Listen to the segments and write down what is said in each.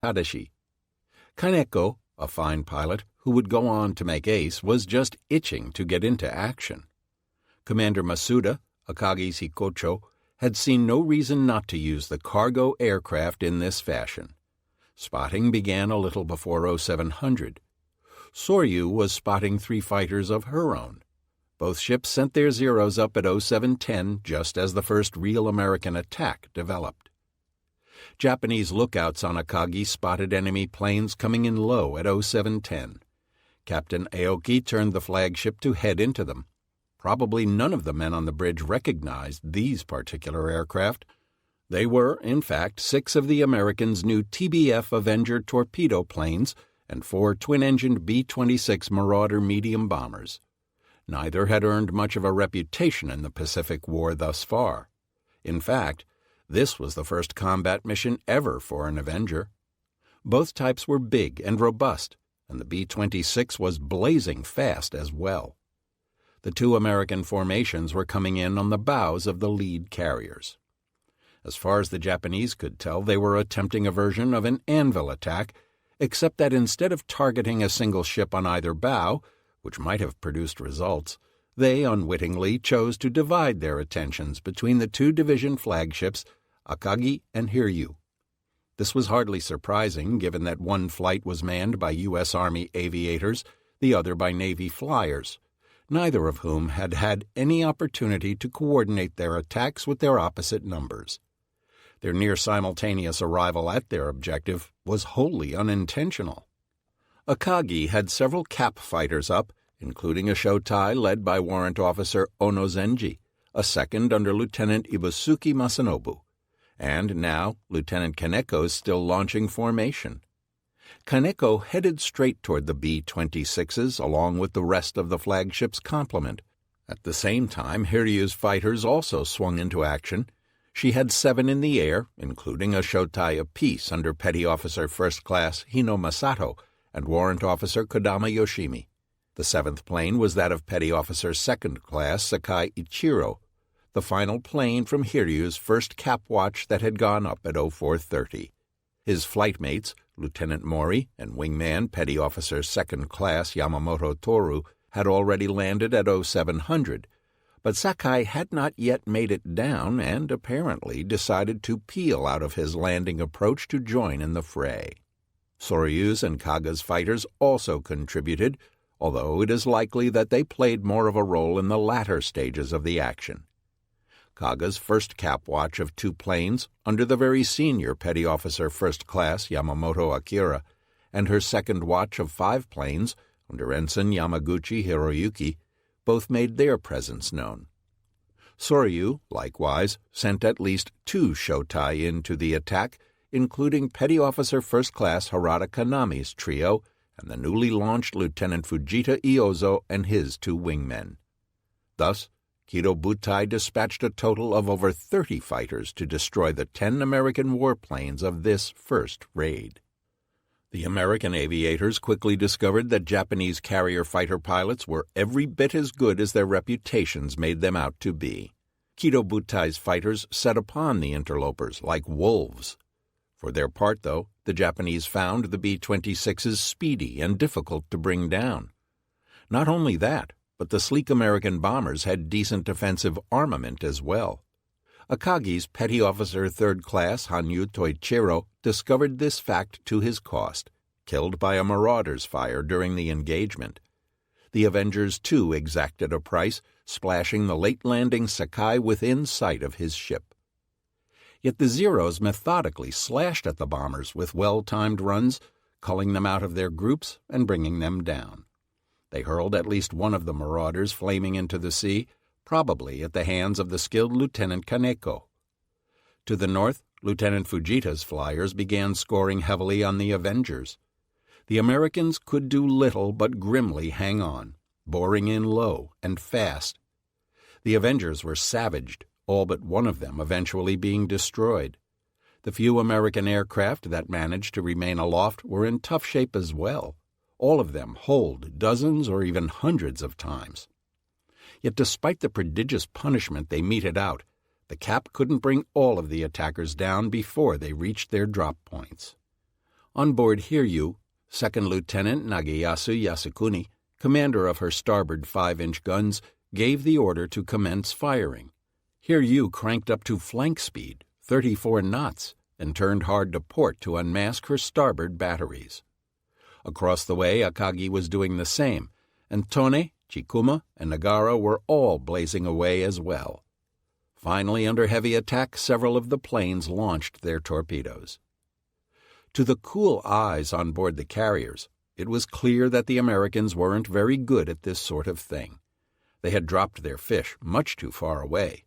Tadashi. Kaneko, a fine pilot who would go on to make ace, was just itching to get into action. Commander Masuda, Akagi's Hikocho, had seen no reason not to use the cargo aircraft in this fashion. Spotting began a little before 0700. Soryu was spotting 3 fighters of her own. Both ships sent their zeros up at 0710 just as the first real American attack developed. Japanese lookouts on Akagi spotted enemy planes coming in low at 0710. Captain Aoki turned the flagship to head into them. Probably none of the men on the bridge recognized these particular aircraft. They were, in fact, 6 of the Americans' new TBF Avenger torpedo planes and 4 twin-engined B-26 Marauder medium bombers. Neither had earned much of a reputation in the Pacific War thus far. In fact, this was the first combat mission ever for an Avenger. Both types were big and robust, and the B-26 was blazing fast as well. The 2 American formations were coming in on the bows of the lead carriers. As far as the Japanese could tell, they were attempting a version of an anvil attack, except that instead of targeting a single ship on either bow, which might have produced results, they unwittingly chose to divide their attentions between the 2 division flagships, Akagi and Hiryu. This was hardly surprising, given that one flight was manned by U.S. Army aviators, the other by Navy flyers, neither of whom had had any opportunity to coordinate their attacks with their opposite numbers. Their near-simultaneous arrival at their objective was wholly unintentional. Akagi had several cap fighters up, including a Shotai led by Warrant Officer Onozenji, a second under Lieutenant Ibusuke Masanobu, and now Lieutenant Kaneko's still launching formation. Kaneko headed straight toward the B-26s along with the rest of the flagship's complement. At the same time, Hiryu's fighters also swung into action. She had 7 in the air, including a Shotai apiece under Petty Officer First Class Hino Masato and Warrant Officer Kodama Yoshimi. The 7th plane was that of Petty Officer Second Class Sakai Ichiro, the final plane from Hiryu's first cap watch that had gone up at 0430. His flight mates, Lieutenant Mori and wingman Petty Officer Second Class Yamamoto Toru, had already landed at 0700, but Sakai had not yet made it down and apparently decided to peel out of his landing approach to join in the fray. Soryu's and Kaga's fighters also contributed, although it is likely that they played more of a role in the latter stages of the action. Kaga's first cap watch of 2 planes under the very senior Petty Officer First Class Yamamoto Akira, and her second watch of 5 planes under Ensign Yamaguchi Hiroyuki, both made their presence known. Soryu, likewise, sent at least 2 Shotai into the attack, including Petty Officer First Class Harada Kanami's trio and the newly launched Lieutenant Fujita Iozo and his 2 wingmen. Thus, Kido Butai dispatched a total of over 30 fighters to destroy the 10 American warplanes of this first raid. The American aviators quickly discovered that Japanese carrier fighter pilots were every bit as good as their reputations made them out to be. Kido Butai's fighters set upon the interlopers like wolves. For their part, though, the Japanese found the B-26s speedy and difficult to bring down. Not only that, but the sleek American bombers had decent defensive armament as well. Akagi's Petty Officer Third Class Hanyu Toichiro discovered this fact to his cost, killed by a marauder's fire during the engagement. The Avengers, too, exacted a price, splashing the late-landing Sakai within sight of his ship. Yet the Zeros methodically slashed at the bombers with well-timed runs, culling them out of their groups and bringing them down. They hurled at least one of the marauders flaming into the sea, probably at the hands of the skilled Lieutenant Kaneko. To the north, Lieutenant Fujita's flyers began scoring heavily on the Avengers. The Americans could do little but grimly hang on, boring in low and fast. The Avengers were savaged, all but one of them eventually being destroyed. The few American aircraft that managed to remain aloft were in tough shape as well, all of them holed dozens or even hundreds of times. Yet despite the prodigious punishment they meted out, the cap couldn't bring all of the attackers down before they reached their drop points. On board Hiryu, Second Lieutenant Nagiyasu Yasukuni, commander of her starboard 5-inch guns, gave the order to commence firing. Hiryu cranked up to flank speed, 34 knots, and turned hard to port to unmask her starboard batteries. Across the way, Akagi was doing the same, and Tone, Chikuma, and Nagara were all blazing away as well. Finally, under heavy attack, several of the planes launched their torpedoes. To the cool eyes on board the carriers, it was clear that the Americans weren't very good at this sort of thing. They had dropped their fish much too far away.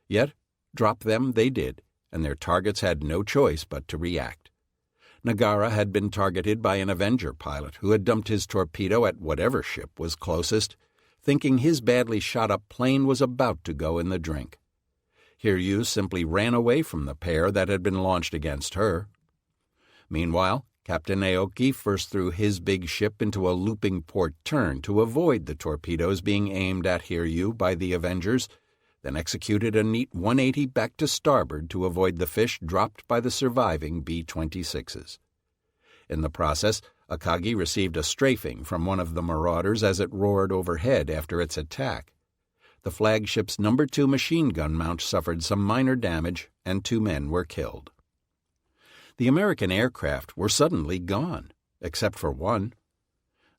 Yet, drop them they did, and their targets had no choice but to react. Nagara had been targeted by an Avenger pilot who had dumped his torpedo at whatever ship was closest, thinking his badly shot-up plane was about to go in the drink. Hiryu simply ran away from the pair that had been launched against her. Meanwhile, Captain Aoki first threw his big ship into a looping port turn to avoid the torpedoes being aimed at Hiryu by the Avengers, then executed a neat 180 back to starboard to avoid the fish dropped by the surviving B-26s. In the process, Akagi received a strafing from one of the marauders as it roared overhead after its attack. The flagship's No. 2 machine gun mount suffered some minor damage, and 2 men were killed. The American aircraft were suddenly gone, except for one.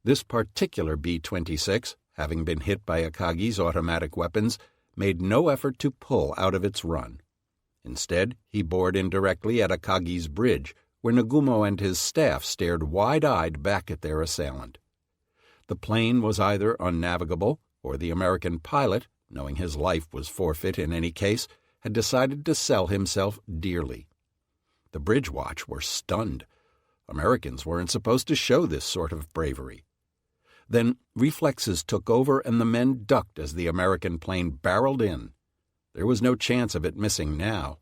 This particular B-26, having been hit by Akagi's automatic weapons, made no effort to pull out of its run. Instead, he bored in directly at Akagi's bridge, where Nagumo and his staff stared wide-eyed back at their assailant. The plane was either unnavigable, or the American pilot, knowing his life was forfeit in any case, had decided to sell himself dearly. The bridge watch were stunned. Americans weren't supposed to show this sort of bravery. Then reflexes took over and the men ducked as the American plane barreled in. There was no chance of it missing now.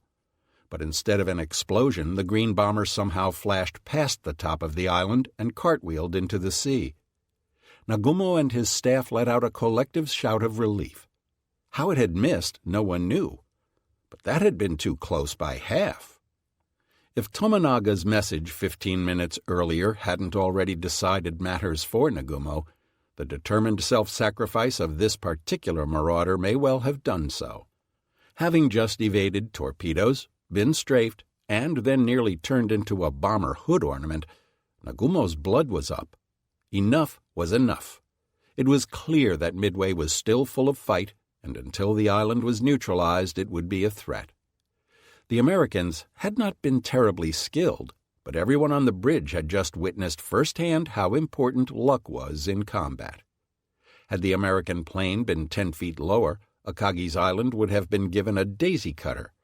But instead of an explosion, the green bomber somehow flashed past the top of the island and cartwheeled into the sea. Nagumo and his staff let out a collective shout of relief. How it had missed, no one knew. But that had been too close by half. If Tomonaga's message 15 minutes earlier hadn't already decided matters for Nagumo, the determined self-sacrifice of this particular marauder may well have done so. Having just evaded torpedoes, been strafed, and then nearly turned into a bomber hood ornament, Nagumo's blood was up. Enough was enough. It was clear that Midway was still full of fight, and until the island was neutralized, it would be a threat. The Americans had not been terribly skilled, but everyone on the bridge had just witnessed firsthand how important luck was in combat. Had the American plane been 10 feet lower, Akagi's island would have been given a daisy cutter,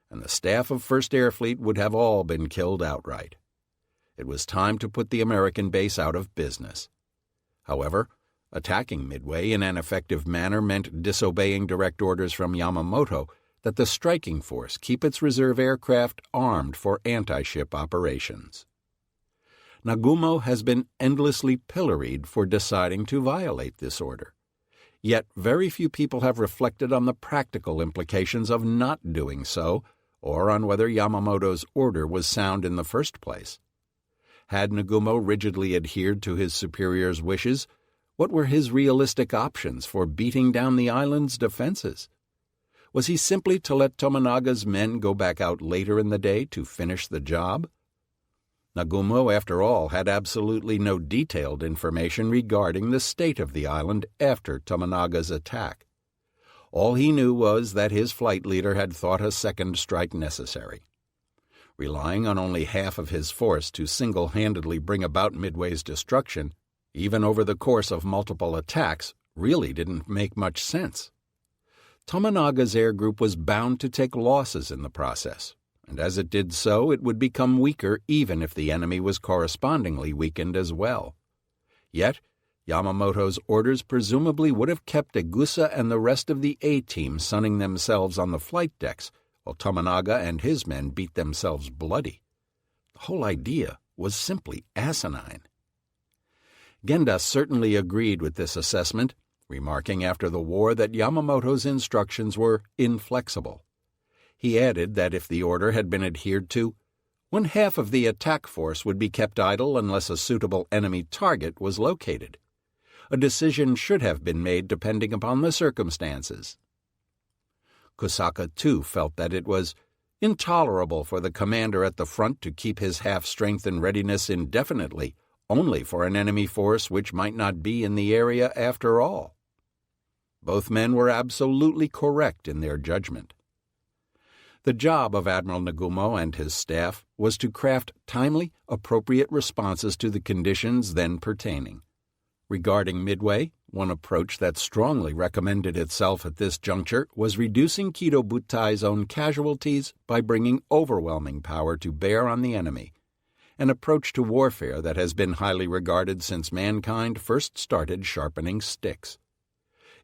and the staff of 1st Air Fleet would have all been killed outright. It was time to put the American base out of business. However, attacking Midway in an effective manner meant disobeying direct orders from Yamamoto that the striking force keep its reserve aircraft armed for anti-ship operations. Nagumo has been endlessly pilloried for deciding to violate this order. Yet very few people have reflected on the practical implications of not doing so, or on whether Yamamoto's order was sound in the first place. Had Nagumo rigidly adhered to his superior's wishes, what were his realistic options for beating down the island's defenses? Was he simply to let Tomonaga's men go back out later in the day to finish the job? Nagumo, after all, had absolutely no detailed information regarding the state of the island after Tomonaga's attack. All he knew was that his flight leader had thought a second strike necessary. Relying on only half of his force to single-handedly bring about Midway's destruction, even over the course of multiple attacks, really didn't make much sense. Tomonaga's air group was bound to take losses in the process, and as it did so, it would become weaker even if the enemy was correspondingly weakened as well. Yet, Yamamoto's orders presumably would have kept Egusa and the rest of the A-team sunning themselves on the flight decks, while Tomonaga and his men beat themselves bloody. The whole idea was simply asinine. Genda certainly agreed with this assessment, remarking after the war that Yamamoto's instructions were inflexible. He added that if the order had been adhered to, One half of the attack force would be kept idle unless a suitable enemy target was located. A decision should have been made depending upon the circumstances. Kusaka, too, felt that it was intolerable for the commander at the front to keep his half-strength in readiness indefinitely, only for an enemy force which might not be in the area after all. Both men were absolutely correct in their judgment. The job of Admiral Nagumo and his staff was to craft timely, appropriate responses to the conditions then pertaining. Regarding Midway, one approach that strongly recommended itself at this juncture was reducing Kido Butai's own casualties by bringing overwhelming power to bear on the enemy, an approach to warfare that has been highly regarded since mankind first started sharpening sticks.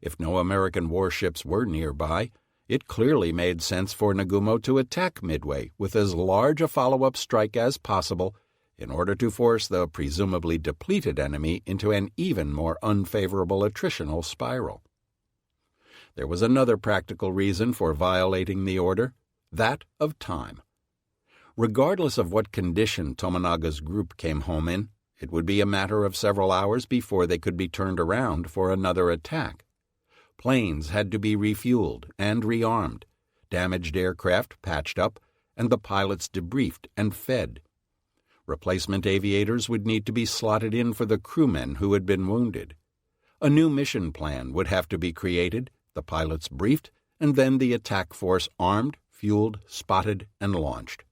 If no American warships were nearby, it clearly made sense for Nagumo to attack Midway with as large a follow-up strike as possible in order to force the presumably depleted enemy into an even more unfavorable attritional spiral. There was another practical reason for violating the order, that of time. Regardless of what condition Tomonaga's group came home in, it would be a matter of several hours before they could be turned around for another attack. Planes had to be refueled and rearmed, damaged aircraft patched up, and the pilots debriefed and fed. Replacement aviators would need to be slotted in for the crewmen who had been wounded. A new mission plan would have to be created, the pilots briefed, and then the attack force armed, fueled, spotted, and launched.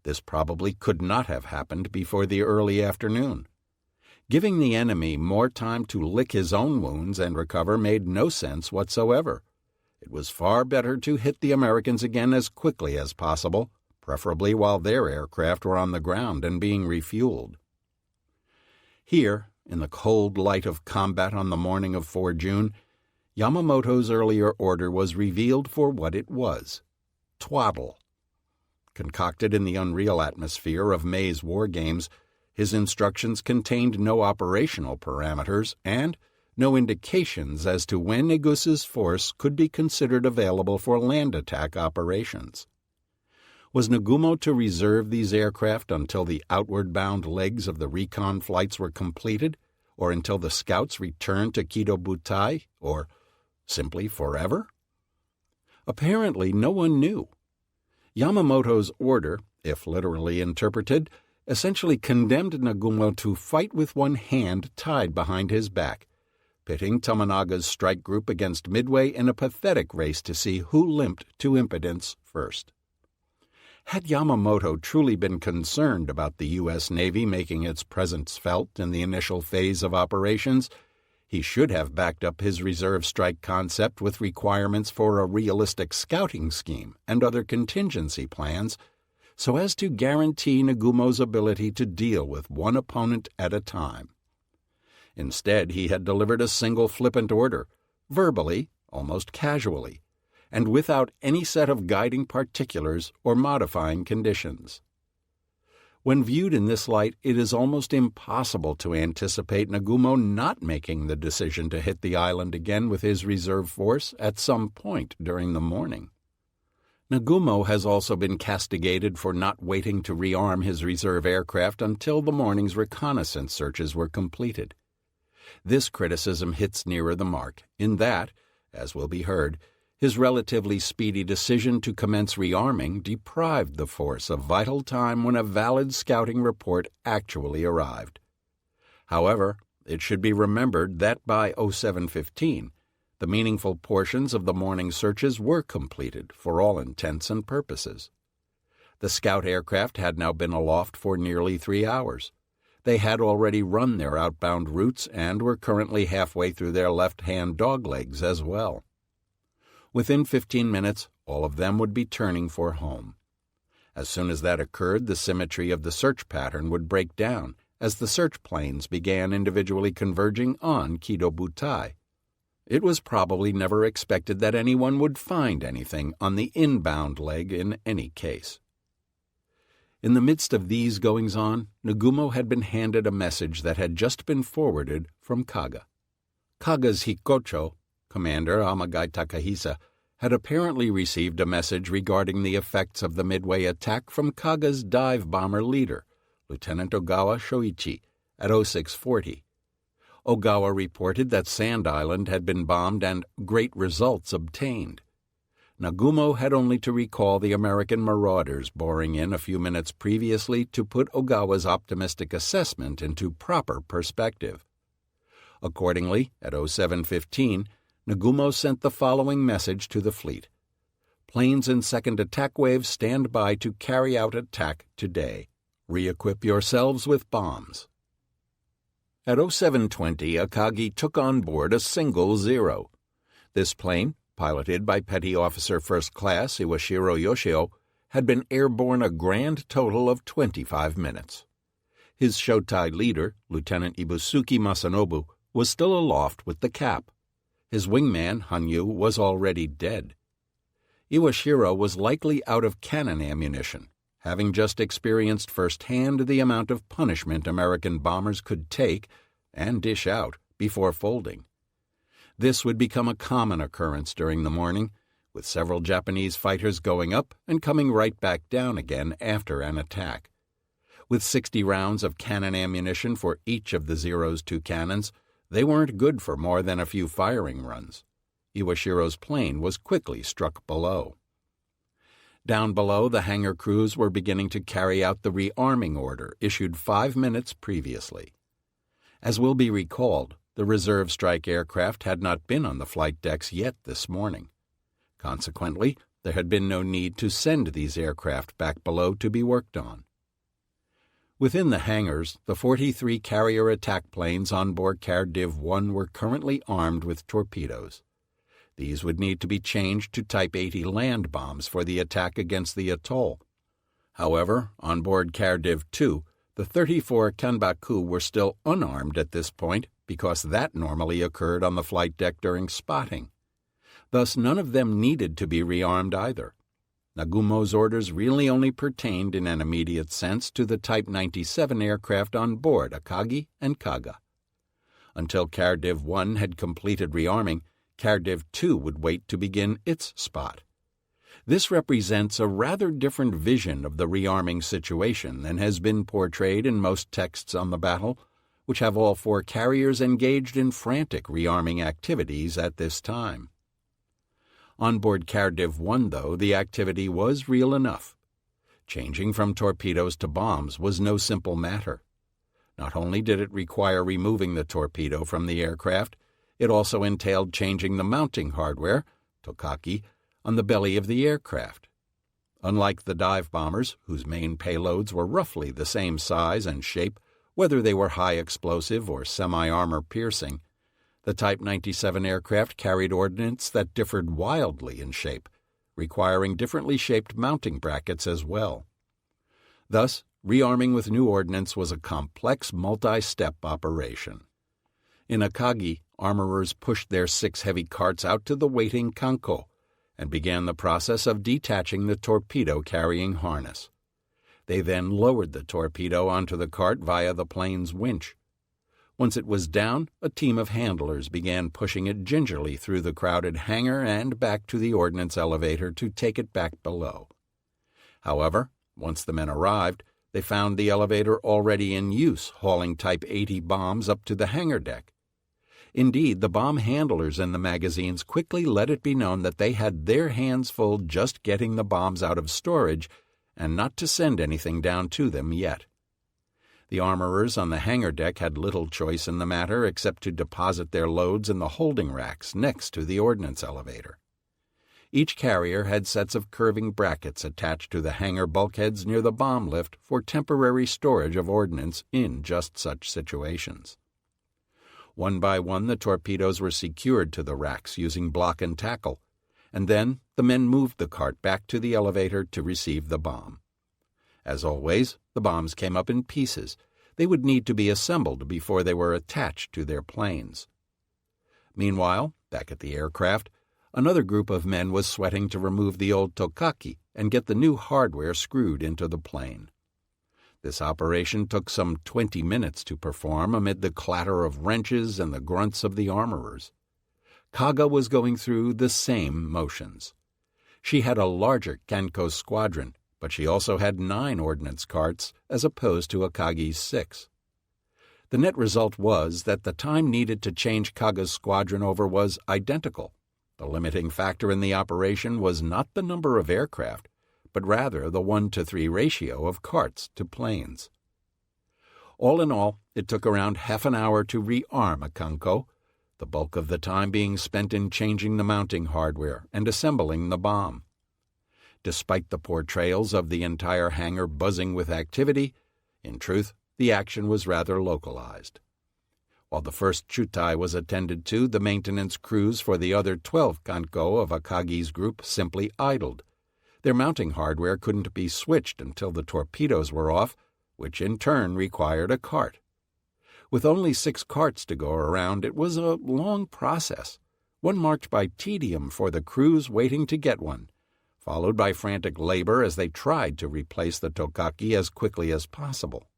This probably could not have happened before the early afternoon. Giving the enemy more time to lick his own wounds and recover made no sense whatsoever. It was far better to hit the Americans again as quickly as possible, preferably while their aircraft were on the ground and being refueled. Here, in the cold light of combat on the morning of 4 June, Yamamoto's earlier order was revealed for what it was: twaddle. Concocted in the unreal atmosphere of May's war games, his instructions contained no operational parameters and no indications as to when Neguse's force could be considered available for land attack operations. Was Nagumo to reserve these aircraft until the outward-bound legs of the recon flights were completed, or until the scouts returned to Kido Butai, or simply forever? Apparently no one knew. Yamamoto's order, if literally interpreted, essentially condemned Nagumo to fight with one hand tied behind his back, pitting Tomonaga's strike group against Midway in a pathetic race to see who limped to impotence first. Had Yamamoto truly been concerned about the U.S. Navy making its presence felt in the initial phase of operations, he should have backed up his reserve strike concept with requirements for a realistic scouting scheme and other contingency plans, so as to guarantee Nagumo's ability to deal with one opponent at a time. Instead, he had delivered a single flippant order, verbally, almost casually, and without any set of guiding particulars or modifying conditions. When viewed in this light, it is almost impossible to anticipate Nagumo not making the decision to hit the island again with his reserve force at some point during the morning. Nagumo has also been castigated for not waiting to rearm his reserve aircraft until the morning's reconnaissance searches were completed. This criticism hits nearer the mark, in that, as will be heard, his relatively speedy decision to commence rearming deprived the force of vital time when a valid scouting report actually arrived. However, it should be remembered that by 07:15, the meaningful portions of the morning searches were completed for all intents and purposes. The scout aircraft had now been aloft for nearly 3 hours. They had already run their outbound routes and were currently halfway through their left-hand doglegs as well. Within 15 minutes, all of them would be turning for home. As soon as that occurred, the symmetry of the search pattern would break down as the search planes began individually converging on Kido Butai. It was probably never expected that anyone would find anything on the inbound leg in any case. In the midst of these goings-on, Nagumo had been handed a message that had just been forwarded from Kaga. Kaga's Hikocho, Commander Amagai Takahisa, had apparently received a message regarding the effects of the Midway attack from Kaga's dive bomber leader, Lieutenant Ogawa Shoichi, at 0640. Ogawa reported that Sand Island had been bombed and great results obtained. Nagumo had only to recall the American marauders boring in a few minutes previously to put Ogawa's optimistic assessment into proper perspective. Accordingly, at 0715, Nagumo sent the following message to the fleet: "Planes in second attack wave stand by to carry out attack today. Re-equip yourselves with bombs." At 0720, Akagi took on board a single Zero. This plane, piloted by Petty Officer First Class Iwashiro Yoshio, had been airborne a grand total of 25 minutes. His Shotai leader, Lieutenant Ibusuki Masanobu, was still aloft with the cap. His wingman, Hanyu, was already dead. Iwashiro was likely out of cannon ammunition, having just experienced firsthand the amount of punishment American bombers could take and dish out before folding. This would become a common occurrence during the morning, with several Japanese fighters going up and coming right back down again after an attack. With 60 rounds of cannon ammunition for each of the Zero's 2 cannons, they weren't good for more than a few firing runs. Iwashiro's plane was quickly struck below. Down below, the hangar crews were beginning to carry out the rearming order issued 5 minutes previously. As will be recalled, the reserve strike aircraft had not been on the flight decks yet this morning. Consequently, there had been no need to send these aircraft back below to be worked on. Within the hangars, the 43 carrier attack planes on board Cardiv 1 were currently armed with torpedoes. These would need to be changed to Type 80 land bombs for the attack against the atoll. However, on board Cardiv 2, the 34 Kanbaku were still unarmed at this point because that normally occurred on the flight deck during spotting. Thus, none of them needed to be rearmed either. Nagumo's orders really only pertained in an immediate sense to the Type 97 aircraft on board Akagi and Kaga. Until Cardiv 1 had completed rearming, Cardiv 2 would wait to begin its spot. This represents a rather different vision of the rearming situation than has been portrayed in most texts on the battle, which have all 4 carriers engaged in frantic rearming activities at this time. On board Cardiv 1, though, the activity was real enough. Changing from torpedoes to bombs was no simple matter. Not only did it require removing the torpedo from the aircraft, it also entailed changing the mounting hardware, tokaki, on the belly of the aircraft. Unlike the dive bombers, whose main payloads were roughly the same size and shape, whether they were high explosive or semi-armor piercing, the Type 97 aircraft carried ordnance that differed wildly in shape, requiring differently shaped mounting brackets as well. Thus, rearming with new ordnance was a complex multi-step operation. In Akagi, armorers pushed their 6 heavy carts out to the waiting kanko and began the process of detaching the torpedo-carrying harness. They then lowered the torpedo onto the cart via the plane's winch. Once it was down, a team of handlers began pushing it gingerly through the crowded hangar and back to the ordnance elevator to take it back below. However, once the men arrived, they found the elevator already in use, hauling Type 80 bombs up to the hangar deck. Indeed, the bomb handlers in the magazines quickly let it be known that they had their hands full just getting the bombs out of storage and not to send anything down to them yet. The armorers on the hangar deck had little choice in the matter except to deposit their loads in the holding racks next to the ordnance elevator. Each carrier had sets of curving brackets attached to the hangar bulkheads near the bomb lift for temporary storage of ordnance in just such situations. One by one, the torpedoes were secured to the racks using block and tackle, and then the men moved the cart back to the elevator to receive the bomb. As always, the bombs came up in pieces. They would need to be assembled before they were attached to their planes. Meanwhile, back at the aircraft, another group of men was sweating to remove the old tokaki and get the new hardware screwed into the plane. This operation took some 20 minutes to perform amid the clatter of wrenches and the grunts of the armorers. Kaga was going through the same motions. She had a larger Kanko squadron, but she also had 9 ordnance carts as opposed to Akagi's 6. The net result was that the time needed to change Kaga's squadron over was identical. The limiting factor in the operation was not the number of aircraft, but rather the 1-to-3 ratio of carts to planes. All in all, it took around half an hour to rearm a Kanko, the bulk of the time being spent in changing the mounting hardware and assembling the bomb. Despite the portrayals of the entire hangar buzzing with activity, in truth, the action was rather localized. While the first Chutai was attended to, the maintenance crews for the other 12 Kanko of Akagi's group simply idled. Their mounting hardware couldn't be switched until the torpedoes were off, which in turn required a cart. With only 6 carts to go around, it was a long process, one marked by tedium for the crews waiting to get one, followed by frantic labor as they tried to replace the Tokaki as quickly as possible.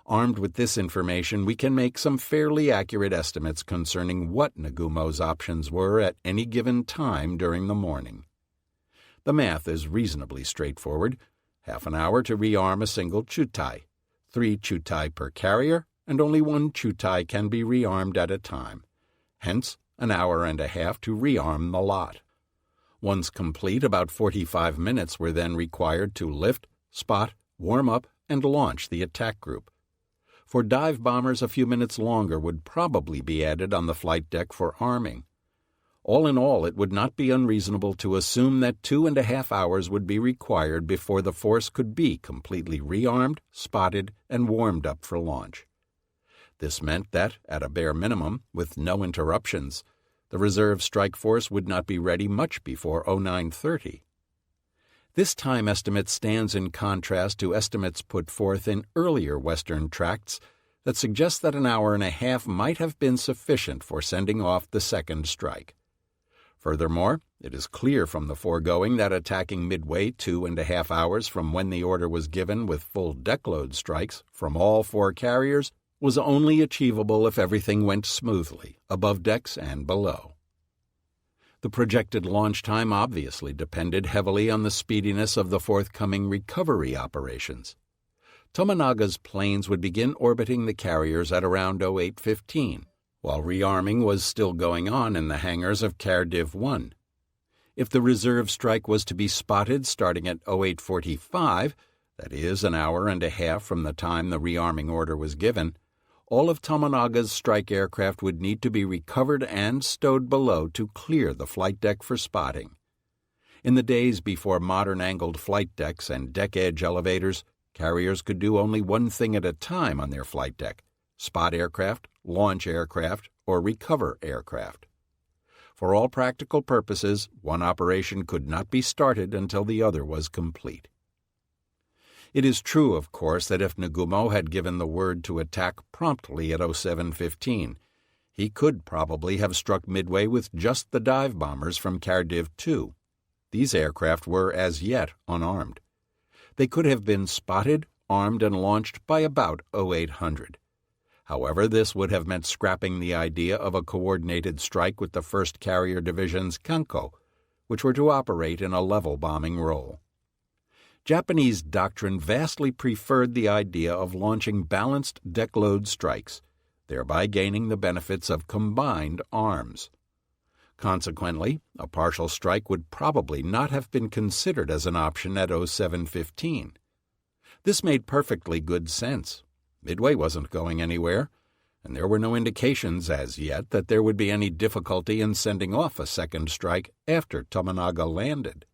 Armed with this information, we can make some fairly accurate estimates concerning what Nagumo's options were at any given time during the morning. The math is reasonably straightforward. Half an hour to rearm a single Chutai, 3 Chutai per carrier, and only 1 Chutai can be rearmed at a time. Hence, an hour and a half to rearm the lot. Once complete, about 45 minutes were then required to lift, spot, warm up, and launch the attack group. For dive bombers, a few minutes longer would probably be added on the flight deck for arming. All in all, it would not be unreasonable to assume that 2.5 hours would be required before the force could be completely rearmed, spotted, and warmed up for launch. This meant that, at a bare minimum, with no interruptions, the reserve strike force would not be ready much before 0930. This time estimate stands in contrast to estimates put forth in earlier Western tracts that suggest that an hour and a half might have been sufficient for sending off the second strike. Furthermore, it is clear from the foregoing that attacking Midway 2.5 hours from when the order was given with full deckload strikes from all 4 carriers was only achievable if everything went smoothly, above decks and below. The projected launch time obviously depended heavily on the speediness of the forthcoming recovery operations. Tomonaga's planes would begin orbiting the carriers at around 0815, while rearming was still going on in the hangars of Cardiv 1. If the reserve strike was to be spotted starting at 0845, that is, an hour and a half from the time the rearming order was given, all of Tomonaga's strike aircraft would need to be recovered and stowed below to clear the flight deck for spotting. In the days before modern angled flight decks and deck-edge elevators, carriers could do only one thing at a time on their flight deck: spot aircraft, launch aircraft, or recover aircraft. For all practical purposes, one operation could not be started until the other was complete. It is true, of course, that if Nagumo had given the word to attack promptly at 0715, he could probably have struck Midway with just the dive bombers from Cardiv 2. These aircraft were as yet unarmed. They could have been spotted, armed, and launched by about 0800. However, this would have meant scrapping the idea of a coordinated strike with the 1st Carrier Division's Kanko, which were to operate in a level bombing role. Japanese doctrine vastly preferred the idea of launching balanced deckload strikes, thereby gaining the benefits of combined arms. Consequently, a partial strike would probably not have been considered as an option at 0715. This made perfectly good sense. Midway wasn't going anywhere, and there were no indications as yet that there would be any difficulty in sending off a second strike after Tomonaga landed.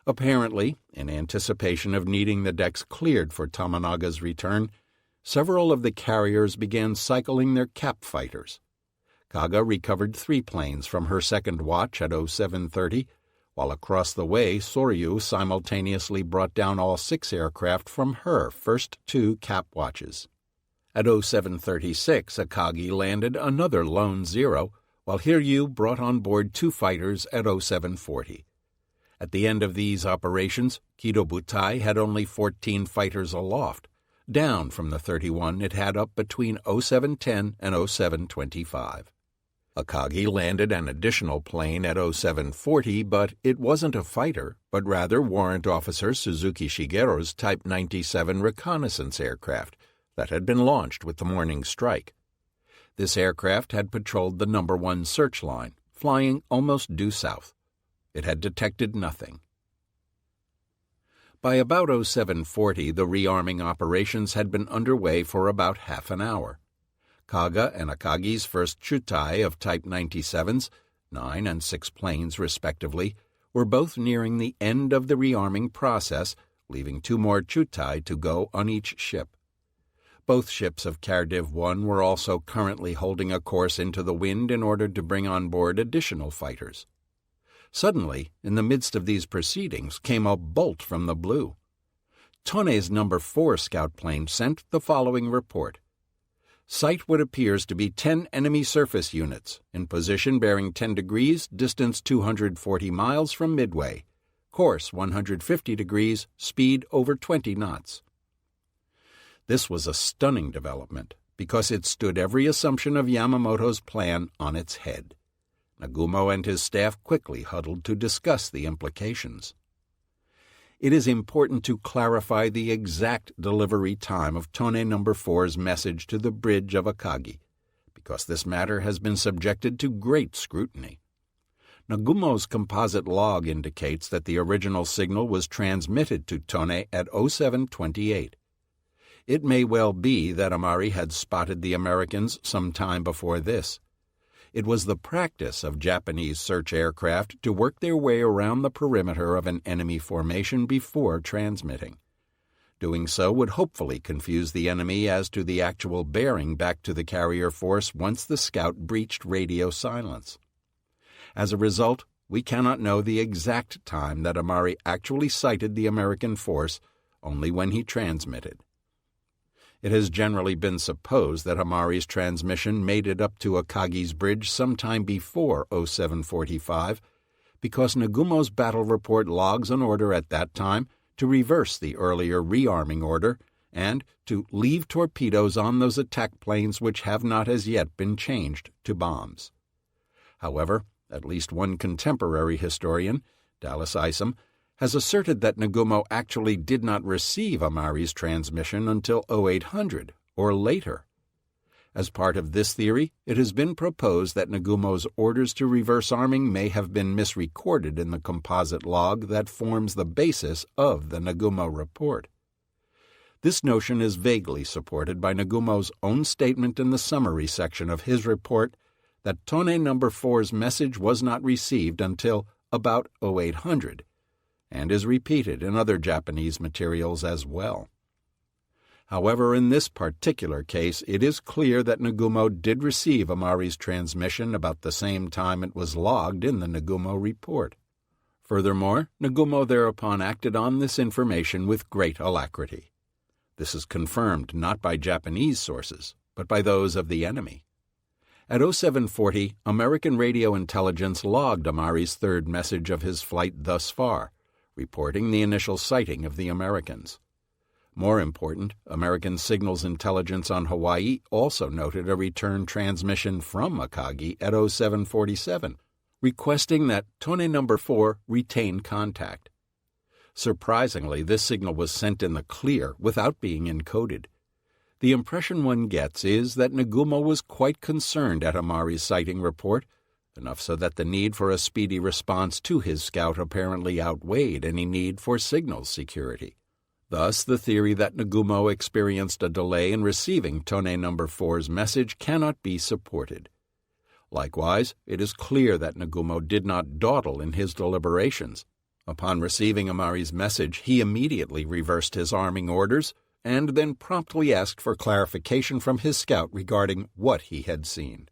Apparently, in anticipation of needing the decks cleared for Tomonaga's return, several of the carriers began cycling their cap fighters. Kaga recovered 3 planes from her second watch at 0730, while across the way Soryu simultaneously brought down all 6 aircraft from her first 2 cap watches. At 0736, Akagi landed another lone Zero, while Hiryu brought on board 2 fighters at 0740. At the end of these operations, Kido Butai had only 14 fighters aloft, down from the 31 it had up between 0710 and 0725. Akagi landed an additional plane at 0740, but it wasn't a fighter, but rather Warrant Officer Suzuki Shigeru's Type 97 reconnaissance aircraft that had been launched with the morning strike. This aircraft had patrolled the No. 1 search line, flying almost due south. It had detected nothing. By about 0740, the rearming operations had been underway for about half an hour. Kaga and Akagi's first Chutai of Type 97s, 9 and 6 planes respectively, were both nearing the end of the rearming process, leaving 2 more Chutai to go on each ship. Both ships of Cardiff 1 were also currently holding a course into the wind in order to bring on board additional fighters. Suddenly, in the midst of these proceedings, came a bolt from the blue. Tone's No. 4 scout plane sent the following report. Sight what appears to be 10 enemy surface units, in position bearing 10 degrees, distance 240 miles from Midway, course 150 degrees, speed over 20 knots. This was a stunning development, because it stood every assumption of Yamamoto's plan on its head. Nagumo and his staff quickly huddled to discuss the implications. It is important to clarify the exact delivery time of Tone No. 4's message to the bridge of Akagi, because this matter has been subjected to great scrutiny. Nagumo's composite log indicates that the original signal was transmitted to Tone at 0728. It may well be that Amari had spotted the Americans some time before this. It was the practice of Japanese search aircraft to work their way around the perimeter of an enemy formation before transmitting. Doing so would hopefully confuse the enemy as to the actual bearing back to the carrier force once the scout breached radio silence. As a result, we cannot know the exact time that Amari actually sighted the American force, only when he transmitted. It has generally been supposed that Amari's transmission made it up to Akagi's bridge sometime before 0745, because Nagumo's battle report logs an order at that time to reverse the earlier rearming order and to leave torpedoes on those attack planes which have not as yet been changed to bombs. However, at least one contemporary historian, Dallas Isom, has asserted that Nagumo actually did not receive Amari's transmission until 0800 or later. As part of this theory, it has been proposed that Nagumo's orders to reverse arming may have been misrecorded in the composite log that forms the basis of the Nagumo report. This notion is vaguely supported by Nagumo's own statement in the summary section of his report that Tone No. 4's message was not received until about 0800, and is repeated in other Japanese materials as well. However, in this particular case, it is clear that Nagumo did receive Amari's transmission about the same time it was logged in the Nagumo report. Furthermore, Nagumo thereupon acted on this information with great alacrity. This is confirmed not by Japanese sources, but by those of the enemy. At 0740, American radio intelligence logged Amari's third message of his flight thus far, reporting the initial sighting of the Americans. More important, American signals intelligence on Hawaii also noted a return transmission from Akagi at 0747, requesting that Tone No. 4 retain contact. Surprisingly, this signal was sent in the clear without being encoded. The impression one gets is that Nagumo was quite concerned at Amari's sighting report, enough so that the need for a speedy response to his scout apparently outweighed any need for signals security. Thus, the theory that Nagumo experienced a delay in receiving Tone No. 4's message cannot be supported. Likewise, it is clear that Nagumo did not dawdle in his deliberations. Upon receiving Amari's message, he immediately reversed his arming orders and then promptly asked for clarification from his scout regarding what he had seen.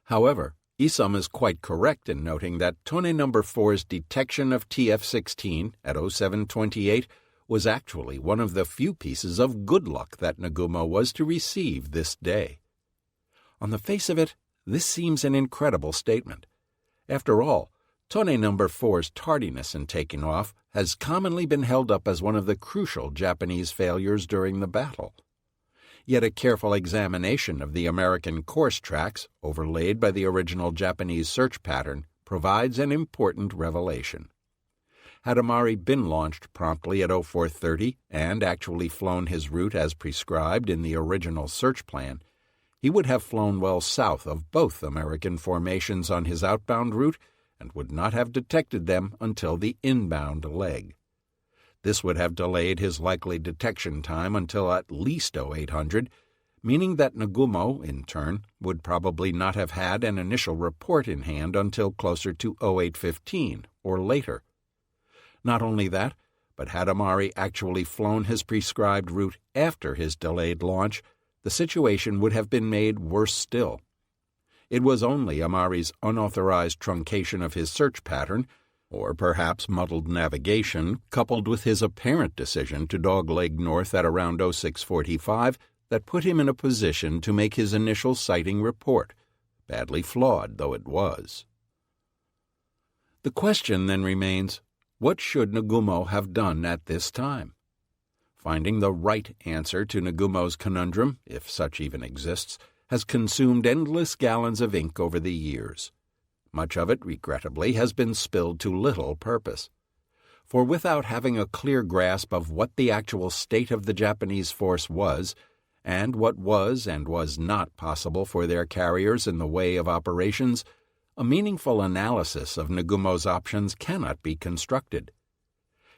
However, Isom is quite correct in noting that Tone No. 4's detection of TF-16 at 0728 was actually one of the few pieces of good luck that Nagumo was to receive this day. On the face of it, this seems an incredible statement. After all, Tone No. 4's tardiness in taking off has commonly been held up as one of the crucial Japanese failures during the battle. Yet a careful examination of the American course tracks, overlaid by the original Japanese search pattern, provides an important revelation. Had Amari been launched promptly at 0430 and actually flown his route as prescribed in the original search plan, he would have flown well south of both American formations on his outbound route and would not have detected them until the inbound leg. This would have delayed his likely detection time until at least 0800, meaning that Nagumo, in turn, would probably not have had an initial report in hand until closer to 0815 or later. Not only that, but had Amari actually flown his prescribed route after his delayed launch, the situation would have been made worse still. It was only Amari's unauthorized truncation of his search pattern, or perhaps muddled navigation, coupled with his apparent decision to dogleg north at around 0645, that put him in a position to make his initial sighting report, badly flawed though it was. The question then remains, what should Nagumo have done at this time? Finding the right answer to Nagumo's conundrum, if such even exists, has consumed endless gallons of ink over the years. Much of it, regrettably, has been spilled to little purpose. For without having a clear grasp of what the actual state of the Japanese force was, and what was and was not possible for their carriers in the way of operations, a meaningful analysis of Nagumo's options cannot be constructed.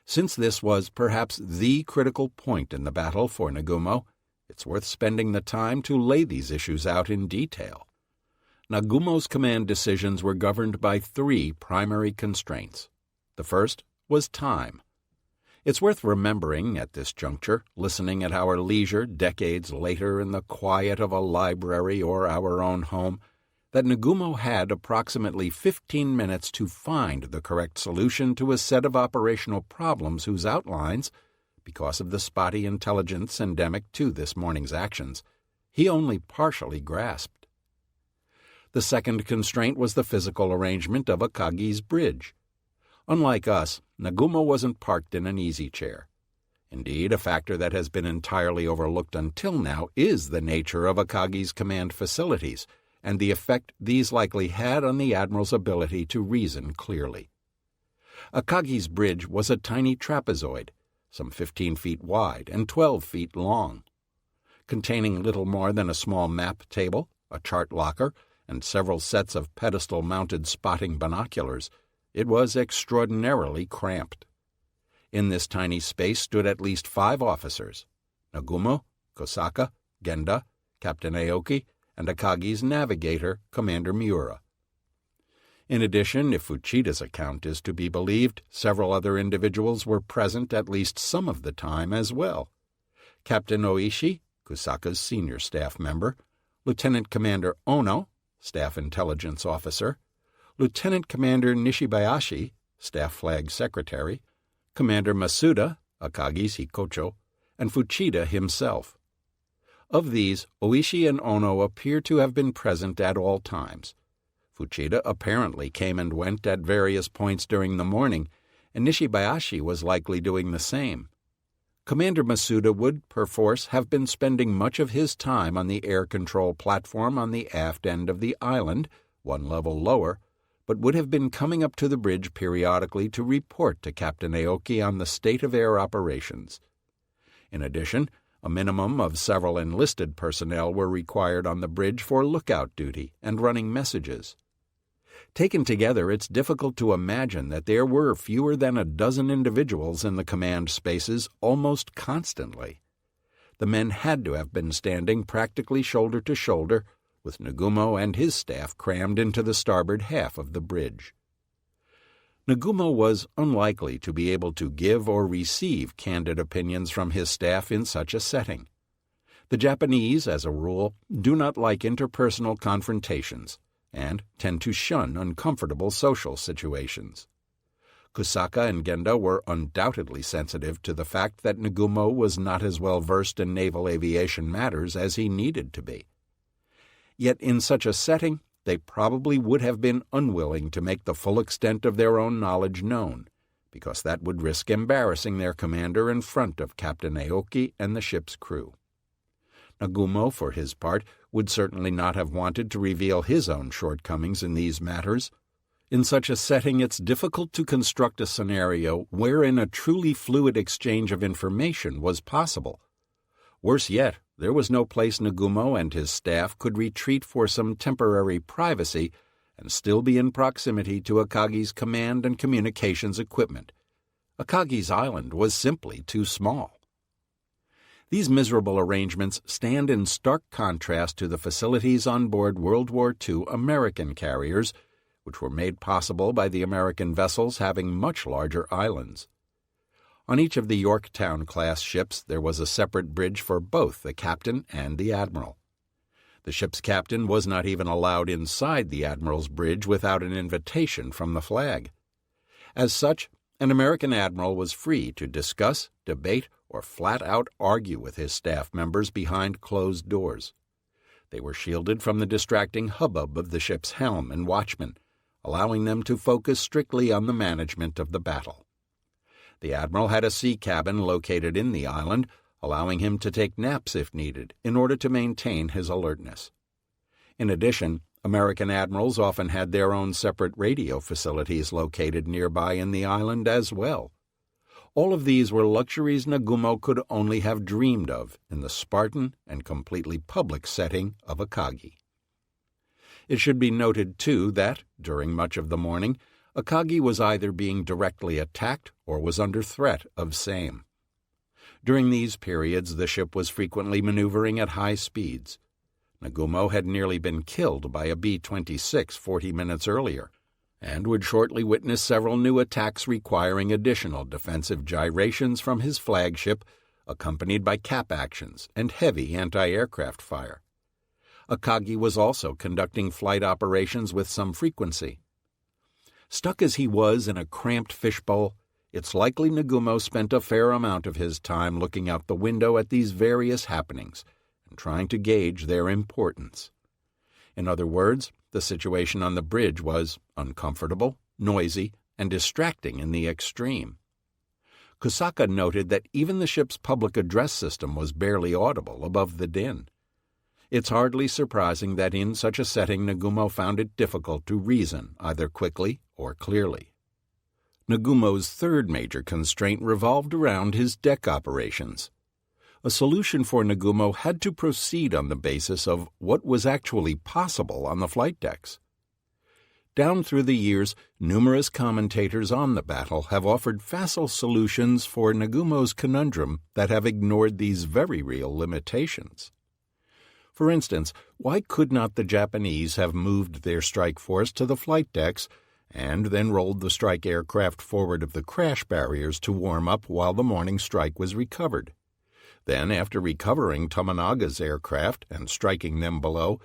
Since this was perhaps the critical point in the battle for Nagumo, it's worth spending the time to lay these issues out in detail. Nagumo's command decisions were governed by three primary constraints. The first was time. It's worth remembering at this juncture, listening at our leisure decades later in the quiet of a library or our own home, that Nagumo had approximately 15 minutes to find the correct solution to a set of operational problems whose outlines, because of the spotty intelligence endemic to this morning's actions, he only partially grasped. The second constraint was the physical arrangement of Akagi's bridge. Unlike us, Nagumo wasn't parked in an easy chair. Indeed, a factor that has been entirely overlooked until now is the nature of Akagi's command facilities and the effect these likely had on the admiral's ability to reason clearly. Akagi's bridge was a tiny trapezoid, some 15 feet wide and 12 feet long. Containing little more than a small map table, a chart locker, and several sets of pedestal-mounted spotting binoculars, it was extraordinarily cramped. In this tiny space stood at least 5 officers: Nagumo, Kosaka, Genda, Captain Aoki, and Akagi's navigator, Commander Miura. In addition, if Fuchida's account is to be believed, several other individuals were present at least some of the time as well. Captain Oishi, Kusaka's senior staff member, Lieutenant Commander Ono, Staff Intelligence Officer, Lieutenant Commander Nishibayashi, Staff Flag Secretary, Commander Masuda, Akagi's Hikocho, and Fuchida himself. Of these, Oishi and Ono appear to have been present at all times. Fuchida apparently came and went at various points during the morning, and Nishibayashi was likely doing the same. Commander Masuda would, perforce, have been spending much of his time on the air control platform on the aft end of the island, one level lower, but would have been coming up to the bridge periodically to report to Captain Aoki on the state of air operations. In addition, a minimum of several enlisted personnel were required on the bridge for lookout duty and running messages. Taken together, it's difficult to imagine that there were fewer than a dozen individuals in the command spaces almost constantly. The men had to have been standing practically shoulder to shoulder, with Nagumo and his staff crammed into the starboard half of the bridge. Nagumo was unlikely to be able to give or receive candid opinions from his staff in such a setting. The Japanese, as a rule, do not like interpersonal confrontations and tend to shun uncomfortable social situations. Kusaka and Genda were undoubtedly sensitive to the fact that Nagumo was not as well versed in naval aviation matters as he needed to be. Yet in such a setting, they probably would have been unwilling to make the full extent of their own knowledge known, because that would risk embarrassing their commander in front of Captain Aoki and the ship's crew. Nagumo, for his part, would certainly not have wanted to reveal his own shortcomings in these matters. In such a setting, it's difficult to construct a scenario wherein a truly fluid exchange of information was possible. Worse yet, there was no place Nagumo and his staff could retreat for some temporary privacy and still be in proximity to Akagi's command and communications equipment. Akagi's island was simply too small. These miserable arrangements stand in stark contrast to the facilities on board World War II American carriers, which were made possible by the American vessels having much larger islands. On each of the Yorktown-class ships there was a separate bridge for both the captain and the admiral. The ship's captain was not even allowed inside the admiral's bridge without an invitation from the flag. As such, an American admiral was free to discuss, debate, or flat-out argue with his staff members behind closed doors. They were shielded from the distracting hubbub of the ship's helm and watchman, allowing them to focus strictly on the management of the battle. The admiral had a sea cabin located in the island, allowing him to take naps if needed in order to maintain his alertness. In addition, American admirals often had their own separate radio facilities located nearby in the island as well. All of these were luxuries Nagumo could only have dreamed of in the Spartan and completely public setting of Akagi. It should be noted, too, that, during much of the morning, Akagi was either being directly attacked or was under threat of same. During these periods, the ship was frequently maneuvering at high speeds. Nagumo had nearly been killed by a B-26 40 minutes earlier, and would shortly witness several new attacks requiring additional defensive gyrations from his flagship, accompanied by cap actions and heavy anti-aircraft fire. Akagi was also conducting flight operations with some frequency. Stuck as he was in a cramped fishbowl, it's likely Nagumo spent a fair amount of his time looking out the window at these various happenings and trying to gauge their importance. In other words, the situation on the bridge was uncomfortable, noisy, and distracting in the extreme. Kusaka noted that even the ship's public address system was barely audible above the din. It's hardly surprising that in such a setting Nagumo found it difficult to reason either quickly or clearly. Nagumo's third major constraint revolved around his deck operations. A solution for Nagumo had to proceed on the basis of what was actually possible on the flight decks. Down through the years, numerous commentators on the battle have offered facile solutions for Nagumo's conundrum that have ignored these very real limitations. For instance, why could not the Japanese have moved their strike force to the flight decks and then rolled the strike aircraft forward of the crash barriers to warm up while the morning strike was recovered? Then, after recovering Tomonaga's aircraft and striking them below,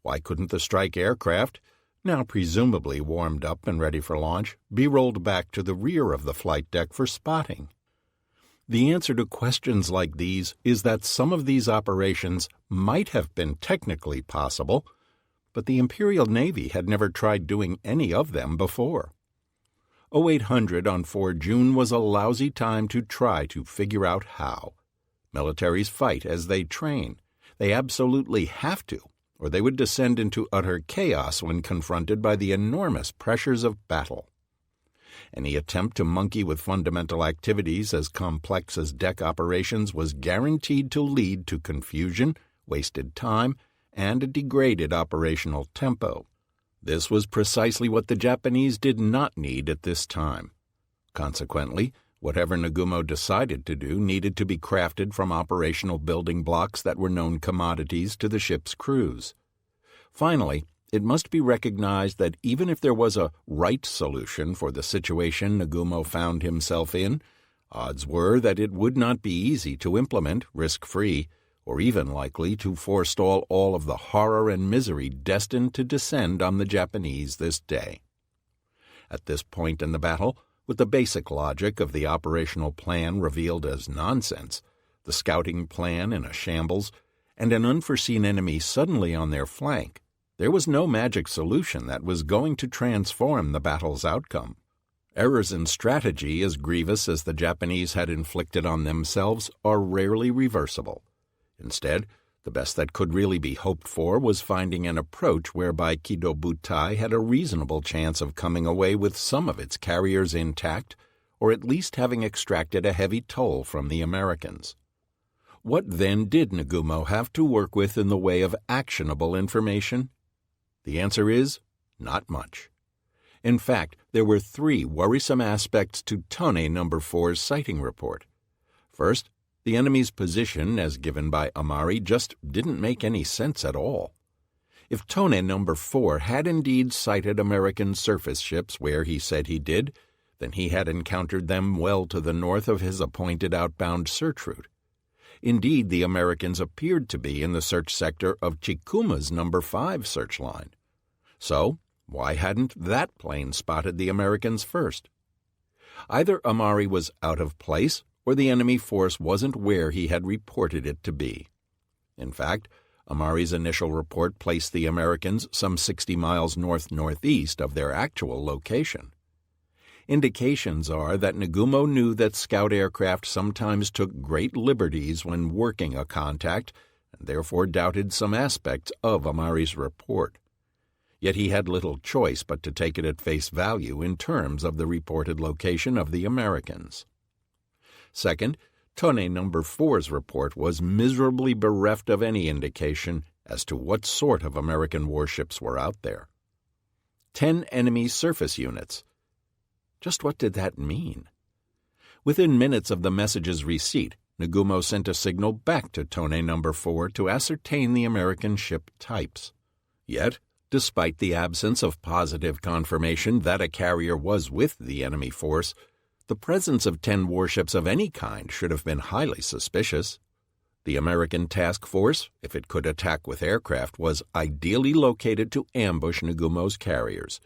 why couldn't the strike aircraft, now presumably warmed up and ready for launch, be rolled back to the rear of the flight deck for spotting? The answer to questions like these is that some of these operations might have been technically possible, but the Imperial Navy had never tried doing any of them before. 0800 on 4 June was a lousy time to try to figure out how. Militaries fight as they train. They absolutely have to, or they would descend into utter chaos when confronted by the enormous pressures of battle. Any attempt to monkey with fundamental activities as complex as deck operations was guaranteed to lead to confusion, wasted time, and a degraded operational tempo. This was precisely what the Japanese did not need at this time. Consequently, whatever Nagumo decided to do needed to be crafted from operational building blocks that were known commodities to the ship's crews. Finally, it must be recognized that even if there was a right solution for the situation Nagumo found himself in, odds were that it would not be easy to implement risk-free, or even likely to forestall all of the horror and misery destined to descend on the Japanese this day. At this point in the battle, with the basic logic of the operational plan revealed as nonsense, the scouting plan in a shambles, and an unforeseen enemy suddenly on their flank, there was no magic solution that was going to transform the battle's outcome. Errors in strategy as grievous as the Japanese had inflicted on themselves are rarely reversible. Instead, The best that could really be hoped for was finding an approach whereby Kido Butai had a reasonable chance of coming away with some of its carriers intact, or at least having extracted a heavy toll from the Americans. What then did Nagumo have to work with in the way of actionable information? The answer is, not much. In fact, there were 3 worrisome aspects to Tone No. 4's sighting report. First, the enemy's position, as given by Amari, just didn't make any sense at all. If Tone No. 4 had indeed sighted American surface ships where he said he did, then he had encountered them well to the north of his appointed outbound search route. Indeed, the Americans appeared to be in the search sector of Chikuma's No. 5 search line. So, why hadn't that plane spotted the Americans first? Either Amari was out of place, or the enemy force wasn't where he had reported it to be. In fact, Amari's initial report placed the Americans some 60 miles north-northeast of their actual location. Indications are that Nagumo knew that scout aircraft sometimes took great liberties when working a contact, and therefore doubted some aspects of Amari's report. Yet he had little choice but to take it at face value in terms of the reported location of the Americans. Second, Tone No. 4's report was miserably bereft of any indication as to what sort of American warships were out there. 10 enemy surface units. Just what did that mean? Within minutes of the message's receipt, Nagumo sent a signal back to Tone No. 4 to ascertain the American ship types. Yet, despite the absence of positive confirmation that a carrier was with the enemy force, the presence of 10 warships of any kind should have been highly suspicious. The American task force, if it could attack with aircraft, was ideally located to ambush Nagumo's carriers.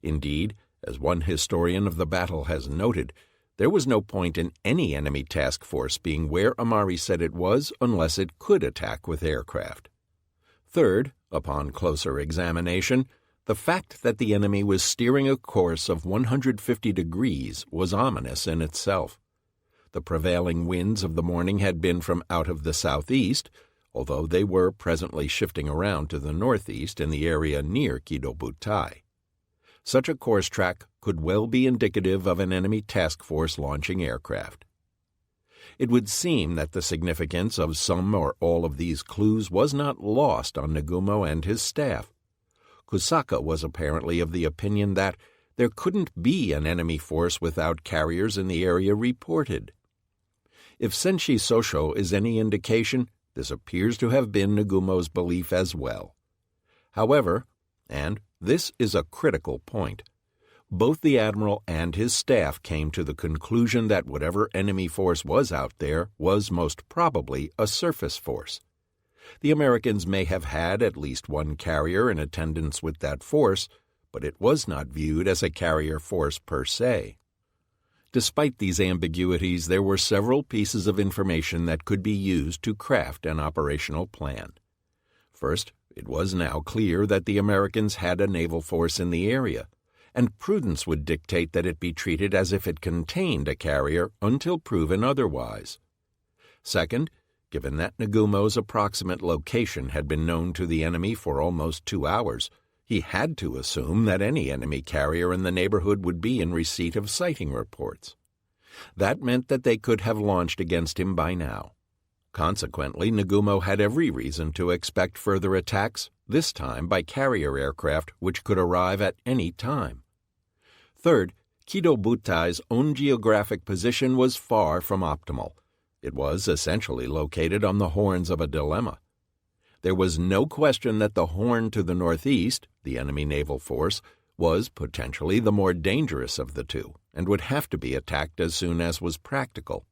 Indeed, as one historian of the battle has noted, there was no point in any enemy task force being where Amari said it was unless it could attack with aircraft. Third, upon closer examination, the fact that the enemy was steering a course of 150 degrees was ominous in itself. The prevailing winds of the morning had been from out of the southeast, although they were presently shifting around to the northeast in the area near Kido Butai. Such a course track could well be indicative of an enemy task force launching aircraft. It would seem that the significance of some or all of these clues was not lost on Nagumo and his staff. Kusaka was apparently of the opinion that there couldn't be an enemy force without carriers in the area reported. If Senshi Sosho is any indication, this appears to have been Nagumo's belief as well. However, and this is a critical point, both the admiral and his staff came to the conclusion that whatever enemy force was out there was most probably a surface force. The Americans may have had at least one carrier in attendance with that force, but it was not viewed as a carrier force per se. Despite these ambiguities, there were several pieces of information that could be used to craft an operational plan. First, it was now clear that the Americans had a naval force in the area, and prudence would dictate that it be treated as if it contained a carrier until proven otherwise. Second, given that Nagumo's approximate location had been known to the enemy for almost 2 hours, he had to assume that any enemy carrier in the neighborhood would be in receipt of sighting reports. That meant that they could have launched against him by now. Consequently, Nagumo had every reason to expect further attacks, this time by carrier aircraft which could arrive at any time. Third, Kido Butai's own geographic position was far from optimal. It was essentially located on the horns of a dilemma. There was no question that the horn to the northeast, the enemy naval force, was potentially the more dangerous of the two, and would have to be attacked as soon as was practical.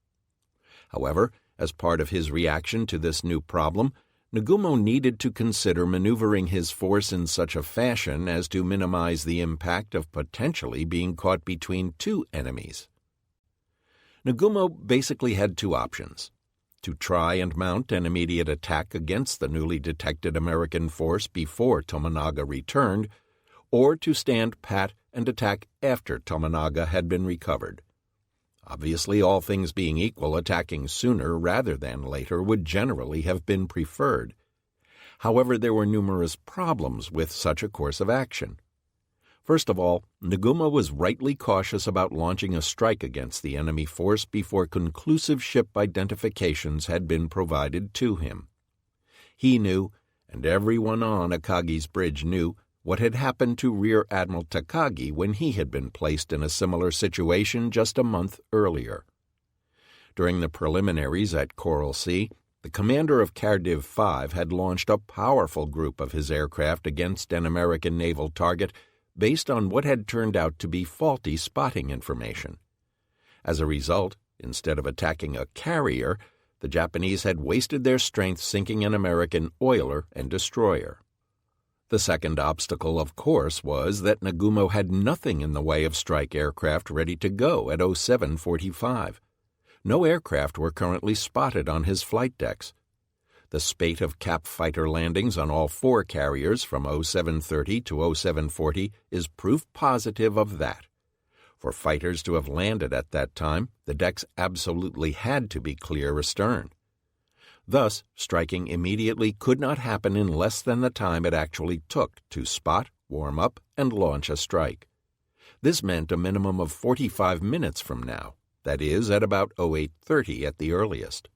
However, as part of his reaction to this new problem, Nagumo needed to consider maneuvering his force in such a fashion as to minimize the impact of potentially being caught between two enemies. Nagumo basically had two options: to try and mount an immediate attack against the newly detected American force before Tominaga returned, or to stand pat and attack after Tominaga had been recovered. Obviously, all things being equal, attacking sooner rather than later would generally have been preferred, However, there were numerous problems with such a course of action. First of all, Nagumo was rightly cautious about launching a strike against the enemy force before conclusive ship identifications had been provided to him. He knew, and everyone on Akagi's bridge knew, what had happened to Rear Admiral Takagi when he had been placed in a similar situation just a month earlier. During the preliminaries at Coral Sea, the commander of Cardiff 5 had launched a powerful group of his aircraft against an American naval target based on what had turned out to be faulty spotting information. As a result, instead of attacking a carrier, the Japanese had wasted their strength sinking an American oiler and destroyer. The second obstacle, of course, was that Nagumo had nothing in the way of strike aircraft ready to go at 0745. No aircraft were currently spotted on his flight decks. The spate of cap fighter landings on all four carriers from 0730 to 0740 is proof positive of that. For fighters to have landed at that time, the decks absolutely had to be clear astern. Thus, striking immediately could not happen in less than the time it actually took to spot, warm up, and launch a strike. This meant a minimum of 45 minutes from now, that is, at about 0830 at the earliest.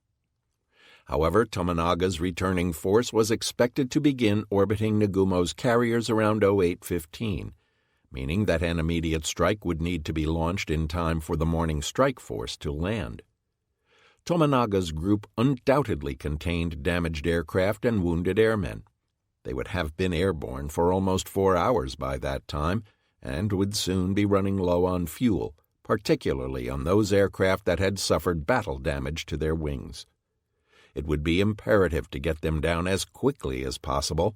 However, Tominaga's returning force was expected to begin orbiting Nagumo's carriers around 0815, meaning that an immediate strike would need to be launched in time for the morning strike force to land. Tominaga's group undoubtedly contained damaged aircraft and wounded airmen. They would have been airborne for almost 4 hours by that time and would soon be running low on fuel, particularly on those aircraft that had suffered battle damage to their wings. It would be imperative to get them down as quickly as possible,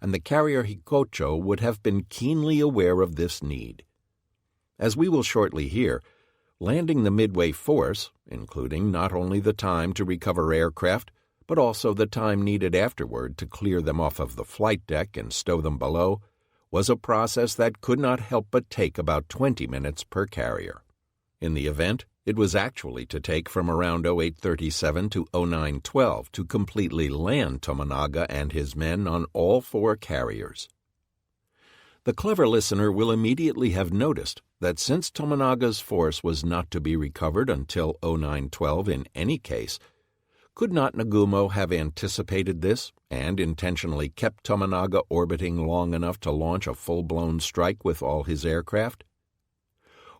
and the carrier Hikocho would have been keenly aware of this need. As we will shortly hear, landing the Midway force, including not only the time to recover aircraft, but also the time needed afterward to clear them off of the flight deck and stow them below, was a process that could not help but take about 20 minutes per carrier. In the event, it was actually to take from around 0837 to 0912 to completely land Tominaga and his men on all four carriers. The clever listener will immediately have noticed that since Tominaga's force was not to be recovered until 0912 in any case, could not Nagumo have anticipated this and intentionally kept Tominaga orbiting long enough to launch a full-blown strike with all his aircraft?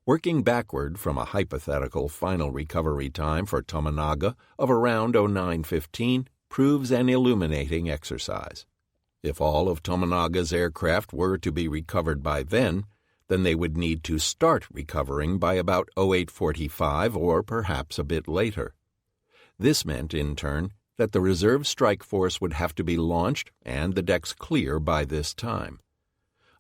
Working backward from a hypothetical final recovery time for Tominaga of around 0915 proves an illuminating exercise. If all of Tominaga's aircraft were to be recovered by then they would need to start recovering by about 0845 or perhaps a bit later. This meant, in turn, that the reserve strike force would have to be launched and the decks clear by this time.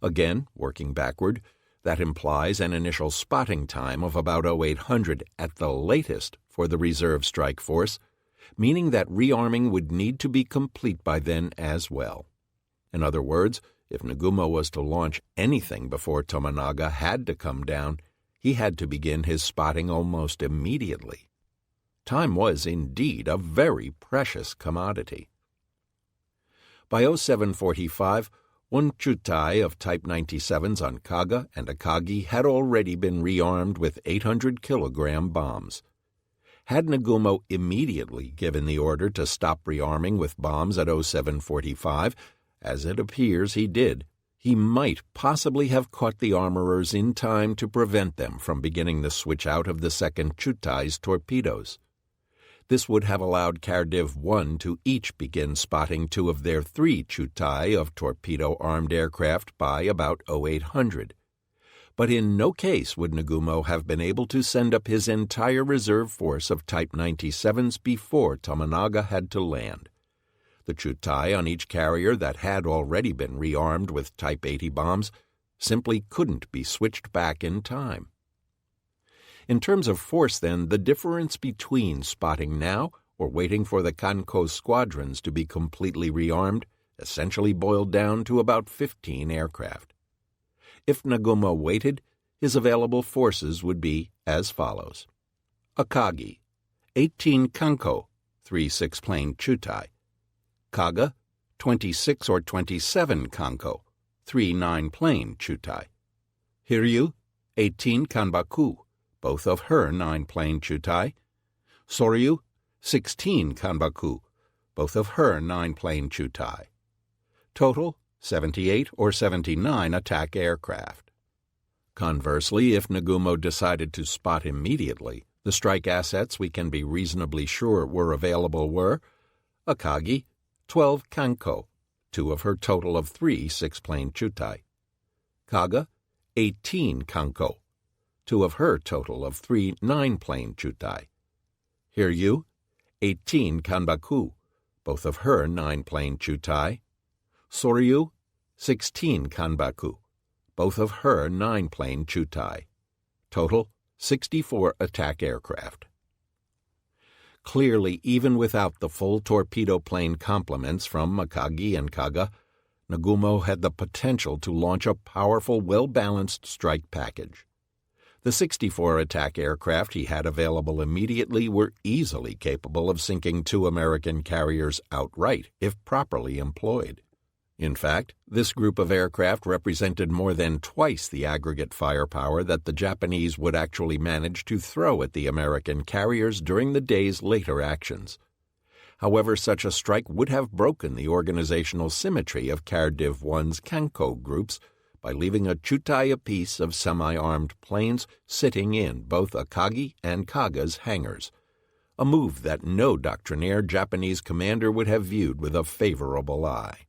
Again, working backward, that implies an initial spotting time of about 0800 at the latest for the reserve strike force, meaning that rearming would need to be complete by then as well. In other words, if Nagumo was to launch anything before Tominaga had to come down, he had to begin his spotting almost immediately. Time was indeed a very precious commodity. By 0745, one Chutai of Type 97s on Kaga and Akagi had already been rearmed with 800-kilogram bombs. Had Nagumo immediately given the order to stop rearming with bombs at 0745, as it appears he did, he might possibly have caught the armorers in time to prevent them from beginning the switch-out of the second Chutai's torpedoes. This would have allowed Cardiff 1 to each begin spotting 2 of their 3 Chutai of torpedo-armed aircraft by about 0800. But in no case would Nagumo have been able to send up his entire reserve force of Type 97s before Tominaga had to land. The Chutai on each carrier that had already been rearmed with Type 80 bombs simply couldn't be switched back in time. In terms of force, then, the difference between spotting now or waiting for the Kanko squadrons to be completely rearmed essentially boiled down to about 15 aircraft. If Nagumo waited, his available forces would be as follows. Akagi, 18 Kanko, 3 6-plane Chutai. Kaga, 26 or 27 Kanko, 3 9-plane Chutai. Hiryu, 18 Kanbaku, both of her 9-plane Chutai. Soryu, 16 Kanbaku, both of her 9-plane Chutai. Total, 78 or 79 attack aircraft. Conversely, if Nagumo decided to spot immediately, the strike assets we can be reasonably sure were available were Akagi, 12 Kanko, 2 of her total of 3 6-plane Chutai. Kaga, 18 Kanko, 2 of her total of 3 9-plane Chutai. Hiryu, 18 Kanbaku, both of her 9-plane Chutai. Soryu, 16 Kanbaku, both of her 9-plane Chutai. Total, 64 attack aircraft. Clearly, even without the full torpedo plane complements from Akagi and Kaga, Nagumo had the potential to launch a powerful, well-balanced strike package. The 64 attack aircraft he had available immediately were easily capable of sinking 2 American carriers outright if properly employed. In fact, this group of aircraft represented more than twice the aggregate firepower that the Japanese would actually manage to throw at the American carriers during the day's later actions. However, such a strike would have broken the organizational symmetry of Kharkiv 1's Kanko groups by leaving a Chutai apiece of semi-armed planes sitting in both Akagi and Kaga's hangars, a move that no doctrinaire Japanese commander would have viewed with a favorable eye.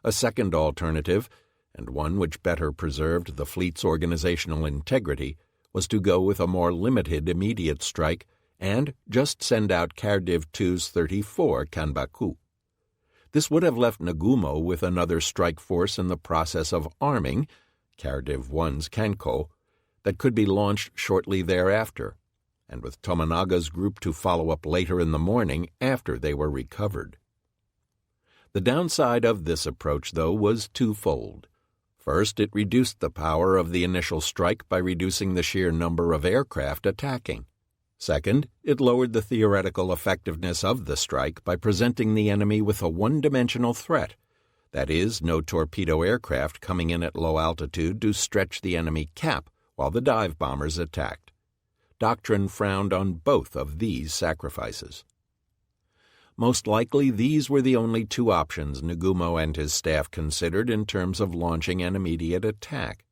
A second alternative, and one which better preserved the fleet's organizational integrity, was to go with a more limited immediate strike and just send out Kharkiv 2's 34 Kanbaku. This would have left Nagumo with another strike force in the process of arming, Kharkiv 1's Kanko, that could be launched shortly thereafter, and with Tomonaga's group to follow up later in the morning after they were recovered. The downside of this approach, though, was twofold. First, it reduced the power of the initial strike by reducing the sheer number of aircraft attacking. Second, it lowered the theoretical effectiveness of the strike by presenting the enemy with a one-dimensional threat, that is, no torpedo aircraft coming in at low altitude to stretch the enemy cap while the dive bombers attacked. Doctrine frowned on both of these sacrifices. Most likely, these were the only 2 options Nagumo and his staff considered in terms of launching an immediate attack.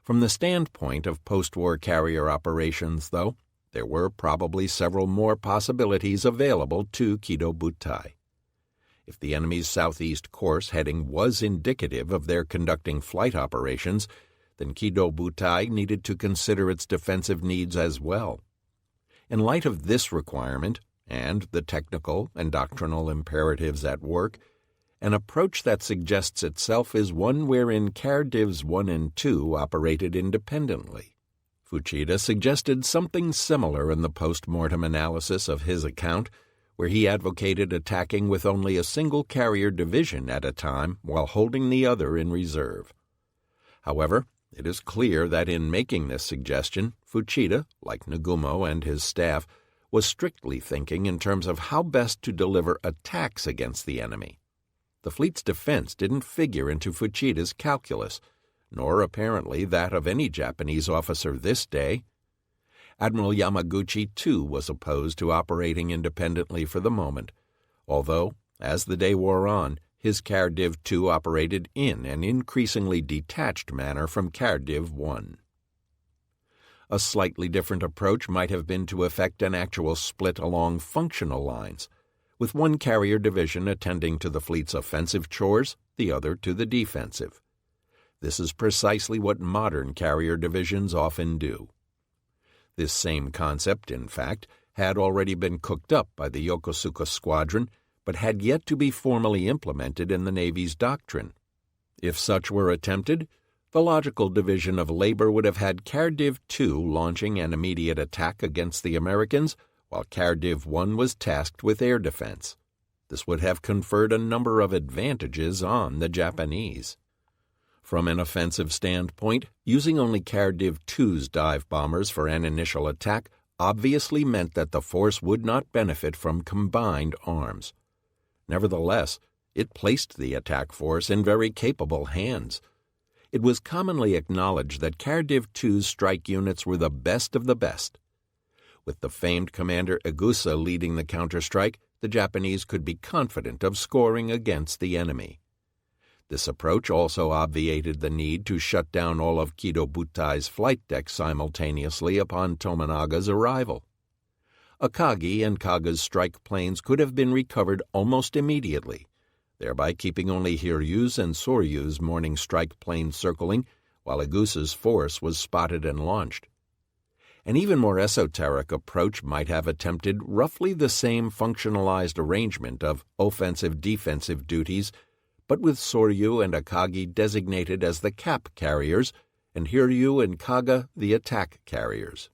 From the standpoint of post-war carrier operations, though, there were probably several more possibilities available to Kido Butai. If the enemy's southeast course heading was indicative of their conducting flight operations, then Kido Butai needed to consider its defensive needs as well. In light of this requirement, and the technical and doctrinal imperatives at work, an approach that suggests itself is one wherein Kharkivs 1 and 2 operated independently. Fuchida suggested something similar in the post-mortem analysis of his account, where he advocated attacking with only a single carrier division at a time while holding the other in reserve. However, it is clear that in making this suggestion, Fuchida, like Nagumo and his staff, was strictly thinking in terms of how best to deliver attacks against the enemy. The fleet's defense didn't figure into Fuchida's calculus, nor apparently that of any Japanese officer this day. Admiral Yamaguchi, too, was opposed to operating independently for the moment, although, as the day wore on, his Kharkiv 2 operated in an increasingly detached manner from Kharkiv 1. A slightly different approach might have been to effect an actual split along functional lines, with one carrier division attending to the fleet's offensive chores, the other to the defensive. This is precisely what modern carrier divisions often do. This same concept, in fact, had already been cooked up by the Yokosuka Squadron, but had yet to be formally implemented in the Navy's doctrine. If such were attempted, the logical division of labor would have had Kharkiv 2 launching an immediate attack against the Americans, while Kharkiv 1 was tasked with air defense. This would have conferred a number of advantages on the Japanese. From an offensive standpoint, using only Kharkiv 2's dive bombers for an initial attack obviously meant that the force would not benefit from combined arms. Nevertheless, It placed the attack force in very capable hands. It was commonly acknowledged that Kharkiv II's strike units were the best of the best. With the famed commander Egusa leading the counterstrike, the Japanese could be confident of scoring against the enemy. This approach also obviated the need to shut down all of Kido Butai's flight decks simultaneously upon Tominaga's arrival. Akagi and Kaga's strike planes could have been recovered almost immediately, thereby keeping only Hiryu's and Soryu's morning strike planes circling while Egusa's force was spotted and launched. An even more esoteric approach might have attempted roughly the same functionalized arrangement of offensive-defensive duties, but with Soryu and Akagi designated as the cap carriers and Hiryu and Kaga the attack carriers.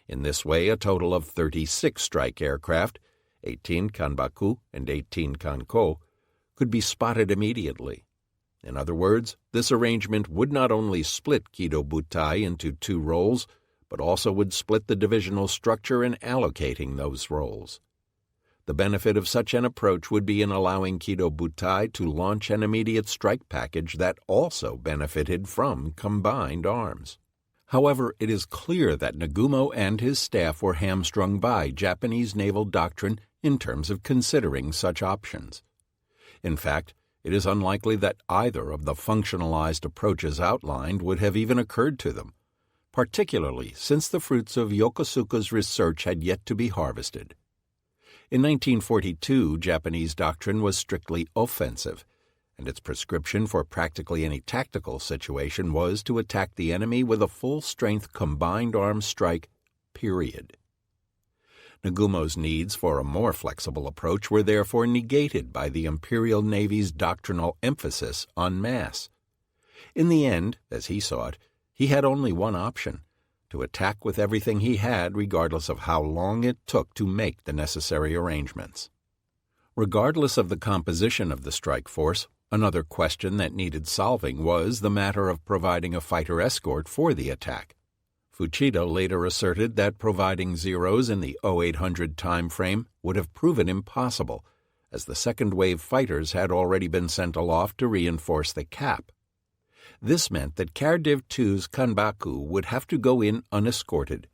In this way, a total of 36 strike aircraft, 18 Kanbaku and 18 Kanko, could be spotted immediately. In other words, this arrangement would not only split Kido Butai into two roles, but also would split the divisional structure in allocating those roles. The benefit of such an approach would be in allowing Kido Butai to launch an immediate strike package that also benefited from combined arms. However, it is clear that Nagumo and his staff were hamstrung by Japanese naval doctrine in terms of considering such options. In fact, it is unlikely that either of the functionalized approaches outlined would have even occurred to them, particularly since the fruits of Yokosuka's research had yet to be harvested. In 1942, Japanese doctrine was strictly offensive, and its prescription for practically any tactical situation was to attack the enemy with a full-strength combined arms strike, period. Nagumo's needs for a more flexible approach were therefore negated by the Imperial Navy's doctrinal emphasis on mass. In the end, as he saw it, he had only one option: to attack with everything he had, regardless of how long it took to make the necessary arrangements. Regardless of the composition of the strike force, another question that needed solving was the matter of providing a fighter escort for the attack. Fuchida later asserted that providing Zeros in the 0800 time frame would have proven impossible, as the second-wave fighters had already been sent aloft to reinforce the cap. This meant that Kharkiv II's Kanbaku would have to go in unescorted,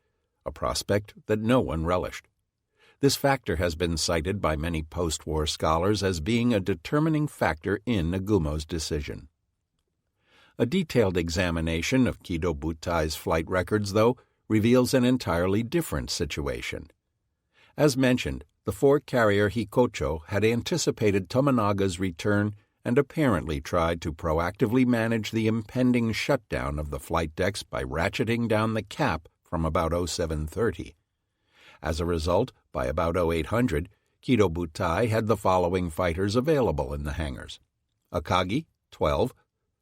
a prospect that no one relished. This factor has been cited by many post-war scholars as being a determining factor in Nagumo's decision. A detailed examination of Kido Butai's flight records, though, reveals an entirely different situation. As mentioned, the four-carrier Hikocho had anticipated Tominaga's return and apparently tried to proactively manage the impending shutdown of the flight decks by ratcheting down the cap from about 0730. As a result, by about 0800, Kido Butai had the following fighters available in the hangars: Akagi, 12,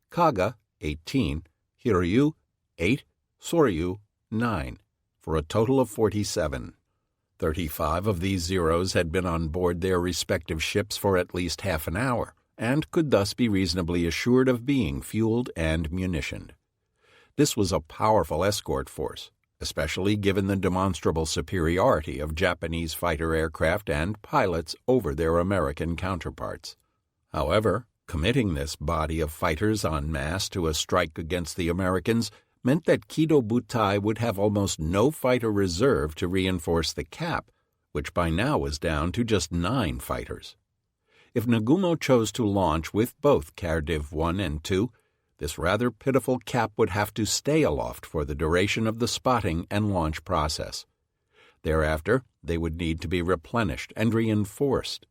Kaga, 18, Hiryu, 8, Soryu, 9, for a total of 47. 35 of these Zeros had been on board their respective ships for at least half an hour, and could thus be reasonably assured of being fueled and munitioned. This was a powerful escort force, especially given the demonstrable superiority of Japanese fighter aircraft and pilots over their American counterparts. However, committing this body of fighters en masse to a strike against the Americans meant that Kido Butai would have almost no fighter reserve to reinforce the cap, which by now was down to just 9 fighters. If Nagumo chose to launch with both Kharkiv I and II, this rather pitiful cap would have to stay aloft for the duration of the spotting and launch process. Thereafter, they would need to be replenished and reinforced.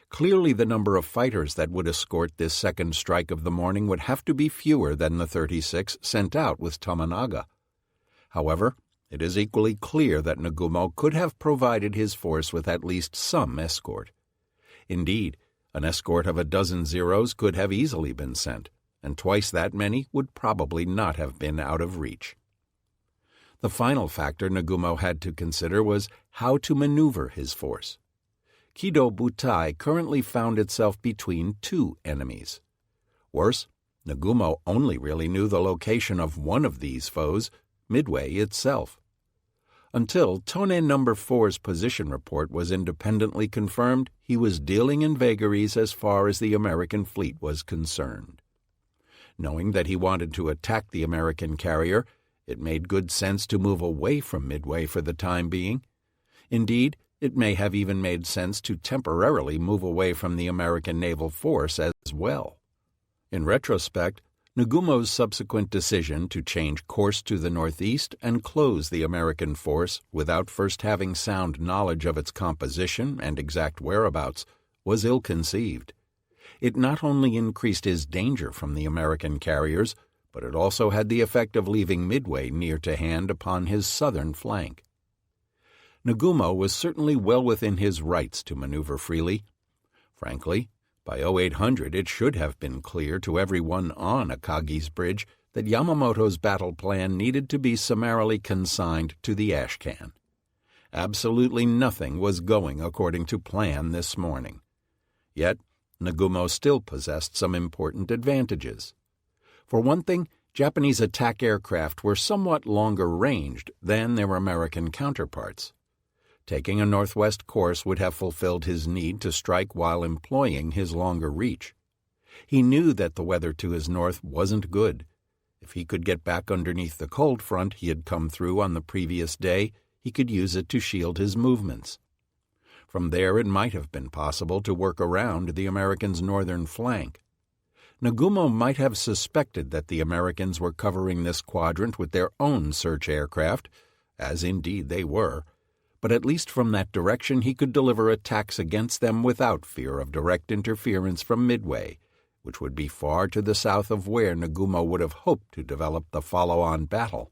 Clearly, the number of fighters that would escort this second strike of the morning would have to be fewer than the 36 sent out with Tominaga. However, it is equally clear that Nagumo could have provided his force with at least some escort. Indeed, an escort of a dozen Zeros could have easily been sent, and twice that many would probably not have been out of reach. The final factor Nagumo had to consider was how to maneuver his force. Kido Butai currently found itself between two enemies. Worse, Nagumo only really knew the location of one of these foes, Midway itself. Until Tone No. 4's position report was independently confirmed, he was dealing in vagaries as far as the American fleet was concerned. Knowing that he wanted to attack the American carrier, it made good sense to move away from Midway for the time being. Indeed, it may have even made sense to temporarily move away from the American naval force as well. In retrospect, Nagumo's subsequent decision to change course to the northeast and close the American force without first having sound knowledge of its composition and exact whereabouts was ill-conceived. It not only increased his danger from the American carriers, but it also had the effect of leaving Midway near to hand upon his southern flank. Nagumo was certainly well within his rights to maneuver freely. Frankly, by 0800 it should have been clear to everyone on Akagi's bridge that Yamamoto's battle plan needed to be summarily consigned to the ash can. Absolutely nothing was going according to plan this morning. Yet, Nagumo still possessed some important advantages. For one thing, Japanese attack aircraft were somewhat longer ranged than their American counterparts. Taking a northwest course would have fulfilled his need to strike while employing his longer reach. He knew that the weather to his north wasn't good. If he could get back underneath the cold front he had come through on the previous day, he could use it to shield his movements. From there it might have been possible to work around the Americans' northern flank. Nagumo might have suspected that the Americans were covering this quadrant with their own search aircraft, as indeed they were, but at least from that direction he could deliver attacks against them without fear of direct interference from Midway, which would be far to the south of where Nagumo would have hoped to develop the follow-on battle.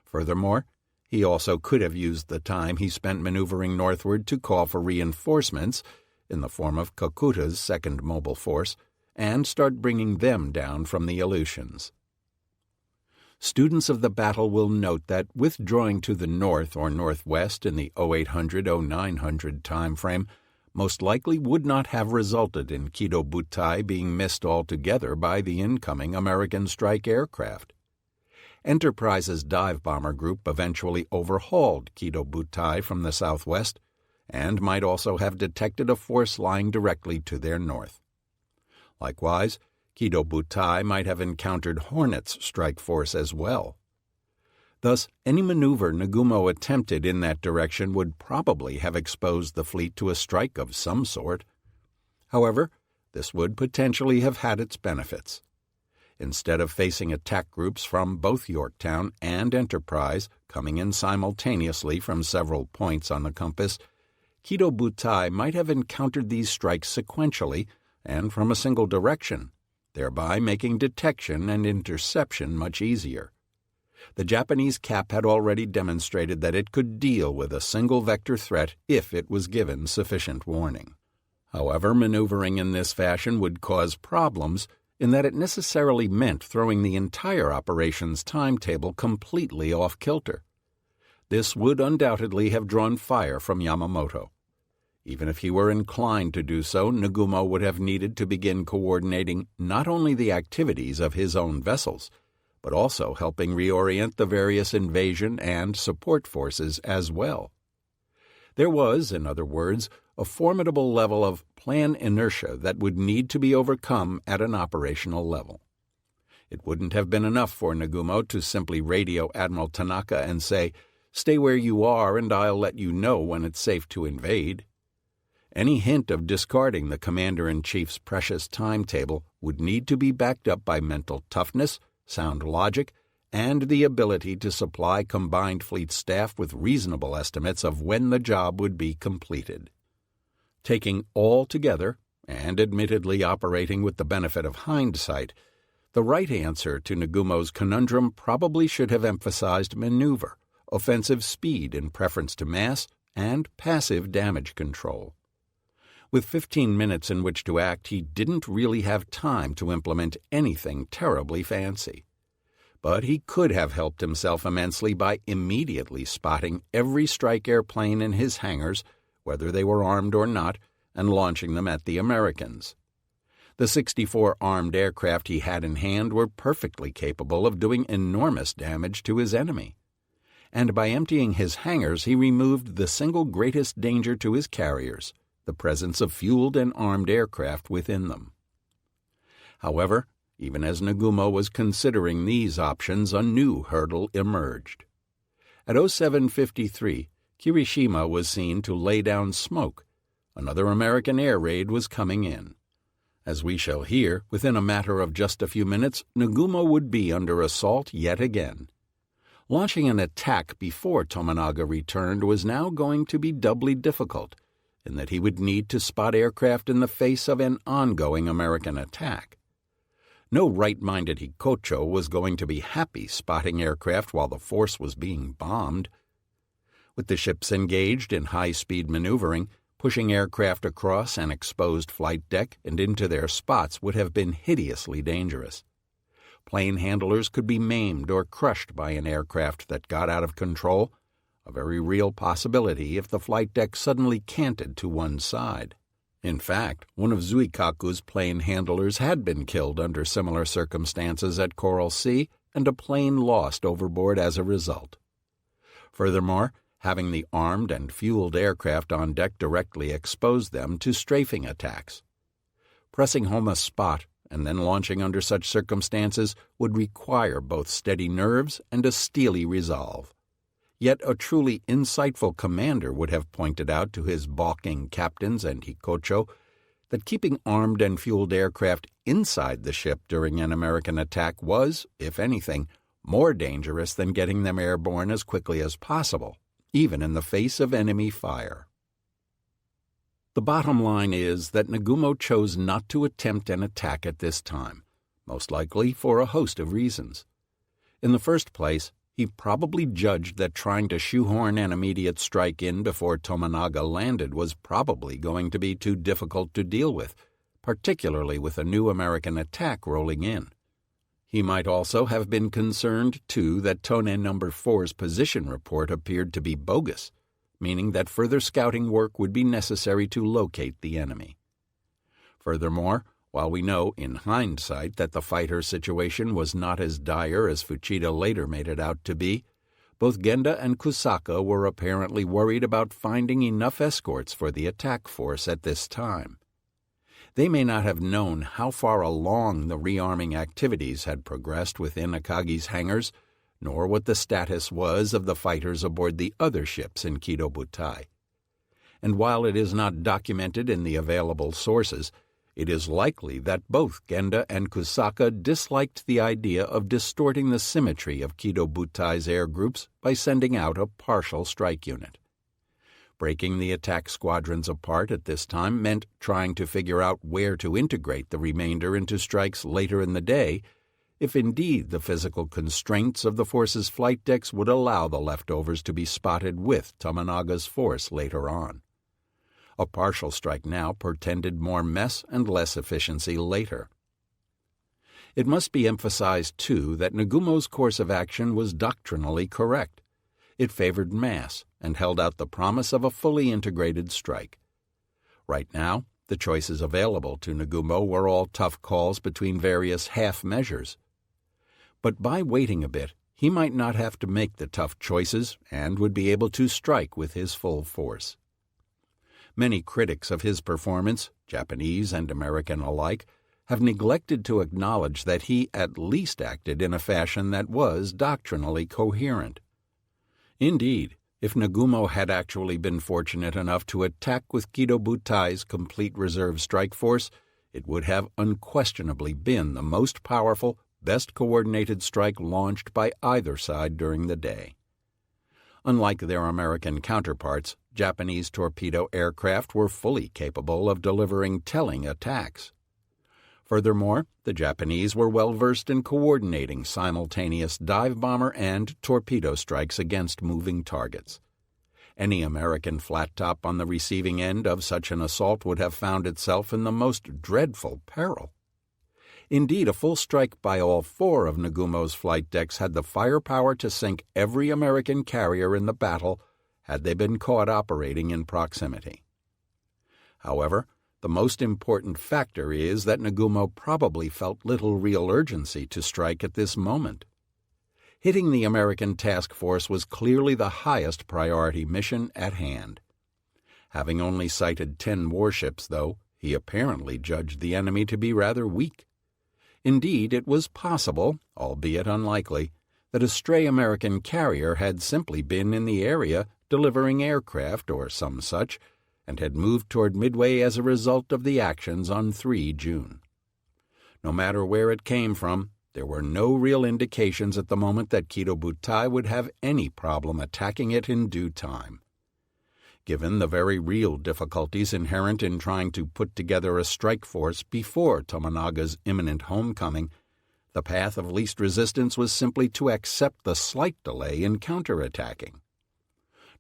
Furthermore, he also could have used the time he spent maneuvering northward to call for reinforcements, in the form of Kakuta's second mobile force, and start bringing them down from the Aleutians. Students of the battle will note that withdrawing to the north or northwest in the 0800-0900 time frame most likely would not have resulted in Kido Butai being missed altogether by the incoming American strike aircraft. Enterprise's dive bomber group eventually overhauled Kido Butai from the southwest and might also have detected a force lying directly to their north. Likewise, Kido Butai might have encountered Hornet's strike force as well. Thus, any maneuver Nagumo attempted in that direction would probably have exposed the fleet to a strike of some sort. However, this would potentially have had its benefits. Instead of facing attack groups from both Yorktown and Enterprise coming in simultaneously from several points on the compass, Kido Butai might have encountered these strikes sequentially and from a single direction, thereby making detection and interception much easier. The Japanese cap had already demonstrated that it could deal with a single-vector threat if it was given sufficient warning. However, maneuvering in this fashion would cause problems in that it necessarily meant throwing the entire operation's timetable completely off-kilter. This would undoubtedly have drawn fire from Yamamoto. Even if he were inclined to do so, Nagumo would have needed to begin coordinating not only the activities of his own vessels, but also helping reorient the various invasion and support forces as well. There was, in other words, a formidable level of plan inertia that would need to be overcome at an operational level. It wouldn't have been enough for Nagumo to simply radio Admiral Tanaka and say, "Stay where you are and I'll let you know when it's safe to invade." Any hint of discarding the Commander-in-Chief's precious timetable would need to be backed up by mental toughness, sound logic, and the ability to supply combined fleet staff with reasonable estimates of when the job would be completed. Taking all together, and admittedly operating with the benefit of hindsight, the right answer to Nagumo's conundrum probably should have emphasized maneuver, offensive speed in preference to mass, and passive damage control. With 15 minutes in which to act, he didn't really have time to implement anything terribly fancy. But he could have helped himself immensely by immediately spotting every strike airplane in his hangars, whether they were armed or not, and launching them at the Americans. The 64 armed aircraft he had in hand were perfectly capable of doing enormous damage to his enemy. and by emptying his hangars he removed the single greatest danger to his carriers, the presence of fueled and armed aircraft within them. However, even as Nagumo was considering these options, a new hurdle emerged. At 07:53, Kirishima was seen to lay down smoke. Another American air raid was coming in. As we shall hear, within a matter of just a few minutes, Nagumo would be under assault yet again. Launching an attack before Tominaga returned was now going to be doubly difficult, in that he would need to spot aircraft in the face of an ongoing American attack. No right-minded Hikocho was going to be happy spotting aircraft while the force was being bombed. With the ships engaged in high-speed maneuvering, pushing aircraft across an exposed flight deck and into their spots would have been hideously dangerous. Plane handlers could be maimed or crushed by an aircraft that got out of control, a very real possibility if the flight deck suddenly canted to one side. In fact, one of Zuikaku's plane handlers had been killed under similar circumstances at Coral Sea, and a plane lost overboard as a result. Furthermore, having the armed and fueled aircraft on deck directly exposed them to strafing attacks. Pressing home a spot and then launching under such circumstances would require both steady nerves and a steely resolve. Yet a truly insightful commander would have pointed out to his balking captains and Hikocho that keeping armed and fueled aircraft inside the ship during an American attack was, if anything, more dangerous than getting them airborne as quickly as possible, even in the face of enemy fire. The bottom line is that Nagumo chose not to attempt an attack at this time, most likely for a host of reasons. In the first place, he probably judged that trying to shoehorn an immediate strike in before Tominaga landed was probably going to be too difficult to deal with, particularly with a new American attack rolling in. He might also have been concerned, too, that Tone No. 4's position report appeared to be bogus, meaning that further scouting work would be necessary to locate the enemy. Furthermore, while we know in hindsight that the fighter situation was not as dire as Fuchida later made it out to be, both Genda and Kusaka were apparently worried about finding enough escorts for the attack force at this time. They may not have known how far along the rearming activities had progressed within Akagi's hangars, nor what the status was of the fighters aboard the other ships in Kido Butai. And while it is not documented in the available sources, it is likely that both Genda and Kusaka disliked the idea of distorting the symmetry of Kido Butai's air groups by sending out a partial strike unit. Breaking the attack squadrons apart at this time meant trying to figure out where to integrate the remainder into strikes later in the day, if indeed the physical constraints of the force's flight decks would allow the leftovers to be spotted with Tominaga's force later on. A partial strike now portended more mess and less efficiency later. It must be emphasized, too, that Nagumo's course of action was doctrinally correct. It favored mass and held out the promise of a fully integrated strike. Right now, the choices available to Nagumo were all tough calls between various half measures. But by waiting a bit, he might not have to make the tough choices and would be able to strike with his full force. Many critics of his performance, Japanese and American alike, have neglected to acknowledge that he at least acted in a fashion that was doctrinally coherent. Indeed, if Nagumo had actually been fortunate enough to attack with Kido Butai's complete reserve strike force, it would have unquestionably been the most powerful, best coordinated strike launched by either side during the day. Unlike their American counterparts, Japanese torpedo aircraft were fully capable of delivering telling attacks. Furthermore, the Japanese were well versed in coordinating simultaneous dive bomber and torpedo strikes against moving targets. Any American flat top on the receiving end of such an assault would have found itself in the most dreadful peril. Indeed, a full strike by all four of Nagumo's flight decks had the firepower to sink every American carrier in the battle had they been caught operating in proximity. However, the most important factor is that Nagumo probably felt little real urgency to strike at this moment. Hitting the American task force was clearly the highest priority mission at hand. Having only sighted 10 warships, though, he apparently judged the enemy to be rather weak. Indeed, it was possible, albeit unlikely, that a stray American carrier had simply been in the area delivering aircraft or some such, and had moved toward Midway as a result of the actions on 3 June. No matter where it came from, there were no real indications at the moment that Kido Butai would have any problem attacking it in due time. Given the very real difficulties inherent in trying to put together a strike force before Tomonaga's imminent homecoming, the path of least resistance was simply to accept the slight delay in counterattacking.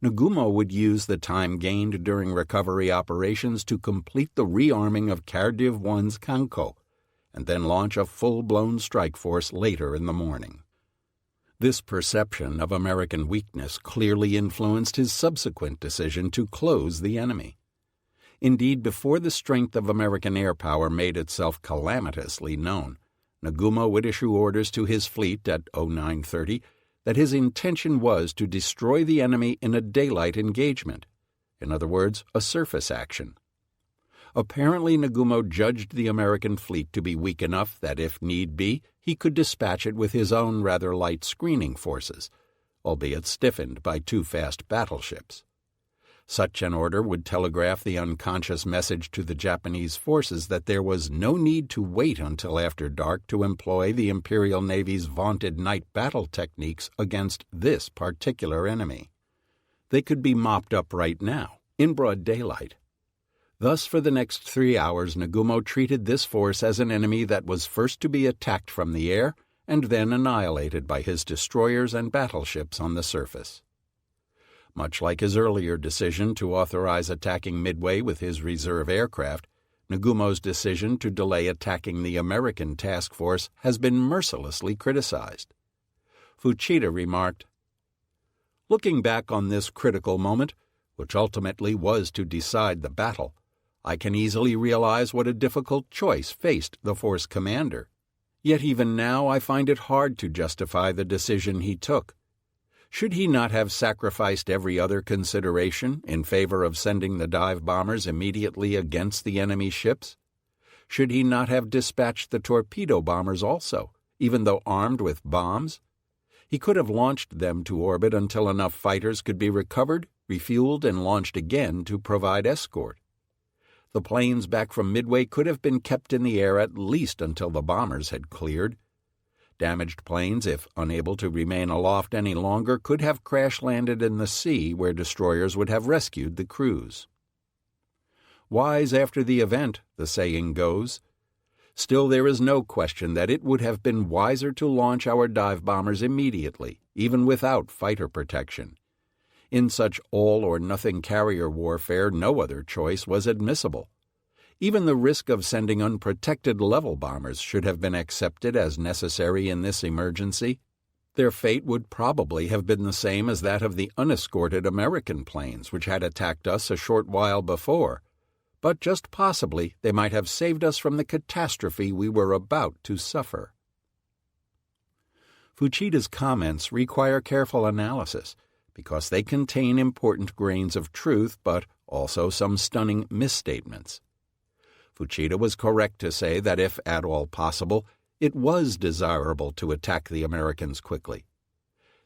Nagumo would use the time gained during recovery operations to complete the rearming of Kharkiv 1's Kanko, and then launch a full-blown strike force later in the morning. This perception of American weakness clearly influenced his subsequent decision to close the enemy. Indeed, before the strength of American air power made itself calamitously known, Nagumo would issue orders to his fleet at 0930 that his intention was to destroy the enemy in a daylight engagement, in other words, a surface action. Apparently, Nagumo judged the American fleet to be weak enough that, if need be, he could dispatch it with his own rather light screening forces, albeit stiffened by 2 fast battleships. Such an order would telegraph the unconscious message to the Japanese forces that there was no need to wait until after dark to employ the Imperial Navy's vaunted night battle techniques against this particular enemy. They could be mopped up right now, in broad daylight. Thus, for the next 3 hours, Nagumo treated this force as an enemy that was first to be attacked from the air and then annihilated by his destroyers and battleships on the surface. Much like his earlier decision to authorize attacking Midway with his reserve aircraft, Nagumo's decision to delay attacking the American task force has been mercilessly criticized. Fuchida remarked, "Looking back on this critical moment, which ultimately was to decide the battle, I can easily realize what a difficult choice faced the force commander. Yet even now I find it hard to justify the decision he took. Should he not have sacrificed every other consideration in favor of sending the dive bombers immediately against the enemy ships? Should he not have dispatched the torpedo bombers also, even though armed with bombs? He could have launched them to orbit until enough fighters could be recovered, refueled, and launched again to provide escort. The planes back from Midway could have been kept in the air at least until the bombers had cleared. Damaged planes, if unable to remain aloft any longer, could have crash-landed in the sea where destroyers would have rescued the crews. Wise after the event, the saying goes. Still, there is no question that it would have been wiser to launch our dive bombers immediately, even without fighter protection. In such all-or-nothing carrier warfare, no other choice was admissible. Even the risk of sending unprotected level bombers should have been accepted as necessary in this emergency. Their fate would probably have been the same as that of the unescorted American planes which had attacked us a short while before, but just possibly they might have saved us from the catastrophe we were about to suffer. Fuchida's comments require careful analysis because they contain important grains of truth but also some stunning misstatements. Fuchida was correct to say that if at all possible, it was desirable to attack the Americans quickly.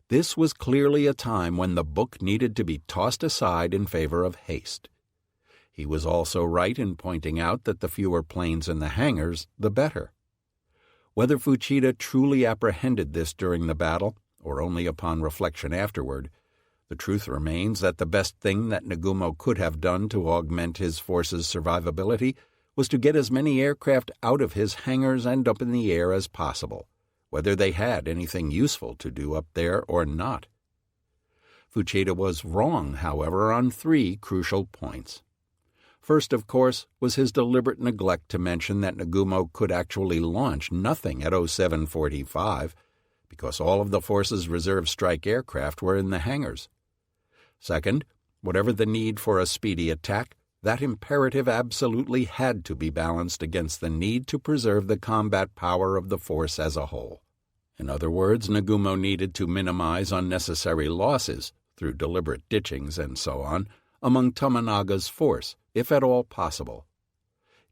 This was clearly a time when the book needed to be tossed aside in favor of haste. He was also right in pointing out that the fewer planes in the hangars, the better. Whether Fuchida truly apprehended this during the battle, or only upon reflection afterward, the truth remains that the best thing that Nagumo could have done to augment his force's survivability was to get as many aircraft out of his hangars and up in the air as possible, whether they had anything useful to do up there or not. Fuchida was wrong, however, on 3 crucial points. First, of course, was his deliberate neglect to mention that Nagumo could actually launch nothing at 0745, because all of the force's reserve strike aircraft were in the hangars. Second, whatever the need for a speedy attack, that imperative absolutely had to be balanced against the need to preserve the combat power of the force as a whole. In other words, Nagumo needed to minimize unnecessary losses, through deliberate ditchings and so on, among Tomonaga's force, if at all possible.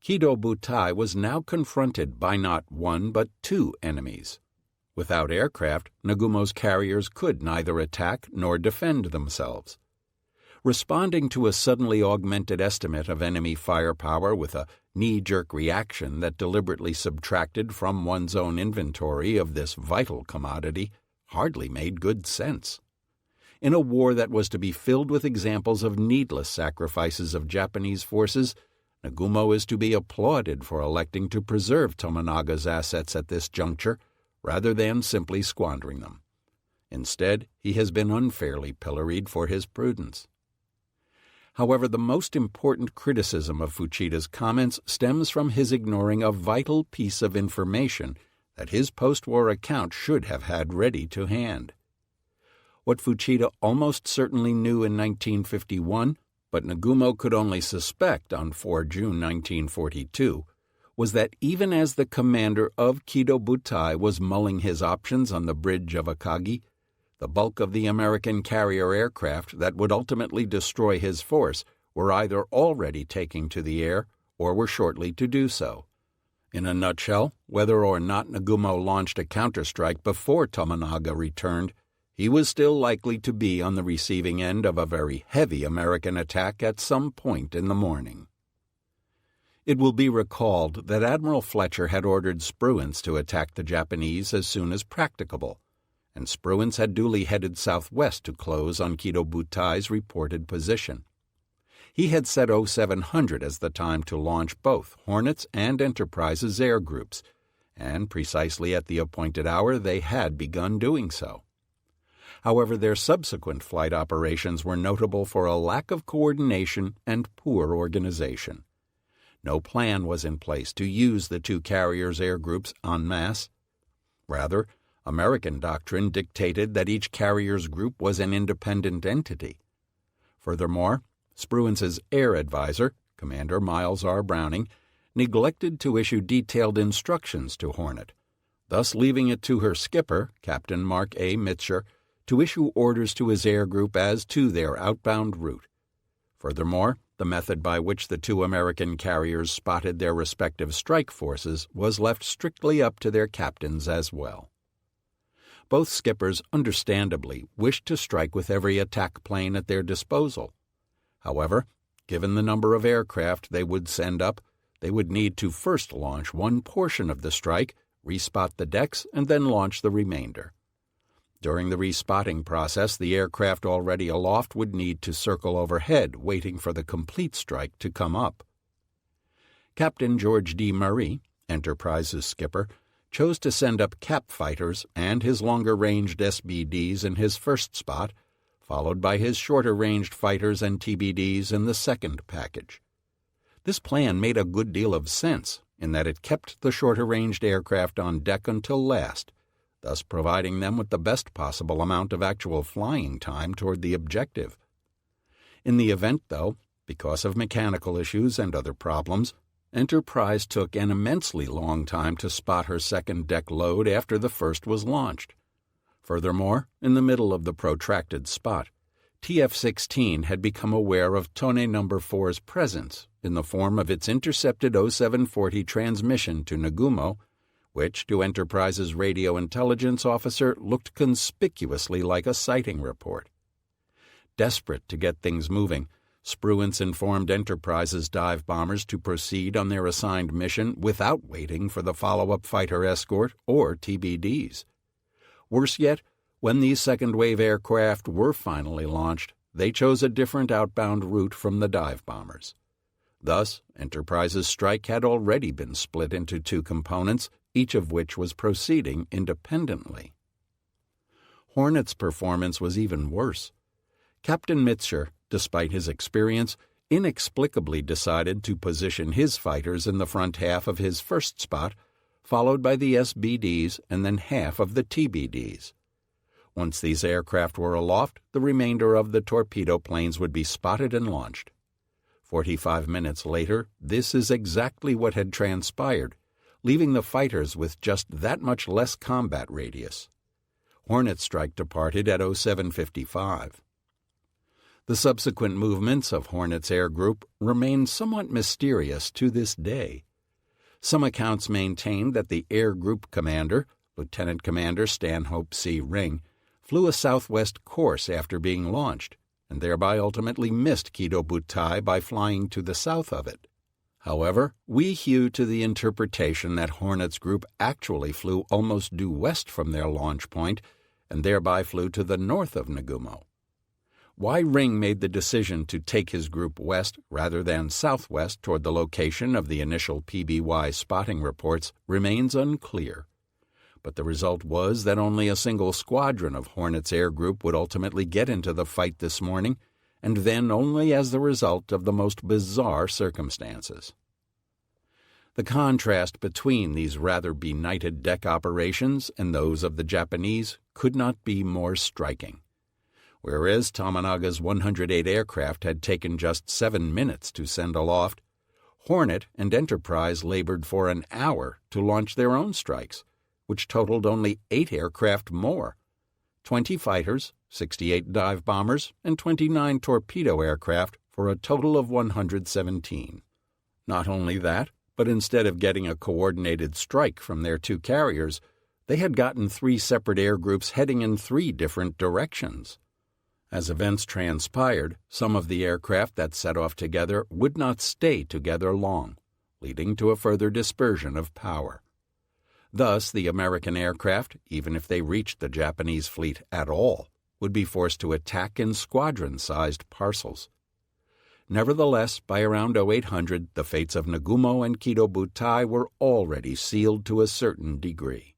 Kido Butai was now confronted by not one but two enemies. Without aircraft, Nagumo's carriers could neither attack nor defend themselves. Responding to a suddenly augmented estimate of enemy firepower with a knee-jerk reaction that deliberately subtracted from one's own inventory of this vital commodity hardly made good sense. In a war that was to be filled with examples of needless sacrifices of Japanese forces, Nagumo is to be applauded for electing to preserve Tomonaga's assets at this juncture, rather than simply squandering them. Instead, he has been unfairly pilloried for his prudence. However, the most important criticism of Fuchida's comments stems from his ignoring a vital piece of information that his post-war account should have had ready to hand. What Fuchida almost certainly knew in 1951, but Nagumo could only suspect on 4 June 1942, was that even as the commander of Kido Butai was mulling his options on the bridge of Akagi, the bulk of the American carrier aircraft that would ultimately destroy his force were either already taking to the air or were shortly to do so. In a nutshell, whether or not Nagumo launched a counterstrike before Tomonaga returned, he was still likely to be on the receiving end of a very heavy American attack at some point in the morning. It will be recalled that Admiral Fletcher had ordered Spruance to attack the Japanese as soon as practicable, and Spruance had duly headed southwest to close on Kido Butai's reported position. He had set 0700 as the time to launch both Hornets and Enterprise's air groups, and precisely at the appointed hour they had begun doing so. However, their subsequent flight operations were notable for a lack of coordination and poor organization. No plan was in place to use the two carriers' air groups en masse. Rather, American doctrine dictated that each carrier's group was an independent entity. Furthermore, Spruance's air advisor, Commander Miles R. Browning, neglected to issue detailed instructions to Hornet, thus leaving it to her skipper, Captain Mark A. Mitscher, to issue orders to his air group as to their outbound route. Furthermore, the method by which the two American carriers spotted their respective strike forces was left strictly up to their captains as well. Both skippers understandably wished to strike with every attack plane at their disposal. However, given the number of aircraft they would send up, they would need to first launch one portion of the strike, respot the decks, and then launch the remainder. During the respotting process, the aircraft already aloft would need to circle overhead, waiting for the complete strike to come up. Captain George D. Murray, Enterprise's skipper, chose to send up cap fighters and his longer-ranged SBDs in his first spot, followed by his shorter-ranged fighters and TBDs in the second package. This plan made a good deal of sense in that it kept the shorter-ranged aircraft on deck until last, thus providing them with the best possible amount of actual flying time toward the objective. In the event, though, because of mechanical issues and other problems, Enterprise took an immensely long time to spot her second deck load after the first was launched. Furthermore, in the middle of the protracted spot, TF-16 had become aware of Tone No. 4's presence in the form of its intercepted 0740 transmission to Nagumo, which to Enterprise's radio intelligence officer looked conspicuously like a sighting report. Desperate to get things moving, Spruance informed Enterprise's dive bombers to proceed on their assigned mission without waiting for the follow-up fighter escort or TBDs. Worse yet, when these second-wave aircraft were finally launched, they chose a different outbound route from the dive bombers. Thus, Enterprise's strike had already been split into two components, each of which was proceeding independently. Hornet's performance was even worse. Captain Mitscher, despite his experience, inexplicably decided to position his fighters in the front half of his first spot, followed by the SBDs and then half of the TBDs. Once these aircraft were aloft, the remainder of the torpedo planes would be spotted and launched. 45 minutes later, this is exactly what had transpired, leaving the fighters with just that much less combat radius. Hornet strike departed at 07:55. The subsequent movements of Hornet's air group remain somewhat mysterious to this day. Some accounts maintain that the air group commander, Lieutenant Commander Stanhope C. Ring, flew a southwest course after being launched, and thereby ultimately missed Kido Butai by flying to the south of it. However, we hew to the interpretation that Hornet's group actually flew almost due west from their launch point, and thereby flew to the north of Nagumo. Why Ring made the decision to take his group west rather than southwest toward the location of the initial PBY spotting reports remains unclear. But the result was that only a single squadron of Hornet's air group would ultimately get into the fight this morning, and then only as the result of the most bizarre circumstances. The contrast between these rather benighted deck operations and those of the Japanese could not be more striking. Whereas Tominaga's 108 aircraft had taken just 7 minutes to send aloft, Hornet and Enterprise labored for an hour to launch their own strikes, which totaled only 8 aircraft more: 20 fighters, 68 dive bombers, and 29 torpedo aircraft for a total of 117. Not only that, but instead of getting a coordinated strike from their 2 carriers, they had gotten 3 separate air groups heading in 3 different directions. As events transpired, some of the aircraft that set off together would not stay together long, leading to a further dispersion of power. Thus, the American aircraft, even if they reached the Japanese fleet at all, would be forced to attack in squadron-sized parcels. Nevertheless, by around 0800, the fates of Nagumo and Kido Butai were already sealed to a certain degree.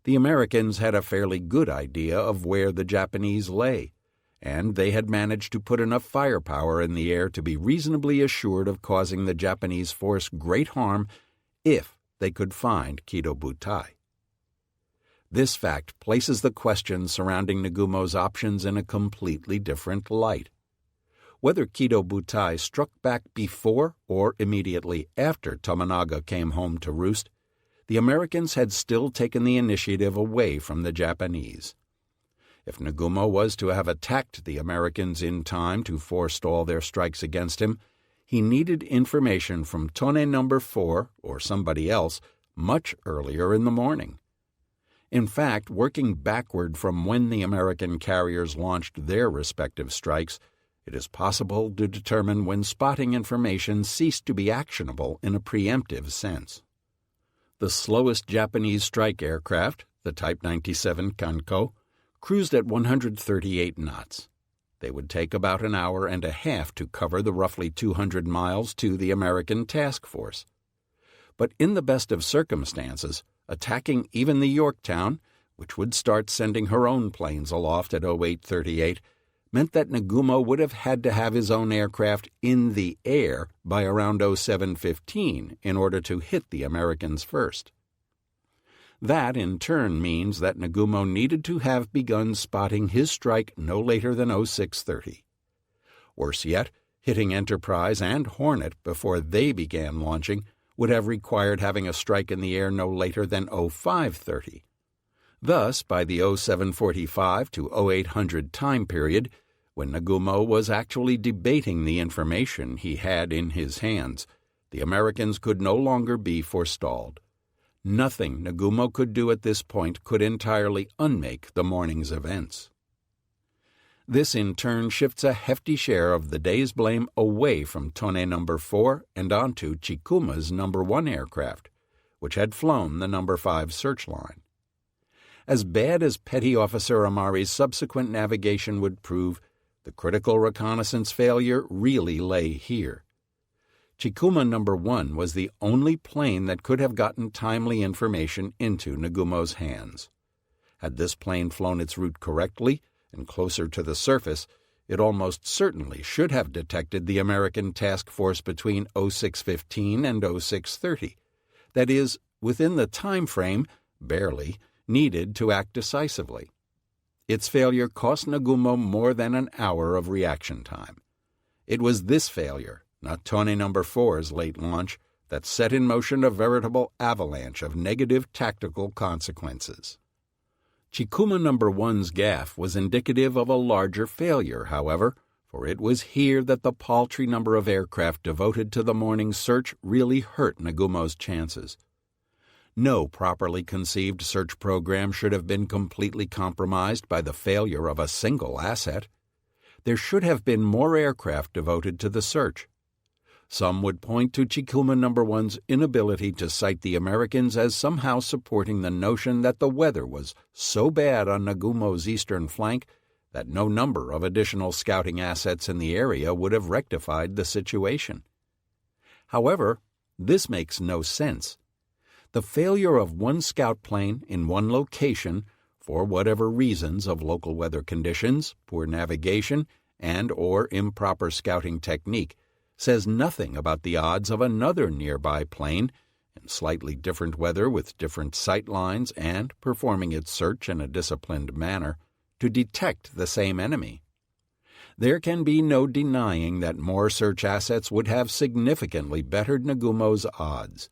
The Americans had a fairly good idea of where the Japanese lay, and they had managed to put enough firepower in the air to be reasonably assured of causing the Japanese force great harm if they could find Kido Butai. This fact places the question surrounding Nagumo's options in a completely different light. Whether Kido Butai struck back before or immediately after Tominaga came home to roost, the Americans had still taken the initiative away from the Japanese. If Nagumo was to have attacked the Americans in time to forestall their strikes against him, he needed information from Tone No. 4 or somebody else much earlier in the morning. In fact, working backward from when the American carriers launched their respective strikes, it is possible to determine when spotting information ceased to be actionable in a preemptive sense. The slowest Japanese strike aircraft, the Type 97 Kanko, cruised at 138 knots. They would take about an hour and a half to cover the roughly 200 miles to the American task force. But in the best of circumstances, attacking even the Yorktown, which would start sending her own planes aloft at 0838, meant that Nagumo would have had to have his own aircraft in the air by around 0715 in order to hit the Americans first. That, in turn, means that Nagumo needed to have begun spotting his strike no later than 0630. Worse yet, hitting Enterprise and Hornet before they began launching would have required having a strike in the air no later than 0530. Thus, by the 0745 to 0800 time period, when Nagumo was actually debating the information he had in his hands, the Americans could no longer be forestalled. Nothing Nagumo could do at this point could entirely unmake the morning's events. This in turn shifts a hefty share of the day's blame away from Tone No. 4 and onto Chikuma's No. 1 aircraft, which had flown the No. 5 search line. As bad as Petty Officer Amari's subsequent navigation would prove, the critical reconnaissance failure really lay here. Chikuma No. 1 was the only plane that could have gotten timely information into Nagumo's hands. Had this plane flown its route correctly and closer to the surface, it almost certainly should have detected the American task force between 0615 and 0630. That is, within the time frame, barely, needed to act decisively. Its failure cost Nagumo more than an hour of reaction time. It was this failure, not Tone No. 4's late launch, that set in motion a veritable avalanche of negative tactical consequences. Chikuma No. 1's gaffe was indicative of a larger failure, however, for it was here that the paltry number of aircraft devoted to the morning's search really hurt Nagumo's chances. No properly conceived search program should have been completely compromised by the failure of a single asset. There should have been more aircraft devoted to the search. Some would point to Chikuma No. 1's inability to sight the Americans as somehow supporting the notion that the weather was so bad on Nagumo's eastern flank that no number of additional scouting assets in the area would have rectified the situation. However, this makes no sense. The failure of one scout plane in one location, for whatever reasons of local weather conditions, poor navigation, and/or improper scouting technique, says nothing about the odds of another nearby plane, in slightly different weather with different sight lines and performing its search in a disciplined manner, to detect the same enemy. There can be no denying that more search assets would have significantly bettered Nagumo's odds.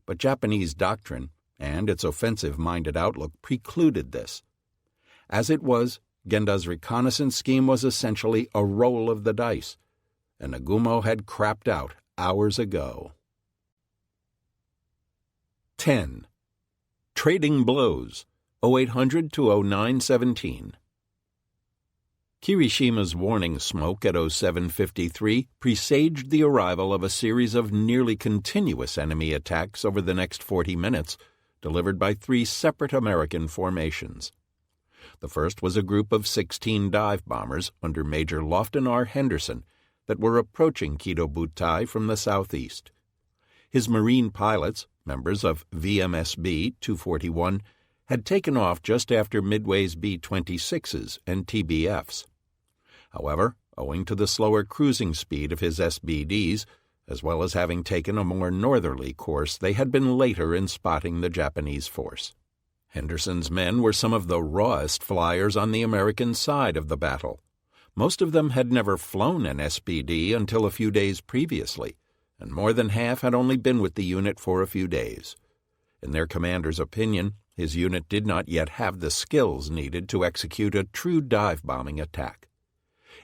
But Japanese doctrine and its offensive-minded outlook precluded this. As it was, Genda's reconnaissance scheme was essentially a roll of the dice, and Nagumo had crapped out hours ago. 10. Trading Blows, 0800 to 0917. Kirishima's warning smoke at 0753 presaged the arrival of a series of nearly continuous enemy attacks over the next 40 minutes, delivered by 3 separate American formations. The first was a group of 16 dive bombers under Major Lofton R. Henderson that were approaching Kido Butai from the southeast. His Marine pilots, members of VMSB 241, had taken off just after Midway's B-26s and TBFs. However, owing to the slower cruising speed of his SBDs, as well as having taken a more northerly course, they had been later in spotting the Japanese force. Henderson's men were some of the rawest flyers on the American side of the battle. Most of them had never flown an SBD until a few days previously, and more than half had only been with the unit for a few days. In their commander's opinion, his unit did not yet have the skills needed to execute a true dive-bombing attack.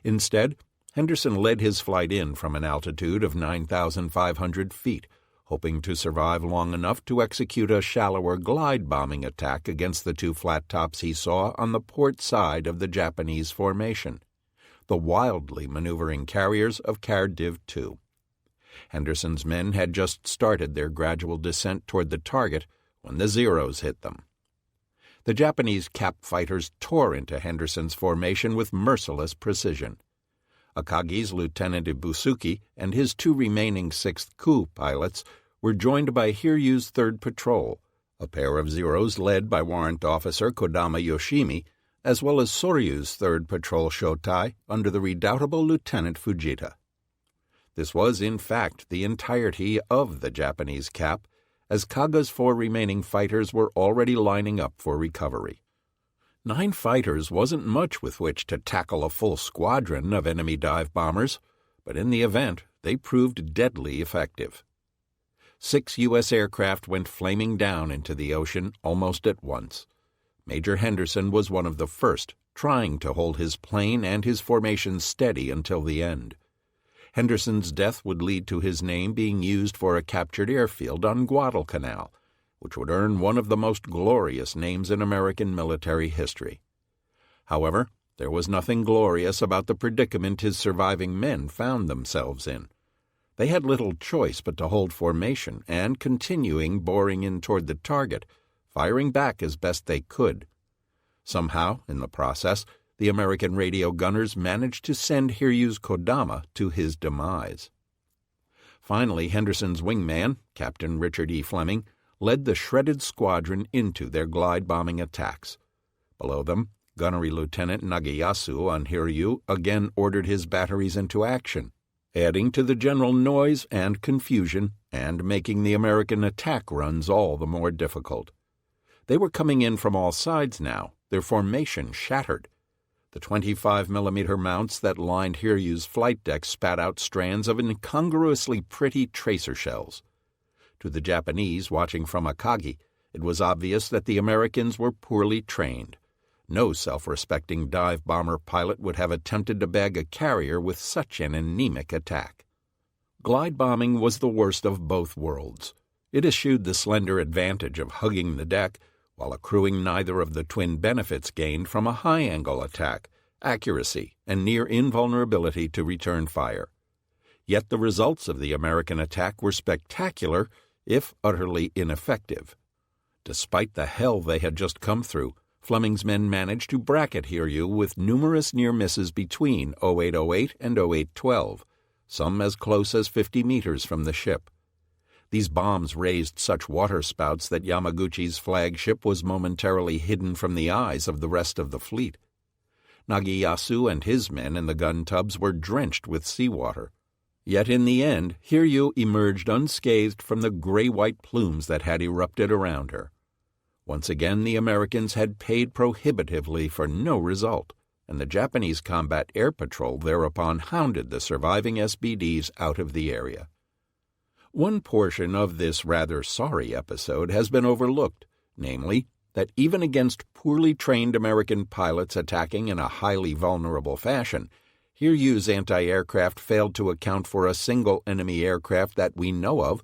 Instead, Henderson led his flight in from an altitude of 9,500 feet, hoping to survive long enough to execute a shallower glide-bombing attack against the 2 flat tops he saw on the port side of the Japanese formation, the wildly maneuvering carriers of Cardiv II. Henderson's men had just started their gradual descent toward the target when the Zeros hit them. The Japanese cap fighters tore into Henderson's formation with merciless precision. Akagi's Lieutenant Ibusuki and his 2 remaining 6th Ku pilots were joined by Hiryu's 3rd Patrol, a pair of Zeros led by Warrant Officer Kodama Yoshimi, as well as Soryu's 3rd Patrol Shotai under the redoubtable Lieutenant Fujita. This was, in fact, the entirety of the Japanese cap, as Kaga's 4 remaining fighters were already lining up for recovery. 9 fighters wasn't much with which to tackle a full squadron of enemy dive bombers, but in the event, they proved deadly effective. 6 U.S. aircraft went flaming down into the ocean almost at once. Major Henderson was one of the first, trying to hold his plane and his formation steady until the end. Henderson's death would lead to his name being used for a captured airfield on Guadalcanal, which would earn one of the most glorious names in American military history. However, there was nothing glorious about the predicament his surviving men found themselves in. They had little choice but to hold formation and continuing boring in toward the target, firing back as best they could. Somehow, in the process, the American radio gunners managed to send Hiryu's Kodama to his demise. Finally, Henderson's wingman, Captain Richard E. Fleming, led the shredded squadron into their glide-bombing attacks. Below them, Gunnery Lieutenant Nagayasu on Hiryu again ordered his batteries into action, adding to the general noise and confusion and making the American attack runs all the more difficult. They were coming in from all sides now, their formation shattered. The 25mm mounts that lined Hiryu's flight deck spat out strands of incongruously pretty tracer shells. To the Japanese watching from Akagi, it was obvious that the Americans were poorly trained. No self-respecting dive bomber pilot would have attempted to bag a carrier with such an anemic attack. Glide bombing was the worst of both worlds. It eschewed the slender advantage of hugging the deck, while accruing neither of the twin benefits gained from a high-angle attack, accuracy, and near invulnerability to return fire. Yet the results of the American attack were spectacular, if utterly ineffective. Despite the hell they had just come through, Fleming's men managed to bracket Hiryu with numerous near misses between 0808 and 0812, some as close as 50 meters from the ship. These bombs raised such waterspouts that Yamaguchi's flagship was momentarily hidden from the eyes of the rest of the fleet. Nagiyasu and his men in the gun tubs were drenched with seawater. Yet in the end, Hiryu emerged unscathed from the gray-white plumes that had erupted around her. Once again, the Americans had paid prohibitively for no result, and the Japanese combat air patrol thereupon hounded the surviving SBDs out of the area. One portion of this rather sorry episode has been overlooked, namely, that even against poorly trained American pilots attacking in a highly vulnerable fashion, Hiryu's anti-aircraft failed to account for a single enemy aircraft that we know of,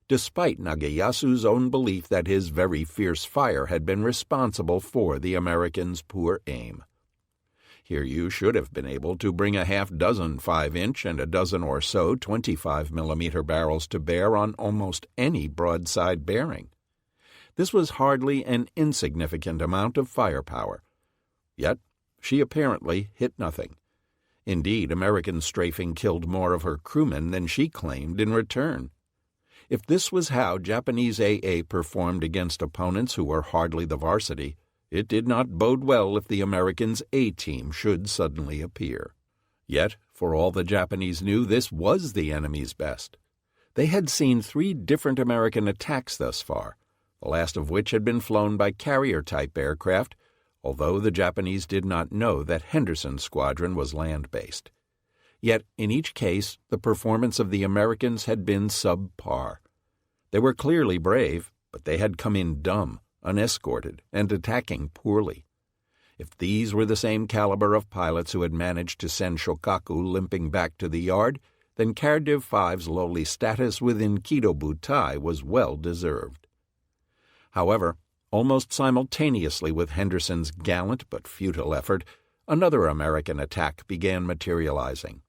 despite Nagayasu's own belief that his very fierce fire had been responsible for the Americans' poor aim. Hiryu should have been able to bring a half-dozen 5-inch and a dozen or so 25-millimeter barrels to bear on almost any broadside bearing. This was hardly an insignificant amount of firepower. Yet she apparently hit nothing. Indeed, American strafing killed more of her crewmen than she claimed in return. If this was how Japanese AA performed against opponents who were hardly the varsity, it did not bode well if the Americans' A-team should suddenly appear. Yet, for all the Japanese knew, this was the enemy's best. They had seen 3 different American attacks thus far, the last of which had been flown by carrier-type aircraft, although the Japanese did not know that Henderson's squadron was land-based. Yet, in each case, the performance of the Americans had been subpar. They were clearly brave, but they had come in dumb, unescorted, and attacking poorly. If these were the same caliber of pilots who had managed to send Shokaku limping back to the yard, then Cardiff 5's lowly status within Kido Butai was well deserved. However, almost simultaneously with Henderson's gallant but futile effort, another American attack began materializing.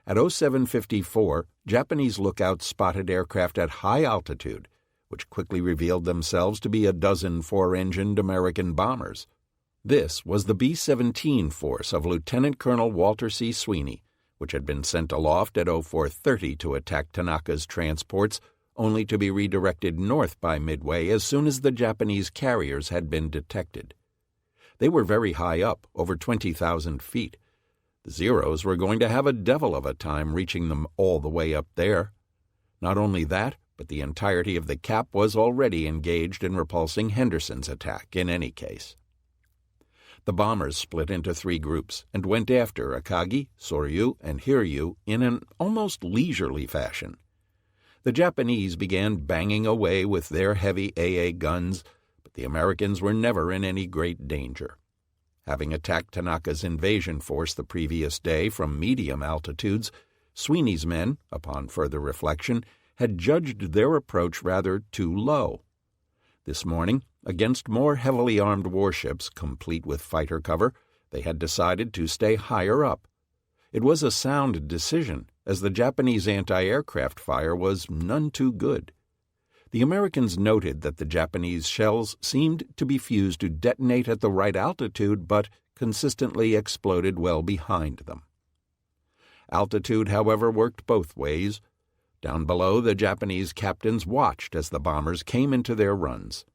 At 0754, Japanese lookouts spotted aircraft at high altitude, which quickly revealed themselves to be a dozen 4-engined American bombers. This was the B-17 force of Lieutenant Colonel Walter C. Sweeney, which had been sent aloft at 0430 to attack Tanaka's transports, only to be redirected north by Midway as soon as the Japanese carriers had been detected. They were very high up, over 20,000 feet. The Zeros were going to have a devil of a time reaching them all the way up there. Not only that, but the entirety of the cap was already engaged in repulsing Henderson's attack in any case. The bombers split into 3 groups and went after Akagi, Soryu, and Hiryu in an almost leisurely fashion. The Japanese began banging away with their heavy AA guns, but the Americans were never in any great danger. Having attacked Tanaka's invasion force the previous day from medium altitudes, Sweeney's men, upon further reflection, had judged their approach rather too low. This morning, against more heavily armed warships, complete with fighter cover, they had decided to stay higher up. It was a sound decision, as the Japanese anti-aircraft fire was none too good. The Americans noted that the Japanese shells seemed to be fused to detonate at the right altitude, but consistently exploded well behind them. Altitude, however, worked both ways. Down below, the Japanese captains watched as the bombers came into their runs.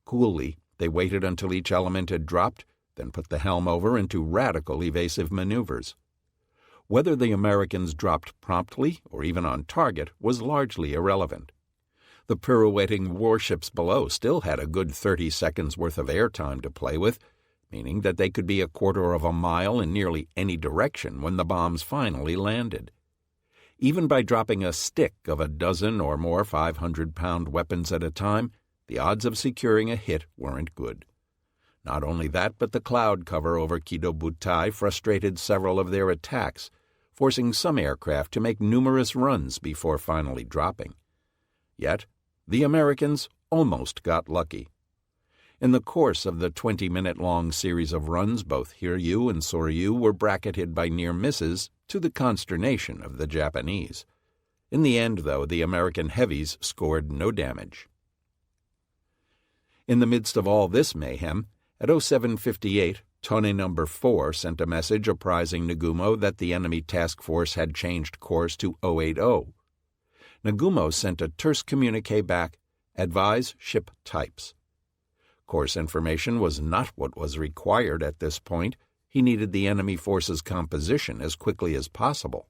Coolly, they waited until each element had dropped, then put the helm over into radical evasive maneuvers. Whether the Americans dropped promptly or even on target was largely irrelevant. The pirouetting warships below still had a good 30 seconds worth of airtime to play with, meaning that they could be a quarter of a mile in nearly any direction when the bombs finally landed. Even by dropping a stick of a dozen or more 500-pound weapons at a time, the odds of securing a hit weren't good. Not only that, but the cloud cover over Kido Butai frustrated several of their attacks, forcing some aircraft to make numerous runs before finally dropping. Yet, the Americans almost got lucky. In the course of the 20-minute-long series of runs, both Hiryu and Soryu were bracketed by near misses to the consternation of the Japanese. In the end, though, the American heavies scored no damage. In the midst of all this mayhem, at 07:58, Tone No. 4 sent a message apprising Nagumo that the enemy task force had changed course to 080. Nagumo sent a terse communique back, "Advise ship types." Course information was not what was required at this point. He needed the enemy force's composition as quickly as possible.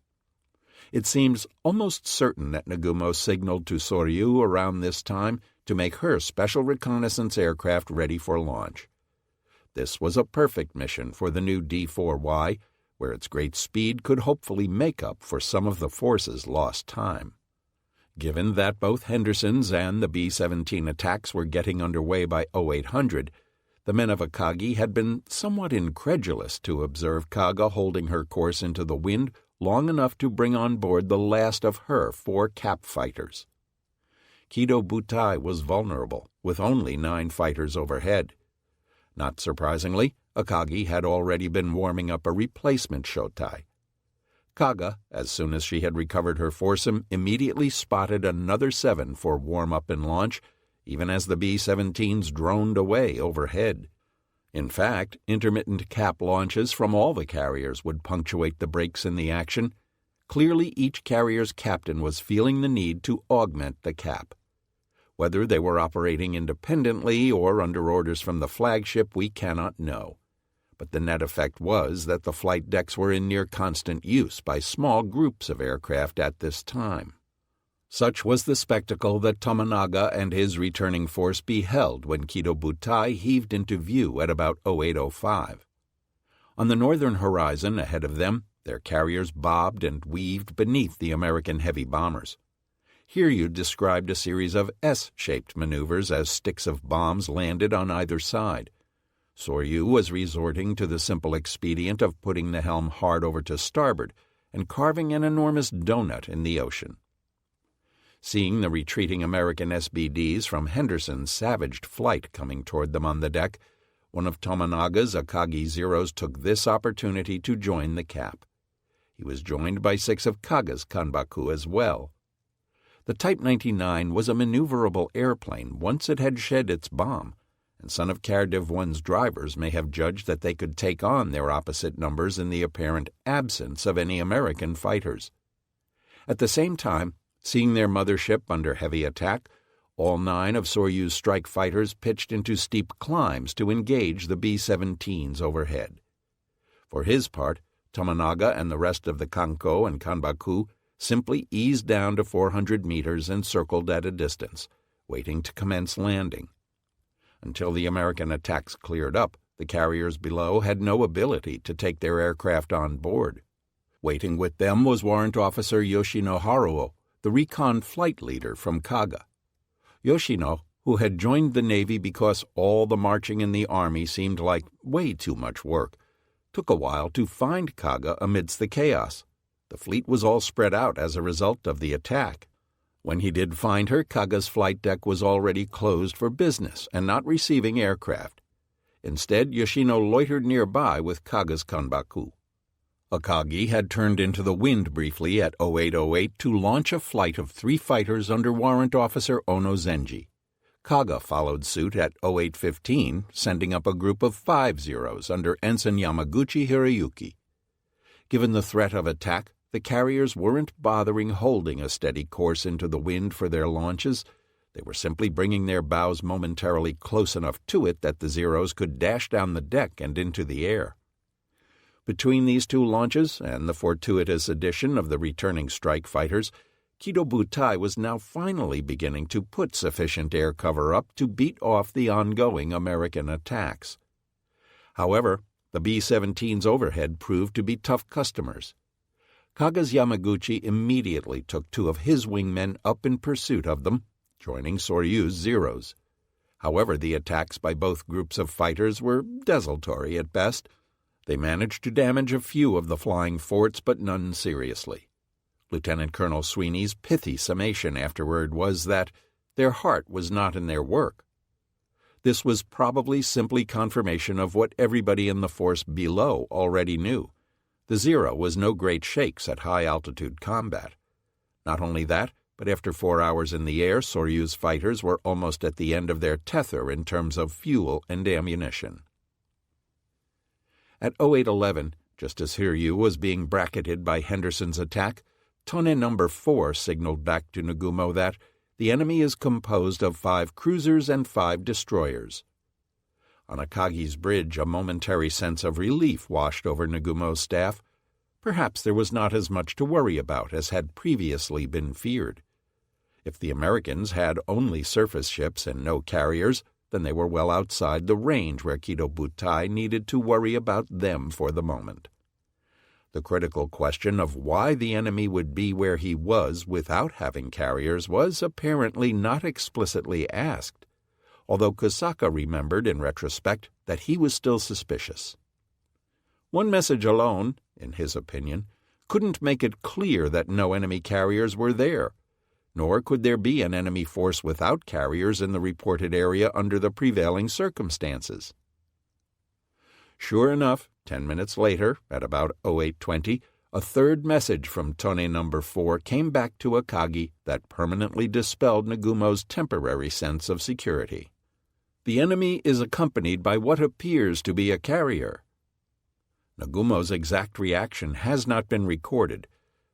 It seems almost certain that Nagumo signaled to Soryu around this time to make her special reconnaissance aircraft ready for launch. This was a perfect mission for the new D-4Y, where its great speed could hopefully make up for some of the force's lost time. Given that both Henderson's and the B-17 attacks were getting underway by 0800, the men of Akagi had been somewhat incredulous to observe Kaga holding her course into the wind long enough to bring on board the last of her 4 cap fighters. Kido Butai was vulnerable, with only 9 fighters overhead. Not surprisingly, Akagi had already been warming up a replacement Shotai. Kaga, as soon as she had recovered her foursome, immediately spotted another 7 for warm-up and launch, even as the B-17s droned away overhead. In fact, intermittent cap launches from all the carriers would punctuate the breaks in the action. Clearly, each carrier's captain was feeling the need to augment the cap. Whether they were operating independently or under orders from the flagship, we cannot know. But the net effect was that the flight decks were in near constant use by small groups of aircraft at this time. Such was the spectacle that Tominaga and his returning force beheld when Kido Butai heaved into view at about 0805. On the northern horizon ahead of them, their carriers bobbed and weaved beneath the American heavy bombers. Hiryu described a series of S-shaped maneuvers as sticks of bombs landed on either side. Soryu was resorting to the simple expedient of putting the helm hard over to starboard and carving an enormous donut in the ocean. Seeing the retreating American SBDs from Henderson's savaged flight coming toward them on the deck, one of Tominaga's Akagi Zeros took this opportunity to join the cap. He was joined by 6 of Kaga's Kanbaku as well. The Type 99 was a maneuverable airplane once it had shed its bomb, and Son of Cardiff 1's drivers may have judged that they could take on their opposite numbers in the apparent absence of any American fighters. At the same time, seeing their mothership under heavy attack, all 9 of Soryu's strike fighters pitched into steep climbs to engage the B-17s overhead. For his part, Tominaga and the rest of the Kanko and Kanbaku simply eased down to 400 meters and circled at a distance, waiting to commence landing. Until the American attacks cleared up, the carriers below had no ability to take their aircraft on board. Waiting with them was Warrant Officer Yoshino Haruo, the recon flight leader from Kaga. Yoshino, who had joined the Navy because all the marching in the Army seemed like way too much work, took a while to find Kaga amidst the chaos. The fleet was all spread out as a result of the attack. When he did find her, Kaga's flight deck was already closed for business and not receiving aircraft. Instead, Yoshino loitered nearby with Kaga's Kanbaku. Akagi had turned into the wind briefly at 0808 to launch a flight of 3 fighters under Warrant Officer Ono Zenji. Kaga followed suit at 0815, sending up a group of 5 Zeros under Ensign Yamaguchi Hiroyuki. Given the threat of attack, the carriers weren't bothering holding a steady course into the wind for their launches. They were simply bringing their bows momentarily close enough to it that the Zeros could dash down the deck and into the air. Between these 2 launches and the fortuitous addition of the returning strike fighters, Kido Butai was now finally beginning to put sufficient air cover up to beat off the ongoing American attacks. However, the B-17's overhead proved to be tough customers. Kaga's Yamaguchi immediately took 2 of his wingmen up in pursuit of them, joining Soryu's Zeros. However, the attacks by both groups of fighters were desultory at best. They managed to damage a few of the flying forts, but none seriously. Lieutenant Colonel Sweeney's pithy summation afterward was that their heart was not in their work. This was probably simply confirmation of what everybody in the force below already knew. The Zero was no great shakes at high-altitude combat. Not only that, but after 4 hours in the air, Soryu's fighters were almost at the end of their tether in terms of fuel and ammunition. At 0811, just as Hiryu was being bracketed by Henderson's attack, Tone No. 4 signaled back to Nagumo that the enemy is composed of 5 cruisers and 5 destroyers. On Akagi's bridge, a momentary sense of relief washed over Nagumo's staff. Perhaps there was not as much to worry about as had previously been feared. If the Americans had only surface ships and no carriers, then they were well outside the range where Kido Butai needed to worry about them for the moment. The critical question of why the enemy would be where he was without having carriers was apparently not explicitly asked, although Kusaka remembered in retrospect that he was still suspicious. One message alone, in his opinion, couldn't make it clear that no enemy carriers were there, nor could there be an enemy force without carriers in the reported area under the prevailing circumstances. Sure enough, 10 minutes later, at about 0820, a third message from Tone No. 4 came back to Akagi that permanently dispelled Nagumo's temporary sense of security. The enemy is accompanied by what appears to be a carrier. Nagumo's exact reaction has not been recorded,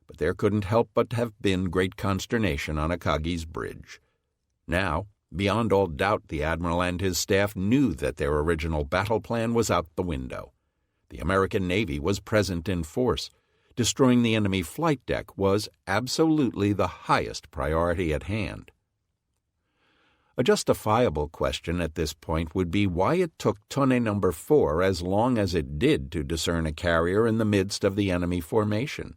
but there couldn't help but have been great consternation on Akagi's bridge. Now, beyond all doubt, the Admiral and his staff knew that their original battle plan was out the window. The American Navy was present in force. Destroying the enemy flight deck was absolutely the highest priority at hand. A justifiable question at this point would be why it took Tone No. 4 as long as it did to discern a carrier in the midst of the enemy formation.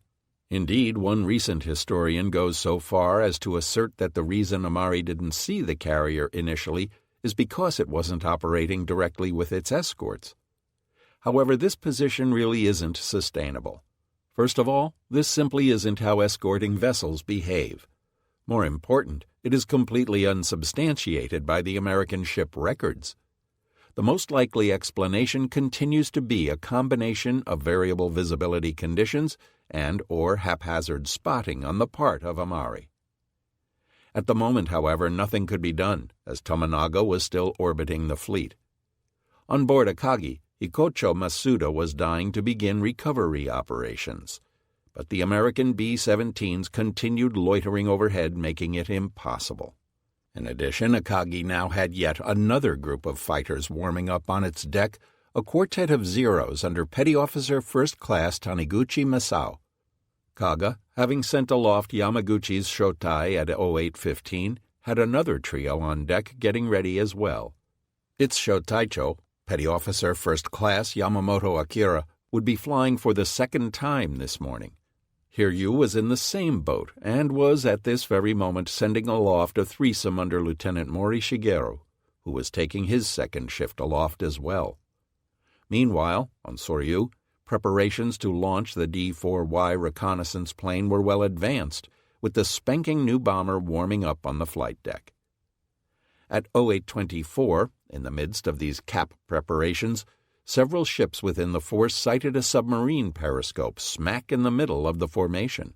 Indeed, one recent historian goes so far as to assert that the reason Amari didn't see the carrier initially is because it wasn't operating directly with its escorts. However, this position really isn't sustainable. First of all, this simply isn't how escorting vessels behave. More important, it is completely unsubstantiated by the American ship records. The most likely explanation continues to be a combination of variable visibility conditions and or haphazard spotting on the part of Amari. At the moment, however, nothing could be done, as Tominaga was still orbiting the fleet. On board Akagi, Hikocho Masuda was dying to begin recovery operations, but the American B-17s continued loitering overhead, making it impossible. In addition, Akagi now had yet another group of fighters warming up on its deck, a quartet of Zeros under Petty Officer First Class Taniguchi Masao. Kaga, having sent aloft Yamaguchi's Shotai at 0815, had another trio on deck getting ready as well. Its Shotaicho, Petty Officer First Class Yamamoto Akira, would be flying for the second time this morning. Hiryu was in the same boat and was at this very moment sending aloft a threesome under Lieutenant Mori Shigeru, who was taking his second shift aloft as well. Meanwhile, on Soryu, preparations to launch the D-4Y reconnaissance plane were well advanced, with the spanking new bomber warming up on the flight deck. At 0824, in the midst of these cap preparations, several ships within the force sighted a submarine periscope smack in the middle of the formation.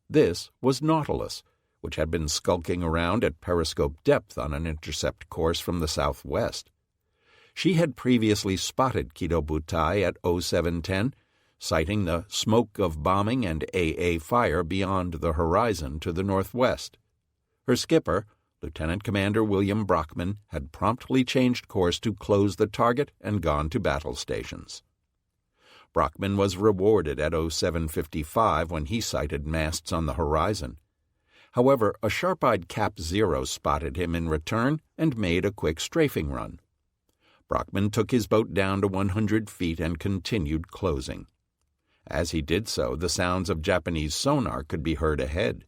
This was Nautilus, which had been skulking around at periscope depth on an intercept course from the southwest. She had previously spotted Kido Butai at 0710, sighting the smoke of bombing and AA fire beyond the horizon to the northwest. Her skipper, Lieutenant Commander William Brockman, had promptly changed course to close the target and gone to battle stations. Brockman was rewarded at 0755 when he sighted masts on the horizon. However, a sharp-eyed Cap Zero spotted him in return and made a quick strafing run. Brockman took his boat down to 100 feet and continued closing. As he did so, the sounds of Japanese sonar could be heard ahead.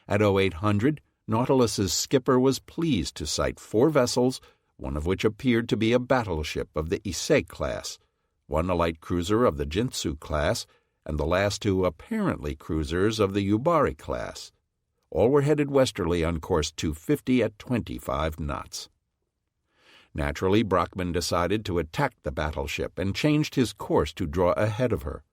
At 0800, Nautilus's skipper was pleased to sight 4 vessels, one of which appeared to be a battleship of the Issei class, one a light cruiser of the Jintsu class, and the last 2 apparently cruisers of the Yubari class. All were headed westerly on course 250 at 25 knots. Naturally, Brockman decided to attack the battleship and changed his course to draw ahead of her.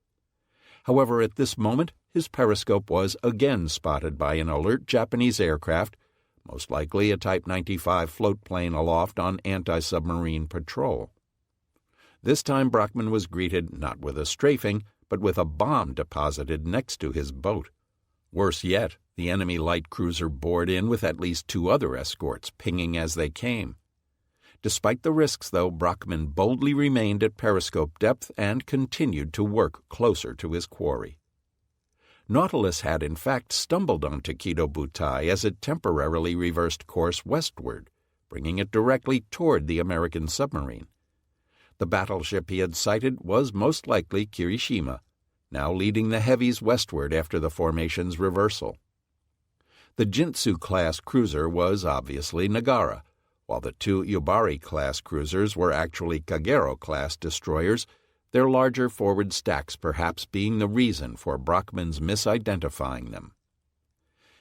However, at this moment, his periscope was again spotted by an alert Japanese aircraft, most likely a Type 95 float plane aloft on anti-submarine patrol. This time Brockman was greeted not with a strafing, but with a bomb deposited next to his boat. Worse yet, the enemy light cruiser bored in with at least 2 other escorts, pinging as they came. Despite the risks, though, Brockman boldly remained at periscope depth and continued to work closer to his quarry. Nautilus had in fact stumbled onto Kido Butai as it temporarily reversed course westward, bringing it directly toward the American submarine. The battleship he had sighted was most likely Kirishima, now leading the heavies westward after the formation's reversal. The Jintsu-class cruiser was obviously Nagara, while the 2 Yubari-class cruisers were actually Kagero-class destroyers, their larger forward stacks perhaps being the reason for Brockman's misidentifying them.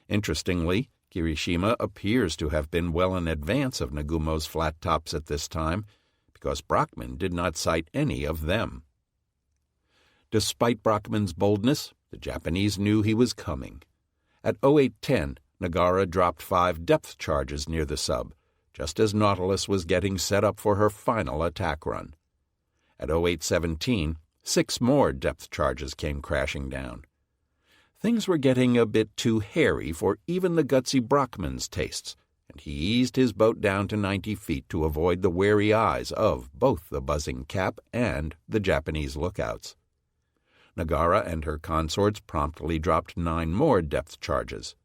Interestingly, Kirishima appears to have been well in advance of Nagumo's flat tops at this time, because Brockman did not sight any of them. Despite Brockman's boldness, the Japanese knew he was coming. At 0810, Nagara dropped 5 depth charges near the sub, just as Nautilus was getting set up for her final attack run. At 0817, 6 more depth charges came crashing down. Things were getting a bit too hairy for even the gutsy Brockman's tastes, and he eased his boat down to 90 feet to avoid the wary eyes of both the buzzing cap and the Japanese lookouts. Nagara and her consorts promptly dropped 9 more depth charges.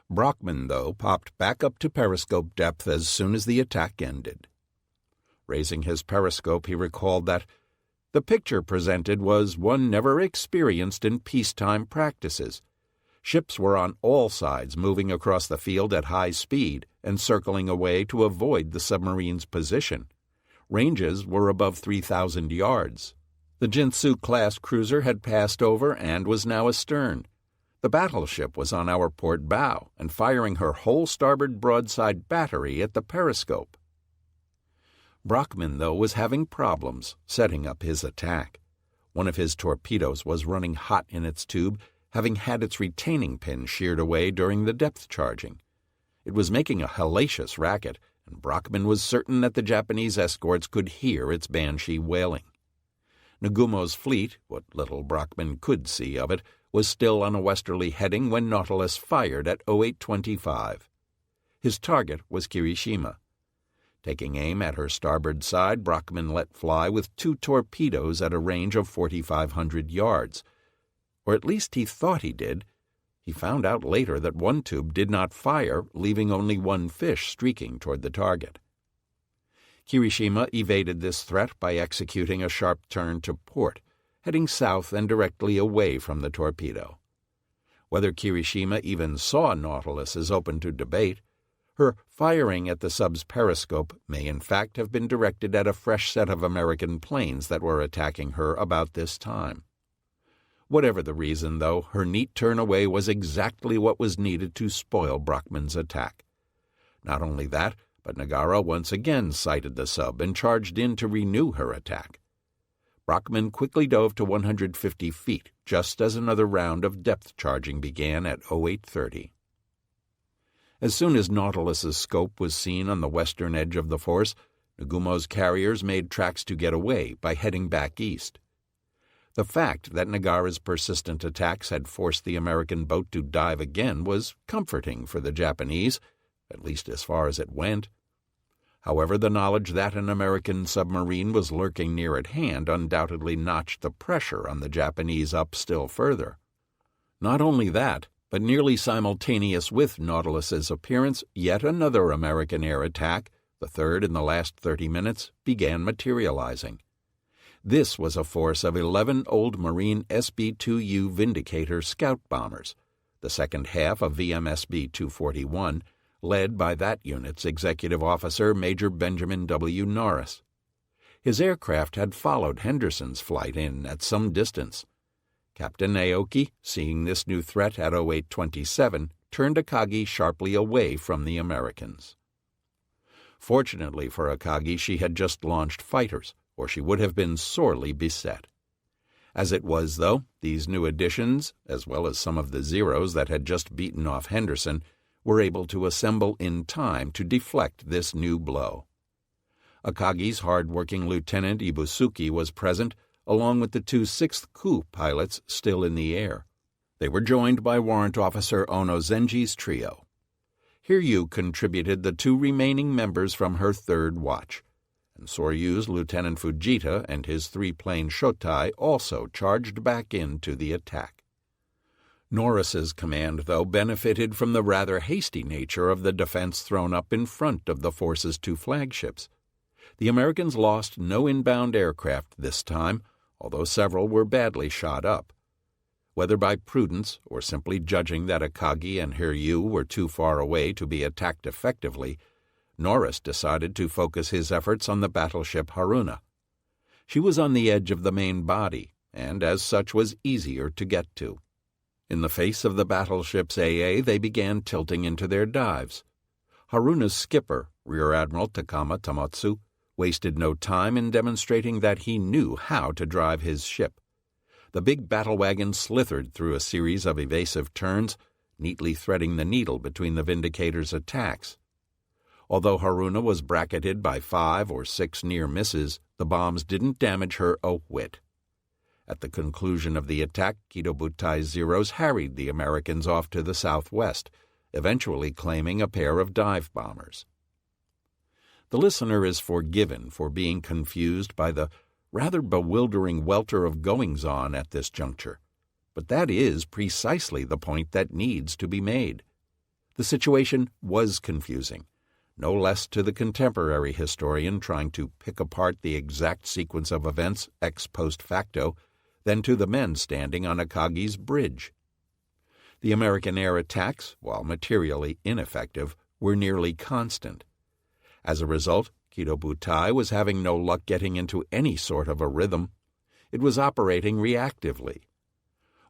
Brockman, though, popped back up to periscope depth as soon as the attack ended. Raising his periscope, he recalled that the picture presented was one never experienced in peacetime practices. Ships were on all sides moving across the field at high speed and circling away to avoid the submarine's position. Ranges were above 3,000 yards. The Jintsu-class cruiser had passed over and was now astern. The battleship was on our port bow and firing her whole starboard broadside battery at the periscope. Brockman, though, was having problems setting up his attack. One of his torpedoes was running hot in its tube, having had its retaining pin sheared away during the depth charging. It was making a hellacious racket, and Brockman was certain that the Japanese escorts could hear its banshee wailing. Nagumo's fleet, what little Brockman could see of it, was still on a westerly heading when Nautilus fired at 0825. His target was Kirishima. Taking aim at her starboard side, Brockman let fly with 2 torpedoes at a range of 4,500 yards. Or at least he thought he did. He found out later that one tube did not fire, leaving only 1 fish streaking toward the target. Kirishima evaded this threat by executing a sharp turn to port, heading south and directly away from the torpedo. Whether Kirishima even saw Nautilus is open to debate. Her firing at the sub's periscope may in fact have been directed at a fresh set of American planes that were attacking her about this time. Whatever the reason, though, her neat turn away was exactly what was needed to spoil Brockman's attack. Not only that, but Nagara once again sighted the sub and charged in to renew her attack. Brockman quickly dove to 150 feet, just as another round of depth charging began at 0830. As soon as Nautilus's scope was seen on the western edge of the force, Nagumo's carriers made tracks to get away by heading back east. The fact that Nagara's persistent attacks had forced the American boat to dive again was comforting for the Japanese, at least as far as it went. However, the knowledge that an American submarine was lurking near at hand undoubtedly notched the pressure on the Japanese up still further. Not only that, but nearly simultaneous with Nautilus's appearance, yet another American air attack, the third in the last 30 minutes, began materializing. This was a force of 11 old Marine SB-2U Vindicator scout bombers, the second half of VMSB-241, led by that unit's executive officer, Major Benjamin W. Norris. His aircraft had followed Henderson's flight in at some distance. Captain Aoki, seeing this new threat at 0827, turned Akagi sharply away from the Americans. Fortunately for Akagi, she had just launched fighters, or she would have been sorely beset. As it was, though, these new additions, as well as some of the Zeros that had just beaten off Henderson, were able to assemble in time to deflect this new blow. Akagi's hard-working Lieutenant Ibusuki was present, along with the two 6th Coup pilots still in the air. They were joined by Warrant Officer Ono Zenji's trio. Hiryu contributed the two remaining members from her third watch, and Soryu's Lieutenant Fujita and his 3-plane Shotai also charged back into the attack. Norris's command, though, benefited from the rather hasty nature of the defense thrown up in front of the force's two flagships. The Americans lost no inbound aircraft this time, although several were badly shot up. Whether by prudence or simply judging that Akagi and Hiryu were too far away to be attacked effectively, Norris decided to focus his efforts on the battleship Haruna. She was on the edge of the main body, and as such was easier to get to. In the face of the battleship's AA, they began tilting into their dives. Haruna's skipper, Rear Admiral Takama Tamotsu, wasted no time in demonstrating that he knew how to drive his ship. The big battle wagon slithered through a series of evasive turns, neatly threading the needle between the Vindicator's attacks. Although Haruna was bracketed by 5 or 6 near misses, the bombs didn't damage her a whit. At the conclusion of the attack, Kido-Butai's Zeros harried the Americans off to the southwest, eventually claiming a pair of dive bombers. The listener is forgiven for being confused by the rather bewildering welter of goings-on at this juncture, but that is precisely the point that needs to be made. The situation was confusing, no less to the contemporary historian trying to pick apart the exact sequence of events ex post facto than to the men standing on Akagi's bridge. The American air attacks, while materially ineffective, were nearly constant. As a result, Kido-Butai was having no luck getting into any sort of a rhythm. It was operating reactively.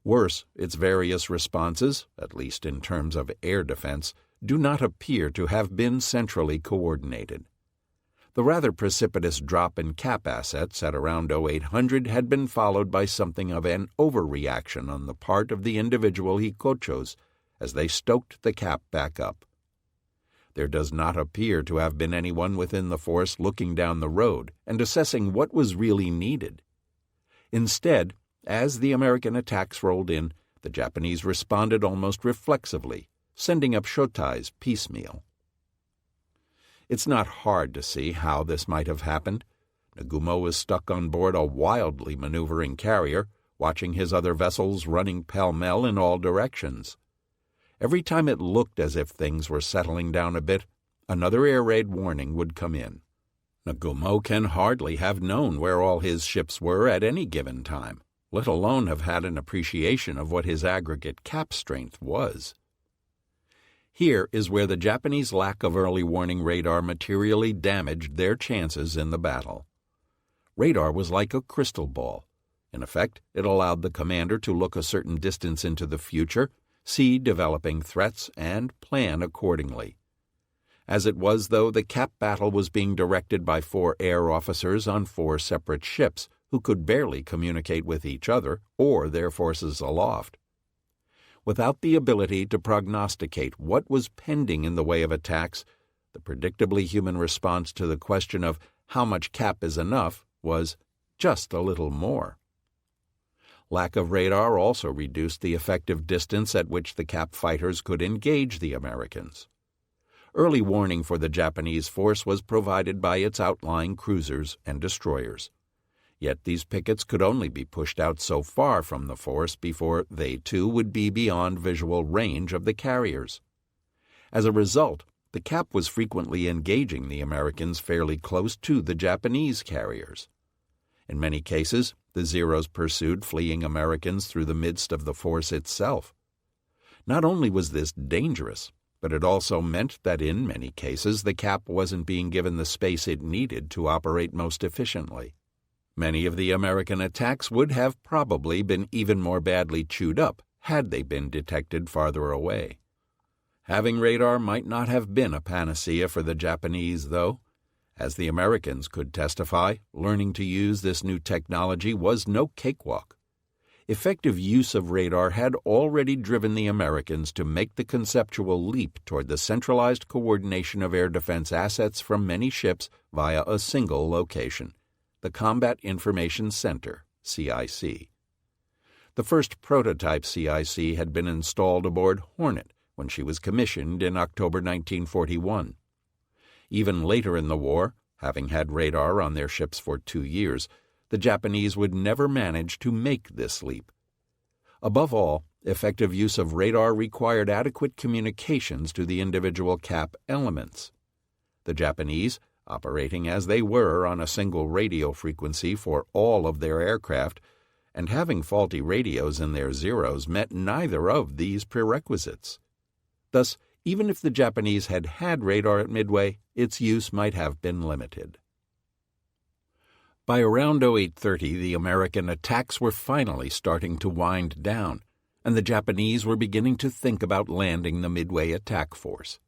Worse, its various responses, at least in terms of air defense, do not appear to have been centrally coordinated. The rather precipitous drop in cap assets at around 0800 had been followed by something of an overreaction on the part of the individual Hikochos as they stoked the cap back up. There does not appear to have been anyone within the force looking down the road and assessing what was really needed. Instead, as the American attacks rolled in, the Japanese responded almost reflexively, sending up Shotais piecemeal. It's not hard to see how this might have happened. Nagumo was stuck on board a wildly maneuvering carrier, watching his other vessels running pell-mell in all directions. Every time it looked as if things were settling down a bit, another air raid warning would come in. Nagumo can hardly have known where all his ships were at any given time, let alone have had an appreciation of what his aggregate cap strength was. Here is where the Japanese lack of early warning radar materially damaged their chances in the battle. Radar was like a crystal ball. In effect, it allowed the commander to look a certain distance into the future, see developing threats, and plan accordingly. As it was, though, the cap battle was being directed by 4 air officers on 4 separate ships who could barely communicate with each other or their forces aloft. Without the ability to prognosticate what was pending in the way of attacks, the predictably human response to the question of how much cap is enough was just a little more. Lack of radar also reduced the effective distance at which the cap fighters could engage the Americans. Early warning for the Japanese force was provided by its outlying cruisers and destroyers. Yet these pickets could only be pushed out so far from the force before they too would be beyond visual range of the carriers. As a result, the cap was frequently engaging the Americans fairly close to the Japanese carriers. In many cases, the Zeros pursued fleeing Americans through the midst of the force itself. Not only was this dangerous, but it also meant that in many cases the cap wasn't being given the space it needed to operate most efficiently. Many of the American attacks would have probably been even more badly chewed up had they been detected farther away. Having radar might not have been a panacea for the Japanese, though. As the Americans could testify, learning to use this new technology was no cakewalk. Effective use of radar had already driven the Americans to make the conceptual leap toward the centralized coordination of air defense assets from many ships via a single location, the Combat Information Center, CIC. The first prototype CIC had been installed aboard Hornet when she was commissioned in October 1941. Even later in the war, having had radar on their ships for 2 years, the Japanese would never manage to make this leap. Above all, effective use of radar required adequate communications to the individual cap elements. The Japanese, operating as they were on a single radio frequency for all of their aircraft, and having faulty radios in their Zeros, met neither of these prerequisites. Thus, even if the Japanese had had radar at Midway, its use might have been limited. By around 0830, the American attacks were finally starting to wind down, and the Japanese were beginning to think about landing the Midway attack force.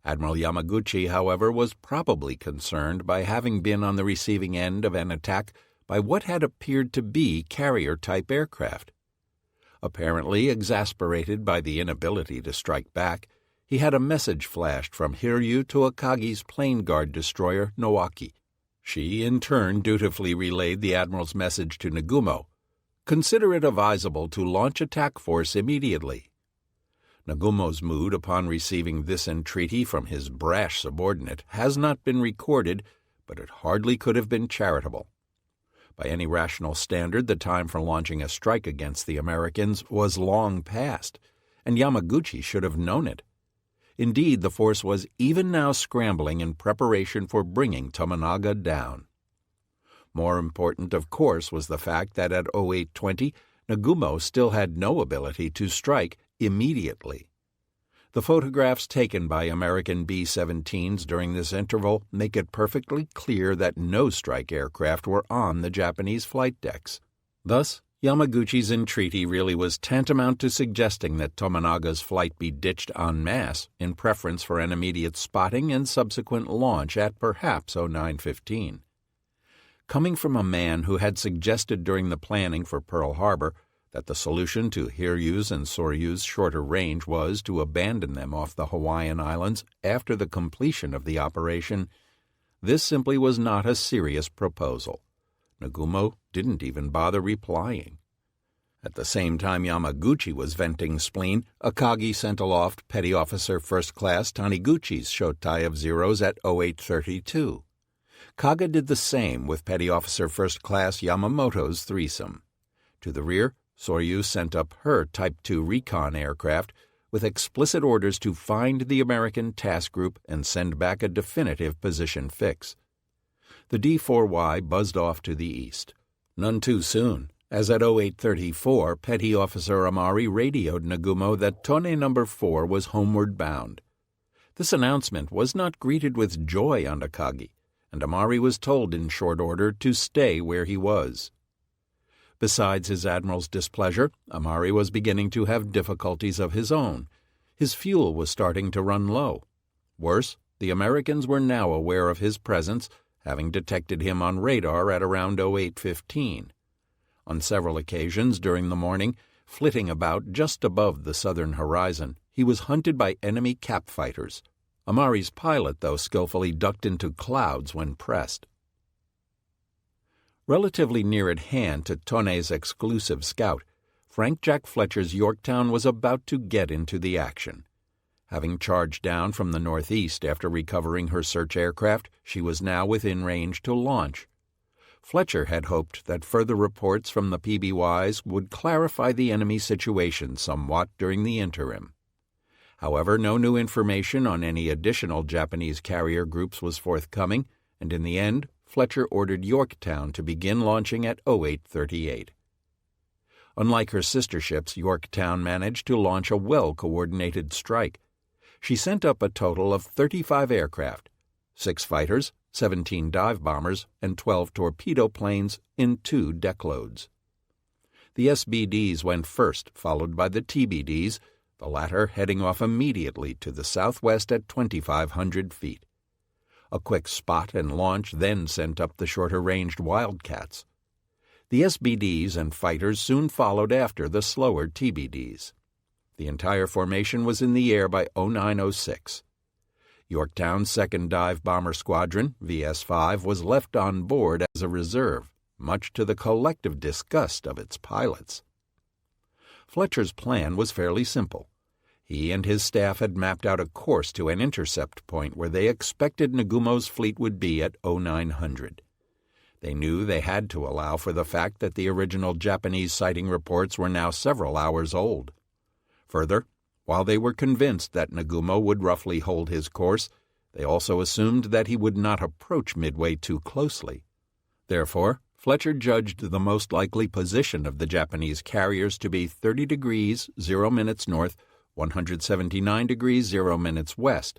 Admiral Yamaguchi, however, was probably concerned by having been on the receiving end of an attack by what had appeared to be carrier-type aircraft. Apparently exasperated by the inability to strike back, he had a message flashed from Hiryu to Akagi's plane guard destroyer Nowaki. She, in turn, dutifully relayed the admiral's message to Nagumo. Consider it advisable to launch attack force immediately. Nagumo's mood upon receiving this entreaty from his brash subordinate has not been recorded, but it hardly could have been charitable. By any rational standard, the time for launching a strike against the Americans was long past, and Yamaguchi should have known it. Indeed, the force was even now scrambling in preparation for bringing Tominaga down. More important, of course, was the fact that at 0820, Nagumo still had no ability to strike immediately. The photographs taken by American B-17s during this interval make it perfectly clear that no strike aircraft were on the Japanese flight decks. Thus, Yamaguchi's entreaty really was tantamount to suggesting that Tominaga's flight be ditched en masse in preference for an immediate spotting and subsequent launch at perhaps 0915. Coming from a man who had suggested during the planning for Pearl Harbor that the solution to Hiryu's and Soryu's shorter range was to abandon them off the Hawaiian Islands after the completion of the operation, this simply was not a serious proposal. Nagumo didn't even bother replying. At the same time Yamaguchi was venting spleen, Akagi sent aloft Petty Officer First Class Taniguchi's Shotai of Zeros at 0832. Kaga did the same with Petty Officer First Class Yamamoto's threesome. To the rear, Soryu sent up her Type 2 recon aircraft with explicit orders to find the American task group and send back a definitive position fix. The D-4Y buzzed off to the east. None too soon, as at 0834 Petty Officer Amari radioed Nagumo that Tone No. 4 was homeward bound. This announcement was not greeted with joy on Akagi, and Amari was told in short order to stay where he was. Besides his admiral's displeasure, Amari was beginning to have difficulties of his own. His fuel was starting to run low. Worse, the Americans were now aware of his presence, having detected him on radar at around 0815. On several occasions during the morning, flitting about just above the southern horizon, he was hunted by enemy cap fighters. Amari's pilot, though, skillfully ducked into clouds when pressed. Relatively near at hand to Tone's exclusive scout, Frank Jack Fletcher's Yorktown was about to get into the action. Having charged down from the northeast after recovering her search aircraft, she was now within range to launch. Fletcher had hoped that further reports from the PBYs would clarify the enemy situation somewhat during the interim. However, no new information on any additional Japanese carrier groups was forthcoming, and in the end, Fletcher ordered Yorktown to begin launching at 0838. Unlike her sister ships, Yorktown managed to launch a well-coordinated strike. She sent up a total of 35 aircraft, 6 fighters, 17 dive bombers, and 12 torpedo planes in 2 deck loads. The SBDs went first, followed by the TBDs, the latter heading off immediately to the southwest at 2,500 feet. A quick spot and launch then sent up the shorter-ranged Wildcats. The SBDs and fighters soon followed after the slower TBDs. The entire formation was in the air by 0906. Yorktown's 2nd Dive Bomber Squadron, VS-5, was left on board as a reserve, much to the collective disgust of its pilots. Fletcher's plan was fairly simple. He and his staff had mapped out a course to an intercept point where they expected Nagumo's fleet would be at 0900. They knew they had to allow for the fact that the original Japanese sighting reports were now several hours old. Further, while they were convinced that Nagumo would roughly hold his course, they also assumed that he would not approach Midway too closely. Therefore, Fletcher judged the most likely position of the Japanese carriers to be 30 degrees 0 minutes north, 179 degrees 0 minutes west,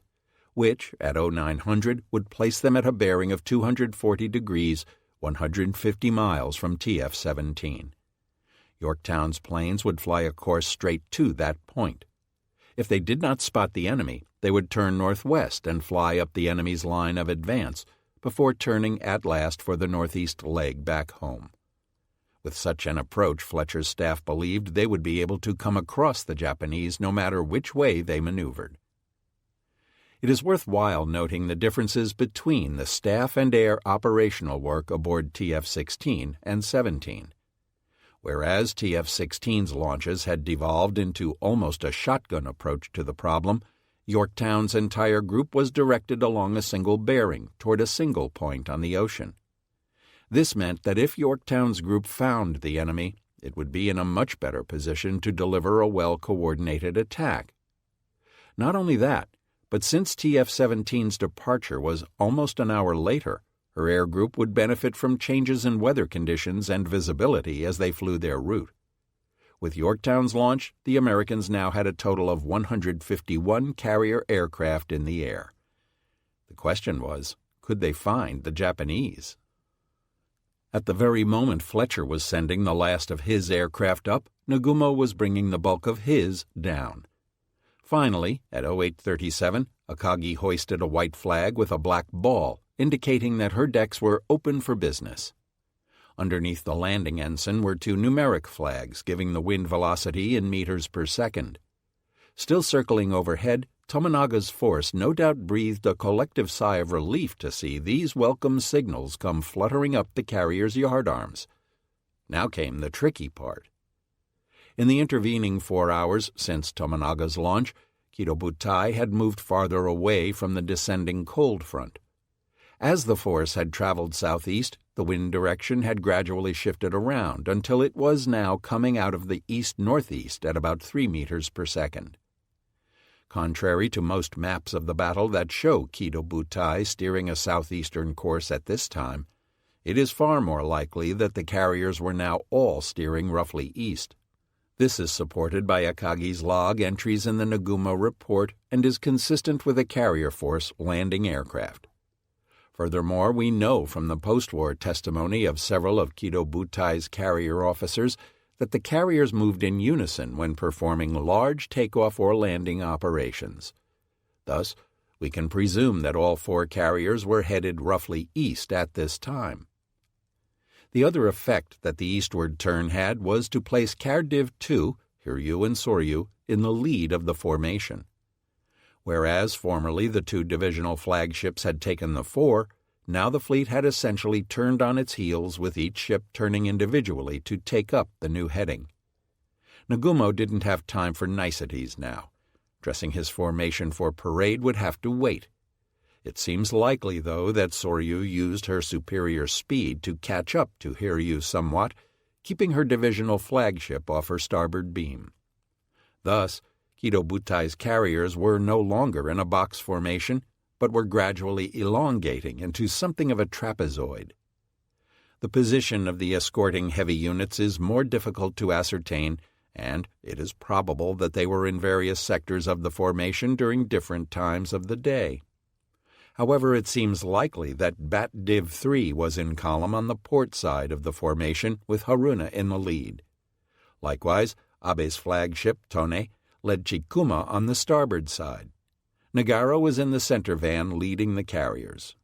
which, at 0900, would place them at a bearing of 240 degrees, 150 miles from TF-17. Yorktown's planes would fly a course straight to that point. If they did not spot the enemy, they would turn northwest and fly up the enemy's line of advance before turning at last for the northeast leg back home. With such an approach, Fletcher's staff believed they would be able to come across the Japanese no matter which way they maneuvered. It is worthwhile noting the differences between the staff and air operational work aboard TF-16 and 17. Whereas TF-16's launches had devolved into almost a shotgun approach to the problem, Yorktown's entire group was directed along a single bearing toward a single point on the ocean. This meant that if Yorktown's group found the enemy, it would be in a much better position to deliver a well-coordinated attack. Not only that, but since TF-17's departure was almost an hour later, her air group would benefit from changes in weather conditions and visibility as they flew their route. With Yorktown's launch, the Americans now had a total of 151 carrier aircraft in the air. The question was, could they find the Japanese? At the very moment Fletcher was sending the last of his aircraft up, Nagumo was bringing the bulk of his down. Finally, at 0837, Akagi hoisted a white flag with a black ball, indicating that her decks were open for business. Underneath the landing ensign were 2 numeric flags giving the wind velocity in meters per second. Still circling overhead, Tomonaga's force no doubt breathed a collective sigh of relief to see these welcome signals come fluttering up the carrier's yardarms. Now came the tricky part. In the intervening 4 hours since Tomonaga's launch, Kido had moved farther away from the descending cold front. As the force had traveled southeast, the wind direction had gradually shifted around until it was now coming out of the east-northeast at about 3 meters per second. Contrary to most maps of the battle that show Kido steering a southeastern course at this time, it is far more likely that the carriers were now all steering roughly east. This is supported by Akagi's log entries in the Nagumo report and is consistent with a carrier force landing aircraft. Furthermore, we know from the post-war testimony of several of Kido carrier officers that the carriers moved in unison when performing large takeoff or landing operations. Thus, we can presume that all 4 carriers were headed roughly east at this time. The other effect that the eastward turn had was to place Cardiv II, Hiryu and Soryu, in the lead of the formation. Whereas formerly the 2 divisional flagships had taken the fore, now the fleet had essentially turned on its heels with each ship turning individually to take up the new heading. Nagumo didn't have time for niceties now. Dressing his formation for parade would have to wait. It seems likely, though, that Soryu used her superior speed to catch up to Hiryu somewhat, keeping her divisional flagship off her starboard beam. Thus, Kido carriers were no longer in a box formation, but but were gradually elongating into something of a trapezoid. The position of the escorting heavy units is more difficult to ascertain, and it is probable that they were in various sectors of the formation during different times of the day. However, it seems likely that Bat Div 3 was in column on the port side of the formation with Haruna in the lead. Likewise, Abe's flagship, Tone, led Chikuma on the starboard side. Nagara was in the center van leading the carriers.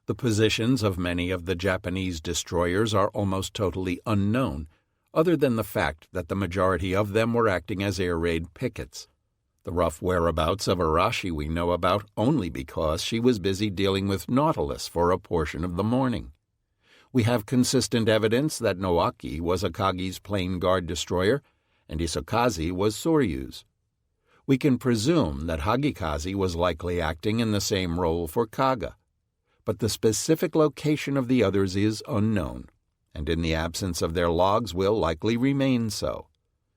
The positions of many of the Japanese destroyers are almost totally unknown, other than the fact that the majority of them were acting as air raid pickets. The rough whereabouts of Arashi we know about only because she was busy dealing with Nautilus for a portion of the morning. We have consistent evidence that Noaki was Akagi's plane guard destroyer, and Isokaze was Soryu's. We can presume that Hagikaze was likely acting in the same role for Kaga, but the specific location of the others is unknown, and in the absence of their logs will likely remain so.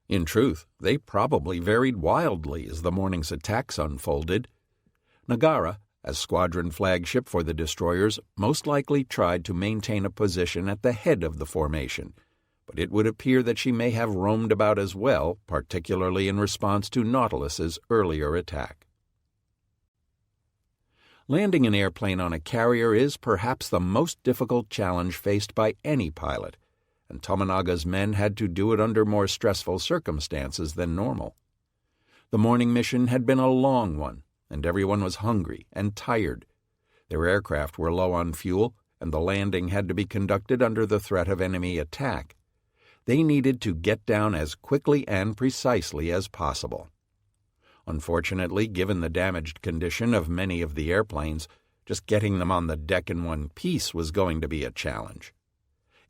In truth, they probably varied wildly as the morning's attacks unfolded. Nagara, as squadron flagship for the destroyers, most likely tried to maintain a position at the head of the formation, but it would appear that she may have roamed about as well, particularly in response to Nautilus's earlier attack. Landing an airplane on a carrier is perhaps the most difficult challenge faced by any pilot, and Tomonaga's men had to do it under more stressful circumstances than normal. The morning mission had been a long one, and everyone was hungry and tired. Their aircraft were low on fuel, and the landing had to be conducted under the threat of enemy attack. They needed to get down as quickly and precisely as possible. Unfortunately, given the damaged condition of many of the airplanes, just getting them on the deck in one piece was going to be a challenge.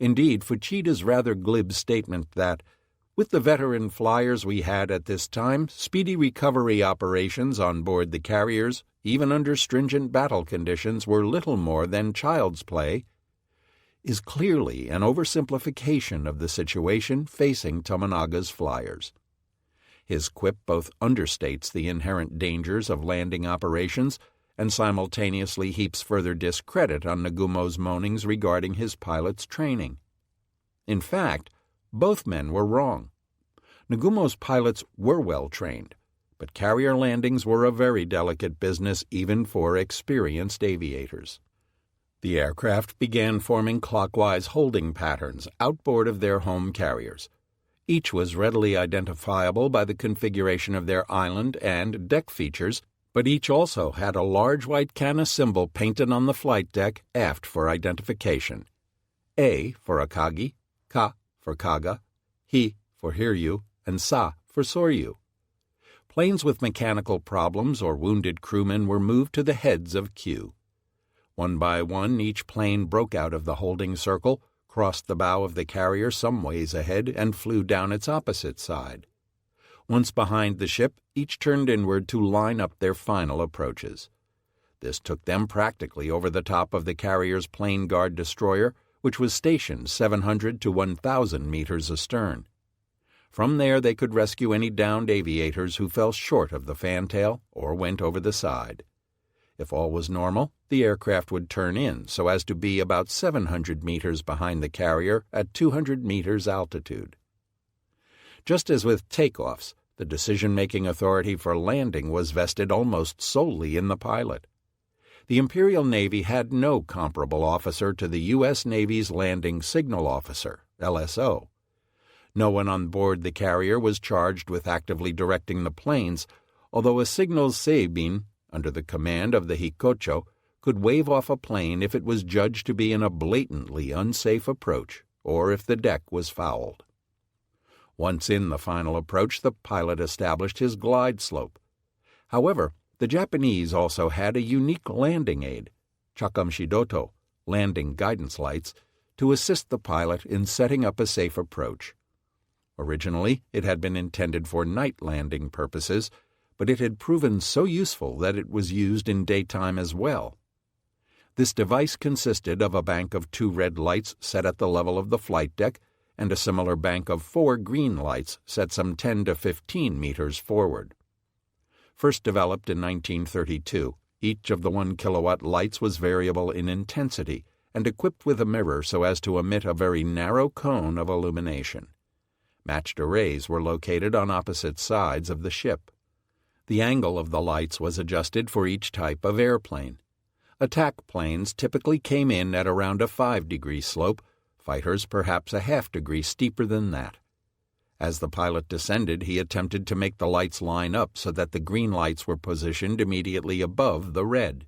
Indeed, Fuchida's rather glib statement that, with the veteran flyers we had at this time, speedy recovery operations on board the carriers, even under stringent battle conditions, were little more than child's play, is clearly an oversimplification of the situation facing Tomonaga's flyers. His quip both understates the inherent dangers of landing operations and simultaneously heaps further discredit on Nagumo's moanings regarding his pilot's training. In fact, both men were wrong. Nagumo's pilots were well trained, but carrier landings were a very delicate business even for experienced aviators. The aircraft began forming clockwise holding patterns outboard of their home carriers. Each was readily identifiable by the configuration of their island and deck features, but each also had a large white kana symbol painted on the flight deck aft for identification. A for Akagi, Ka for Kaga, Hi for Hiryu, and Sa for Soryu. Planes with mechanical problems or wounded crewmen were moved to the heads of queue. One by one, each plane broke out of the holding circle, crossed the bow of the carrier some ways ahead, and flew down its opposite side. Once behind the ship, each turned inward to line up their final approaches. This took them practically over the top of the carrier's plane guard destroyer, which was stationed 700 to 1,000 meters astern. From there they could rescue any downed aviators who fell short of the fantail or went over the side. If all was normal, the aircraft would turn in so as to be about 700 meters behind the carrier at 200 meters altitude. Just as with takeoffs, the decision-making authority for landing was vested almost solely in the pilot. The Imperial Navy had no comparable officer to the U.S. Navy's Landing Signal Officer, LSO. No one on board the carrier was charged with actively directing the planes, although a signals seibin, under the command of the Hikocho, could wave off a plane if it was judged to be in a blatantly unsafe approach, or if the deck was fouled. Once in the final approach, the pilot established his glide slope. However, the Japanese also had a unique landing aid, Chakamshidoto, landing guidance lights, to assist the pilot in setting up a safe approach. Originally, it had been intended for night landing purposes, but it had proven so useful that it was used in daytime as well. This device consisted of a bank of 2 red lights set at the level of the flight deck and a similar bank of 4 green lights set some 10 to 15 meters forward. First developed in 1932, Each of the 1-kilowatt lights was variable in intensity and equipped with a mirror so as to emit a very narrow cone of illumination. Matched arrays were located on opposite sides of the ship. The angle of the lights was adjusted for each type of airplane. Attack planes typically came in at around a 5-degree slope, fighters perhaps a half-degree steeper than that. As the pilot descended, he attempted to make the lights line up so that the green lights were positioned immediately above the red.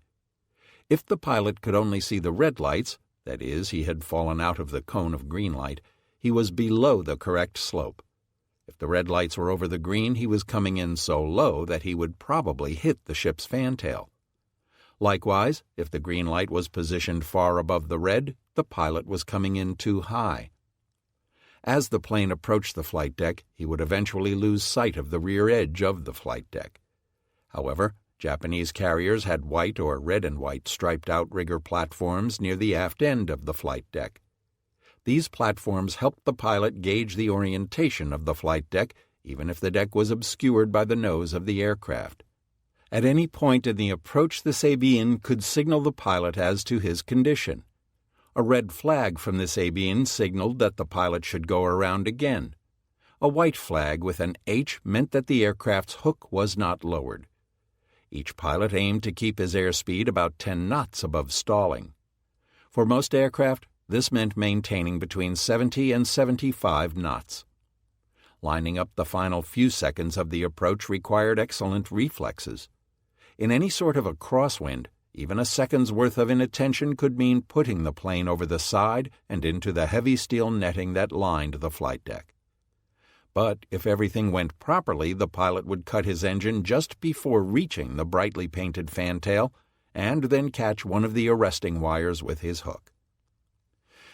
If the pilot could only see the red lights, that is, he had fallen out of the cone of green light, he was below the correct slope. If the red lights were over the green, he was coming in so low that he would probably hit the ship's fantail. Likewise, if the green light was positioned far above the red, the pilot was coming in too high. As the plane approached the flight deck, he would eventually lose sight of the rear edge of the flight deck. However, Japanese carriers had white or red and white striped outrigger platforms near the aft end of the flight deck. These platforms helped the pilot gauge the orientation of the flight deck, even if the deck was obscured by the nose of the aircraft. At any point in the approach, the Sabine could signal the pilot as to his condition. A red flag from the Sabine signaled that the pilot should go around again. A white flag with an H meant that the aircraft's hook was not lowered. Each pilot aimed to keep his airspeed about 10 knots above stalling. For most aircraft, this meant maintaining between 70 and 75 knots. Lining up the final few seconds of the approach required excellent reflexes. In any sort of a crosswind, even a second's worth of inattention could mean putting the plane over the side and into the heavy steel netting that lined the flight deck. But if everything went properly, the pilot would cut his engine just before reaching the brightly painted fantail and then catch one of the arresting wires with his hook.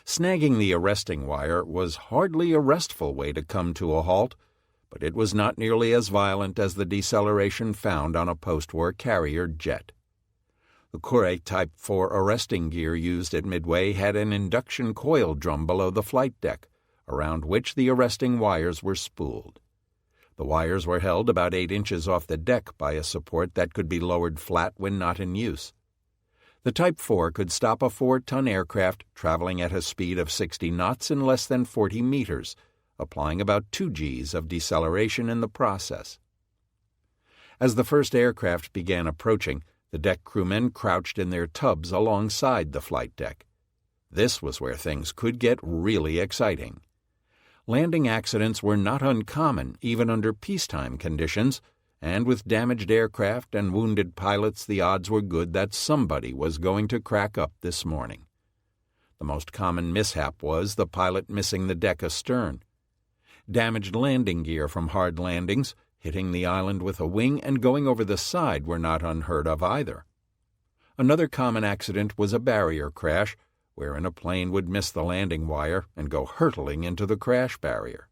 Snagging the arresting wire was hardly a restful way to come to a halt, but it was not nearly as violent as the deceleration found on a post-war carrier jet. The Kure Type 4 arresting gear used at Midway had an induction coil drum below the flight deck, around which the arresting wires were spooled. The wires were held about 8 inches off the deck by a support that could be lowered flat when not in use. The Type 4 could stop a 4-ton aircraft traveling at a speed of 60 knots in less than 40 meters, applying about 2 Gs of deceleration in the process. As the first aircraft began approaching, the deck crewmen crouched in their tubs alongside the flight deck. This was where things could get really exciting. Landing accidents were not uncommon even under peacetime conditions, and with damaged aircraft and wounded pilots, the odds were good that somebody was going to crack up this morning. The most common mishap was the pilot missing the deck astern. Damaged landing gear from hard landings, hitting the island with a wing and going over the side were not unheard of either. Another common accident was a barrier crash, wherein a plane would miss the landing wire and go hurtling into the crash barrier.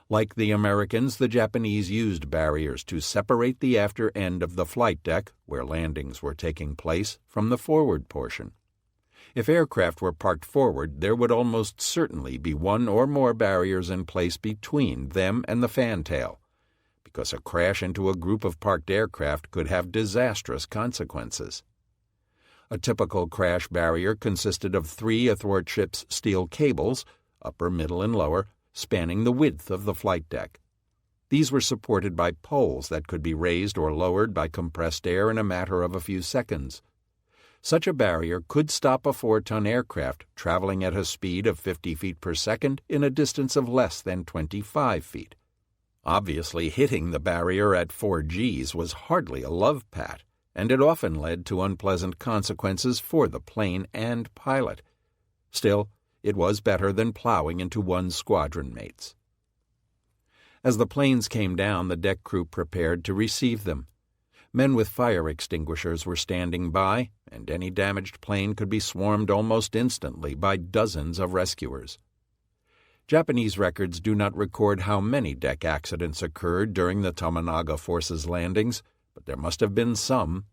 Like the Americans, the Japanese used barriers to separate the after end of the flight deck, where landings were taking place, from the forward portion. If aircraft were parked forward, there would almost certainly be one or more barriers in place between them and the fantail, because a crash into a group of parked aircraft could have disastrous consequences. A typical crash barrier consisted of 3 athwartship's steel cables, upper, middle, and lower, spanning the width of the flight deck. These were supported by poles that could be raised or lowered by compressed air in a matter of a few seconds. Such a barrier could stop a 4-ton aircraft traveling at a speed of 50 feet per second in a distance of less than 25 feet. Obviously, hitting the barrier at 4 Gs was hardly a love pat, and it often led to unpleasant consequences for the plane and pilot. Still, it was better than plowing into one's squadron mates. As the planes came down, the deck crew prepared to receive them. Men with fire extinguishers were standing by, and any damaged plane could be swarmed almost instantly by dozens of rescuers. Japanese records do not record how many deck accidents occurred during the Tominaga Force's landings, but there must have been some.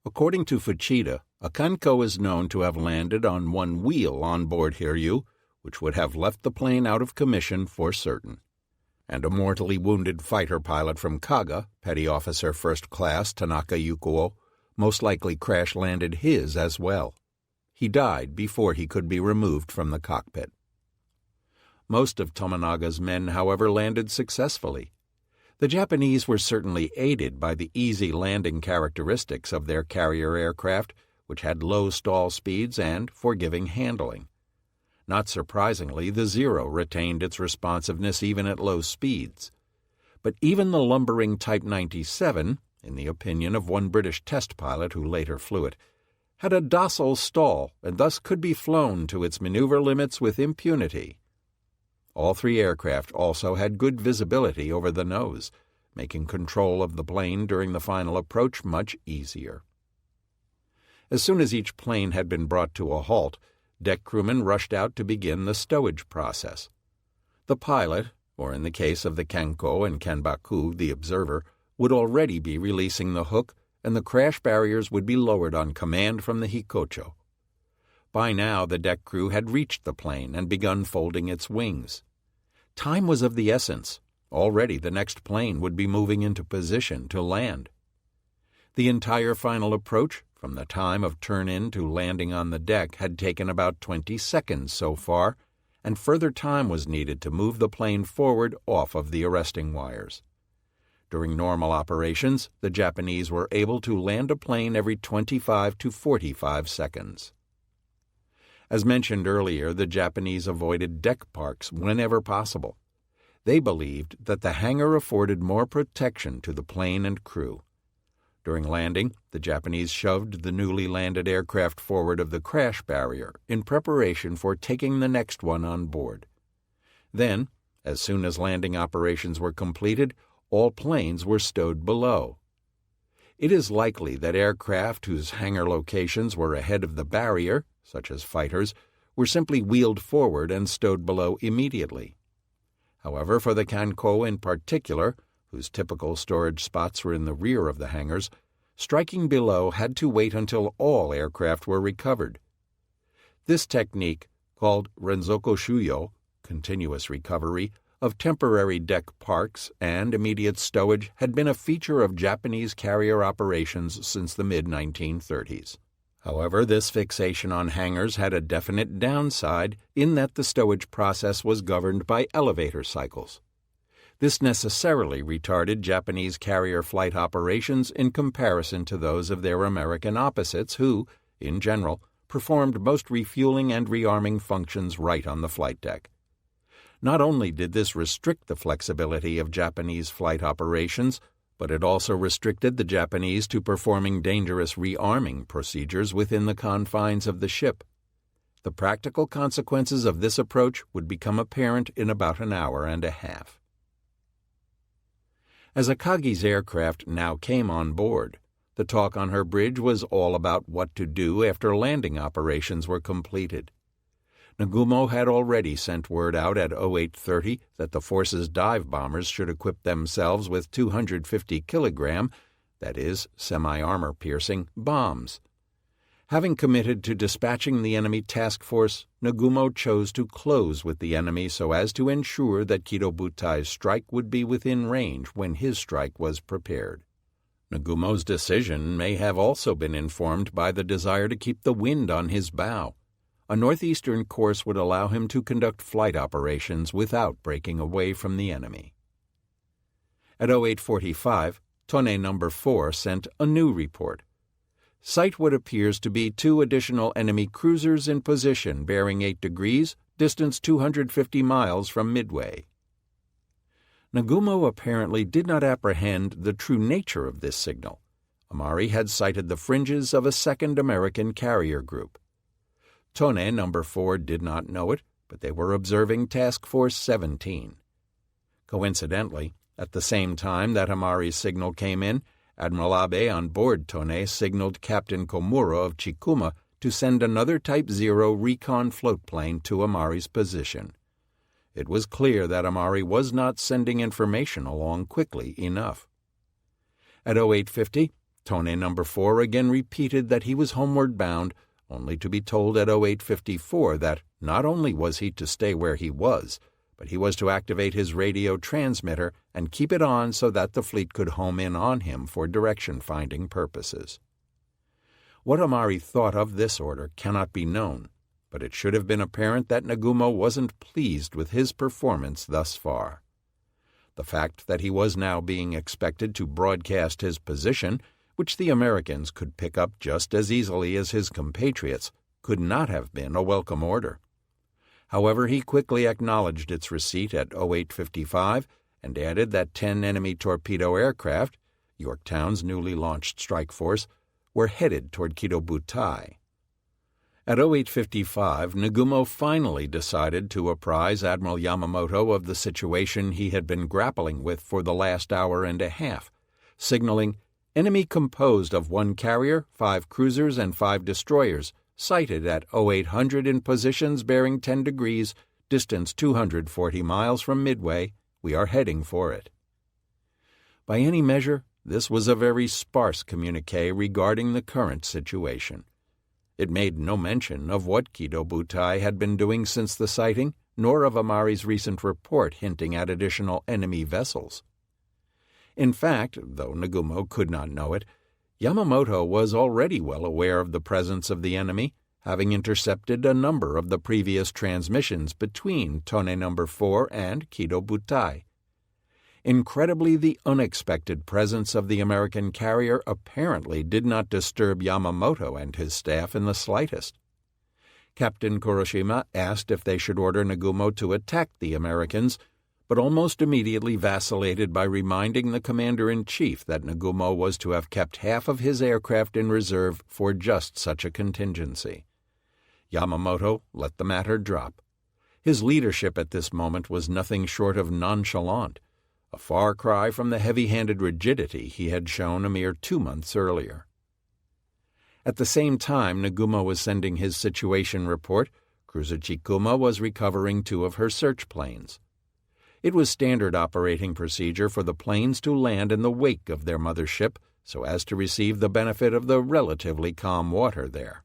According to Fuchida, a Kanko is known to have landed on one wheel on board Hiryu, which would have left the plane out of commission for certain. And a mortally wounded fighter pilot from Kaga, Petty Officer First Class Tanaka Yukuo, most likely crash-landed his as well. He died before he could be removed from the cockpit. Most of Tomonaga's men, however, landed successfully. The Japanese were certainly aided by the easy landing characteristics of their carrier aircraft, which had low stall speeds and forgiving handling. Not surprisingly, the Zero retained its responsiveness even at low speeds. But even the lumbering Type 97, in the opinion of one British test pilot who later flew it, had a docile stall and thus could be flown to its maneuver limits with impunity. All three aircraft also had good visibility over the nose, making control of the plane during the final approach much easier. As soon as each plane had been brought to a halt, deck crewmen rushed out to begin the stowage process. The pilot, or in the case of the Kanko and Kanbaku, the observer, would already be releasing the hook, and the crash barriers would be lowered on command from the Hikocho. By now the deck crew had reached the plane and begun folding its wings. Time was of the essence. Already the next plane would be moving into position to land. The entire final approach, from the time of turn-in to landing on the deck, had taken about 20 seconds so far, and further time was needed to move the plane forward off of the arresting wires. During normal operations, the Japanese were able to land a plane every 25 to 45 seconds. As mentioned earlier, the Japanese avoided deck parks whenever possible. They believed that the hangar afforded more protection to the plane and crew. During landing, the Japanese shoved the newly landed aircraft forward of the crash barrier in preparation for taking the next one on board. Then, as soon as landing operations were completed, all planes were stowed below. It is likely that aircraft whose hangar locations were ahead of the barrier, such as fighters, were simply wheeled forward and stowed below immediately. However, for the Kanko in particular, whose typical storage spots were in the rear of the hangars, striking below had to wait until all aircraft were recovered. This technique, called Renzoko Shuyo, continuous recovery, of temporary deck parks and immediate stowage had been a feature of Japanese carrier operations since the mid-1930s. However, this fixation on hangars had a definite downside in that the stowage process was governed by elevator cycles. This necessarily retarded Japanese carrier flight operations in comparison to those of their American opposites who, in general, performed most refueling and rearming functions right on the flight deck. Not only did this restrict the flexibility of Japanese flight operations, but it also restricted the Japanese to performing dangerous rearming procedures within the confines of the ship. The practical consequences of this approach would become apparent in about an hour and a half. As Akagi's aircraft now came on board, the talk on her bridge was all about what to do after landing operations were completed. Nagumo had already sent word out at 0830 that the force's dive bombers should equip themselves with 250-kilogram, that is, semi-armor piercing, bombs. Having committed to dispatching the enemy task force, Nagumo chose to close with the enemy so as to ensure that Kirobutai's strike would be within range when his strike was prepared. Nagumo's decision may have also been informed by the desire to keep the wind on his bow. A northeastern course would allow him to conduct flight operations without breaking away from the enemy. At 0845, Tone No. 4 sent a new report. Sight what appears to be 2 additional enemy cruisers in position bearing 8 degrees, distance 250 miles from Midway. Nagumo apparently did not apprehend the true nature of this signal. Amari had sighted the fringes of a second American carrier group. Tone No. 4 did not know it, but they were observing Task Force 17. Coincidentally, at the same time that Amari's signal came in, Admiral Abe on board Tone signaled Captain Komuro of Chikuma to send another Type 0 recon float plane to Amari's position. It was clear that Amari was not sending information along quickly enough. At 0850, Tone No. 4 again repeated that he was homeward bound, only to be told at 0854 that not only was he to stay where he was, but he was to activate his radio transmitter and keep it on so that the fleet could home in on him for direction-finding purposes. What Amari thought of this order cannot be known, but it should have been apparent that Nagumo wasn't pleased with his performance thus far. The fact that he was now being expected to broadcast his position, which the Americans could pick up just as easily as his compatriots, could not have been a welcome order. However, he quickly acknowledged its receipt at 0855 and added that 10 enemy torpedo aircraft, Yorktown's newly launched strike force, were headed toward Kido-Butai. At 0855, Nagumo finally decided to apprise Admiral Yamamoto of the situation he had been grappling with for the last hour and a half, signaling, "Enemy composed of 1 carrier, 5 cruisers, and 5 destroyers, sighted at 0800 in positions bearing 10 degrees, distance 240 miles from Midway. We are heading for it." By any measure, this was a very sparse communiqué regarding the current situation. It made no mention of what Kido-Butai had been doing since the sighting, nor of Amari's recent report hinting at additional enemy vessels. In fact, though Nagumo could not know it, Yamamoto was already well aware of the presence of the enemy, having intercepted a number of the previous transmissions between Tone No. 4 and Kido-Butai. Incredibly, the unexpected presence of the American carrier apparently did not disturb Yamamoto and his staff in the slightest. Captain Kuroshima asked if they should order Nagumo to attack the Americans, but almost immediately vacillated by reminding the commander-in-chief that Nagumo was to have kept half of his aircraft in reserve for just such a contingency. Yamamoto let the matter drop. His leadership at this moment was nothing short of nonchalant, a far cry from the heavy-handed rigidity he had shown a mere 2 months earlier. At the same time Nagumo was sending his situation report, cruiser Chikuma was recovering 2 of her search planes. It was standard operating procedure for the planes to land in the wake of their mother ship so as to receive the benefit of the relatively calm water there.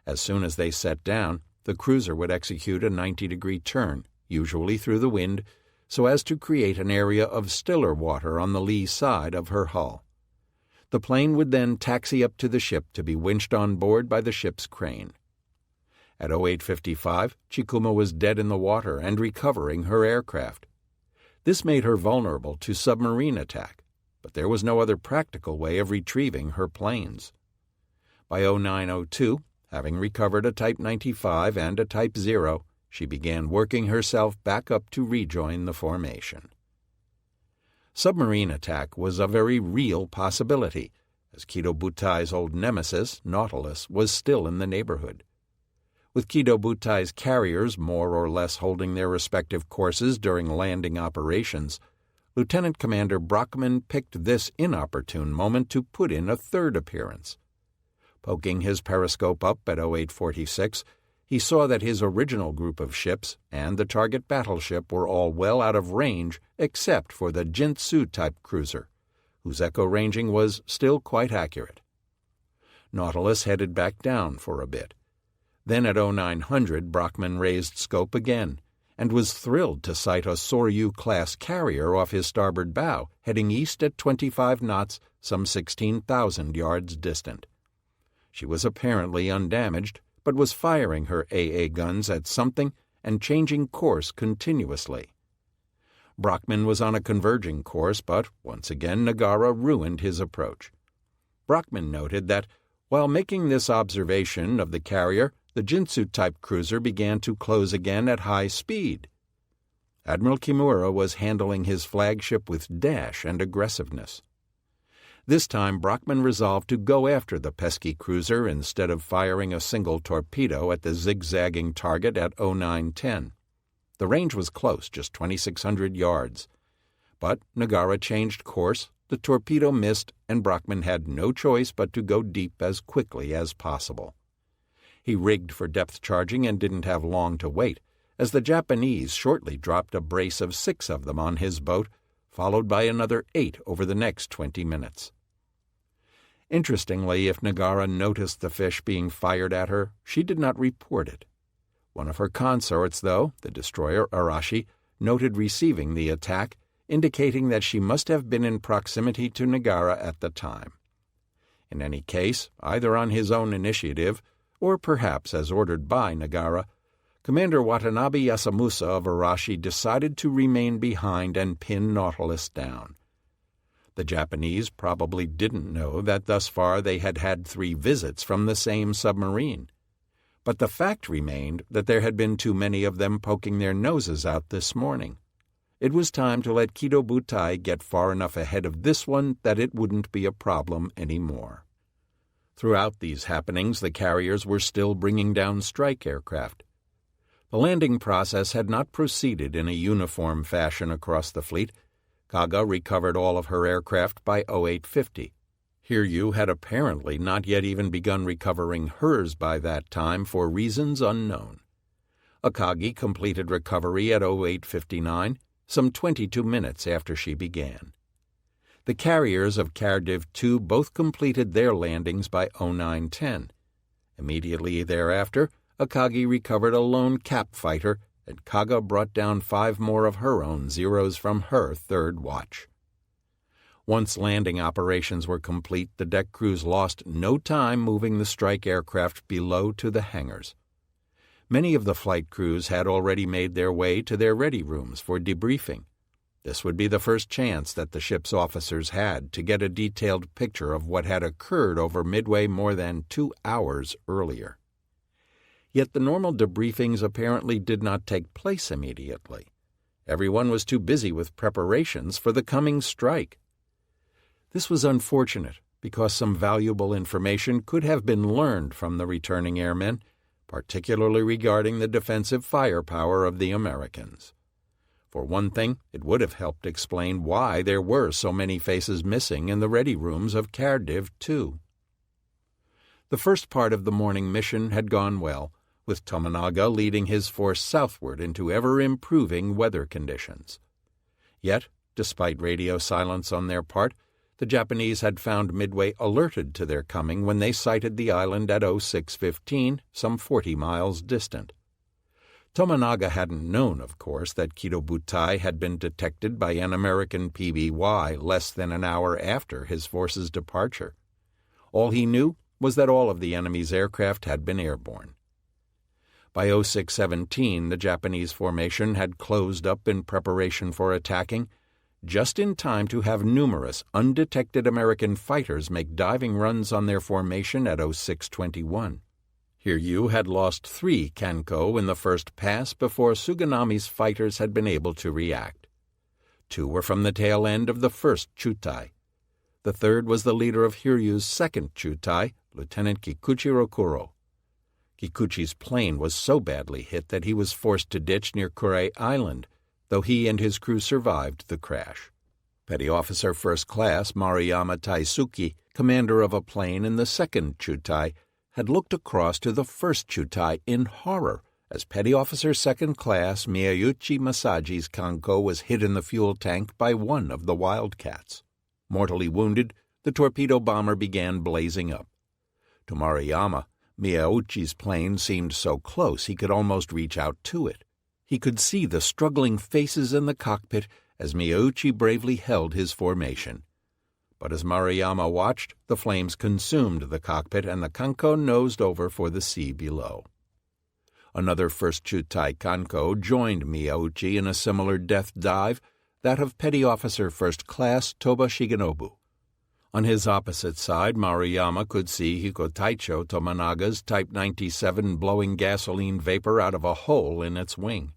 As soon as they set down, the cruiser would execute a 90-degree turn, usually through the wind, so as to create an area of stiller water on the lee side of her hull. The plane would then taxi up to the ship to be winched on board by the ship's crane. At 0855, Chikuma was dead in the water and recovering her aircraft. This made her vulnerable to submarine attack, but there was no other practical way of retrieving her planes. By 0902, having recovered a Type 95 and a Type 0, she began working herself back up to rejoin the formation. Submarine attack was a very real possibility, as Kido-Butai's old nemesis, Nautilus, was still in the neighborhood. With Kido-Butai's carriers more or less holding their respective courses during landing operations, Lieutenant Commander Brockman picked this inopportune moment to put in a 3rd appearance. Poking his periscope up at 0846, he saw that his original group of ships and the target battleship were all well out of range except for the Jintsu-type cruiser, whose echo ranging was still quite accurate. Nautilus headed back down for a bit. Then at 0900 Brockman raised scope again, and was thrilled to sight a Soryu-class carrier off his starboard bow, heading east at 25 knots, some 16,000 yards distant. She was apparently undamaged, but was firing her AA guns at something and changing course continuously. Brockman was on a converging course, but once again Nagara ruined his approach. Brockman noted that, while making this observation of the carrier, the Jintsu-type cruiser began to close again at high speed. Admiral Kimura was handling his flagship with dash and aggressiveness. This time Brockman resolved to go after the pesky cruiser instead of firing a single torpedo at the zigzagging target at 0910. The range was close, just 2,600 yards. But Nagara changed course, the torpedo missed, and Brockman had no choice but to go deep as quickly as possible. He rigged for depth charging and didn't have long to wait, as the Japanese shortly dropped a brace of 6 of them on his boat, followed by another 8 over the next 20 minutes. Interestingly, if Nagara noticed the fish being fired at her, she did not report it. One of her consorts, though, the destroyer Arashi, noted receiving the attack, indicating that she must have been in proximity to Nagara at the time. In any case, either on his own initiative, or perhaps as ordered by Nagara, Commander Watanabe Yasamusa of Arashi decided to remain behind and pin Nautilus down. The Japanese probably didn't know that thus far they had had 3 visits from the same submarine. But the fact remained that there had been too many of them poking their noses out this morning. It was time to let Kido Butai get far enough ahead of this one that it wouldn't be a problem anymore. Throughout these happenings, the carriers were still bringing down strike aircraft. The landing process had not proceeded in a uniform fashion across the fleet. Kaga recovered all of her aircraft by 0850. Hiryu had apparently not yet even begun recovering hers by that time for reasons unknown. Akagi completed recovery at 0859, some 22 minutes after she began. The carriers of Cardiff II both completed their landings by 0910. Immediately thereafter, Akagi recovered a lone cap fighter, and Kaga brought down 5 more of her own Zeros from her 3rd watch. Once landing operations were complete, the deck crews lost no time moving the strike aircraft below to the hangars. Many of the flight crews had already made their way to their ready rooms for debriefing. This would be the first chance that the ship's officers had to get a detailed picture of what had occurred over Midway more than 2 hours earlier. Yet the normal debriefings apparently did not take place immediately. Everyone was too busy with preparations for the coming strike. This was unfortunate because some valuable information could have been learned from the returning airmen, particularly regarding the defensive firepower of the Americans. For one thing, it would have helped explain why there were so many faces missing in the ready rooms of Cardiff II. The first part of the morning mission had gone well, with Tominaga leading his force southward into ever-improving weather conditions. Yet, despite radio silence on their part, the Japanese had found Midway alerted to their coming when they sighted the island at 0615, some 40 miles distant. Tominaga hadn't known, of course, that Kido Butai had been detected by an American PBY less than an hour after his force's departure. All he knew was that all of the enemy's aircraft had been airborne. By 0617, the Japanese formation had closed up in preparation for attacking, just in time to have numerous undetected American fighters make diving runs on their formation at 0621. Hiryu had lost 3 Kanko in the first pass before Suganami's fighters had been able to react. 2 were from the tail end of the first Chutai. The 3rd was the leader of Hiryu's 2nd Chutai, Lieutenant Kikuchi Rokuro. Kikuchi's plane was so badly hit that he was forced to ditch near Kure Island, though he and his crew survived the crash. Petty Officer First Class Maruyama Taisuke, commander of a plane in the 2nd Chutai, had looked across to the 1st Chutai in horror as Petty Officer 2nd Class Miyauchi Masaji's Kanko was hit in the fuel tank by one of the Wildcats. Mortally wounded, the torpedo bomber began blazing up. To Maruyama, Miyauchi's plane seemed so close he could almost reach out to it. He could see the struggling faces in the cockpit as Miyauchi bravely held his formation. But as Maruyama watched, the flames consumed the cockpit and the Kanko nosed over for the sea below. Another 1st Chutai Kanko joined Miyauchi in a similar death dive, that of Petty Officer First Class Toba Shigenobu. On his opposite side, Maruyama could see Hikotaicho Tominaga's Type 97 blowing gasoline vapor out of a hole in its wing.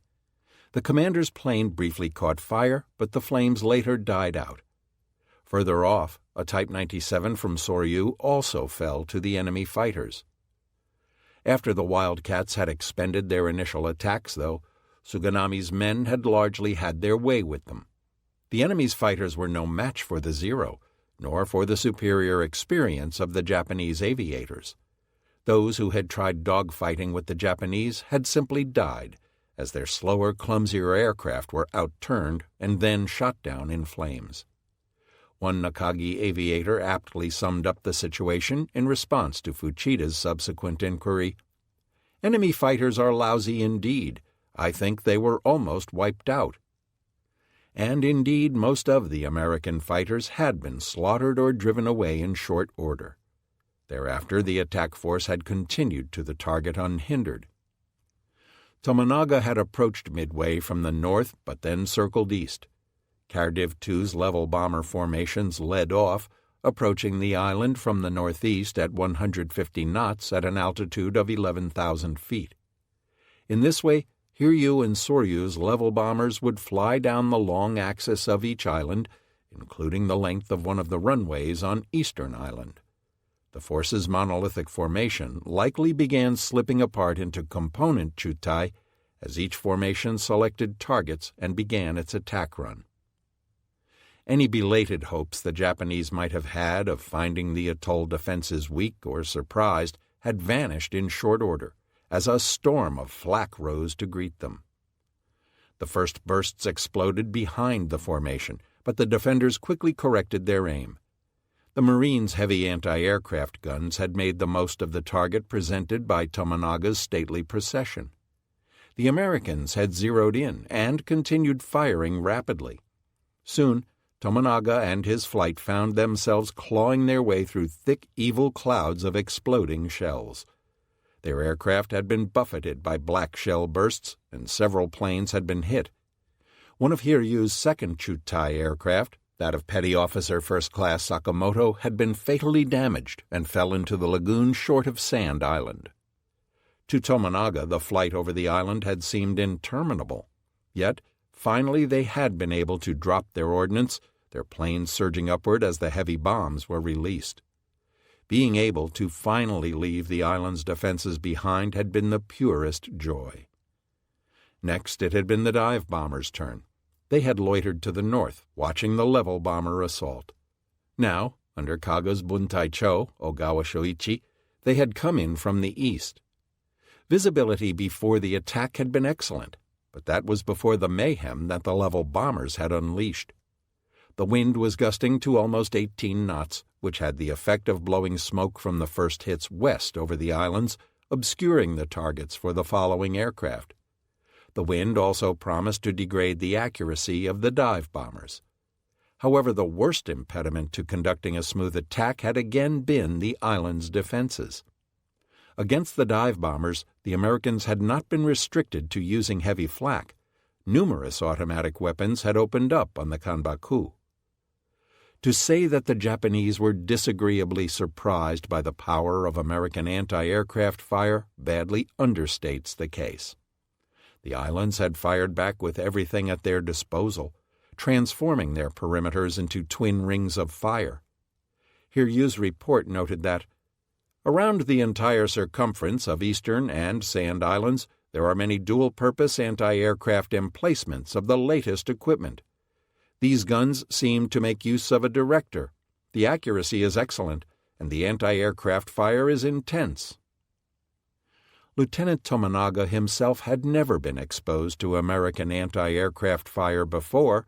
The commander's plane briefly caught fire, but the flames later died out. Further off, a Type 97 from Soryu also fell to the enemy fighters. After the Wildcats had expended their initial attacks, though, Suganami's men had largely had their way with them. The enemy's fighters were no match for the Zero, nor for the superior experience of the Japanese aviators. Those who had tried dogfighting with the Japanese had simply died, as their slower, clumsier aircraft were outturned and then shot down in flames. One Nakagi aviator aptly summed up the situation in response to Fuchida's subsequent inquiry. "Enemy fighters are lousy indeed. I think they were almost wiped out." And indeed most of the American fighters had been slaughtered or driven away in short order. Thereafter, the attack force had continued to the target unhindered. Tomonaga had approached Midway from the north but then circled east. Cardiff II's level bomber formations led off, approaching the island from the northeast at 150 knots at an altitude of 11,000 feet. In this way, Hiryu and Soryu's level bombers would fly down the long axis of each island, including the length of one of the runways on Eastern Island. The force's monolithic formation likely began slipping apart into component chutai as each formation selected targets and began its attack run. Any belated hopes the Japanese might have had of finding the atoll defenses weak or surprised had vanished in short order, as a storm of flak rose to greet them. The first bursts exploded behind the formation, but the defenders quickly corrected their aim. The Marines' heavy anti-aircraft guns had made the most of the target presented by Tomonaga's stately procession. The Americans had zeroed in and continued firing rapidly. Soon, Tomonaga and his flight found themselves clawing their way through thick, evil clouds of exploding shells. Their aircraft had been buffeted by black shell bursts, and several planes had been hit. One of Hiryu's second Chutai aircraft, that of Petty Officer First Class Sakamoto, had been fatally damaged and fell into the lagoon short of Sand Island. To Tomonaga, the flight over the island had seemed interminable. Yet, finally they had been able to drop their ordnance, their planes surging upward as the heavy bombs were released. Being able to finally leave the island's defenses behind had been the purest joy. Next, it had been the dive bombers' turn. They had loitered to the north, watching the level bomber assault. Now, under Kaga's Buntaicho, Ogawa Shoichi, they had come in from the east. Visibility before the attack had been excellent, but that was before the mayhem that the level bombers had unleashed. The wind was gusting to almost 18 knots, which had the effect of blowing smoke from the first hits west over the islands, obscuring the targets for the following aircraft. The wind also promised to degrade the accuracy of the dive bombers. However, the worst impediment to conducting a smooth attack had again been the island's defenses. Against the dive bombers, the Americans had not been restricted to using heavy flak. Numerous automatic weapons had opened up on the Kanbaku. To say that the Japanese were disagreeably surprised by the power of American anti-aircraft fire badly understates the case. The islands had fired back with everything at their disposal, transforming their perimeters into twin rings of fire. Hiryu's report noted that, around the entire circumference of Eastern and Sand Islands, there are many dual-purpose anti-aircraft emplacements of the latest equipment. These guns seem to make use of a director. The accuracy is excellent, and the anti-aircraft fire is intense. Lieutenant Tomonaga himself had never been exposed to American anti-aircraft fire before,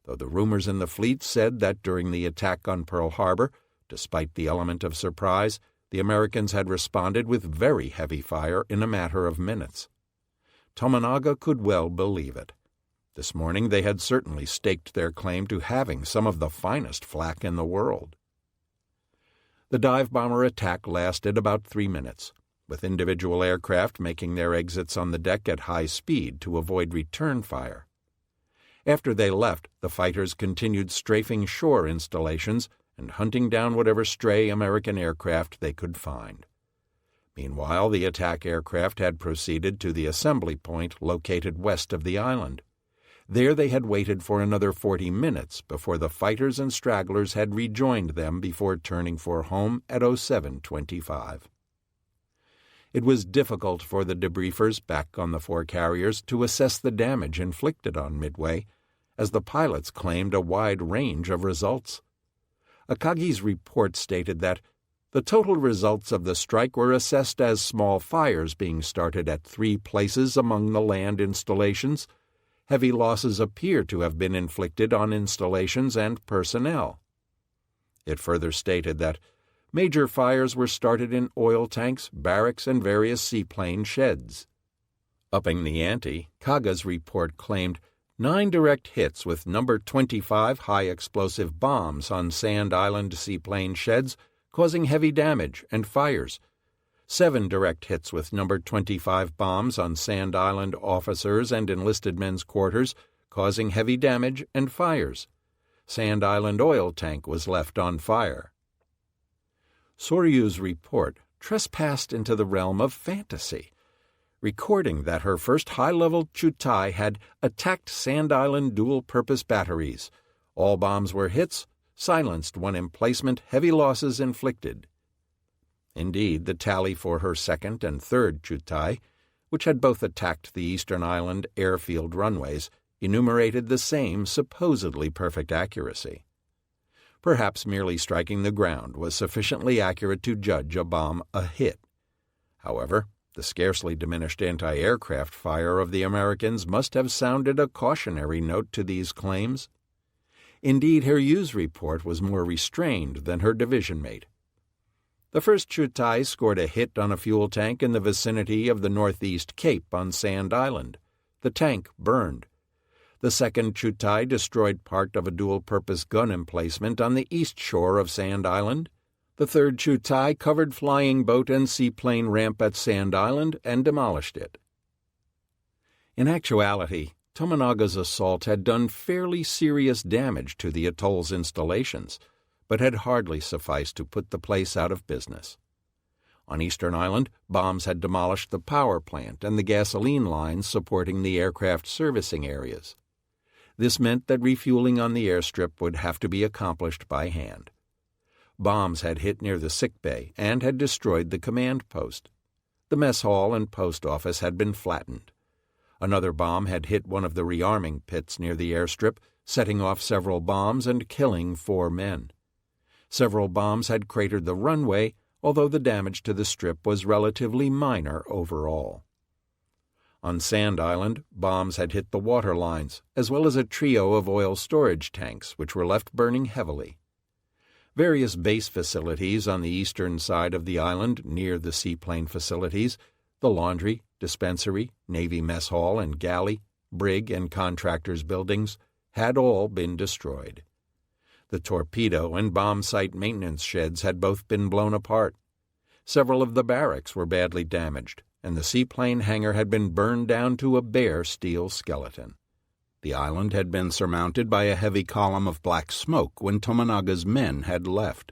though the rumors in the fleet said that during the attack on Pearl Harbor, despite the element of surprise, the Americans had responded with very heavy fire in a matter of minutes. Tomonaga could well believe it. This morning they had certainly staked their claim to having some of the finest flak in the world. The dive bomber attack lasted about 3 minutes, with individual aircraft making their exits on the deck at high speed to avoid return fire. After they left, the fighters continued strafing shore installations and hunting down whatever stray American aircraft they could find. Meanwhile, the attack aircraft had proceeded to the assembly point located west of the island. There they had waited for another 40 minutes before the fighters and stragglers had rejoined them before turning for home at 07:25. It was difficult for the debriefers back on the 4 carriers to assess the damage inflicted on Midway, as the pilots claimed a wide range of results. Akagi's report stated that the total results of the strike were assessed as small fires being started at 3 places among the land installations. Heavy losses appear to have been inflicted on installations and personnel. It further stated that major fires were started in oil tanks, barracks, and various seaplane sheds. Upping the ante, Kaga's report claimed 9 direct hits with number 25 high-explosive bombs on Sand Island seaplane sheds causing heavy damage and fires. 7 direct hits with No. 25 bombs on Sand Island officers and enlisted men's quarters, causing heavy damage and fires. Sand Island oil tank was left on fire. Soryu's report trespassed into the realm of fantasy, recording that her first high-level Chutai had attacked Sand Island dual-purpose batteries. All bombs were hits, silenced when emplacement, heavy losses inflicted. Indeed, the tally for her second and third Chutai, which had both attacked the Eastern Island airfield runways, enumerated the same supposedly perfect accuracy. Perhaps merely striking the ground was sufficiently accurate to judge a bomb a hit. However, the scarcely diminished anti-aircraft fire of the Americans must have sounded a cautionary note to these claims. Indeed, Hiryu's report was more restrained than her division mate. The first Chutai scored a hit on a fuel tank in the vicinity of the Northeast Cape on Sand Island. The tank burned. The second Chutai destroyed part of a dual-purpose gun emplacement on the east shore of Sand Island. The third Chutai covered flying boat and seaplane ramp at Sand Island and demolished it. In actuality, Tomonaga's assault had done fairly serious damage to the atoll's installations, but had hardly sufficed to put the place out of business. On Eastern Island, bombs had demolished the power plant and the gasoline lines supporting the aircraft servicing areas. This meant that refueling on the airstrip would have to be accomplished by hand. Bombs had hit near the sick bay and had destroyed the command post. The mess hall and post office had been flattened. Another bomb had hit one of the rearming pits near the airstrip, setting off several bombs and killing 4 men. Several bombs had cratered the runway, although the damage to the strip was relatively minor overall. On Sand Island, bombs had hit the water lines, as well as a trio of oil storage tanks, which were left burning heavily. Various base facilities on the eastern side of the island, near the seaplane facilities, the laundry, dispensary, Navy mess hall and galley, brig and contractors' buildings, had all been destroyed. The torpedo and bomb site maintenance sheds had both been blown apart. Several of the barracks were badly damaged, and the seaplane hangar had been burned down to a bare steel skeleton. The island had been surmounted by a heavy column of black smoke when Tomonaga's men had left.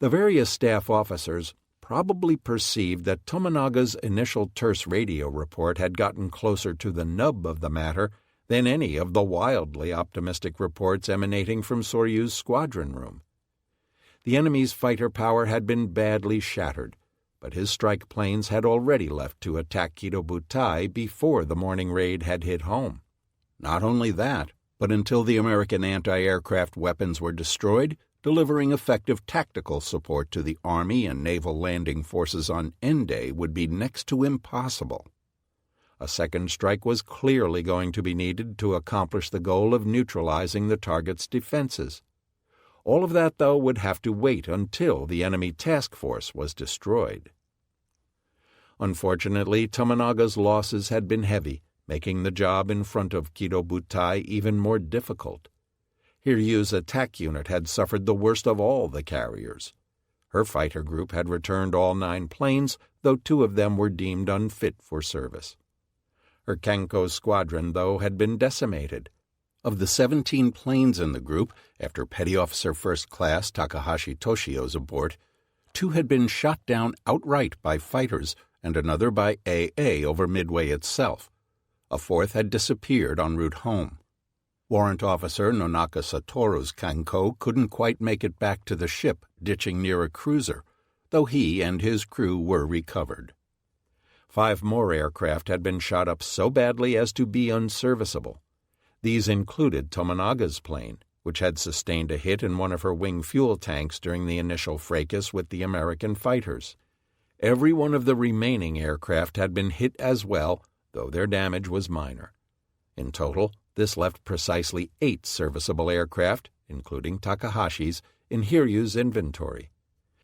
The various staff officers probably perceived that Tomonaga's initial terse radio report had gotten closer to the nub of the matter than any of the wildly optimistic reports emanating from Soryu's squadron room. The enemy's fighter power had been badly shattered, but his strike planes had already left to attack Kido-Butai before the morning raid had hit home. Not only that, but until the American anti-aircraft weapons were destroyed, delivering effective tactical support to the Army and Naval landing forces on N-Day would be next to impossible. A second strike was clearly going to be needed to accomplish the goal of neutralizing the target's defenses. All of that, though, would have to wait until the enemy task force was destroyed. Unfortunately, Tomonaga's losses had been heavy, making the job in front of Kido-Butai even more difficult. Hiryu's attack unit had suffered the worst of all the carriers. Her fighter group had returned all 9 planes, though 2 of them were deemed unfit for service. Her Kenko squadron, though, had been decimated. Of the 17 planes in the group, after Petty Officer First Class Takahashi Toshio's abort, 2 had been shot down outright by fighters and another by AA over Midway itself. A 4th had disappeared en route home. Warrant Officer Nonaka Satoru's Kenko couldn't quite make it back to the ship, ditching near a cruiser, though he and his crew were recovered. 5 more aircraft had been shot up so badly as to be unserviceable. These included Tomonaga's plane, which had sustained a hit in one of her wing fuel tanks during the initial fracas with the American fighters. Every one of the remaining aircraft had been hit as well, though their damage was minor. In total, this left precisely 8 serviceable aircraft, including Takahashi's, in Hiryu's inventory.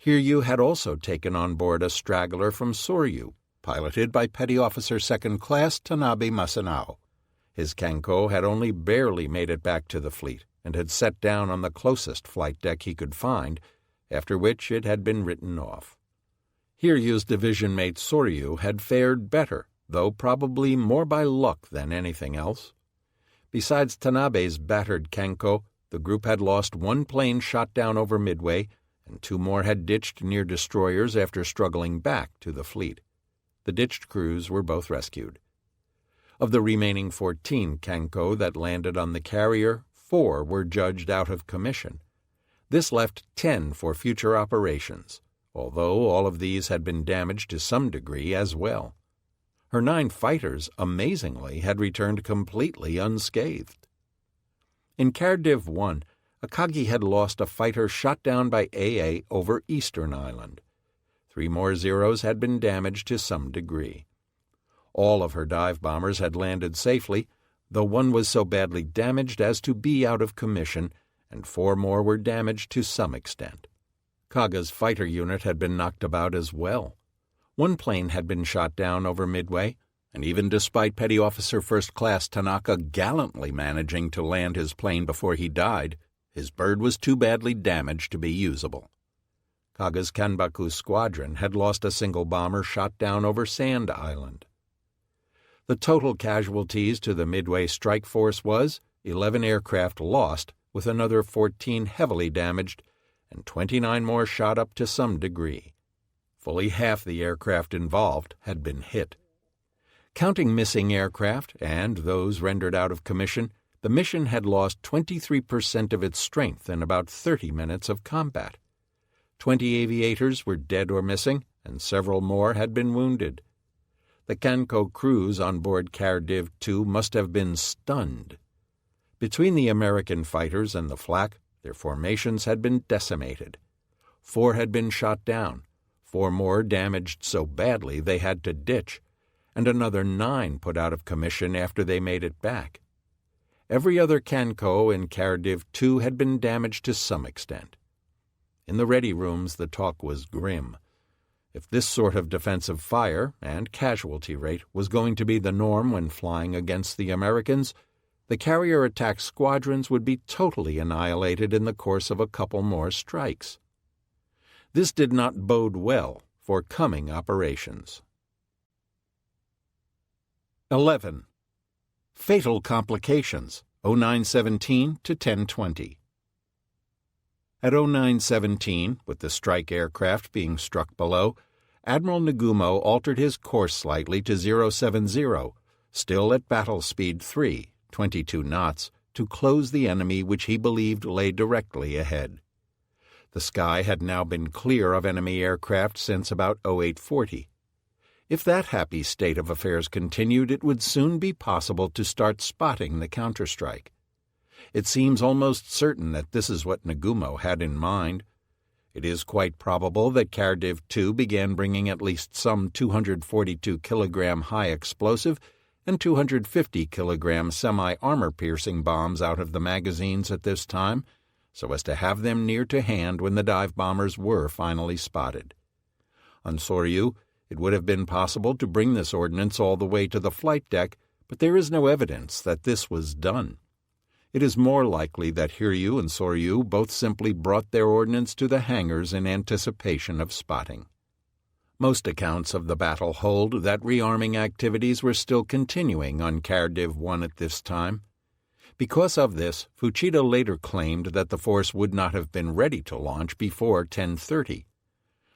Hiryu had also taken on board a straggler from Soryu, piloted by Petty Officer Second Class Tanabe Masanao. His Kenko had only barely made it back to the fleet and had set down on the closest flight deck he could find after which it had been written off. Hiryu's division mate Soryu had fared better, though probably more by luck than anything else. Besides Tanabe's battered Kanko, the group had lost one plane shot down over Midway, and two more had ditched near destroyers after struggling back to the fleet. The ditched crews were both rescued. Of the remaining 14 Kanko that landed on the carrier, 4 were judged out of commission. This left 10 for future operations, although all of these had been damaged to some degree as well. Her 9 fighters, amazingly, had returned completely unscathed. In Cardiff 1, Akagi had lost a fighter shot down by AA over Eastern Island. 3 more Zeros had been damaged to some degree. All of her dive bombers had landed safely, though one was so badly damaged as to be out of commission, and 4 more were damaged to some extent. Kaga's fighter unit had been knocked about as well. One plane had been shot down over Midway, and even despite Petty Officer First Class Tanaka gallantly managing to land his plane before he died, his bird was too badly damaged to be usable. Kaga's Kanbaku squadron had lost a single bomber shot down over Sand Island. The total casualties to the Midway strike force was 11 aircraft lost, with another 14 heavily damaged, and 29 more shot up to some degree. Fully half the aircraft involved had been hit. Counting missing aircraft and those rendered out of commission, the mission had lost 23% of its strength in about 30 minutes of combat. 20 aviators were dead or missing, and several more had been wounded. The Kanko crews on board Cardiff 2 must have been stunned. Between the American fighters and the flak, their formations had been decimated. 4 had been shot down, 4 more damaged so badly they had to ditch, and another 9 put out of commission after they made it back. Every other Kanko in Cardiff 2 had been damaged to some extent. In the ready rooms the talk was grim. If this sort of defensive fire and casualty rate was going to be the norm when flying against the Americans, the carrier attack squadrons would be totally annihilated in the course of a couple more strikes. This did not bode well for coming operations. 11. Fatal complications, 0917 to 1020. At 0917, with the strike aircraft being struck below, Admiral Nagumo altered his course slightly to 070, still at battle speed 3, 22 knots, to close the enemy which he believed lay directly ahead. The sky had now been clear of enemy aircraft since about 0840. If that happy state of affairs continued, it would soon be possible to start spotting the counterstrike. It seems almost certain that this is what Nagumo had in mind. It is quite probable that Cardiff 2 began bringing at least some 242-kilogram high-explosive and 250-kilogram semi-armor-piercing bombs out of the magazines at this time, so as to have them near to hand when the dive bombers were finally spotted. On Soryu, it would have been possible to bring this ordnance all the way to the flight deck, but there is no evidence that this was done. It is more likely that Hiryu and Soryu both simply brought their ordnance to the hangars in anticipation of spotting. Most accounts of the battle hold that rearming activities were still continuing on Cardiff 1 at this time. Because of this, Fuchida later claimed that the force would not have been ready to launch before 10:30.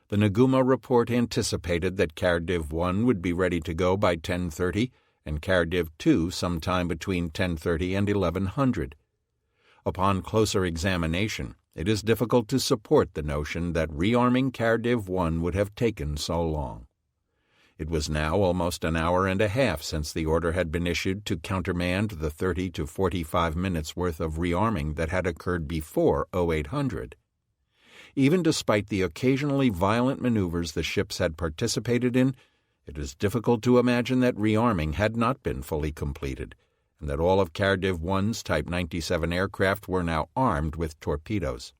The Nagumo report anticipated that Cardiff 1 would be ready to go by 10:30 and Cardiff 2 sometime between 10:30 and 1100. Upon closer examination, it is difficult to support the notion that rearming Cardiff 1 would have taken so long. It was now almost an hour and a half since the order had been issued to countermand the 30 to 45 minutes worth of rearming that had occurred before 0800. Even despite the occasionally violent maneuvers the ships had participated in, it is difficult to imagine that rearming had not been fully completed, and that all of Cardiff 1's Type 97 aircraft were now armed with torpedoes.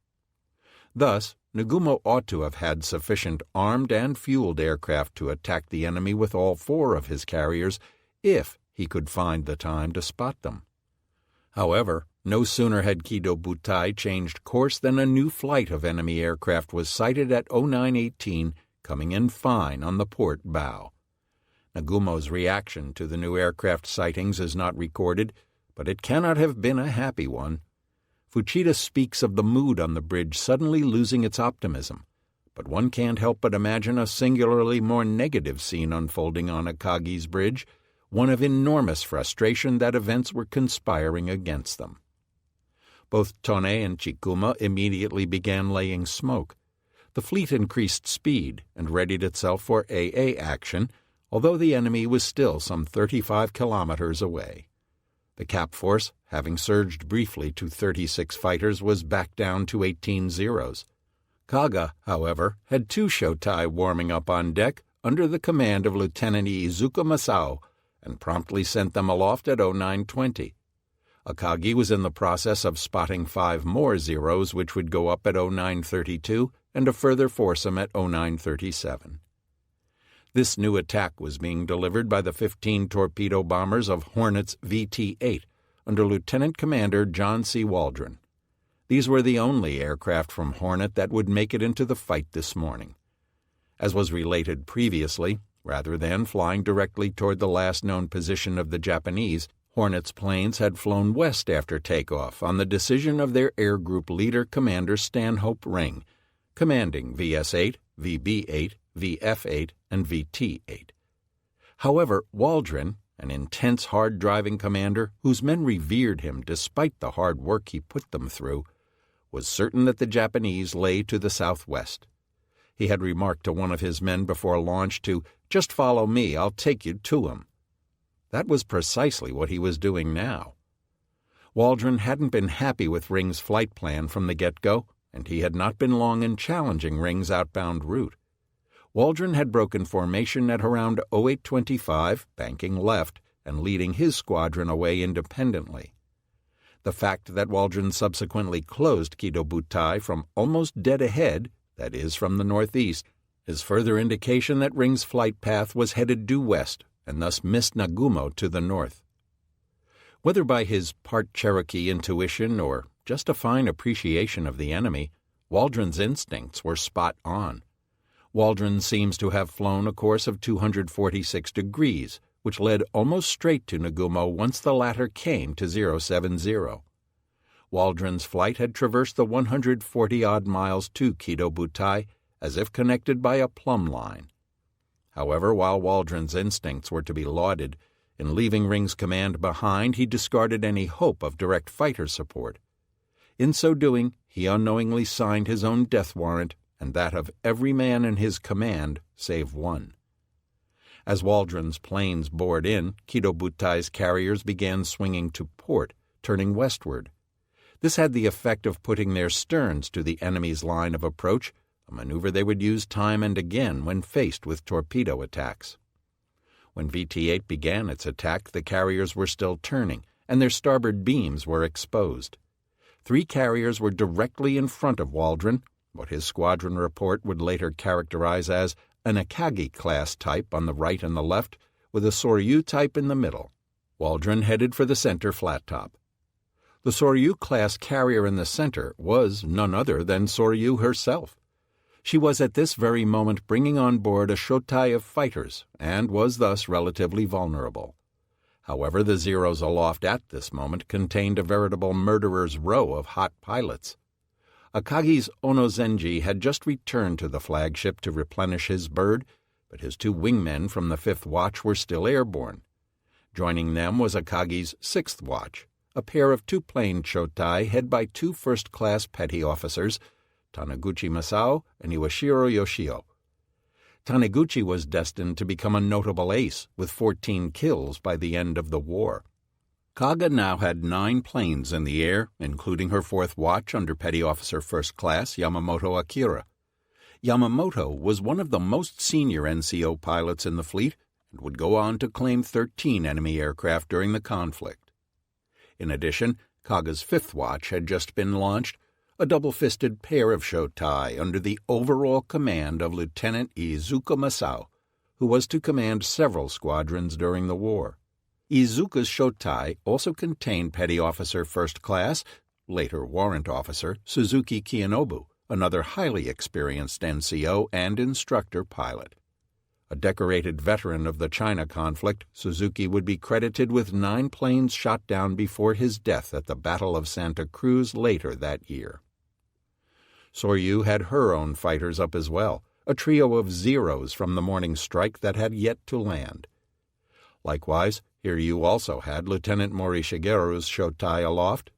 Thus, Nagumo ought to have had sufficient armed and fueled aircraft to attack the enemy with all 4 of his carriers if he could find the time to spot them. However, No sooner had Kido Butai changed course than a new flight of enemy aircraft was sighted at 0918, coming in fine on the port bow. Nagumo's reaction to the new aircraft sightings is not recorded, but it cannot have been a happy one. Fuchida speaks of the mood on the bridge suddenly losing its optimism, but one can't help but imagine a singularly more negative scene unfolding on Akagi's bridge, one of enormous frustration that events were conspiring against them. Both Tone and Chikuma immediately began laying smoke. The fleet increased speed and readied itself for AA action, although the enemy was still some 35 kilometers away. The Cap force, having surged briefly to 36 fighters, was back down to 18 Zeros. Kaga, however, had 2 Shotai warming up on deck under the command of Lieutenant Iizuka Masao, and promptly sent them aloft at 0920. Akagi was in the process of spotting 5 more Zeros, which would go up at 0932, and a further foursome at 0937. This new attack was being delivered by the 15 torpedo bombers of Hornet's VT-8 under Lieutenant Commander John C. Waldron. These were the only aircraft from Hornet that would make it into the fight this morning. As was related previously, rather than flying directly toward the last known position of the Japanese, Hornet's planes had flown west after takeoff on the decision of their air group leader, Commander Stanhope Ring, commanding VS-8, VB-8, VF-8, and VT-8. However, Waldron, an intense, hard-driving commander whose men revered him despite the hard work he put them through, was certain that the Japanese lay to the southwest. He had remarked to one of his men before launch to, "Just follow me, I'll take you to him." That was precisely what he was doing now. Waldron hadn't been happy with Ring's flight plan from the get-go, and he had not been long in challenging Ring's outbound route. Waldron had broken formation at around 0825, banking left, and leading his squadron away independently. The fact that Waldron subsequently closed Kido Butai from almost dead ahead, that is, from the northeast, is further indication that Ring's flight path was headed due west, and thus missed Nagumo to the north. Whether by his part Cherokee intuition or just a fine appreciation of the enemy, Waldron's instincts were spot on. Waldron seems to have flown a course of 246 degrees, which led almost straight to Nagumo once the latter came to 070. Waldron's flight had traversed the 140-odd miles to Kido Butai as if connected by a plumb line. However, while Waldron's instincts were to be lauded, in leaving Ring's command behind he discarded any hope of direct fighter support. In so doing, he unknowingly signed his own death warrant and that of every man in his command save one. As Waldron's planes bored in, Kido Butai's carriers began swinging to port, turning westward. This had the effect of putting their sterns to the enemy's line of approach, a maneuver they would use time and again when faced with torpedo attacks. When VT-8 began its attack, the carriers were still turning, and their starboard beams were exposed. 3 carriers were directly in front of Waldron, what his squadron report would later characterize as an Akagi-class type on the right and the left, with a Soryu type in the middle. Waldron headed for the center flat top. The Soryu-class carrier in the center was none other than Soryu herself. She was at this very moment bringing on board a shotai of fighters, and was thus relatively vulnerable. However, the Zeros aloft at this moment contained a veritable murderer's row of hot pilots. Akagi's Onozenji had just returned to the flagship to replenish his bird, but his 2 wingmen from the 5th Watch were still airborne. Joining them was Akagi's 6th Watch, a pair of 2-plane shotai headed by 2 first-class petty officers, Taniguchi Masao and Iwashiro Yoshio. Taniguchi was destined to become a notable ace with 14 kills by the end of the war. Kaga now had 9 planes in the air, including her 4th Watch under Petty Officer First Class Yamamoto Akira. Yamamoto was one of the most senior NCO pilots in the fleet and would go on to claim 13 enemy aircraft during the conflict. In addition, Kaga's 5th Watch had just been launched, a double-fisted pair of shotai under the overall command of Lieutenant Iizuka Masao, who was to command several squadrons during the war. Iizuka's Shotai also contained Petty Officer First Class, later Warrant Officer, Suzuki Kiyonobu, another highly experienced NCO and instructor pilot. A decorated veteran of the China conflict, Suzuki would be credited with 9 planes shot down before his death at the Battle of Santa Cruz later that year. Soryu had her own fighters up as well, a trio of Zeros from the morning strike that had yet to land. Likewise, Hiryu also had Lieutenant Mori Shigeru's Shotai aloft.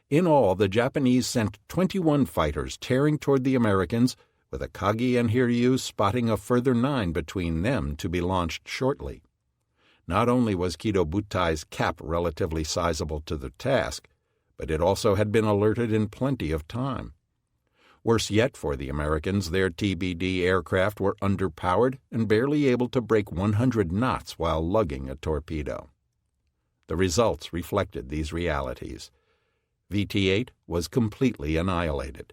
In all, the Japanese sent 21 fighters tearing toward the Americans, with Akagi and Hiryu spotting a further 9 between them to be launched shortly. Not only was Kido Butai's cap relatively sizable to the task, but it also had been alerted in plenty of time. Worse yet for the Americans, their TBD aircraft were underpowered and barely able to break 100 knots while lugging a torpedo. The results reflected these realities. VT-8 was completely annihilated.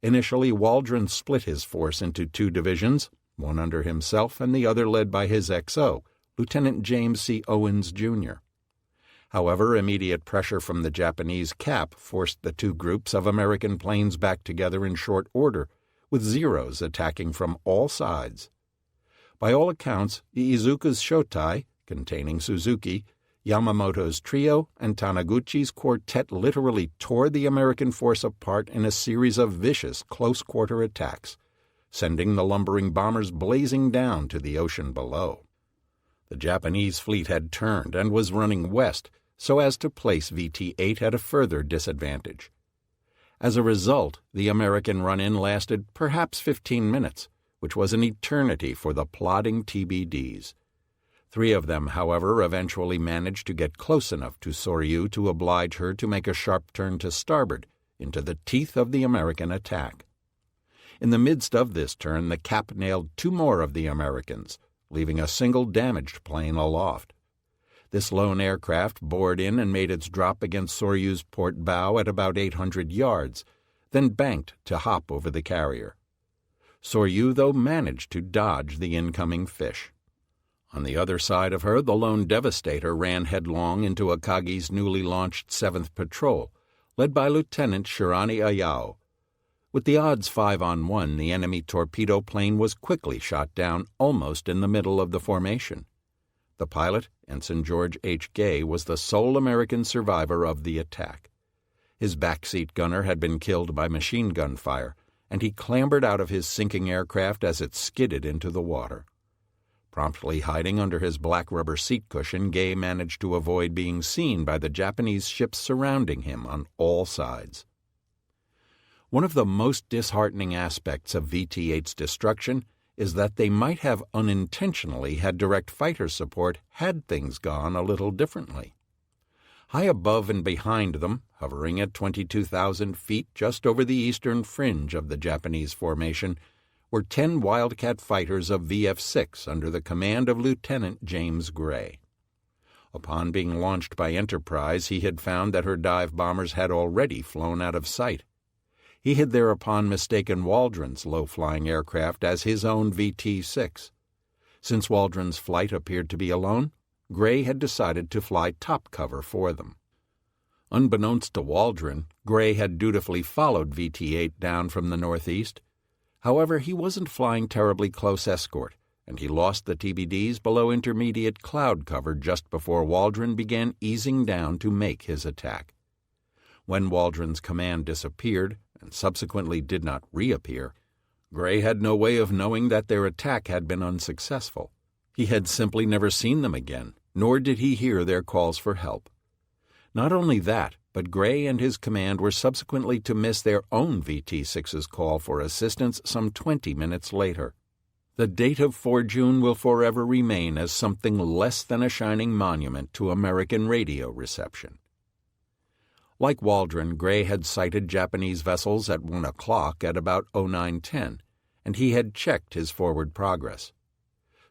Initially, Waldron split his force into 2 divisions, one under himself and the other led by his XO, Lieutenant James C. Owens, Jr. However, immediate pressure from the Japanese cap forced the 2 groups of American planes back together in short order, with Zeros attacking from all sides. By all accounts, Iizuka's Shotai, containing Suzuki, Yamamoto's trio, and Taniguchi's quartet literally tore the American force apart in a series of vicious close-quarter attacks, sending the lumbering bombers blazing down to the ocean below. The Japanese fleet had turned and was running west so as to place VT-8 at a further disadvantage. As a result, the American run-in lasted perhaps 15 minutes, which was an eternity for the plodding TBDs. 3 of them, however, eventually managed to get close enough to Soryu to oblige her to make a sharp turn to starboard, into the teeth of the American attack. In the midst of this turn, the cap nailed 2 more of the Americans, leaving a single damaged plane aloft. This lone aircraft bored in and made its drop against Soryu's port bow at about 800 yards, then banked to hop over the carrier. Soryu, though, managed to dodge the incoming fish. On the other side of her, the lone Devastator ran headlong into Akagi's newly launched 7th Patrol, led by Lieutenant Shirani Ayao. With the odds 5-on-1, the enemy torpedo plane was quickly shot down almost in the middle of the formation. The pilot, Ensign George H. Gay, was the sole American survivor of the attack. His backseat gunner had been killed by machine gun fire, and he clambered out of his sinking aircraft as it skidded into the water. Promptly hiding under his black rubber seat cushion, Gay managed to avoid being seen by the Japanese ships surrounding him on all sides. One of the most disheartening aspects of VT-8's destruction is that they might have unintentionally had direct fighter support had things gone a little differently. High above and behind them, hovering at 22,000 feet just over the eastern fringe of the Japanese formation, were 10 Wildcat fighters of VF-6 under the command of Lieutenant James Gray. Upon being launched by Enterprise, he had found that her dive bombers had already flown out of sight. He had thereupon mistaken Waldron's low-flying aircraft as his own VT-6. Since Waldron's flight appeared to be alone, Gray had decided to fly top cover for them. Unbeknownst to Waldron, Gray had dutifully followed VT-8 down from the northeast. However, he wasn't flying terribly close escort, and he lost the TBDs below intermediate cloud cover just before Waldron began easing down to make his attack. When Waldron's command disappeared, and subsequently did not reappear, Gray had no way of knowing that their attack had been unsuccessful. He had simply never seen them again, nor did he hear their calls for help. Not only that, but Gray and his command were subsequently to miss their own VT-6's call for assistance some 20 minutes later. The date of 4 June will forever remain as something less than a shining monument to American radio reception. Like Waldron, Gray had sighted Japanese vessels at 1 o'clock at about 09:10, and he had checked his forward progress.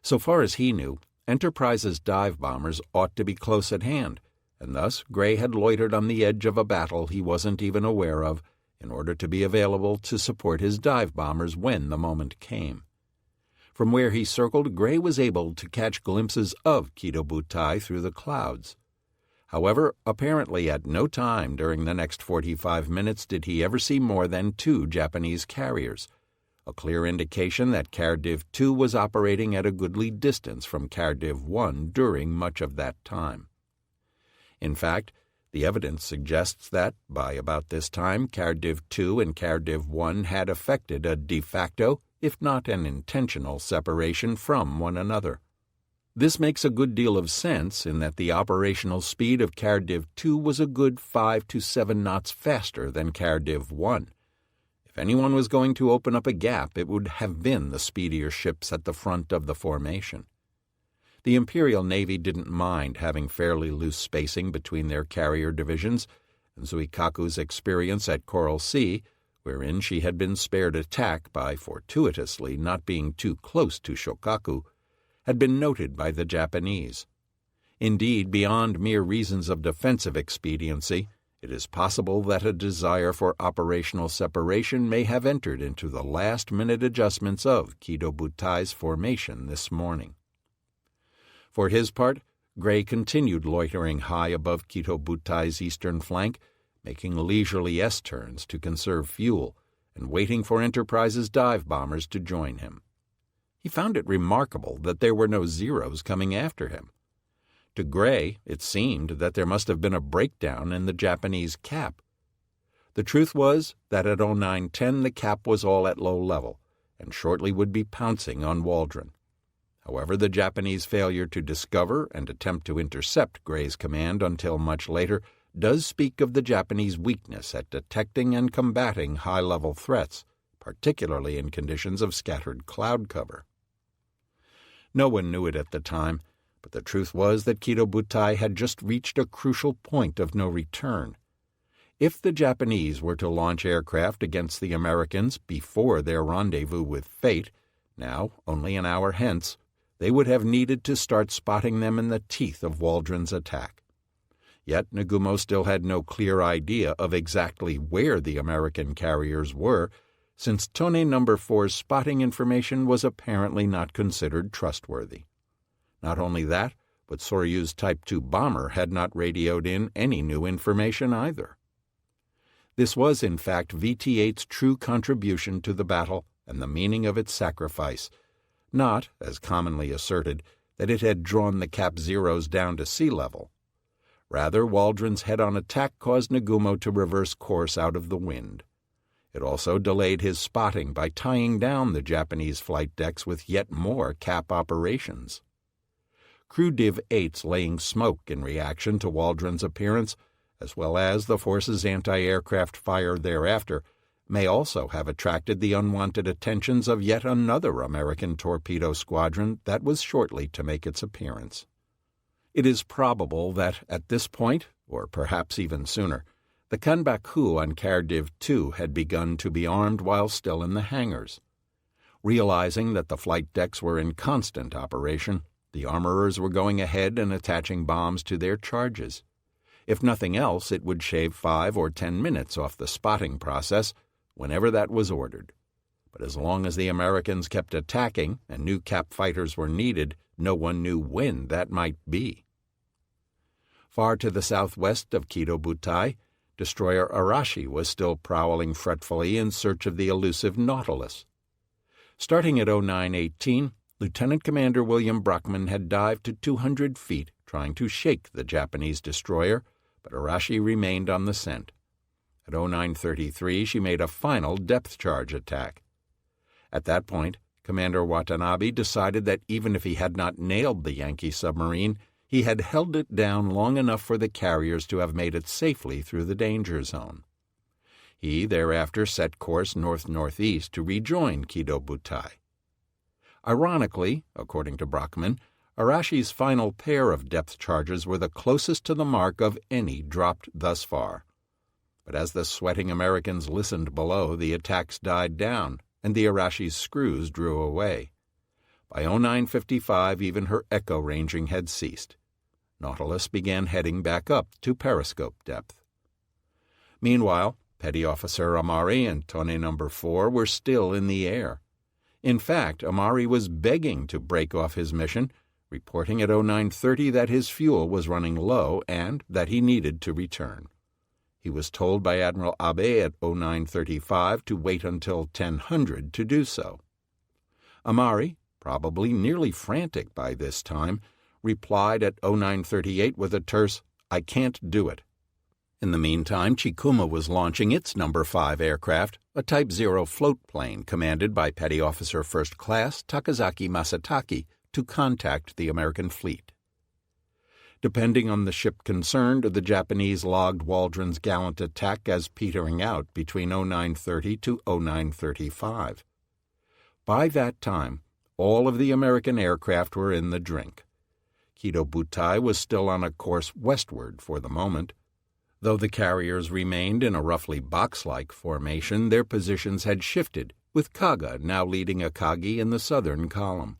So far as he knew, Enterprise's dive bombers ought to be close at hand, and thus Gray had loitered on the edge of a battle he wasn't even aware of in order to be available to support his dive bombers when the moment came. From where he circled, Gray was able to catch glimpses of Kido Butai through the clouds. However, apparently at no time during the next 45 minutes did he ever see more than 2 Japanese carriers, a clear indication that Cardiff 2 was operating at a goodly distance from Cardiff 1 during much of that time. In fact, the evidence suggests that, by about this time, Cardiff 2 and Cardiff 1 had effected a de facto, if not an intentional, separation from one another. This makes a good deal of sense in that the operational speed of Cardiff 2 was a good 5 to 7 knots faster than Cardiff 1. If anyone was going to open up a gap, it would have been the speedier ships at the front of the formation. The Imperial Navy didn't mind having fairly loose spacing between their carrier divisions, and Zuikaku's experience at Coral Sea, wherein she had been spared attack by fortuitously not being too close to Shokaku, had been noted by the Japanese. Indeed, beyond mere reasons of defensive expediency, it is possible that a desire for operational separation may have entered into the last-minute adjustments of Kido Butai's formation this morning. For his part, Gray continued loitering high above Kido Butai's eastern flank, making leisurely S-turns to conserve fuel and waiting for Enterprise's dive bombers to join him. He found it remarkable that there were no Zeros coming after him. To Gray, it seemed that there must have been a breakdown in the Japanese cap. The truth was that at 0910 the cap was all at low level, and shortly would be pouncing on Waldron. However, the Japanese failure to discover and attempt to intercept Gray's command until much later does speak of the Japanese weakness at detecting and combating high-level threats, particularly in conditions of scattered cloud cover. No one knew it at the time, but the truth was that Kido Butai had just reached a crucial point of no return. If the Japanese were to launch aircraft against the Americans before their rendezvous with fate, now only an hour hence, they would have needed to start spotting them in the teeth of Waldron's attack. Yet Nagumo still had no clear idea of exactly where the American carriers were, since Tone No. 4's spotting information was apparently not considered trustworthy. Not only that, but Soryu's Type 2 bomber had not radioed in any new information either. This was, in fact, VT-8's true contribution to the battle and the meaning of its sacrifice, not, as commonly asserted, that it had drawn the Cap Zeros down to sea level. Rather, Waldron's head-on attack caused Nagumo to reverse course out of the wind. It also delayed his spotting by tying down the Japanese flight decks with yet more Cap operations. Crew Div 8's laying smoke in reaction to Waldron's appearance, as well as the force's anti-aircraft fire thereafter, may also have attracted the unwanted attentions of yet another American torpedo squadron that was shortly to make its appearance. It is probable that at this point, or perhaps even sooner, the Kanbaku on Cardiff 2 had begun to be armed while still in the hangars. Realizing that the flight decks were in constant operation, the armorers were going ahead and attaching bombs to their charges. If nothing else, it would shave 5 or 10 minutes off the spotting process, whenever that was ordered. But as long as the Americans kept attacking and new Cap fighters were needed, no one knew when that might be. Far to the southwest of Kido Butai, destroyer Arashi was still prowling fretfully in search of the elusive Nautilus. Starting at 0918, Lieutenant Commander William Brockman had dived to 200 feet, trying to shake the Japanese destroyer, but Arashi remained on the scent. At 0933, she made a final depth charge attack. At that point, Commander Watanabe decided that even if he had not nailed the Yankee submarine, he had held it down long enough for the carriers to have made it safely through the danger zone. He thereafter set course north-northeast to rejoin Kido Butai. Ironically, according to Brockman, Arashi's final pair of depth charges were the closest to the mark of any dropped thus far. But as the sweating Americans listened below, the attacks died down, and the Arashi's screws drew away. By 0955, even her echo ranging had ceased. Nautilus began heading back up to periscope depth. Meanwhile, Petty Officer Amari and Tone No. 4 were still in the air. In fact, Amari was begging to break off his mission, reporting at 0930 that his fuel was running low and that he needed to return. He was told by Admiral Abe at 0935 to wait until 1000 to do so. Amari, probably nearly frantic by this time, replied at 0938 with a terse, "I can't do it." In the meantime, Chikuma was launching its No. 5 aircraft, a Type 0 float plane commanded by Petty Officer First Class Takazaki Masataki, to contact the American fleet. Depending on the ship concerned, the Japanese logged Waldron's gallant attack as petering out between 0930 to 0935. By that time, all of the American aircraft were in the drink. Kido Butai was still on a course westward for the moment. Though the carriers remained in a roughly box-like formation, their positions had shifted, with Kaga now leading Akagi in the southern column.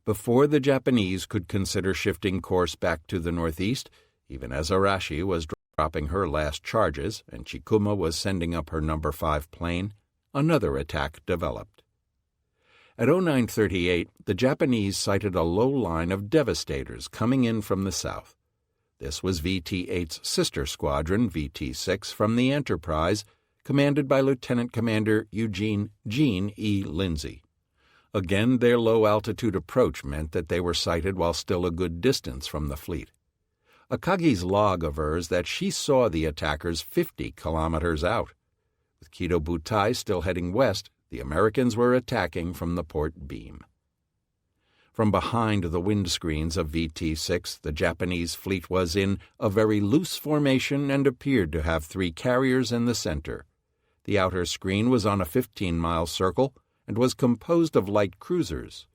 Before the Japanese could consider shifting course back to the northeast, even as Arashi was dropping her last charges and Chikuma was sending up her No. 5 plane, another attack developed. At 0938, the Japanese sighted a low line of devastators coming in from the south. This was VT-8's sister squadron, VT-6, from the Enterprise, commanded by Lieutenant Commander Eugene Gene E. Lindsay. Again, their low-altitude approach meant that they were sighted while still a good distance from the fleet. Akagi's log avers that she saw the attackers 50 kilometers out. With Kido Butai still heading west, the Americans were attacking from the port beam. From behind the windscreens of VT-6, the Japanese fleet was in a very loose formation and appeared to have 3 carriers in the center. The outer screen was on a 15-mile circle and was composed of light cruisers.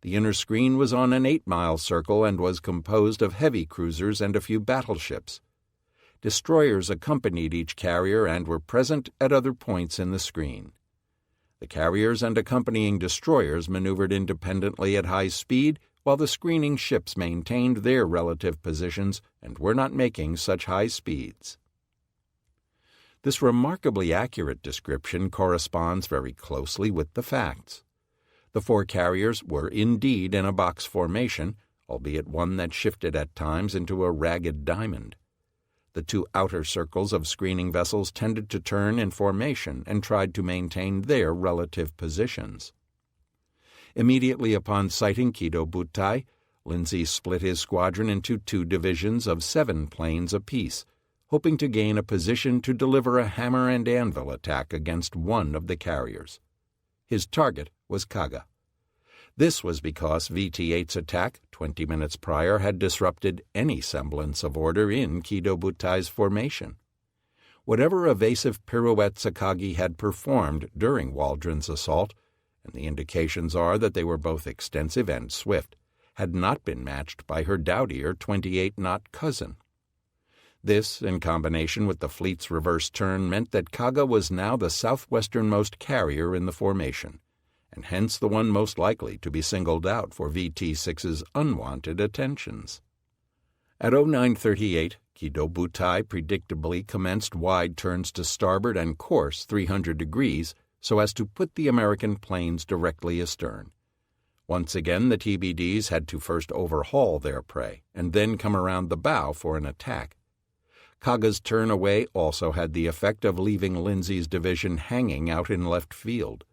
The inner screen was on an 8-mile circle and was composed of heavy cruisers and a few battleships. Destroyers accompanied each carrier and were present at other points in the screen. The carriers and accompanying destroyers maneuvered independently at high speed, while the screening ships maintained their relative positions and were not making such high speeds. This remarkably accurate description corresponds very closely with the facts. The 4 carriers were indeed in a box formation, albeit one that shifted at times into a ragged diamond. The 2 outer circles of screening vessels tended to turn in formation and tried to maintain their relative positions. Immediately upon sighting Kido Butai, Lindsay split his squadron into 2 divisions of 7 planes apiece, hoping to gain a position to deliver a hammer and anvil attack against one of the carriers. His target was Kaga. This was because VT-8's attack 20 minutes prior had disrupted any semblance of order in Kido Butai's formation. Whatever evasive pirouettes Akagi had performed during Waldron's assault, and the indications are that they were both extensive and swift, had not been matched by her dowdier 28-knot cousin. This, in combination with the fleet's reverse turn, meant that Kaga was now the southwesternmost carrier in the formation, and hence the one most likely to be singled out for VT-6's unwanted attentions. At 0938, Kido Butai predictably commenced wide turns to starboard and course 300 degrees so as to put the American planes directly astern. Once again, the TBDs had to first overhaul their prey and then come around the bow for an attack. Kaga's turn away also had the effect of leaving Lindsay's division hanging out in left field.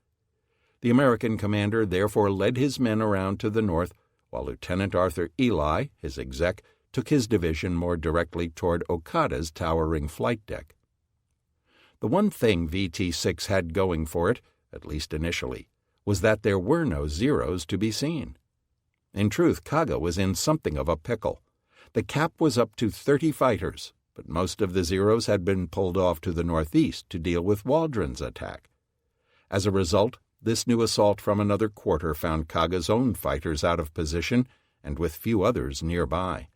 The American commander therefore led his men around to the north, while Lieutenant Arthur Ely, his exec, took his division more directly toward Okada's towering flight deck. The one thing VT-6 had going for it, at least initially, was that there were no Zeros to be seen. In truth, Kaga was in something of a pickle. The cap was up to 30 fighters, but most of the Zeros had been pulled off to the northeast to deal with Waldron's attack. As a result, this new assault from another quarter found Kaga's own fighters out of position and with few others nearby.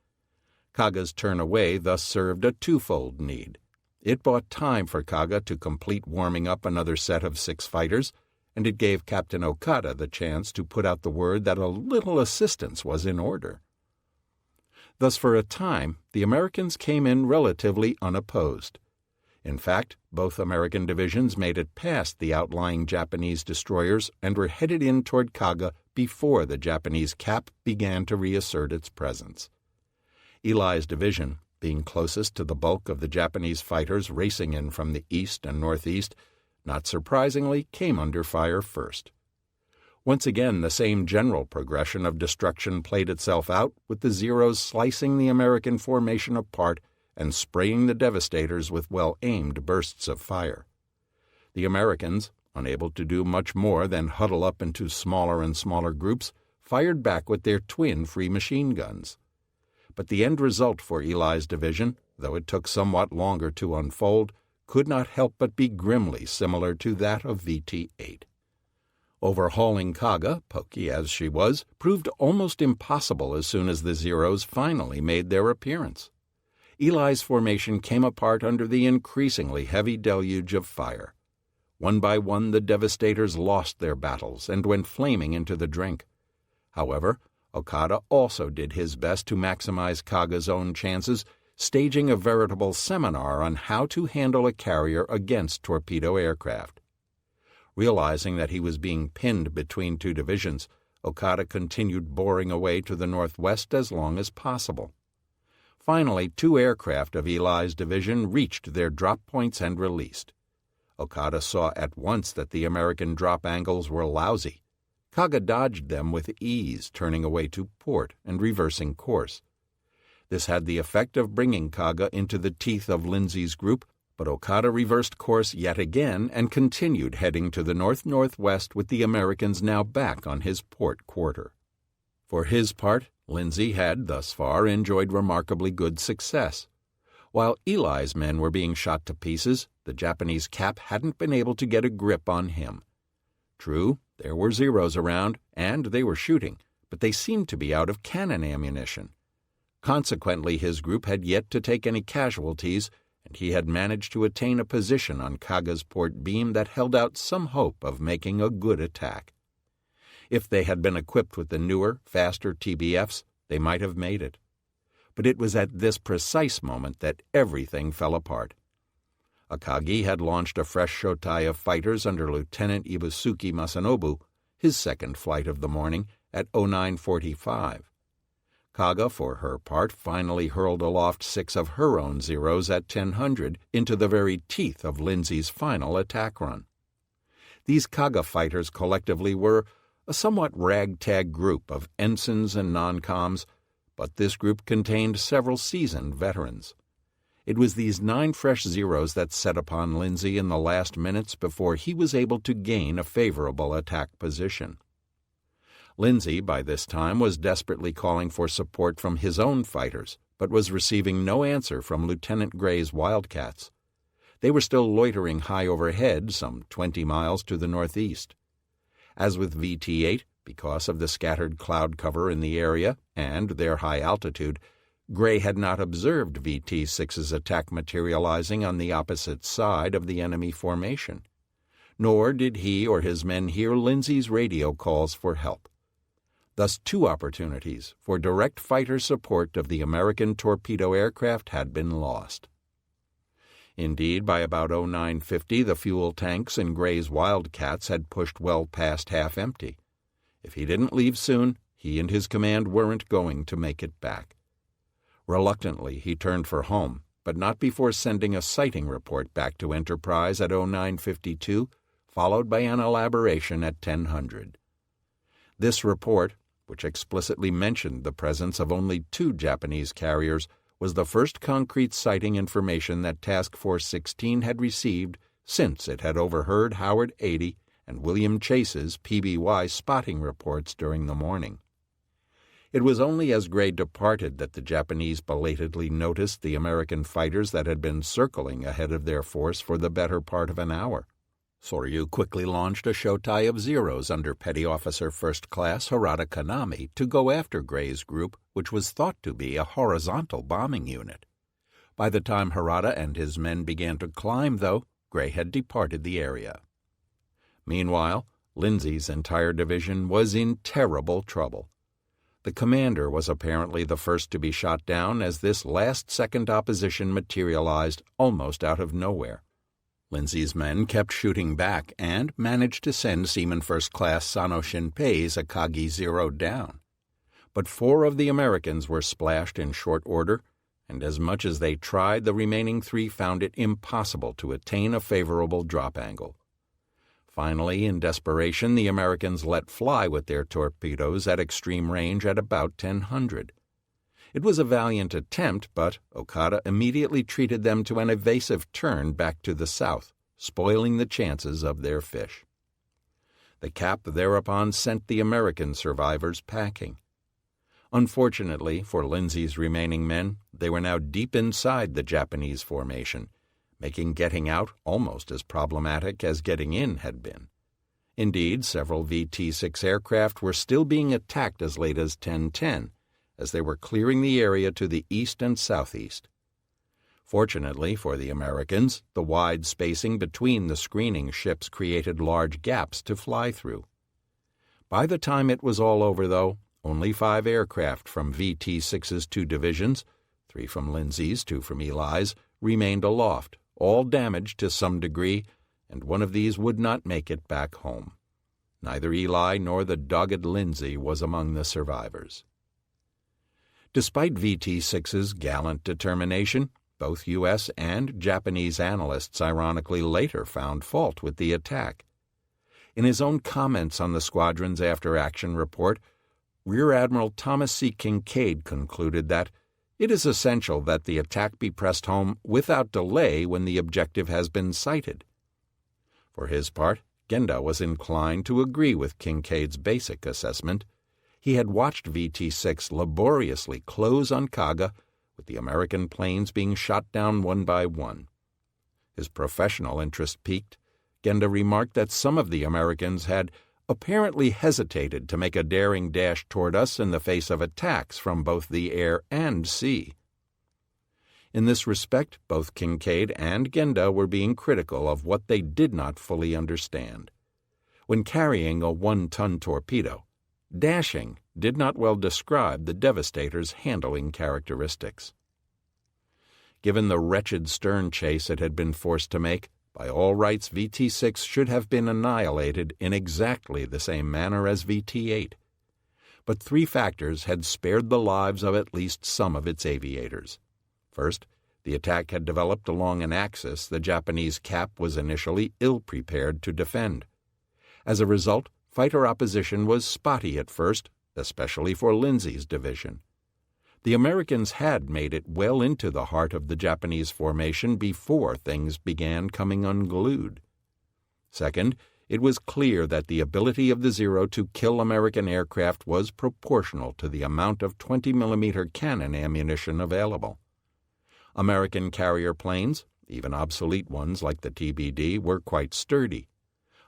Kaga's turn away thus served a twofold need. It bought time for Kaga to complete warming up another set of 6 fighters, and it gave Captain Okada the chance to put out the word that a little assistance was in order. Thus, for a time, the Americans came in relatively unopposed. In fact, both American divisions made it past the outlying Japanese destroyers and were headed in toward Kaga before the Japanese cap began to reassert its presence. Ely's division, being closest to the bulk of the Japanese fighters racing in from the east and northeast, not surprisingly came under fire first. Once again, the same general progression of destruction played itself out, with the Zeros slicing the American formation apart and spraying the devastators with well-aimed bursts of fire. The Americans, unable to do much more than huddle up into smaller and smaller groups, fired back with their twin free machine guns. But the end result for Ely's division, though it took somewhat longer to unfold, could not help but be grimly similar to that of VT-8. Overhauling Kaga, pokey as she was, proved almost impossible as soon as the Zeros finally made their appearance. Ely's formation came apart under the increasingly heavy deluge of fire. One by one the devastators lost their battles and went flaming into the drink. However, Okada also did his best to maximize Kaga's own chances, staging a veritable seminar on how to handle a carrier against torpedo aircraft. Realizing that he was being pinned between two divisions, Okada continued boring away to the northwest as long as possible. Finally, 2 aircraft of Ely's division reached their drop points and released. Okada saw at once that the American drop angles were lousy. Kaga dodged them with ease, turning away to port and reversing course. This had the effect of bringing Kaga into the teeth of Lindsay's group, but Okada reversed course yet again and continued heading to the north-northwest with the Americans now back on his port quarter. For his part, Lindsay had, thus far, enjoyed remarkably good success. While Ely's men were being shot to pieces, the Japanese cap hadn't been able to get a grip on him. True, there were Zeros around, and they were shooting, but they seemed to be out of cannon ammunition. Consequently, his group had yet to take any casualties, and he had managed to attain a position on Kaga's port beam that held out some hope of making a good attack. If they had been equipped with the newer, faster TBFs, they might have made it. But it was at this precise moment that everything fell apart. Akagi had launched a fresh shotai of fighters under Lieutenant Ibusuke Masanobu, his second flight of the morning, at 09:45. Kaga, for her part, finally hurled aloft 6 of her own Zeros at 1000 into the very teeth of Lindsay's final attack run. These Kaga fighters collectively were a somewhat ragtag group of ensigns and non-coms, but this group contained several seasoned veterans. It was these 9 fresh Zeros that set upon Lindsay in the last minutes before he was able to gain a favorable attack position. Lindsay, by this time, was desperately calling for support from his own fighters, but was receiving no answer from Lieutenant Gray's Wildcats. They were still loitering high overhead, some 20 miles to the northeast. As with VT-8, because of the scattered cloud cover in the area and their high altitude, Gray had not observed VT-6's attack materializing on the opposite side of the enemy formation. Nor did he or his men hear Lindsay's radio calls for help. Thus 2 opportunities for direct fighter support of the American torpedo aircraft had been lost. Indeed, by about 0950, the fuel tanks in Gray's Wildcats had pushed well past half empty. If he didn't leave soon, he and his command weren't going to make it back. Reluctantly, he turned for home, but not before sending a sighting report back to Enterprise at 0952, followed by an elaboration at 1000. This report, which explicitly mentioned the presence of only 2 Japanese carriers, was the first concrete sighting information that Task Force 16 had received since it had overheard Howard 80 and William Chase's PBY spotting reports during the morning. It was only as Gray departed that the Japanese belatedly noticed the American fighters that had been circling ahead of their force for the better part of an hour. Soryu quickly launched a shotai of Zeros under Petty Officer First Class Harada Kanami to go after Gray's group, which was thought to be a horizontal bombing unit. By the time Harada and his men began to climb, though, Gray had departed the area. Meanwhile, Lindsay's entire division was in terrible trouble. The commander was apparently the first to be shot down as this last-second opposition materialized almost out of nowhere. Lindsay's men kept shooting back and managed to send Seaman First Class Sano Shinpei's Akagi 0 down. But 4 of the Americans were splashed in short order, and as much as they tried, the remaining 3 found it impossible to attain a favorable drop angle. Finally, in desperation, the Americans let fly with their torpedoes at extreme range at about 1000. It was a valiant attempt, but Okada immediately treated them to an evasive turn back to the south, spoiling the chances of their fish. The cap thereupon sent the American survivors packing. Unfortunately for Lindsay's remaining men, they were now deep inside the Japanese formation, making getting out almost as problematic as getting in had been. Indeed, several VT-6 aircraft were still being attacked as late as 10:10, as they were clearing the area to the east and southeast. Fortunately for the Americans, the wide spacing between the screening ships created large gaps to fly through. By the time it was all over, though, only 5 aircraft from VT-6's 2 divisions, 3 from Lindsay's, 2 from Eli's, remained aloft, all damaged to some degree, and one of these would not make it back home. Neither Eli nor the dogged Lindsay was among the survivors. Despite VT-6's gallant determination, both U.S. and Japanese analysts ironically later found fault with the attack. In his own comments on the squadron's after-action report, Rear Admiral Thomas C. Kinkaid concluded that it is essential that the attack be pressed home without delay when the objective has been sighted. For his part, Genda was inclined to agree with Kinkaid's basic assessment. He had watched VT-6 laboriously close on Kaga, with the American planes being shot down one by one. His professional interest piqued, Genda remarked that some of the Americans had apparently hesitated to make a daring dash toward us in the face of attacks from both the air and sea. In this respect, both Kinkaid and Genda were being critical of what they did not fully understand. When carrying a 1-ton torpedo, dashing did not well describe the Devastator's handling characteristics. Given the wretched stern chase it had been forced to make, by all rights VT-6 should have been annihilated in exactly the same manner as VT-8. But 3 factors had spared the lives of at least some of its aviators. First, the attack had developed along an axis the Japanese cap was initially ill-prepared to defend. As a result, fighter opposition was spotty at first, especially for Lindsay's division. The Americans had made it well into the heart of the Japanese formation before things began coming unglued. Second, it was clear that the ability of the Zero to kill American aircraft was proportional to the amount of 20mm cannon ammunition available. American carrier planes, even obsolete ones like the TBD, were quite sturdy.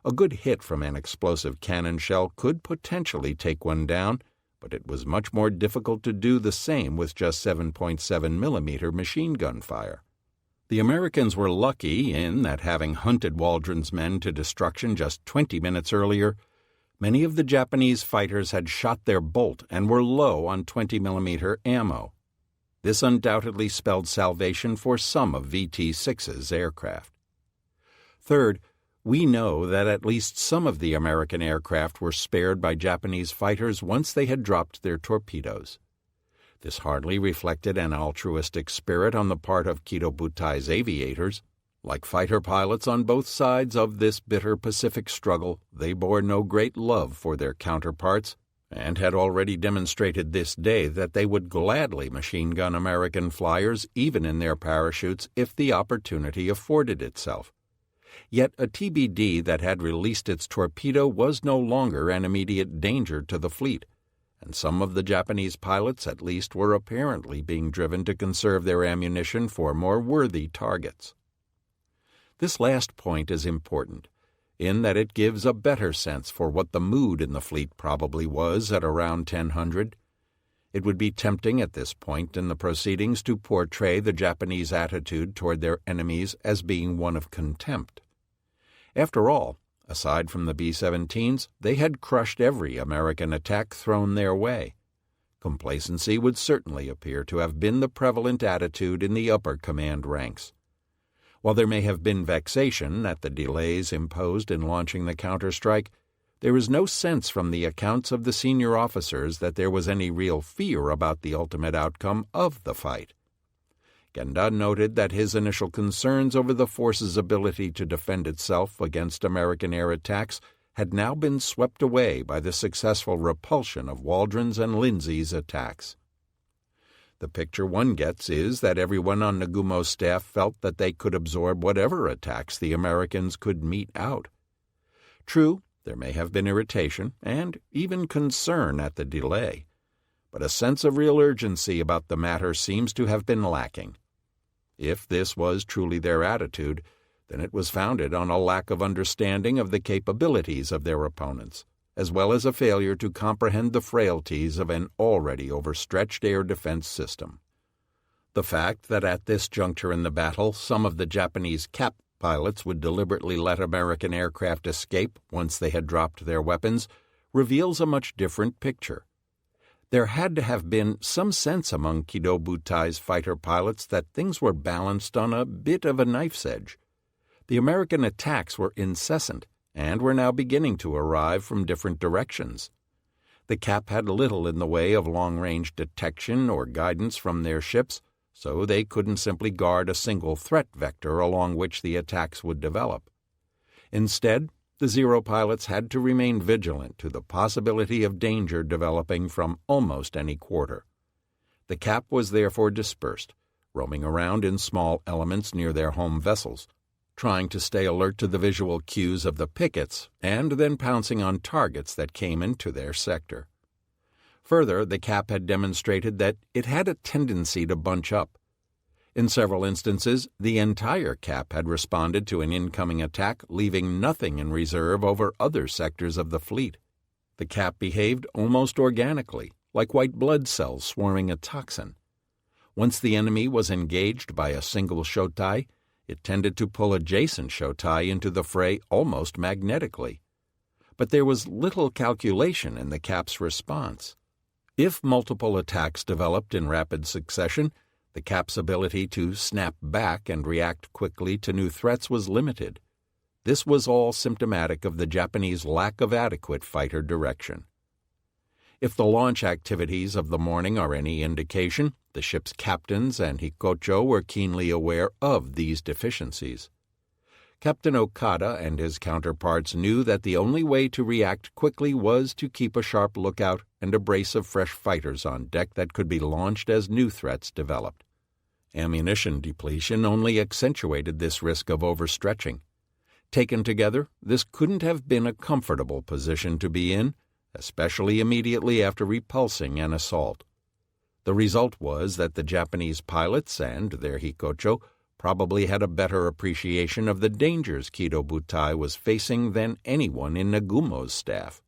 A good hit from an explosive cannon shell could potentially take one down, but it was much more difficult to do the same with just 7.7mm machine gun fire. The Americans were lucky in that, having hunted Waldron's men to destruction just 20 minutes earlier, many of the Japanese fighters had shot their bolt and were low on 20mm ammo. This undoubtedly spelled salvation for some of VT-6's aircraft. Third, we know that at least some of the American aircraft were spared by Japanese fighters once they had dropped their torpedoes. This hardly reflected an altruistic spirit on the part of Kido Butai's aviators. Like fighter pilots on both sides of this bitter Pacific struggle, they bore no great love for their counterparts, and had already demonstrated this day that they would gladly machine gun American flyers even in their parachutes if the opportunity afforded itself. Yet a TBD that had released its torpedo was no longer an immediate danger to the fleet, and some of the Japanese pilots at least were apparently being driven to conserve their ammunition for more worthy targets. This last point is important, in that it gives a better sense for what the mood in the fleet probably was at around 1000. It would be tempting at this point in the proceedings to portray the Japanese attitude toward their enemies as being one of contempt. After all, aside from the B-17s, they had crushed every American attack thrown their way. Complacency would certainly appear to have been the prevalent attitude in the upper command ranks. While there may have been vexation at the delays imposed in launching the counterstrike, there is no sense from the accounts of the senior officers that there was any real fear about the ultimate outcome of the fight. Genda noted that his initial concerns over the force's ability to defend itself against American air attacks had now been swept away by the successful repulsion of Waldron's and Lindsay's attacks. The picture one gets is that everyone on Nagumo's staff felt that they could absorb whatever attacks the Americans could mete out. True, there may have been irritation and even concern at the delay, but a sense of real urgency about the matter seems to have been lacking. If this was truly their attitude, then it was founded on a lack of understanding of the capabilities of their opponents, as well as a failure to comprehend the frailties of an already overstretched air defense system. The fact that at this juncture in the battle some of the Japanese cap pilots would deliberately let American aircraft escape once they had dropped their weapons reveals a much different picture. There had to have been some sense among Kido Butai's fighter pilots that things were balanced on a bit of a knife's edge. The American attacks were incessant and were now beginning to arrive from different directions. The Cap had little in the way of long-range detection or guidance from their ships, so they couldn't simply guard a single threat vector along which the attacks would develop. Instead, the Zero pilots had to remain vigilant to the possibility of danger developing from almost any quarter. The Cap was therefore dispersed, roaming around in small elements near their home vessels, trying to stay alert to the visual cues of the pickets and then pouncing on targets that came into their sector. Further, the Cap had demonstrated that it had a tendency to bunch up. In several instances, the entire Cap had responded to an incoming attack, leaving nothing in reserve over other sectors of the fleet. The Cap behaved almost organically, like white blood cells swarming a toxin. Once the enemy was engaged by a single shotai, it tended to pull adjacent shotai into the fray almost magnetically. But there was little calculation in the Cap's response. If multiple attacks developed in rapid succession, the Cap's ability to snap back and react quickly to new threats was limited. This was all symptomatic of the Japanese lack of adequate fighter direction. If the launch activities of the morning are any indication, the ship's captains and Hikocho were keenly aware of these deficiencies. Captain Okada and his counterparts knew that the only way to react quickly was to keep a sharp lookout and a brace of fresh fighters on deck that could be launched as new threats developed. Ammunition depletion only accentuated this risk of overstretching. Taken together, this couldn't have been a comfortable position to be in, especially immediately after repulsing an assault. The result was that the Japanese pilots and their Hikocho probably had a better appreciation of the dangers Kido Butai was facing than anyone in Nagumo's staff.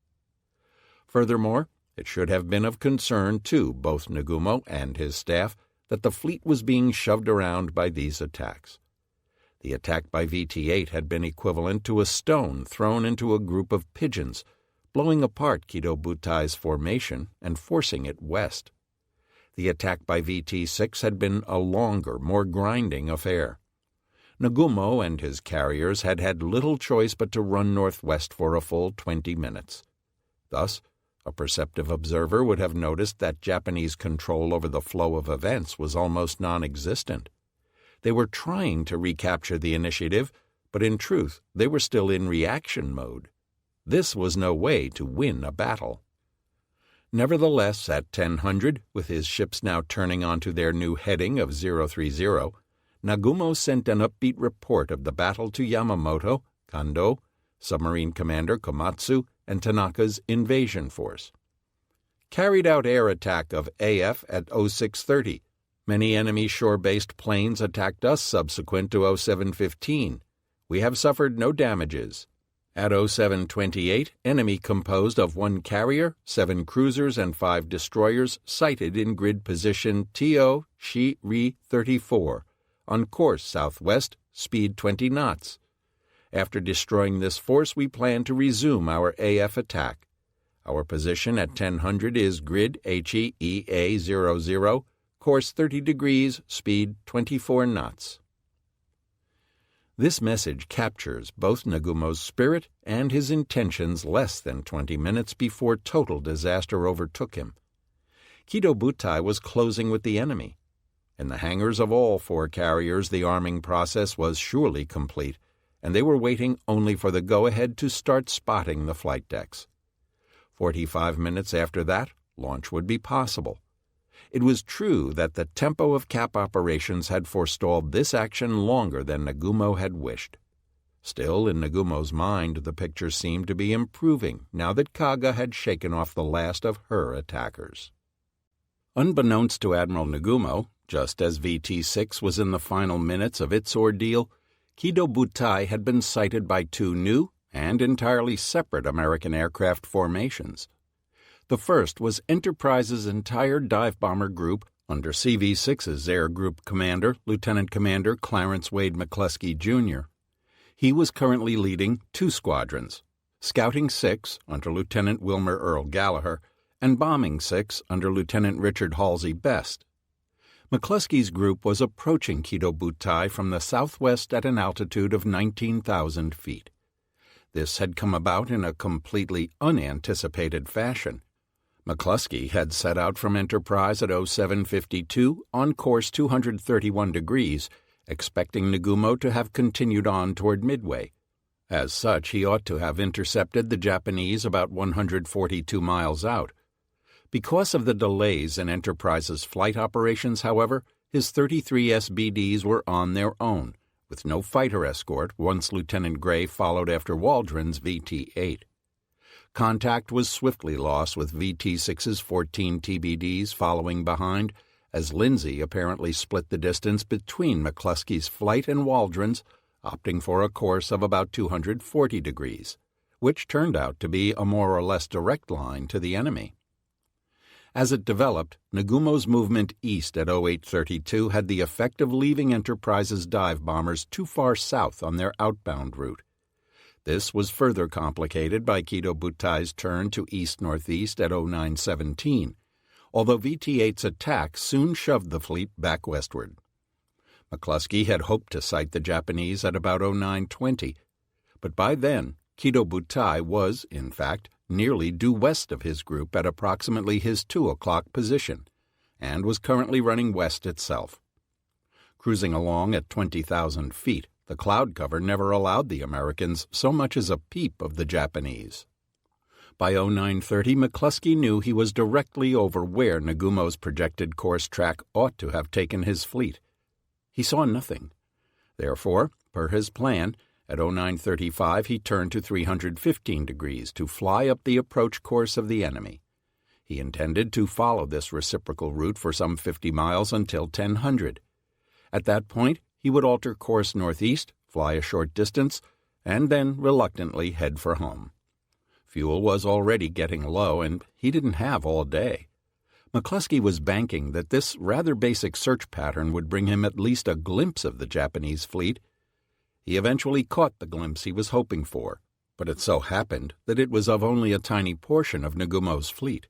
Furthermore, it should have been of concern to both Nagumo and his staff that the fleet was being shoved around by these attacks. The attack by VT-8 had been equivalent to a stone thrown into a group of pigeons, blowing apart Kido Butai's formation and forcing it west. The attack by VT-6 had been a longer, more grinding affair. Nagumo and his carriers had had little choice but to run northwest for a full 20 minutes. Thus, a perceptive observer would have noticed that Japanese control over the flow of events was almost non-existent. They were trying to recapture the initiative, but in truth they were still in reaction mode. This was no way to win a battle. Nevertheless, at 1000, with his ships now turning onto their new heading of 030, Nagumo sent an upbeat report of the battle to Yamamoto, Kando, submarine commander Komatsu, and Tanaka's invasion force. Carried out air attack of AF at 0630. Many enemy shore-based planes attacked us subsequent to 0715. We have suffered no damages. At 0728, enemy composed of 1 carrier, 7 cruisers, and 5 destroyers sighted in grid position TO Shi-Ri 34, on course southwest, speed 20 knots. After destroying this force, we plan to resume our AF attack. Our position at 1000 is grid HEEA00, course 30 degrees, speed 24 knots. This message captures both Nagumo's spirit and his intentions less than 20 minutes before total disaster overtook him. Kido Butai was closing with the enemy. In the hangars of all 4 carriers, the arming process was surely complete, and they were waiting only for the go-ahead to start spotting the flight decks. 45 minutes after that, launch would be possible. It was true that the tempo of cap operations had forestalled this action longer than Nagumo had wished. Still, in Nagumo's mind, the picture seemed to be improving now that Kaga had shaken off the last of her attackers. Unbeknownst to Admiral Nagumo, just as VT-6 was in the final minutes of its ordeal, Kido Butai had been sighted by 2 new and entirely separate American aircraft formations. The first was Enterprise's entire dive bomber group under CV-6's Air Group Commander, Lieutenant Commander Clarence Wade McCluskey, Jr. He was currently leading 2 squadrons, Scouting 6 under Lieutenant Wilmer Earl Gallagher and Bombing 6 under Lieutenant Richard Halsey Best. McCluskey's group was approaching Kido Butai from the southwest at an altitude of 19,000 feet. This had come about in a completely unanticipated fashion. McCluskey had set out from Enterprise at 0752 on course 231 degrees, expecting Nagumo to have continued on toward Midway. As such, he ought to have intercepted the Japanese about 142 miles out. Because of the delays in Enterprise's flight operations, however, his 33 SBDs were on their own, with no fighter escort once Lieutenant Gray followed after Waldron's VT-8. Contact was swiftly lost with VT-6's 14 TBDs following behind, as Lindsay apparently split the distance between McCluskey's flight and Waldron's, opting for a course of about 240 degrees, which turned out to be a more or less direct line to the enemy. As it developed, Nagumo's movement east at 0832 had the effect of leaving Enterprise's dive bombers too far south on their outbound route. This was further complicated by Kido Butai's turn to east-northeast at 0917, although VT-8's attack soon shoved the fleet back westward. McCluskey had hoped to sight the Japanese at about 0920, but by then Kido Butai was, in fact, nearly due west of his group at approximately his 2 o'clock position, and was currently running west itself. Cruising along at 20,000 feet, the cloud cover never allowed the Americans so much as a peep of the Japanese. By 0930, McCluskey knew he was directly over where Nagumo's projected course track ought to have taken his fleet. He saw nothing. Therefore, per his plan, at 0935 he turned to 315 degrees to fly up the approach course of the enemy. He intended to follow this reciprocal route for some 50 miles until 1000. At that point, he would alter course northeast, fly a short distance, and then reluctantly head for home. Fuel was already getting low, and he didn't have all day. McCluskey was banking that this rather basic search pattern would bring him at least a glimpse of the Japanese fleet. He eventually caught the glimpse he was hoping for, but it so happened that it was of only a tiny portion of Nagumo's fleet.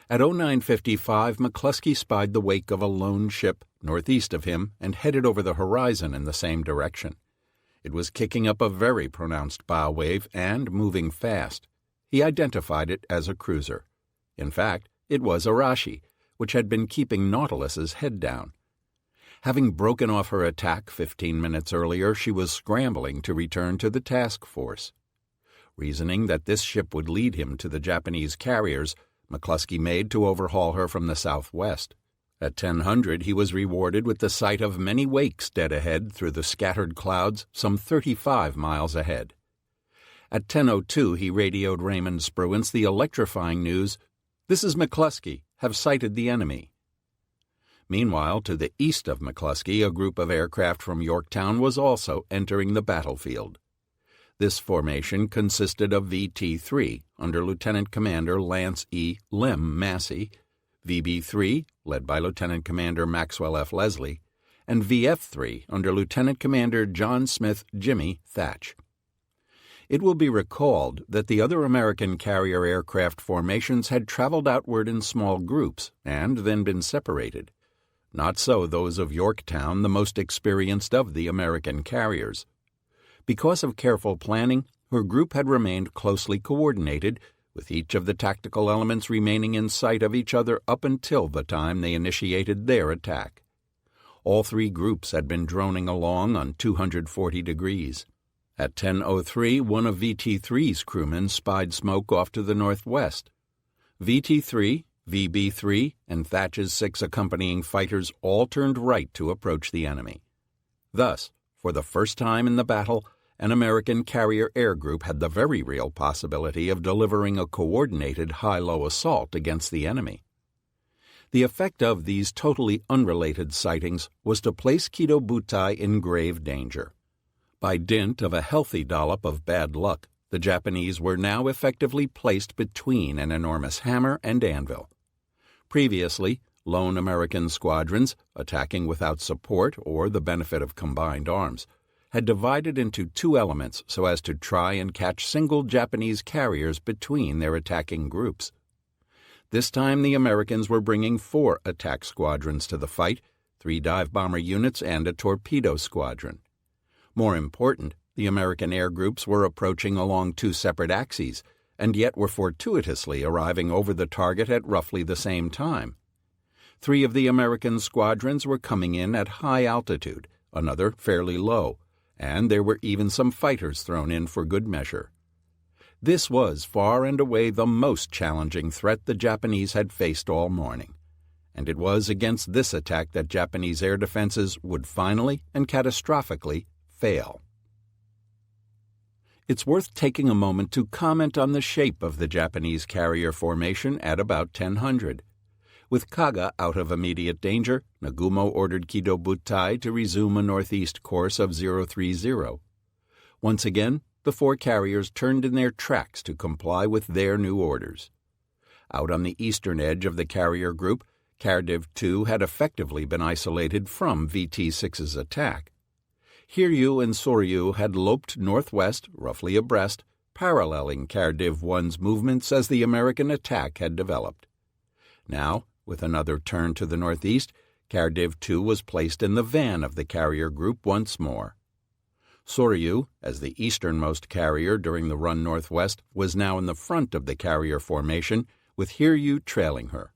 At 0955, McCluskey spied the wake of a lone ship northeast of him and headed over the horizon in the same direction. It was kicking up a very pronounced bow wave and moving fast. He identified it as a cruiser. In fact, it was Arashi, which had been keeping Nautilus's head down. Having broken off her attack 15 minutes earlier, she was scrambling to return to the task force. Reasoning that this ship would lead him to the Japanese carriers, McCluskey made to overhaul her from the southwest. At 1000, he was rewarded with the sight of many wakes dead ahead through the scattered clouds some 35 miles ahead. At 10:02, he radioed Raymond Spruance the electrifying news, "This is McCluskey. Have sighted the enemy." Meanwhile, to the east of McCluskey, a group of aircraft from Yorktown was also entering the battlefield. This formation consisted of VT-3 under Lieutenant Commander Lance E. Lem Massey, VB-3 led by Lieutenant Commander Maxwell F. Leslie, and VF-3 under Lieutenant Commander John Smith Jimmy Thatch. It will be recalled that the other American carrier aircraft formations had traveled outward in small groups and then been separated. Not so those of Yorktown, the most experienced of the American carriers. Because of careful planning, her group had remained closely coordinated, with each of the tactical elements remaining in sight of each other up until the time they initiated their attack. All three groups had been droning along on 240 degrees. At 10:03, one of VT-3's crewmen spied smoke off to the northwest. VT-3, VB-3, and Thatch's 6 accompanying fighters all turned right to approach the enemy. Thus, for the first time in the battle, an American carrier air group had the very real possibility of delivering a coordinated high-low assault against the enemy. The effect of these totally unrelated sightings was to place Kido Butai in grave danger. By dint of a healthy dollop of bad luck, the Japanese were now effectively placed between an enormous hammer and anvil. Previously, lone American squadrons, attacking without support or the benefit of combined arms, had divided into two elements so as to try and catch single Japanese carriers between their attacking groups. This time the Americans were bringing 4 attack squadrons to the fight, 3 dive-bomber units and a torpedo squadron. More important, the American air groups were approaching along 2 separate axes, and yet were fortuitously arriving over the target at roughly the same time. 3 of the American squadrons were coming in at high altitude, another fairly low, and there were even some fighters thrown in for good measure. This was far and away the most challenging threat the Japanese had faced all morning, and it was against this attack that Japanese air defenses would finally and catastrophically fail. It's worth taking a moment to comment on the shape of the Japanese carrier formation at about 1000. With Kaga out of immediate danger, Nagumo ordered Kido Butai to resume a northeast course of 030. Once again, the 4 carriers turned in their tracks to comply with their new orders. Out on the eastern edge of the carrier group, Cardiff II had effectively been isolated from VT-6's attack. Hiryu and Soryu had loped northwest, roughly abreast, paralleling Cardiff I's movements as the American attack had developed. Now, with another turn to the northeast, Cardiff II was placed in the van of the carrier group once more. Soryu, as the easternmost carrier during the run northwest, was now in the front of the carrier formation, with Hiryu trailing her.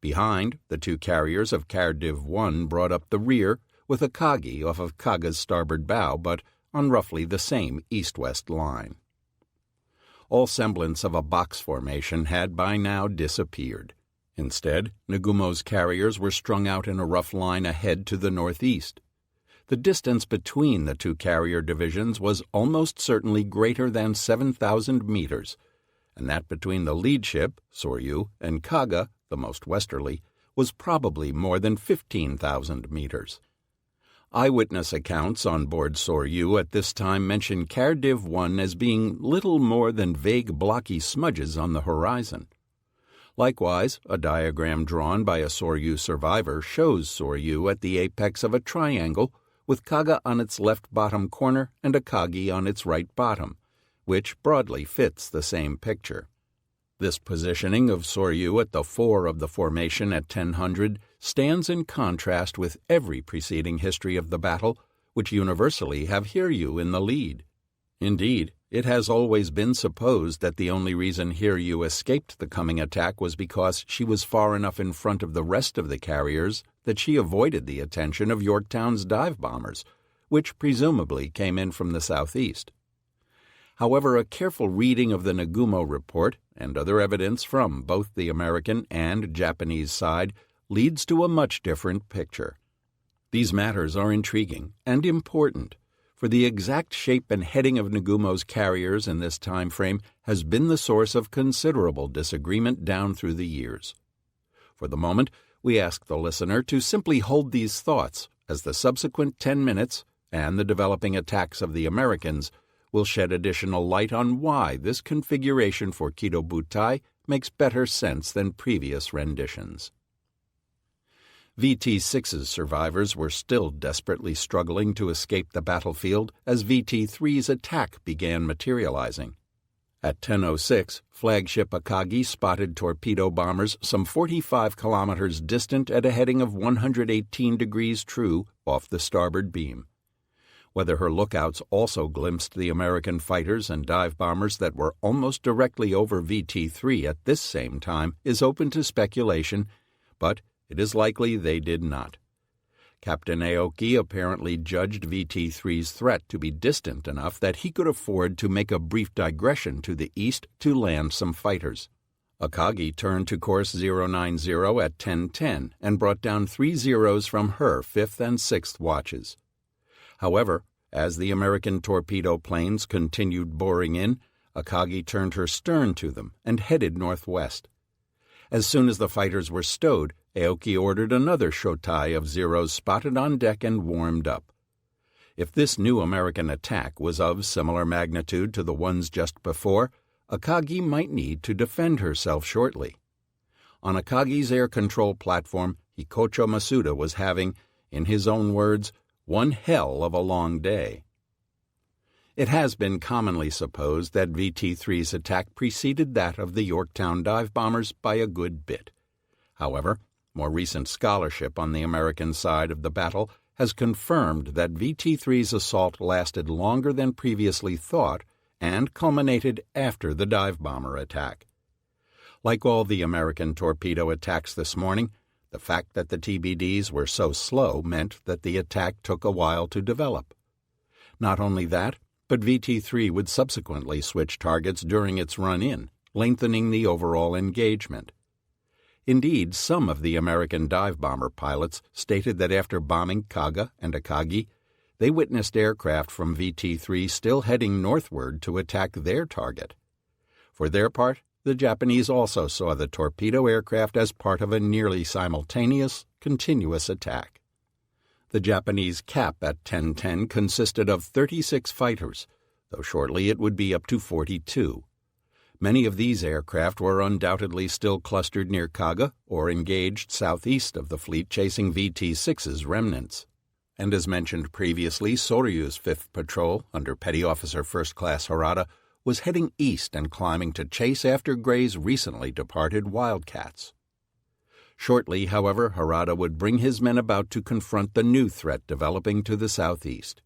Behind, the 2 carriers of Cardiff I brought up the rear, with Akagi off of Kaga's starboard bow, but on roughly the same east-west line. All semblance of a box formation had by now disappeared. Instead, Nagumo's carriers were strung out in a rough line ahead to the northeast. The distance between the 2 carrier divisions was almost certainly greater than 7,000 meters, and that between the lead ship, Soryu, and Kaga, the most westerly, was probably more than 15,000 meters. Eyewitness accounts on board Soryu at this time mention Cardiff I as being little more than vague blocky smudges on the horizon. Likewise, a diagram drawn by a Soryu survivor shows Soryu at the apex of a triangle with Kaga on its left bottom corner and Akagi on its right bottom, which broadly fits the same picture. This positioning of Soryu at the fore of the formation at 1000 stands in contrast with every preceding history of the battle, which universally have Hiryu in the lead. Indeed, it has always been supposed that the only reason Hiryu escaped the coming attack was because she was far enough in front of the rest of the carriers that she avoided the attention of Yorktown's dive bombers, which presumably came in from the southeast. However, a careful reading of the Nagumo report and other evidence from both the American and Japanese side leads to a much different picture. These matters are intriguing and important, for the exact shape and heading of Nagumo's carriers in this time frame has been the source of considerable disagreement down through the years. For the moment, we ask the listener to simply hold these thoughts, as the subsequent 10 minutes and the developing attacks of the Americans will shed additional light on why this configuration for Kido Butai makes better sense than previous renditions. VT-6's survivors were still desperately struggling to escape the battlefield as VT-3's attack began materializing. At 10:06, flagship Akagi spotted torpedo bombers some 45 kilometers distant at a heading of 118 degrees true off the starboard beam. Whether her lookouts also glimpsed the American fighters and dive bombers that were almost directly over VT-3 at this same time is open to speculation, but it is likely they did not. Captain Aoki apparently judged VT-3's threat to be distant enough that he could afford to make a brief digression to the east to land some fighters. Akagi turned to course 090 at 10:10 and brought down 3 Zeros from her 5th and 6th watches. However, as the American torpedo planes continued boring in, Akagi turned her stern to them and headed northwest. As soon as the fighters were stowed, Aoki ordered another shotai of Zeros spotted on deck and warmed up. If this new American attack was of similar magnitude to the ones just before, Akagi might need to defend herself shortly. On Akagi's air control platform, Hikocho Masuda was having, in his own words, one hell of a long day. It has been commonly supposed that VT-3's attack preceded that of the Yorktown dive bombers by a good bit. However, more recent scholarship on the American side of the battle has confirmed that VT-3's assault lasted longer than previously thought and culminated after the dive bomber attack. Like all the American torpedo attacks this morning, the fact that the TBDs were so slow meant that the attack took a while to develop. Not only that, but VT-3 would subsequently switch targets during its run-in, lengthening the overall engagement. Indeed, some of the American dive bomber pilots stated that after bombing Kaga and Akagi, they witnessed aircraft from VT-3 still heading northward to attack their target. For their part, the Japanese also saw the torpedo aircraft as part of a nearly simultaneous, continuous attack. The Japanese cap at 10:10 consisted of 36 fighters, though shortly it would be up to 42. Many of these aircraft were undoubtedly still clustered near Kaga or engaged southeast of the fleet chasing VT-6's remnants. And as mentioned previously, Soryu's 5th Patrol, under Petty Officer First Class Harada, was heading east and climbing to chase after Gray's recently departed Wildcats. Shortly, however, Harada would bring his men about to confront the new threat developing to the southeast.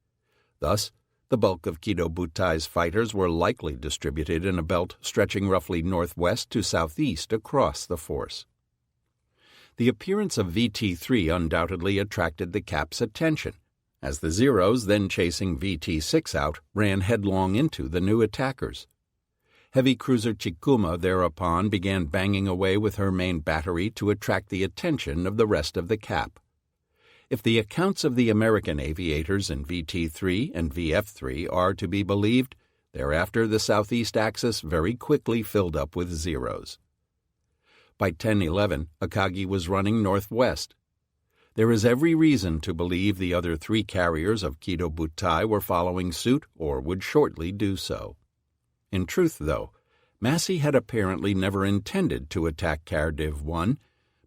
Thus, the bulk of Kido Butai's fighters were likely distributed in a belt stretching roughly northwest to southeast across the force. The appearance of VT-3 undoubtedly attracted the cap's attention, as the Zeros, then chasing VT-6 out, ran headlong into the new attackers. Heavy cruiser Chikuma thereupon began banging away with her main battery to attract the attention of the rest of the cap. If the accounts of the American aviators in VT-3 and VF-3 are to be believed, thereafter the southeast axis very quickly filled up with Zeros. By 10:11, Akagi was running northwest. There is every reason to believe the other 3 carriers of Kido Butai were following suit or would shortly do so. In truth, though, Massey had apparently never intended to attack Cardiff 1,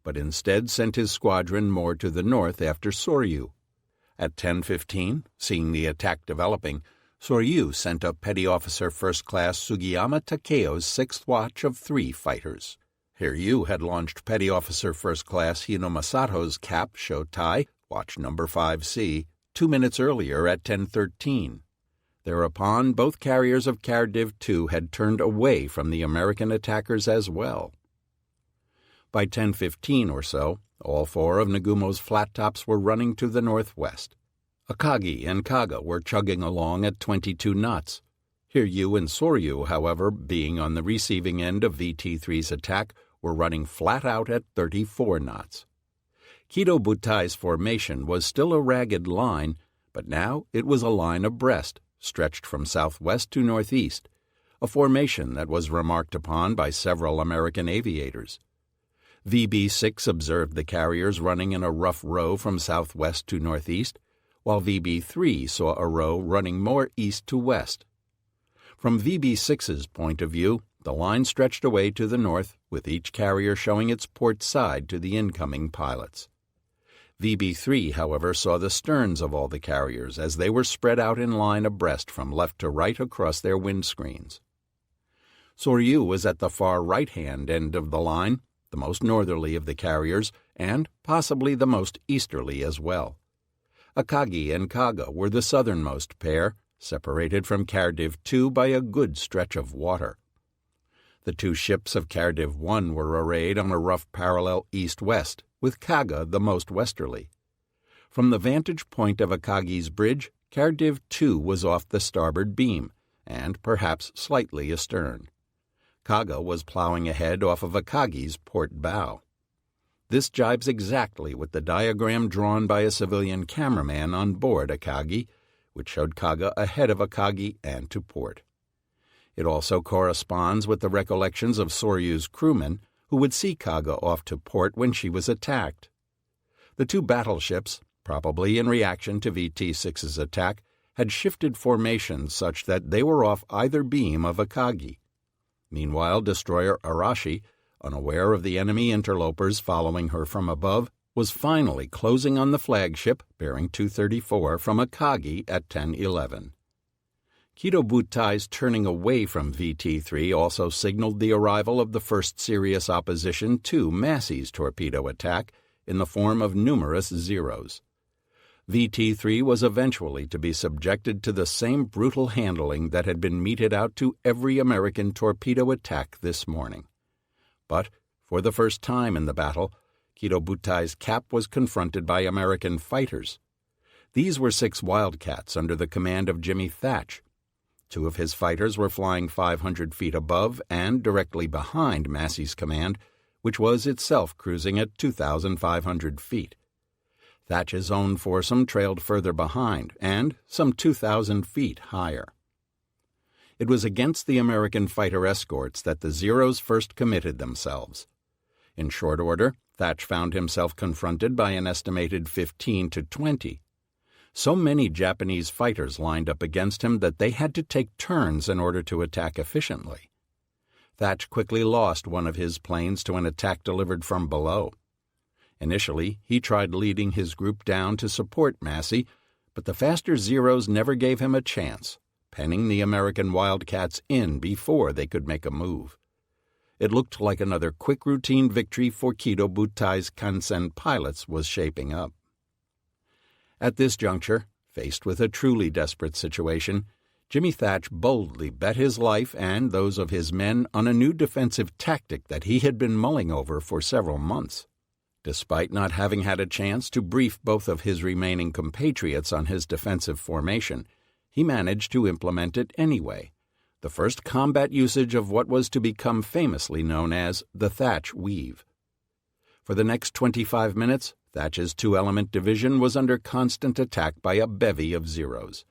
but instead sent his squadron more to the north after Soryu. At 10:15, seeing the attack developing, Soryu sent up Petty Officer First Class Sugiyama Takeo's 6th watch of 3 fighters. Hiryu had launched Petty Officer First Class Hino Masato's cap Shotai, watch number 5C, 2 minutes earlier at 10:13. Thereupon, both carriers of Cardiff 2 had turned away from the American attackers as well. By 10:15 or so, all 4 of Nagumo's flat tops were running to the northwest. Akagi and Kaga were chugging along at 22 knots. Hiryu and Soryu, however, being on the receiving end of VT-3's attack, were running flat out at 34 knots. Kido Butai's formation was still a ragged line, but now it was a line abreast, stretched from southwest to northeast, a formation that was remarked upon by several American aviators. VB-6 observed the carriers running in a rough row from southwest to northeast, while VB-3 saw a row running more east to west. From VB-6's point of view, the line stretched away to the north, with each carrier showing its port side to the incoming pilots. VB-3, however, saw the sterns of all the carriers as they were spread out in line abreast from left to right across their windscreens. Soryu was at the far right-hand end of the line, the most northerly of the carriers, and possibly the most easterly as well. Akagi and Kaga were the southernmost pair, separated from Cardiff II by a good stretch of water. The two ships of Cardiff I were arrayed on a rough parallel east-west, with Kaga the most westerly. From the vantage point of Akagi's bridge, Cardiff II was off the starboard beam, and perhaps slightly astern. Kaga was plowing ahead off of Akagi's port bow. This jibes exactly with the diagram drawn by a civilian cameraman on board Akagi, which showed Kaga ahead of Akagi and to port. It also corresponds with the recollections of Soryu's crewmen, who would see Kaga off to port when she was attacked. The two battleships, probably in reaction to VT-6's attack, had shifted formations such that they were off either beam of Akagi. Meanwhile, destroyer Arashi, unaware of the enemy interlopers following her from above, was finally closing on the flagship bearing 234 from Akagi at 10:11. Kido Butai's turning away from VT-3 also signaled the arrival of the first serious opposition to Massey's torpedo attack in the form of numerous Zeros. VT-3 was eventually to be subjected to the same brutal handling that had been meted out to every American torpedo attack this morning. But, for the first time in the battle, Kido Butai's cap was confronted by American fighters. These were 6 Wildcats under the command of Jimmy Thatch. 2 of his fighters were flying 500 feet above and directly behind Massey's command, which was itself cruising at 2,500 feet. Thatch's own foursome trailed further behind and some 2,000 feet higher. It was against the American fighter escorts that the Zeros first committed themselves. In short order, Thatch found himself confronted by an estimated 15 to 20. So many Japanese fighters lined up against him that they had to take turns in order to attack efficiently. Thatch quickly lost one of his planes to an attack delivered from below. Initially, he tried leading his group down to support Massey, but the faster Zeros never gave him a chance, penning the American Wildcats in before they could make a move. It looked like another quick routine victory for Kido Butai's Kansen pilots was shaping up. At this juncture, faced with a truly desperate situation, Jimmy Thatch boldly bet his life and those of his men on a new defensive tactic that he had been mulling over for several months. Despite not having had a chance to brief both of his remaining compatriots on his defensive formation, he managed to implement it anyway, the first combat usage of what was to become famously known as the Thatch Weave. For the next 25 minutes, Thatch's 2-element division was under constant attack by a bevy of Zeros.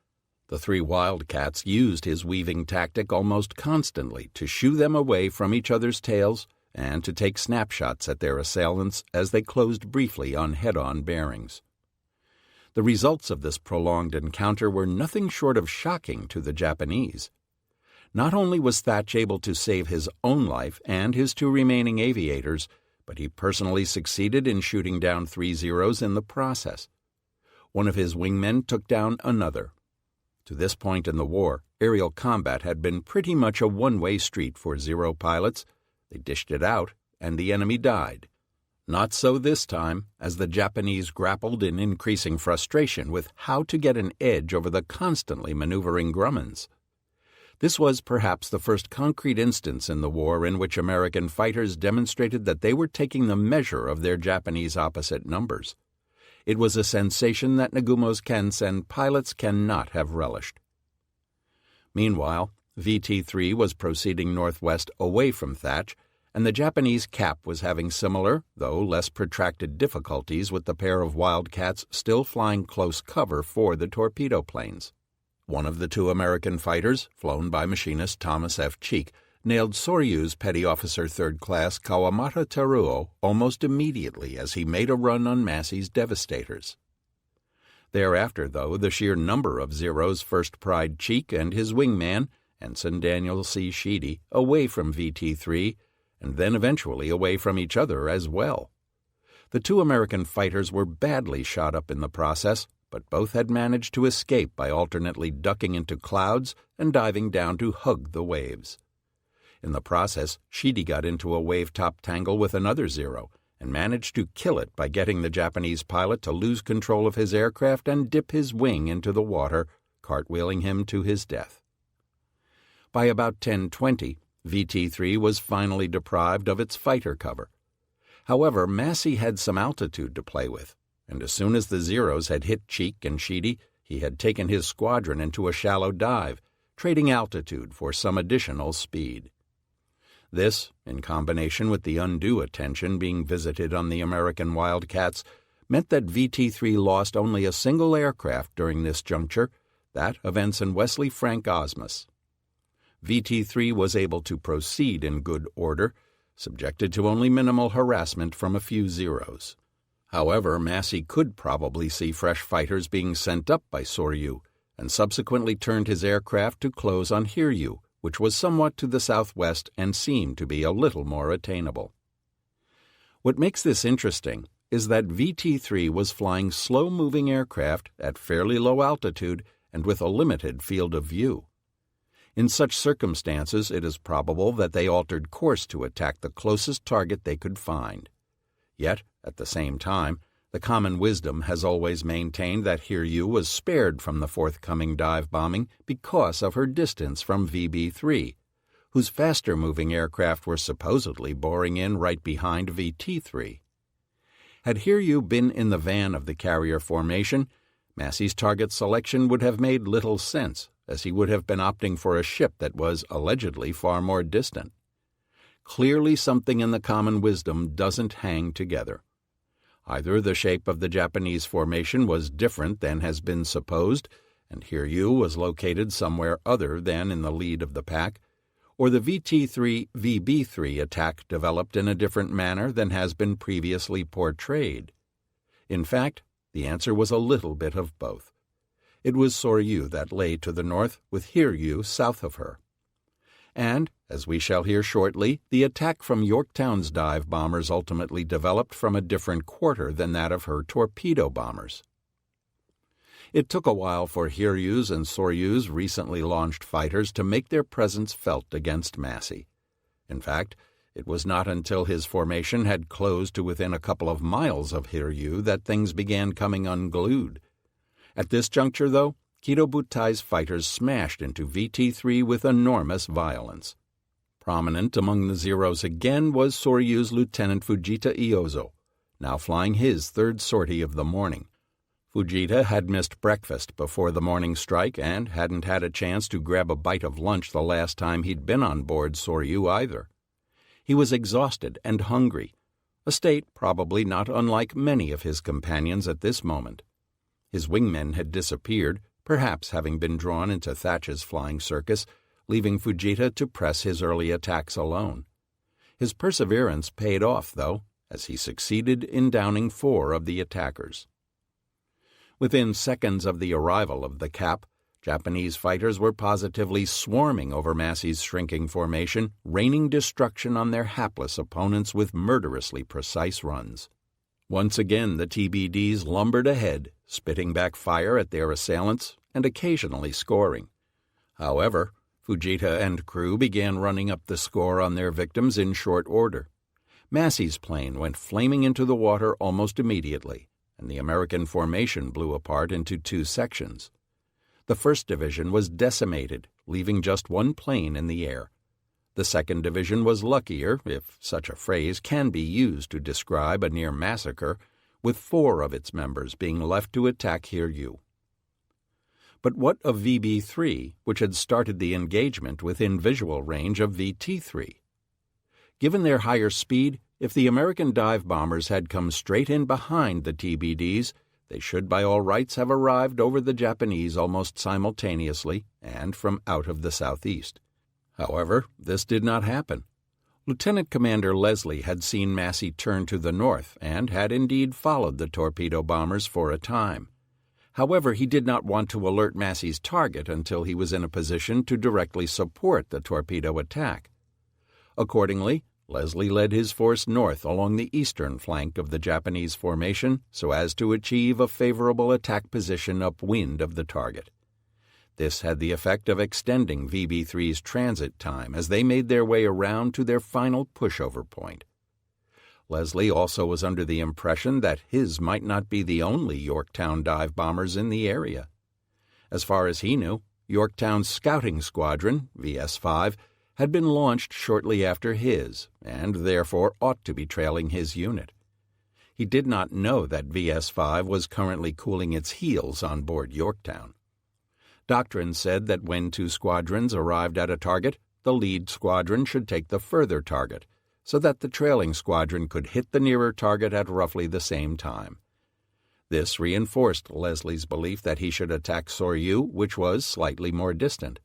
The 3 Wildcats used his weaving tactic almost constantly to shoo them away from each other's tails and to take snapshots at their assailants as they closed briefly on head-on bearings. The results of this prolonged encounter were nothing short of shocking to the Japanese. Not only was Thatch able to save his own life and his 2 remaining aviators, but he personally succeeded in shooting down 3 Zeros in the process. One of his wingmen took down another. To this point in the war, aerial combat had been pretty much a one-way street for Zero pilots. They dished it out, and the enemy died. Not so this time, as the Japanese grappled in increasing frustration with how to get an edge over the constantly maneuvering Grummons. This was perhaps the first concrete instance in the war in which American fighters demonstrated that they were taking the measure of their Japanese opposite numbers. It was a sensation that Nagumo's Kansen pilots cannot have relished. Meanwhile, VT-3 was proceeding northwest away from Thatch, and the Japanese cap was having similar, though less protracted difficulties with the pair of Wildcats still flying close cover for the torpedo planes. One of the 2 American fighters, flown by machinist Thomas F. Cheek, nailed Soryu's Petty Officer 3rd Class Kawamata Teruo almost immediately as he made a run on Massey's Devastators. Thereafter, though, the sheer number of Zeros first pried Cheek and his wingman, Ensign Daniel C. Sheedy, away from VT-3, and then eventually away from each other as well. The two American fighters were badly shot up in the process, but both had managed to escape by alternately ducking into clouds and diving down to hug the waves. In the process, Shidi got into a wave-top tangle with another Zero and managed to kill it by getting the Japanese pilot to lose control of his aircraft and dip his wing into the water, cartwheeling him to his death. By about 10:20, VT-3 was finally deprived of its fighter cover. However, Massey had some altitude to play with, and as soon as the Zeros had hit Cheek and Sheedy, he had taken his squadron into a shallow dive, trading altitude for some additional speed. This, in combination with the undue attention being visited on the American Wildcats, meant that VT-3 lost only a single aircraft during this juncture, that of Ensign Wesley Frank Osmus. VT-3 was able to proceed in good order, subjected to only minimal harassment from a few Zeros. However, Massey could probably see fresh fighters being sent up by Soryu, and subsequently turned his aircraft to close on Hiryu, which was somewhat to the southwest and seemed to be a little more attainable. What makes this interesting is that VT-3 was flying slow-moving aircraft at fairly low altitude and with a limited field of view. In such circumstances, it is probable that they altered course to attack the closest target they could find. Yet, at the same time, the common wisdom has always maintained that Hiryu was spared from the forthcoming dive bombing because of her distance from VB-3, whose faster-moving aircraft were supposedly boring in right behind VT-3. Had Hiryu been in the van of the carrier formation, Massey's target selection would have made little sense, as he would have been opting for a ship that was allegedly far more distant. Clearly something in the common wisdom doesn't hang together. Either the shape of the Japanese formation was different than has been supposed, and Hiryu was located somewhere other than in the lead of the pack, or the VT-3-VB-3 attack developed in a different manner than has been previously portrayed. In fact, the answer was a little bit of both. It was Soryu that lay to the north, with Hiryu south of her. And, as we shall hear shortly, the attack from Yorktown's dive bombers ultimately developed from a different quarter than that of her torpedo bombers. It took a while for Hiryu's and Soryu's recently launched fighters to make their presence felt against Massey. In fact, it was not until his formation had closed to within a couple of miles of Hiryu that things began coming unglued. At this juncture, though, Kido Butai's fighters smashed into VT-3 with enormous violence. Prominent among the Zeros again was Soryu's Lieutenant Fujita Iozo, now flying his third sortie of the morning. Fujita had missed breakfast before the morning strike and hadn't had a chance to grab a bite of lunch the last time he'd been on board Soryu either. He was exhausted and hungry, a state probably not unlike many of his companions at this moment. His wingmen had disappeared, perhaps having been drawn into Thatch's flying circus, leaving Fujita to press his early attacks alone. His perseverance paid off, though, as he succeeded in downing 4 of the attackers. Within seconds of the arrival of the Cap, Japanese fighters were positively swarming over Massey's shrinking formation, raining destruction on their hapless opponents with murderously precise runs. Once again the TBDs lumbered ahead, spitting back fire at their assailants and occasionally scoring. However, Fujita and crew began running up the score on their victims in short order. Massey's plane went flaming into the water almost immediately, and the American formation blew apart into 2 sections. The 1st Division was decimated, leaving just 1 plane in the air. The 2nd Division was luckier, if such a phrase can be used to describe a near massacre, with 4 of its members being left to attack Hiryu. But what of VB-3, which had started the engagement within visual range of VT-3? Given their higher speed, if the American dive bombers had come straight in behind the TBDs, they should by all rights have arrived over the Japanese almost simultaneously and from out of the southeast. However, this did not happen. Lieutenant Commander Leslie had seen Massey turn to the north and had indeed followed the torpedo bombers for a time. However, he did not want to alert Massey's target until he was in a position to directly support the torpedo attack. Accordingly, Leslie led his force north along the eastern flank of the Japanese formation so as to achieve a favorable attack position upwind of the target. This had the effect of extending VB-3's transit time as they made their way around to their final pushover point. Leslie also was under the impression that his might not be the only Yorktown dive bombers in the area. As far as he knew, Yorktown's scouting squadron, VS-5, had been launched shortly after his, and therefore ought to be trailing his unit. He did not know that VS-5 was currently cooling its heels on board Yorktown. Doctrine said that when two squadrons arrived at a target, the lead squadron should take the further target, so that the trailing squadron could hit the nearer target at roughly the same time. This reinforced Leslie's belief that he should attack Soryu, which was slightly more distant.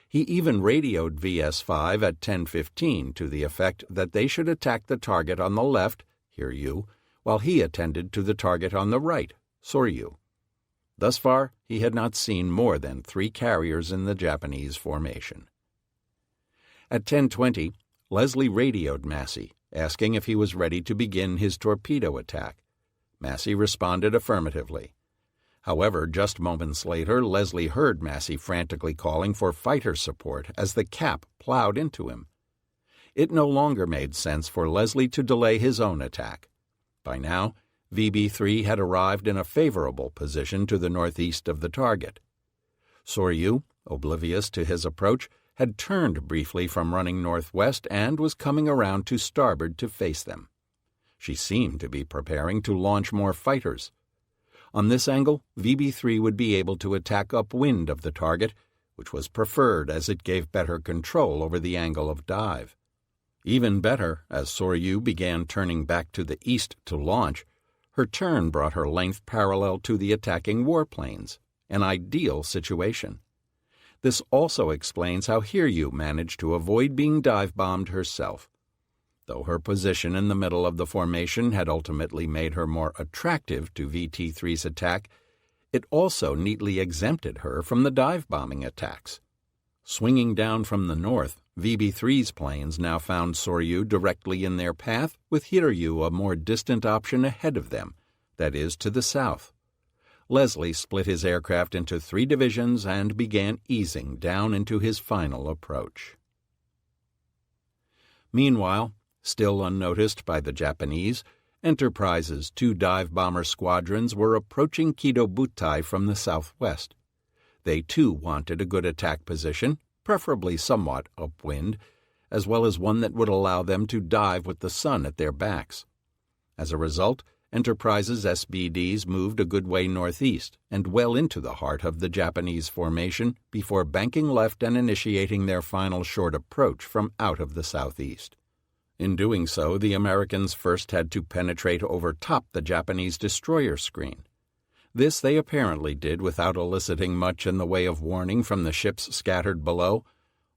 He even radioed VS-5 at 10:15 to the effect that they should attack the target on the left, Hiryu, while he attended to the target on the right, Soryu. Thus far, he had not seen more than 3 carriers in the Japanese formation. At 10:20, Leslie radioed Massey, asking if he was ready to begin his torpedo attack. Massey responded affirmatively. However, just moments later, Leslie heard Massey frantically calling for fighter support as the cap plowed into him. It no longer made sense for Leslie to delay his own attack. By now, VB-3 had arrived in a favorable position to the northeast of the target. Soryu, oblivious to his approach, had turned briefly from running northwest and was coming around to starboard to face them. She seemed to be preparing to launch more fighters. On this angle, VB-3 would be able to attack upwind of the target, which was preferred as it gave better control over the angle of dive. Even better, as Soryu began turning back to the east to launch, her turn brought her length parallel to the attacking warplanes, an ideal situation. This also explains how Hiryu managed to avoid being dive-bombed herself. Though her position in the middle of the formation had ultimately made her more attractive to VT-3's attack, it also neatly exempted her from the dive-bombing attacks. Swinging down from the north, VB-3's planes now found Soryu directly in their path, with Hiryu a more distant option ahead of them, that is, to the south. Leslie split his aircraft into 3 divisions and began easing down into his final approach. Meanwhile, still unnoticed by the Japanese, Enterprise's 2 dive-bomber squadrons were approaching Kido Butai from the southwest. They too wanted a good attack position, preferably somewhat upwind, as well as one that would allow them to dive with the sun at their backs. As a result, Enterprise's SBDs moved a good way northeast and well into the heart of the Japanese formation before banking left and initiating their final short approach from out of the southeast. In doing so, the Americans first had to penetrate over top the Japanese destroyer screen. This they apparently did without eliciting much in the way of warning from the ships scattered below.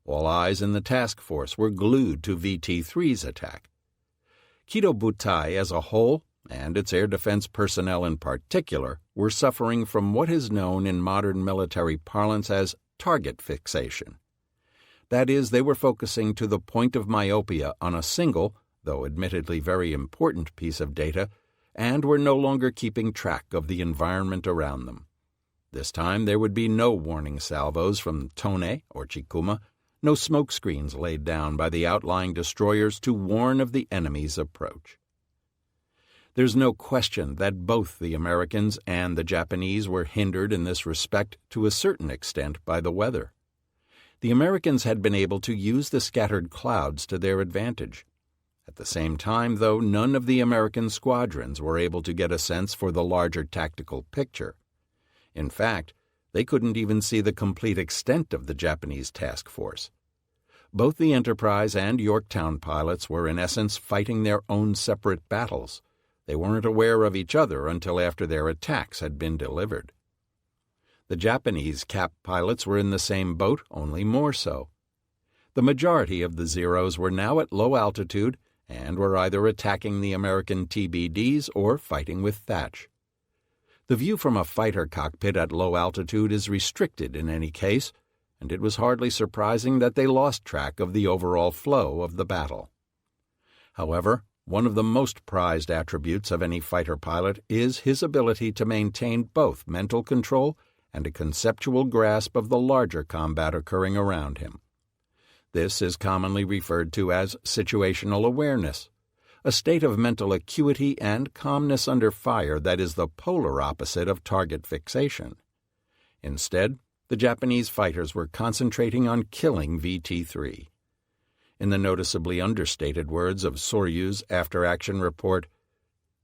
All eyes in the task force were glued to VT-3's attack. Kido Butai as a whole, and its air defense personnel in particular, were suffering from what is known in modern military parlance as target fixation. That is, they were focusing to the point of myopia on a single, though admittedly very important piece of data, and were no longer keeping track of the environment around them. This time there would be no warning salvos from Tone or Chikuma, no smoke screens laid down by the outlying destroyers to warn of the enemy's approach. There's no question that both the Americans and the Japanese were hindered in this respect to a certain extent by the weather. The Americans had been able to use the scattered clouds to their advantage. At the same time, though, none of the American squadrons were able to get a sense for the larger tactical picture. In fact, they couldn't even see the complete extent of the Japanese task force. Both the Enterprise and Yorktown pilots were in essence fighting their own separate battles. They weren't aware of each other until after their attacks had been delivered. The Japanese cap pilots were in the same boat, only more so. The majority of the Zeros were now at low altitude and were either attacking the American TBDs or fighting with Thatch. The view from a fighter cockpit at low altitude is restricted in any case, and it was hardly surprising that they lost track of the overall flow of the battle. However, one of the most prized attributes of any fighter pilot is his ability to maintain both mental control and a conceptual grasp of the larger combat occurring around him. This is commonly referred to as situational awareness, a state of mental acuity and calmness under fire that is the polar opposite of target fixation. Instead, the Japanese fighters were concentrating on killing VT-3. In the noticeably understated words of Soryu's after-action report,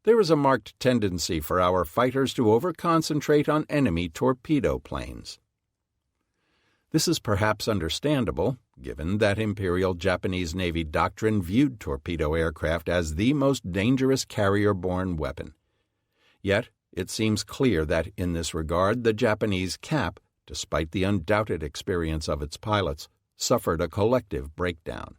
"There is a marked tendency for our fighters to over-concentrate on enemy torpedo planes." This is perhaps understandable, given that Imperial Japanese Navy doctrine viewed torpedo aircraft as the most dangerous carrier-borne weapon. Yet, it seems clear that in this regard the Japanese cap, despite the undoubted experience of its pilots, suffered a collective breakdown.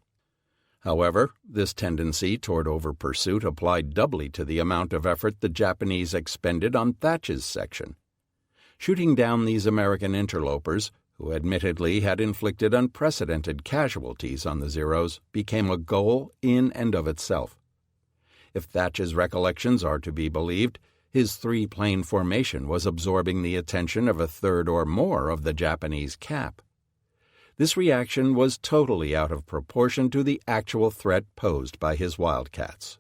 However, this tendency toward over-pursuit applied doubly to the amount of effort the Japanese expended on Thatch's section. Shooting down these American interlopers, who admittedly had inflicted unprecedented casualties on the Zeros, became a goal in and of itself. If Thatch's recollections are to be believed, his three-plane formation was absorbing the attention of a third or more of the Japanese cap. This reaction was totally out of proportion to the actual threat posed by his Wildcats.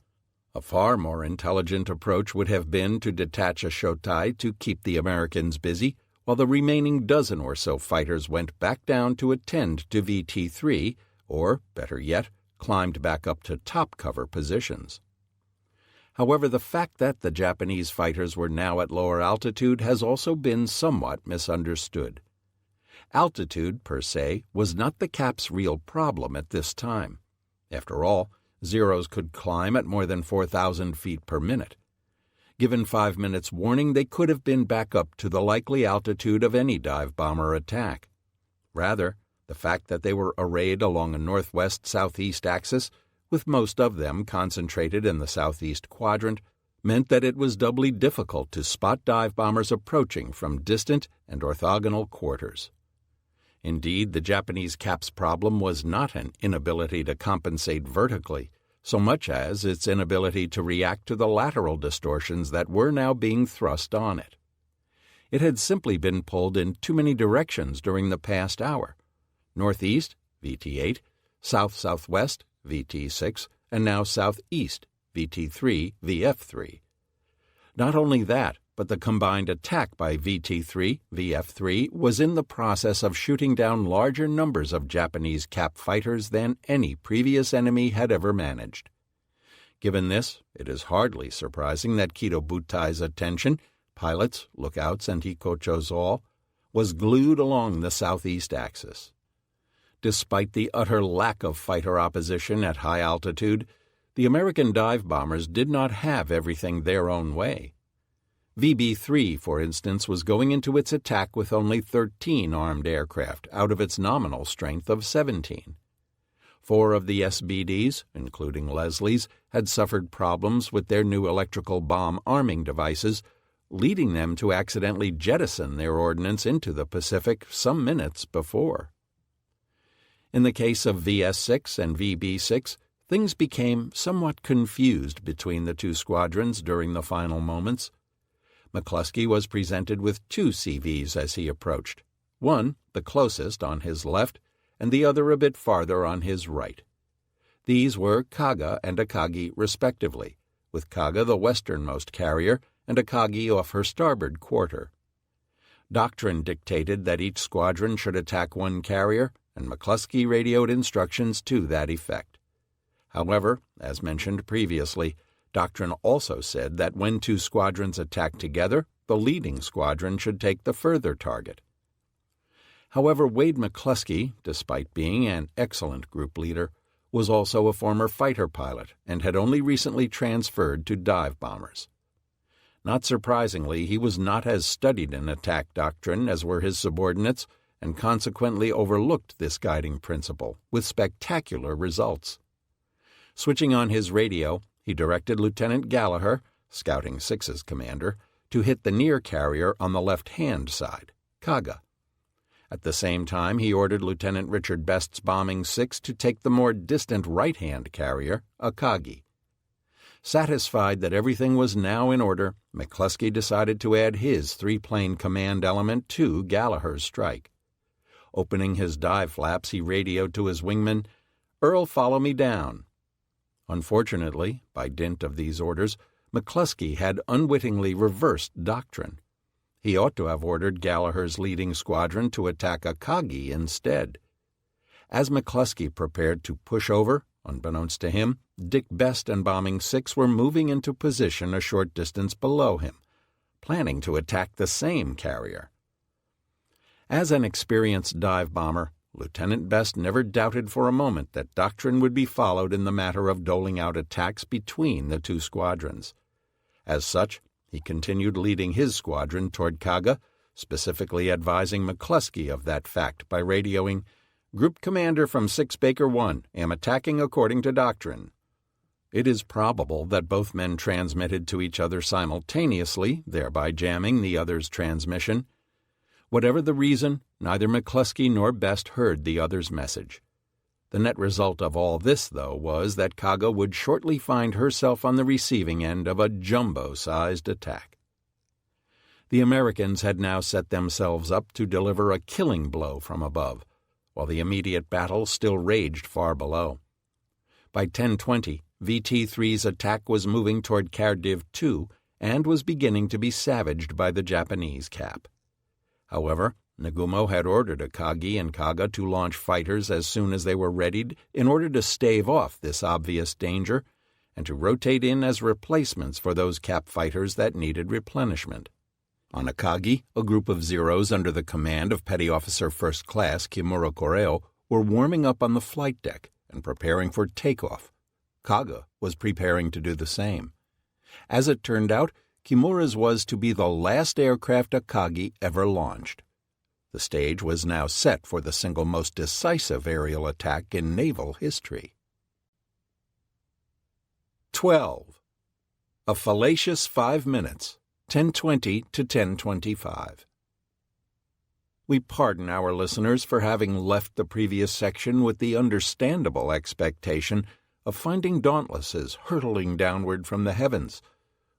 A far more intelligent approach would have been to detach a Shotai to keep the Americans busy, while the remaining dozen or so fighters went back down to attend to VT-3, or, better yet, climbed back up to top cover positions. However, the fact that the Japanese fighters were now at lower altitude has also been somewhat misunderstood. Altitude, per se, was not the cap's real problem at this time. After all, Zeros could climb at more than 4,000 feet per minute. Given 5 minutes' warning, they could have been back up to the likely altitude of any dive bomber attack. Rather, the fact that they were arrayed along a northwest-southeast axis, with most of them concentrated in the southeast quadrant, meant that it was doubly difficult to spot dive bombers approaching from distant and orthogonal quarters. Indeed, the Japanese cap's problem was not an inability to compensate vertically, so much as its inability to react to the lateral distortions that were now being thrust on it. It had simply been pulled in too many directions during the past hour: northeast, VT-8, south-southwest, VT-6, and now southeast, VT-3, VF-3. Not only that, but the combined attack by VT-3, VF-3 was in the process of shooting down larger numbers of Japanese cap fighters than any previous enemy had ever managed. Given this, it is hardly surprising that Kido Butai's attention, pilots, lookouts, and Hikocho's all, was glued along the southeast axis. Despite the utter lack of fighter opposition at high altitude, the American dive bombers did not have everything their own way. VB-3, for instance, was going into its attack with only 13 armed aircraft out of its nominal strength of 17. 4 of the SBDs, including Leslie's, had suffered problems with their new electrical bomb arming devices, leading them to accidentally jettison their ordnance into the Pacific some minutes before. In the case of VS-6 and VB-6, things became somewhat confused between the two squadrons during the final moments. McCluskey was presented with 2 CVs as he approached, one, the closest, on his left, and the other a bit farther on his right. These were Kaga and Akagi respectively, with Kaga the westernmost carrier and Akagi off her starboard quarter. Doctrine dictated that each squadron should attack one carrier, and McCluskey radioed instructions to that effect. However, as mentioned previously, Doctrine also said that when 2 squadrons attacked together, the leading squadron should take the further target. However, Wade McCluskey, despite being an excellent group leader, was also a former fighter pilot and had only recently transferred to dive bombers. Not surprisingly, he was not as studied in attack doctrine as were his subordinates, and consequently overlooked this guiding principle, with spectacular results. Switching on his radio, he directed Lieutenant Gallagher, Scouting 6's commander, to hit the near carrier on the left-hand side, Kaga. At the same time, he ordered Lieutenant Richard Best's bombing 6 to take the more distant right-hand carrier, Akagi. Satisfied that everything was now in order, McCluskey decided to add his 3-plane command element to Gallagher's strike. Opening his dive flaps, he radioed to his wingman, "Earl, follow me down." Unfortunately, by dint of these orders, McCluskey had unwittingly reversed doctrine. He ought to have ordered Gallagher's leading squadron to attack Akagi instead. As McCluskey prepared to push over, unbeknownst to him, Dick Best and Bombing 6 were moving into position a short distance below him, planning to attack the same carrier. As an experienced dive bomber, Lieutenant Best never doubted for a moment that doctrine would be followed in the matter of doling out attacks between the two squadrons. As such, he continued leading his squadron toward Kaga, specifically advising McCluskey of that fact by radioing, "Group Commander from 6 Baker 1, am attacking according to doctrine." It is probable that both men transmitted to each other simultaneously, thereby jamming the other's transmission. Whatever the reason, neither McCluskey nor Best heard the other's message. The net result of all this, though, was that Kaga would shortly find herself on the receiving end of a jumbo-sized attack. The Americans had now set themselves up to deliver a killing blow from above, while the immediate battle still raged far below. By 10:20, VT-3's attack was moving toward Kharkiv 2 and was beginning to be savaged by the Japanese cap. However, Nagumo had ordered Akagi and Kaga to launch fighters as soon as they were readied in order to stave off this obvious danger and to rotate in as replacements for those cap fighters that needed replenishment. On Akagi, a group of Zeros under the command of Petty Officer First Class Kimura Koreo were warming up on the flight deck and preparing for takeoff. Kaga was preparing to do the same. As it turned out, Kimura's was to be the last aircraft Akagi ever launched. The stage was now set for the single most decisive aerial attack in naval history. 12. A fallacious 5 minutes, 10:20 to 10:25. We pardon our listeners for having left the previous section with the understandable expectation of finding Dauntlesses hurtling downward from the heavens,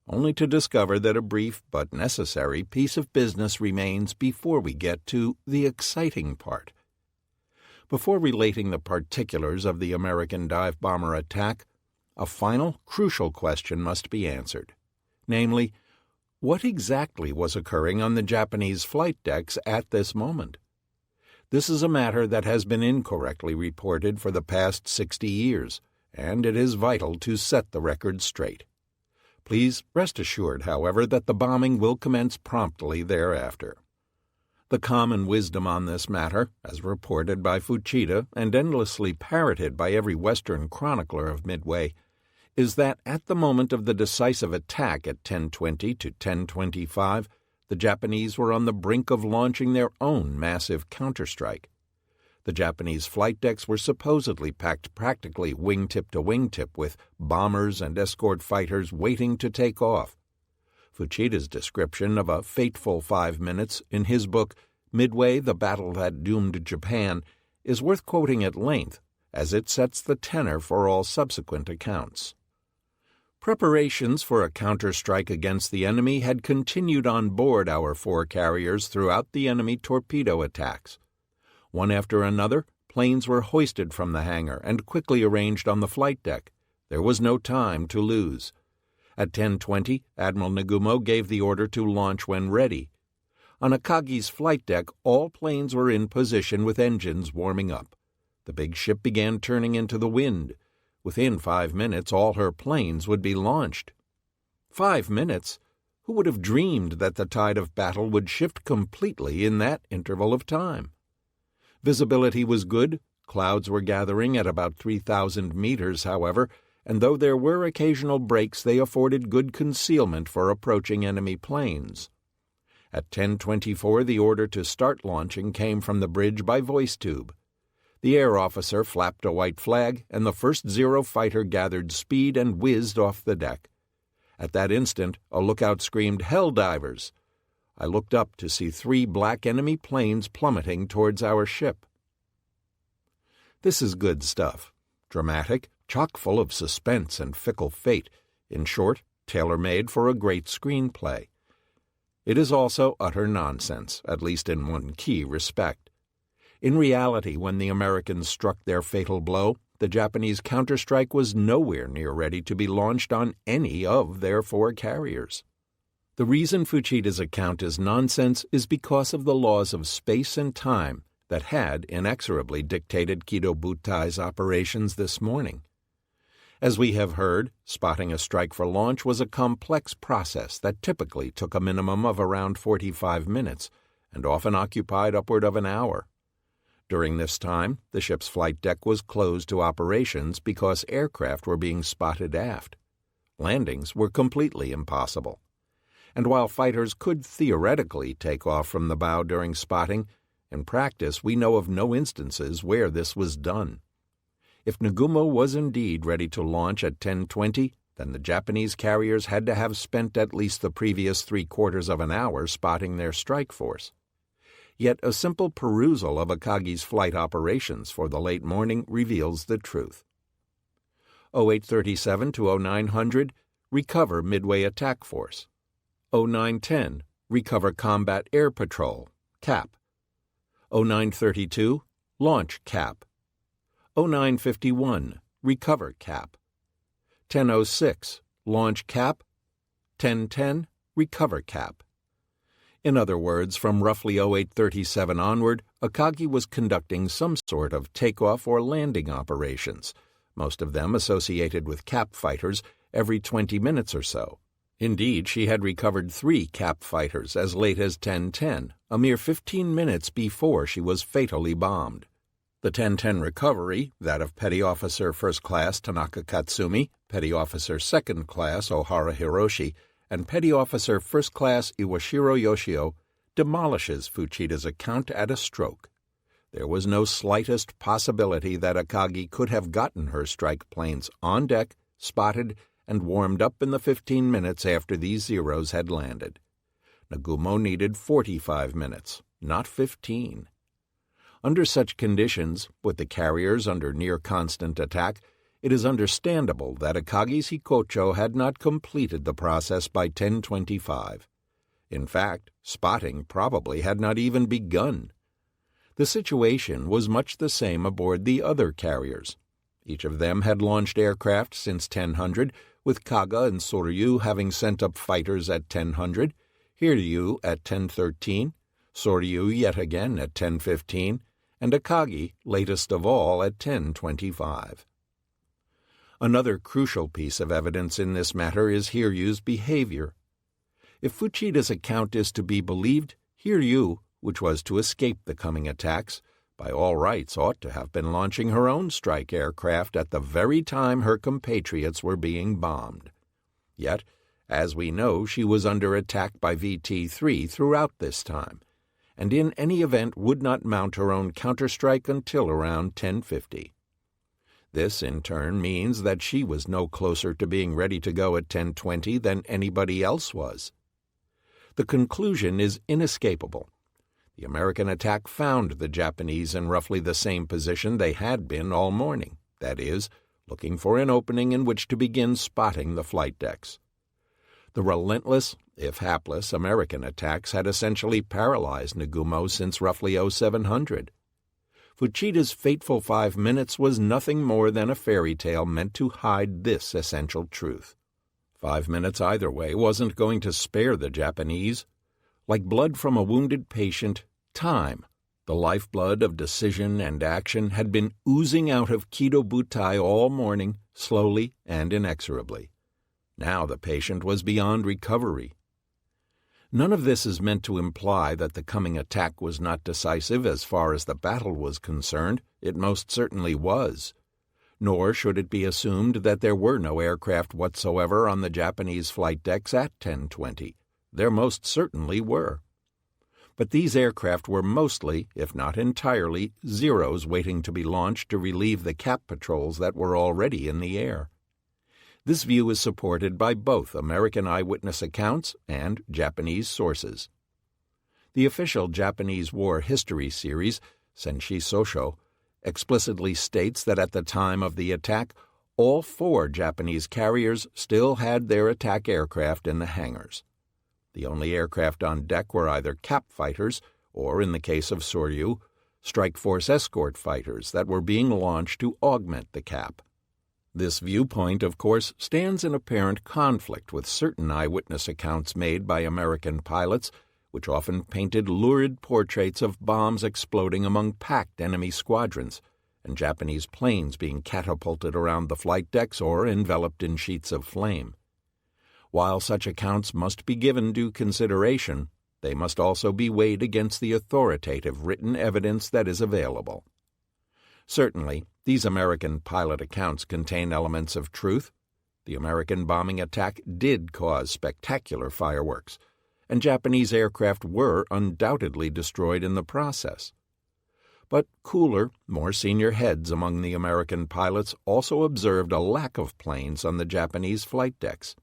only to discover that a brief but necessary piece of business remains before we get to the exciting part. Before relating the particulars of the American dive bomber attack, a final, crucial question must be answered, namely, what exactly was occurring on the Japanese flight decks at this moment? This is a matter that has been incorrectly reported for the past 60 years, and it is vital to set the record straight. Please rest assured, however, that the bombing will commence promptly thereafter. The common wisdom on this matter, as reported by Fuchida and endlessly parroted by every Western chronicler of Midway, is that at the moment of the decisive attack at 10:20 to 10:25, the Japanese were on the brink of launching their own massive counterstrike. The Japanese flight decks were supposedly packed practically wingtip to wingtip with bombers and escort fighters waiting to take off. Fuchida's description of a fateful 5 minutes in his book, Midway, the Battle That Doomed Japan, is worth quoting at length, as it sets the tenor for all subsequent accounts. Preparations for a counter-strike against the enemy had continued on board our 4 carriers throughout the enemy torpedo attacks. One after another, planes were hoisted from the hangar and quickly arranged on the flight deck. There was no time to lose. At 10:20, Admiral Nagumo gave the order to launch when ready. On Akagi's flight deck, all planes were in position with engines warming up. The big ship began turning into the wind. Within 5 minutes, all her planes would be launched. 5 minutes? Who would have dreamed that the tide of battle would shift completely in that interval of time? Visibility was good. Clouds were gathering at about 3,000 meters, however, and though there were occasional breaks, they afforded good concealment for approaching enemy planes. At 10:24, the order to start launching came from the bridge by voice tube. The air officer flapped a white flag, and the first Zero fighter gathered speed and whizzed off the deck. At that instant, a lookout screamed, "Hell divers!" I looked up to see 3 black enemy planes plummeting towards our ship. This is good stuff. Dramatic, chock full of suspense and fickle fate. In short, tailor-made for a great screenplay. It is also utter nonsense, at least in one key respect. In reality, when the Americans struck their fatal blow, the Japanese counterstrike was nowhere near ready to be launched on any of their 4 carriers. The reason Fuchida's account is nonsense is because of the laws of space and time that had inexorably dictated Kido Butai's operations this morning. As we have heard, spotting a strike for launch was a complex process that typically took a minimum of around 45 minutes and often occupied upward of an hour. During this time, the ship's flight deck was closed to operations because aircraft were being spotted aft. Landings were completely impossible. And while fighters could theoretically take off from the bow during spotting, in practice we know of no instances where this was done. If Nagumo was indeed ready to launch at 10:20, then the Japanese carriers had to have spent at least the previous 3/4 of an hour spotting their strike force. Yet a simple perusal of Akagi's flight operations for the late morning reveals the truth. 0837 to 0900, recover Midway attack force. 0910, recover combat air patrol, CAP. 0932, launch CAP. 0951, recover CAP. 1006, launch CAP. 1010, recover CAP. In other words, from roughly 0837 onward, Akagi was conducting some sort of takeoff or landing operations, most of them associated with CAP fighters, every 20 minutes or so. Indeed, she had recovered 3 CAP fighters as late as 10:10, a mere 15 minutes before she was fatally bombed. The 10:10 recovery, that of Petty Officer First Class Tanaka Katsumi, Petty Officer Second Class Ohara Hiroshi, and Petty Officer First Class Iwashiro Yoshio, demolishes Fuchida's account at a stroke. There was no slightest possibility that Akagi could have gotten her strike planes on deck, spotted, and warmed up in the 15 minutes after these Zeros had landed. Nagumo needed 45 minutes, not 15. Under such conditions, with the carriers under near-constant attack, it is understandable that Akagi's Hikocho had not completed the process by 10:25. In fact, spotting probably had not even begun. The situation was much the same aboard the other carriers. Each of them had launched aircraft since 1000, with Kaga and Soryu having sent up fighters at 1000, Hiryu at 1013, Soryu yet again at 1015, and Akagi, latest of all, at 1025. Another crucial piece of evidence in this matter is Hiryu's behavior. If Fuchida's account is to be believed, Hiryu, which was to escape the coming attacks, by all rights ought to have been launching her own strike aircraft at the very time her compatriots were being bombed. Yet, as we know, she was under attack by VT-3 throughout this time, and in any event would not mount her own counterstrike until around 10:50. This, in turn, means that she was no closer to being ready to go at 10:20 than anybody else was. The conclusion is inescapable. The American attack found the Japanese in roughly the same position they had been all morning, that is, looking for an opening in which to begin spotting the flight decks. The relentless, if hapless, American attacks had essentially paralyzed Nagumo since roughly 0700. Fuchida's fateful 5 minutes was nothing more than a fairy tale meant to hide this essential truth. 5 minutes either way wasn't going to spare the Japanese. Like blood from a wounded patient, time, the lifeblood of decision and action, had been oozing out of Kido Butai all morning, slowly and inexorably. Now the patient was beyond recovery. None of this is meant to imply that the coming attack was not decisive as far as the battle was concerned. It most certainly was. Nor should it be assumed that there were no aircraft whatsoever on the Japanese flight decks at 10:20. There most certainly were. But these aircraft were mostly, if not entirely, Zeros waiting to be launched to relieve the CAP patrols that were already in the air. This view is supported by both American eyewitness accounts and Japanese sources. The official Japanese war history series, Senshi Sosho, explicitly states that at the time of the attack, all 4 Japanese carriers still had their attack aircraft in the hangars. The only aircraft on deck were either cap fighters or, in the case of Soryu, strike force escort fighters that were being launched to augment the cap. This viewpoint, of course, stands in apparent conflict with certain eyewitness accounts made by American pilots, which often painted lurid portraits of bombs exploding among packed enemy squadrons and Japanese planes being catapulted around the flight decks or enveloped in sheets of flame. While such accounts must be given due consideration, they must also be weighed against the authoritative written evidence that is available. Certainly, these American pilot accounts contain elements of truth. The American bombing attack did cause spectacular fireworks, and Japanese aircraft were undoubtedly destroyed in the process. But cooler, more senior heads among the American pilots also observed a lack of planes on the Japanese flight decks.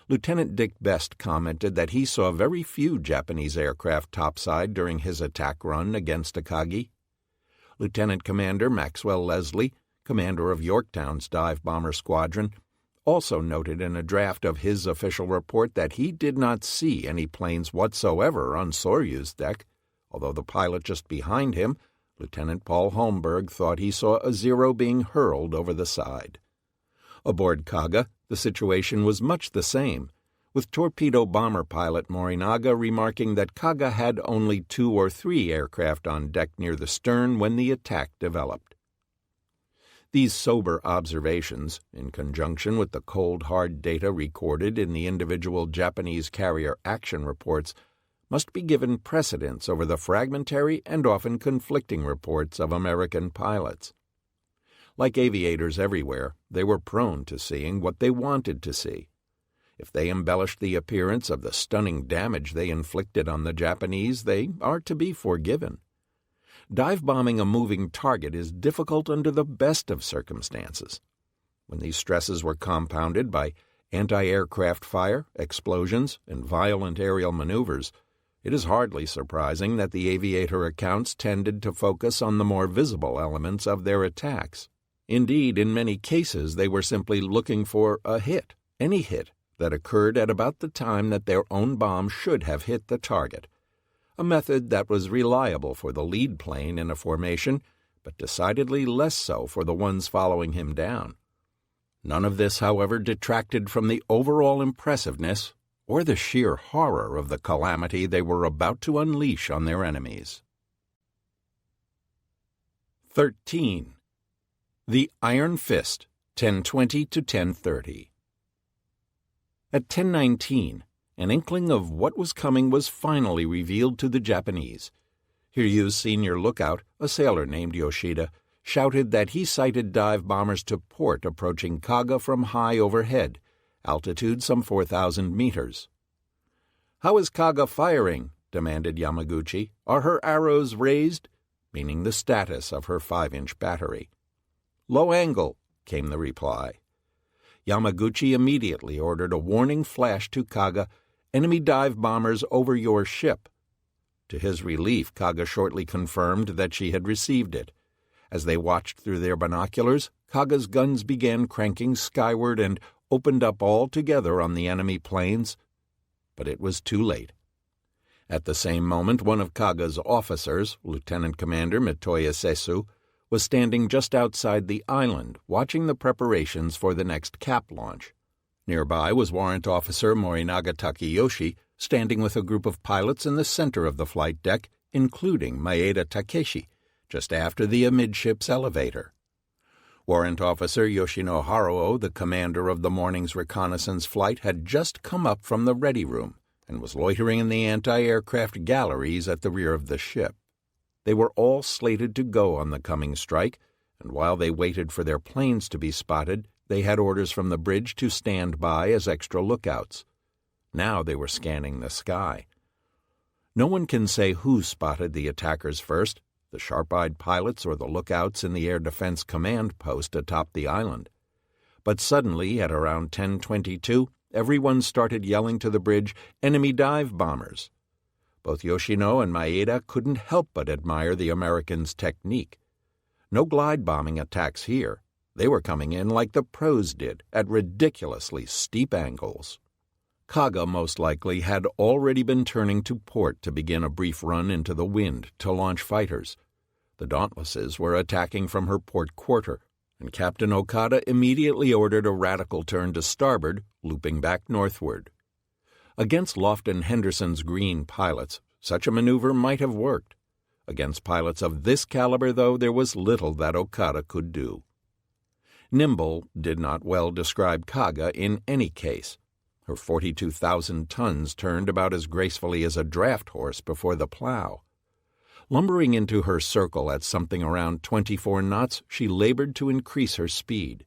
Lieutenant Dick Best commented that he saw very few Japanese aircraft topside during his attack run against Akagi. Lieutenant Commander Maxwell Leslie, commander of Yorktown's dive bomber squadron, also noted in a draft of his official report that he did not see any planes whatsoever on Soryu's deck, although the pilot just behind him, Lieutenant Paul Holmberg, thought he saw a Zero being hurled over the side. Aboard Kaga, the situation was much the same, with torpedo bomber pilot Morinaga remarking that Kaga had only 2 or 3 aircraft on deck near the stern when the attack developed. These sober observations, in conjunction with the cold, hard data recorded in the individual Japanese carrier action reports, must be given precedence over the fragmentary and often conflicting reports of American pilots. Like aviators everywhere, they were prone to seeing what they wanted to see. If they embellished the appearance of the stunning damage they inflicted on the Japanese, they are to be forgiven. Dive-bombing a moving target is difficult under the best of circumstances. When these stresses were compounded by anti-aircraft fire, explosions, and violent aerial maneuvers, it is hardly surprising that the aviator accounts tended to focus on the more visible elements of their attacks. Indeed, in many cases, they were simply looking for a hit, any hit, that occurred at about the time that their own bomb should have hit the target, a method that was reliable for the lead plane in a formation, but decidedly less so for the ones following him down. None of this, however, detracted from the overall impressiveness or the sheer horror of the calamity they were about to unleash on their enemies. 13. The Iron Fist, 10:20 to 10:30. At 10:19, an inkling of what was coming was finally revealed to the Japanese. Hiryu's senior lookout, a sailor named Yoshida, shouted that he sighted dive bombers to port approaching Kaga from high overhead, altitude some 4,000 meters. "How is Kaga firing?" demanded Yamaguchi. "Are her arrows raised?" meaning the status of her 5-inch battery. "Low angle," came the reply. Yamaguchi immediately ordered a warning flash to Kaga, "Enemy dive bombers over your ship." To his relief, Kaga shortly confirmed that she had received it. As they watched through their binoculars, Kaga's guns began cranking skyward and opened up altogether on the enemy planes. But it was too late. At the same moment, one of Kaga's officers, Lieutenant Commander Mitoya Sesu, was standing just outside the island, watching the preparations for the next cap launch. Nearby was Warrant Officer Morinaga Takeyoshi, standing with a group of pilots in the center of the flight deck, including Maeda Takeshi, just after the amidships elevator. Warrant Officer Yoshino Haruo, the commander of the morning's reconnaissance flight, had just come up from the ready room and was loitering in the anti-aircraft galleries at the rear of the ship. They were all slated to go on the coming strike, and while they waited for their planes to be spotted, they had orders from the bridge to stand by as extra lookouts. Now they were scanning the sky. No one can say who spotted the attackers first, the sharp-eyed pilots or the lookouts in the Air Defense Command post atop the island. But suddenly, at around 10:22, everyone started yelling to the bridge, "Enemy dive bombers!" Both Yoshino and Maeda couldn't help but admire the Americans' technique. No glide bombing attacks here. They were coming in like the pros did, at ridiculously steep angles. Kaga most likely had already been turning to port to begin a brief run into the wind to launch fighters. The Dauntlesses were attacking from her port quarter, and Captain Okada immediately ordered a radical turn to starboard, looping back northward. Against Lofton Henderson's green pilots, such a maneuver might have worked. Against pilots of this caliber, though, there was little that Okada could do. Nimble did not well describe Kaga in any case. Her 42,000 tons turned about as gracefully as a draft horse before the plow. Lumbering into her circle at something around 24 knots, she labored to increase her speed.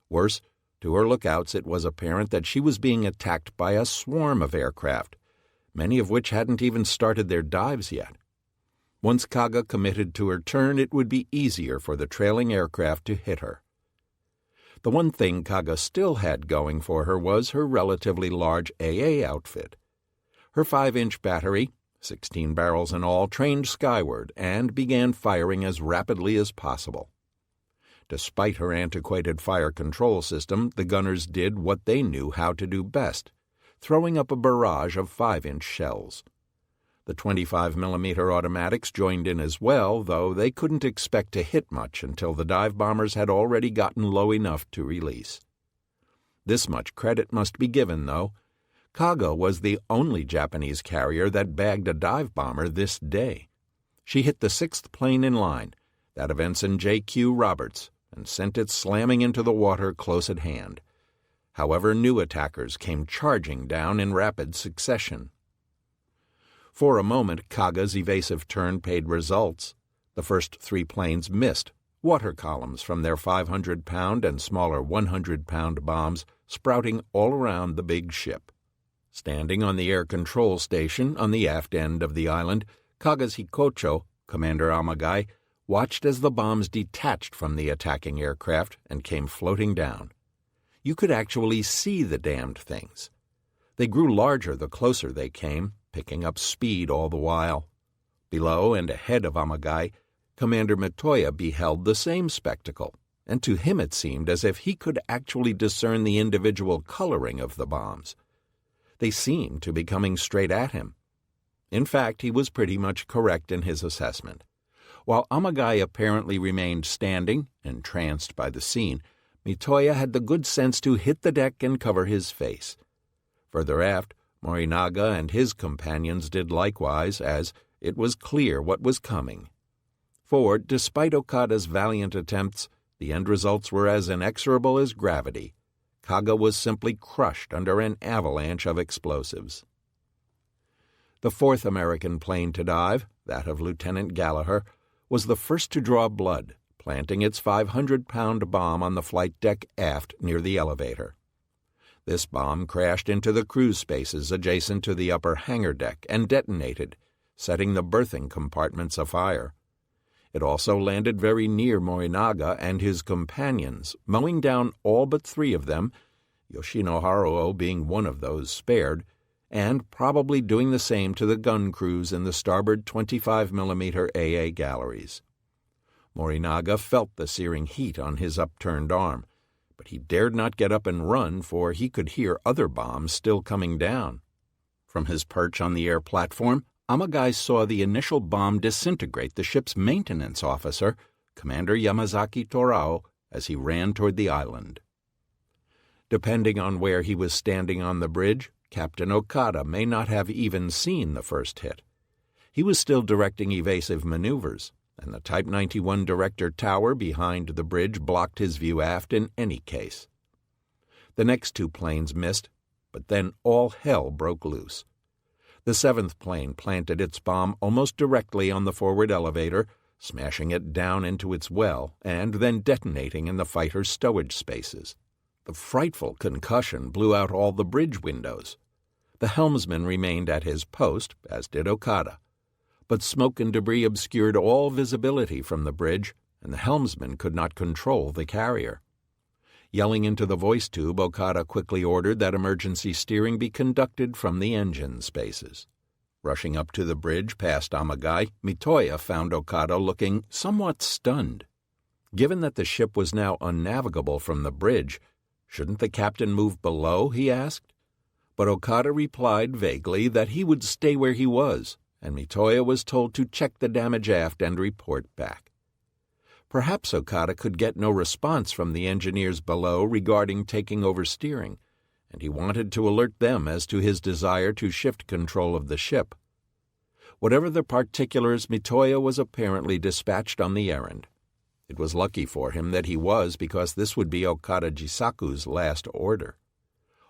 Worse, to her lookouts it was apparent that she was being attacked by a swarm of aircraft, many of which hadn't even started their dives yet. Once Kaga committed to her turn, it would be easier for the trailing aircraft to hit her. The one thing Kaga still had going for her was her relatively large AA outfit. Her 5-inch battery, 16 barrels in all, trained skyward and began firing as rapidly as possible. Despite her antiquated fire control system, the gunners did what they knew how to do best, throwing up a barrage of 5-inch shells. The 25mm automatics joined in as well, though they couldn't expect to hit much until the dive bombers had already gotten low enough to release. This much credit must be given, though. Kaga was the only Japanese carrier that bagged a dive bomber this day. She hit the 6th plane in line, that of Ensign J.Q. Roberts, and sent it slamming into the water close at hand. However, new attackers came charging down in rapid succession. For a moment, Kaga's evasive turn paid results. The first 3 planes missed, water columns from their 500-pound and smaller 100-pound bombs sprouting all around the big ship. Standing on the air control station on the aft end of the island, Kaga's Hikocho, Commander Amagai, watched as the bombs detached from the attacking aircraft and came floating down. You could actually see the damned things. They grew larger the closer they came, picking up speed all the while. Below and ahead of Amagai, Commander Mitoya beheld the same spectacle, and to him it seemed as if he could actually discern the individual coloring of the bombs. They seemed to be coming straight at him. In fact, he was pretty much correct in his assessment. While Amagai apparently remained standing, entranced by the scene, Mitoya had the good sense to hit the deck and cover his face. Further aft, Morinaga and his companions did likewise, as it was clear what was coming. For, despite Okada's valiant attempts, the end results were as inexorable as gravity. Kaga was simply crushed under an avalanche of explosives. The 4th American plane to dive, that of Lieutenant Gallagher, was the first to draw blood, planting its 500-pound bomb on the flight deck aft near the elevator. This bomb crashed into the cruise spaces adjacent to the upper hangar deck and detonated, setting the berthing compartments afire. It also landed very near Morinaga and his companions, mowing down all but 3 of them, Yoshino Haruo being one of those spared, and probably doing the same to the gun crews in the starboard 25mm AA galleries. Morinaga felt the searing heat on his upturned arm, but he dared not get up and run, for he could hear other bombs still coming down. From his perch on the air platform, Amagai saw the initial bomb disintegrate the ship's maintenance officer, Commander Yamazaki Torao, as he ran toward the island. Depending on where he was standing on the bridge, Captain Okada may not have even seen the first hit. He was still directing evasive maneuvers, and the Type 91 director tower behind the bridge blocked his view aft in any case. The next 2 planes missed, but then all hell broke loose. The 7th plane planted its bomb almost directly on the forward elevator, smashing it down into its well and then detonating in the fighter's stowage spaces. The frightful concussion blew out all the bridge windows. The helmsman remained at his post, as did Okada. But smoke and debris obscured all visibility from the bridge, and the helmsman could not control the carrier. Yelling into the voice tube, Okada quickly ordered that emergency steering be conducted from the engine spaces. Rushing up to the bridge past Amagai, Mitoya found Okada looking somewhat stunned. Given that the ship was now unnavigable from the bridge, shouldn't the captain move below, he asked? But Okada replied vaguely that he would stay where he was, and Mitoya was told to check the damage aft and report back. Perhaps Okada could get no response from the engineers below regarding taking over steering, and he wanted to alert them as to his desire to shift control of the ship. Whatever the particulars, Mitoya was apparently dispatched on the errand. It was lucky for him that he was, because this would be Okada Jisaku's last order.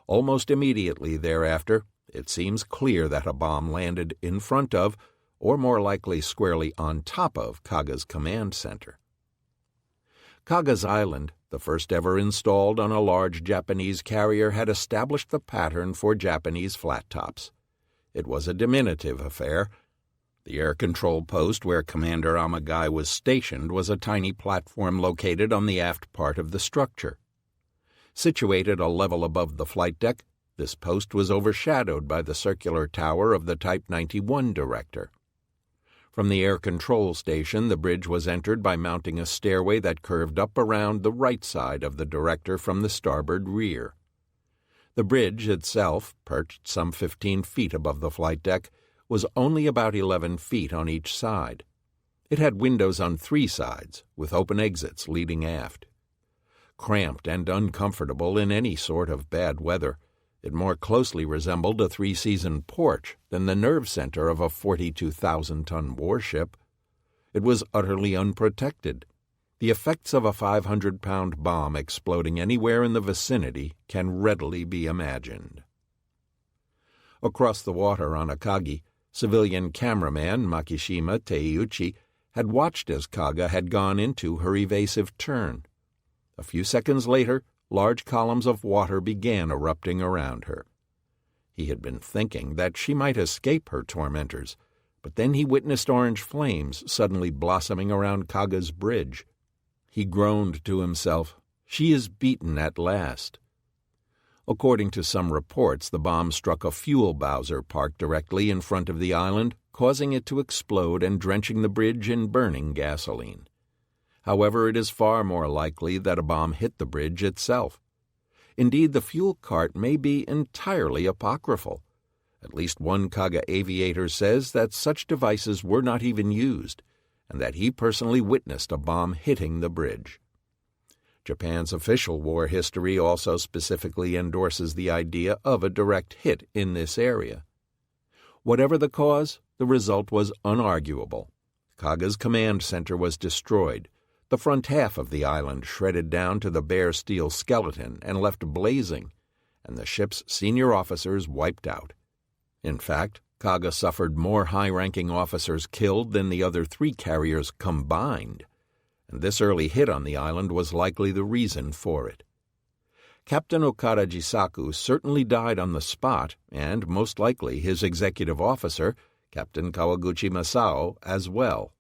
Almost immediately thereafter, it seems clear that a bomb landed in front of, or more likely squarely on top of, Kaga's command center. Kaga's Island, the first ever installed on a large Japanese carrier, had established the pattern for Japanese flat-tops. It was a diminutive affair. The air control post where Commander Amagai was stationed was a tiny platform located on the aft part of the structure. Situated a level above the flight deck, this post was overshadowed by the circular tower of the Type 91 director. From the air control station, the bridge was entered by mounting a stairway that curved up around the right side of the director from the starboard rear. The bridge itself, perched some 15 feet above the flight deck, was only about 11 feet on each side. It had windows on 3 sides, with open exits leading aft. Cramped and uncomfortable in any sort of bad weather, it more closely resembled a 3-season porch than the nerve center of a 42,000-ton warship. It was utterly unprotected. The effects of a 500-pound bomb exploding anywhere in the vicinity can readily be imagined. Across the water on Akagi, civilian cameraman Makishima Teiuchi had watched as Kaga had gone into her evasive turn. A few seconds later, large columns of water began erupting around her. He had been thinking that she might escape her tormentors, but then he witnessed orange flames suddenly blossoming around Kaga's bridge. He groaned to himself, "She is beaten at last." According to some reports, the bomb struck a fuel bowser parked directly in front of the island, causing it to explode and drenching the bridge in burning gasoline. However, it is far more likely that a bomb hit the bridge itself. Indeed, the fuel cart may be entirely apocryphal. At least one Kaga aviator says that such devices were not even used, and that he personally witnessed a bomb hitting the bridge. Japan's official war history also specifically endorses the idea of a direct hit in this area. Whatever the cause, the result was unarguable. Kaga's command center was destroyed, the front half of the island shredded down to the bare steel skeleton and left blazing, and the ship's senior officers wiped out. In fact, Kaga suffered more high-ranking officers killed than the other 3 carriers combined, and this early hit on the island was likely the reason for it. Captain Okada Jisaku certainly died on the spot, and most likely his executive officer, Captain Kawaguchi Masao, as well.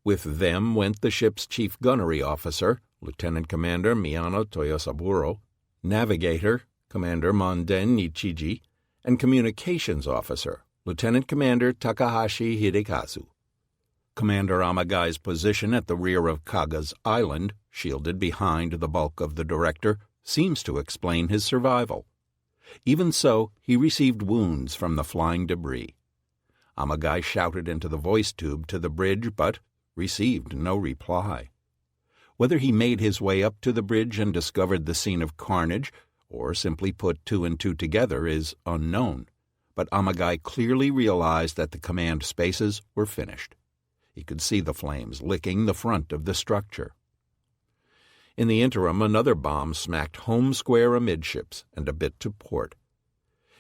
With them went the ship's chief gunnery officer, Lieutenant Commander Miyano Toyosaburo, navigator, Commander Monden Nichiji, and communications officer, Lieutenant Commander Takahashi Hidekazu. Commander Amagai's position at the rear of Kaga's Island, shielded behind the bulk of the director, seems to explain his survival. Even so, he received wounds from the flying debris. Amagai shouted into the voice tube to the bridge, but received no reply. Whether he made his way up to the bridge and discovered the scene of carnage, or simply put 2 and 2 together, is unknown, but Amagai clearly realized that the command spaces were finished. He could see the flames licking the front of the structure. In the interim, another bomb smacked home square amidships and a bit to port.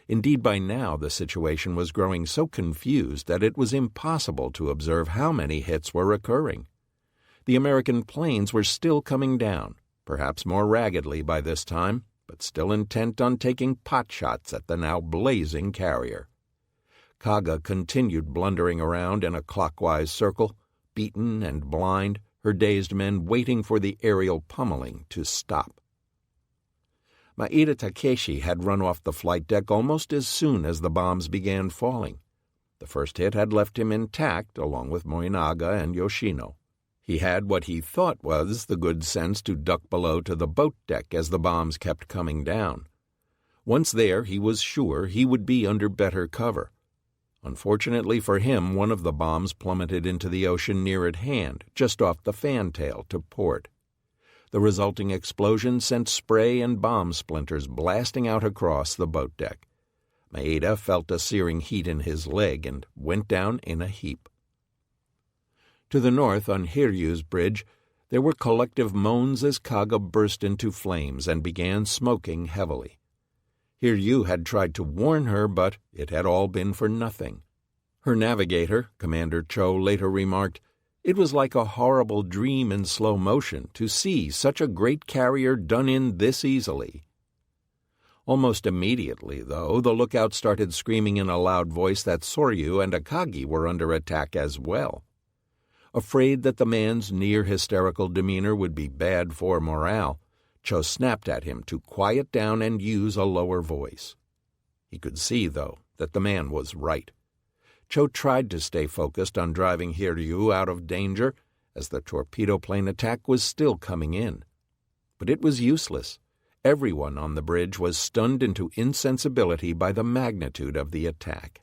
Indeed, by now the situation was growing so confused that it was impossible to observe how many hits were occurring. The American planes were still coming down, perhaps more raggedly by this time, but still intent on taking pot shots at the now blazing carrier. Kaga continued blundering around in a clockwise circle, beaten and blind, her dazed men waiting for the aerial pummeling to stop. Maeda Takeshi had run off the flight deck almost as soon as the bombs began falling. The first hit had left him intact, along with Moinaga and Yoshino. He had what he thought was the good sense to duck below to the boat deck as the bombs kept coming down. Once there, he was sure he would be under better cover. Unfortunately for him, one of the bombs plummeted into the ocean near at hand, just off the fantail to port. The resulting explosion sent spray and bomb splinters blasting out across the boat deck. Maeda felt a searing heat in his leg and went down in a heap. To the north, on Hiryu's bridge, there were collective moans as Kaga burst into flames and began smoking heavily. Hiryu had tried to warn her, but it had all been for nothing. Her navigator, Commander Cho, later remarked, "It was like a horrible dream in slow motion to see such a great carrier done in this easily." Almost immediately, though, the lookout started screaming in a loud voice that Soryu and Akagi were under attack as well. Afraid that the man's near-hysterical demeanor would be bad for morale, Cho snapped at him to quiet down and use a lower voice. He could see, though, that the man was right. Cho tried to stay focused on driving Hiryu out of danger, as the torpedo plane attack was still coming in. But it was useless. Everyone on the bridge was stunned into insensibility by the magnitude of the attack.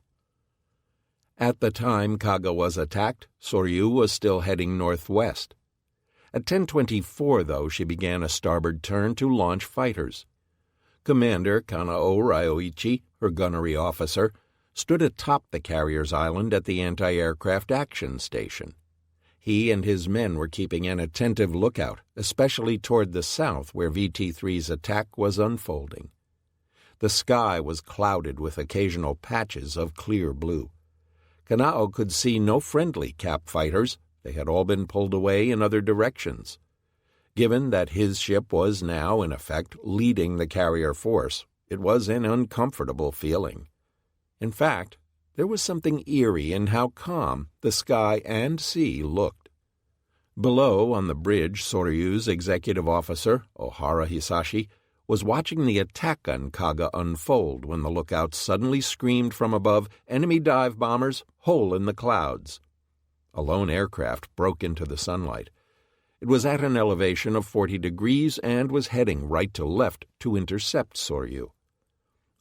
At the time Kaga was attacked, Soryu was still heading northwest. At 10:24, though, she began a starboard turn to launch fighters. Commander Kanao Ryoichi, her gunnery officer, stood atop the carrier's island at the anti-aircraft action station. He and his men were keeping an attentive lookout, especially toward the south where VT-3's attack was unfolding. The sky was clouded with occasional patches of clear blue. Kanao could see no friendly Cap fighters. They had all been pulled away in other directions. Given that his ship was now, in effect, leading the carrier force, it was an uncomfortable feeling. In fact, there was something eerie in how calm the sky and sea looked. Below, on the bridge, Soryu's executive officer, Ohara Hisashi, was watching the attack on Kaga unfold when the lookout suddenly screamed from above, "Enemy dive bombers, hole in the clouds." A lone aircraft broke into the sunlight. It was at an elevation of 40 degrees and was heading right to left to intercept Soryu.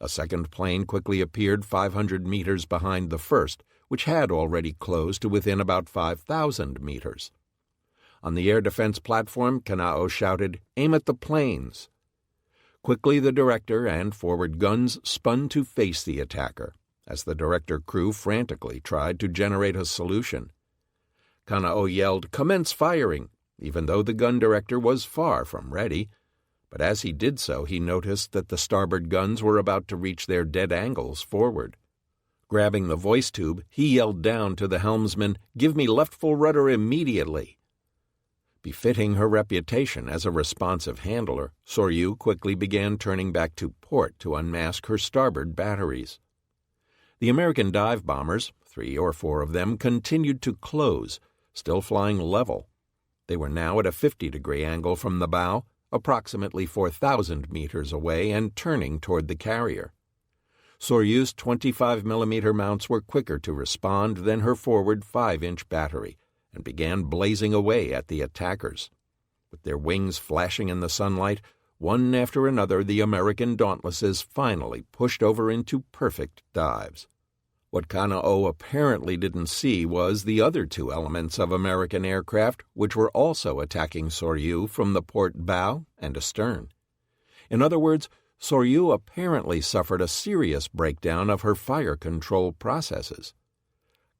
A second plane quickly appeared 500 meters behind the first, which had already closed to within about 5,000 meters. On the air defense platform, Kanao shouted, "Aim at the planes." Quickly the director and forward guns spun to face the attacker, as the director crew frantically tried to generate a solution. Kanao yelled, "Commence firing," even though the gun director was far from ready. But as he did so, he noticed that the starboard guns were about to reach their dead angles forward. Grabbing the voice tube, he yelled down to the helmsman, "Give me left full rudder immediately." Befitting her reputation as a responsive handler, Soryu quickly began turning back to port to unmask her starboard batteries. The American dive bombers, 3 or 4 of them, continued to close, still flying level. They were now at a 50-degree angle from the bow, approximately 4,000 meters away, and turning toward the carrier. Soryu's 25mm mounts were quicker to respond than her forward 5-inch battery, and began blazing away at the attackers. With their wings flashing in the sunlight, one after another the American Dauntlesses finally pushed over into perfect dives. What Kanao apparently didn't see was the other 2 elements of American aircraft which were also attacking Soryu from the port bow and astern. In other words, Soryu apparently suffered a serious breakdown of her fire control processes.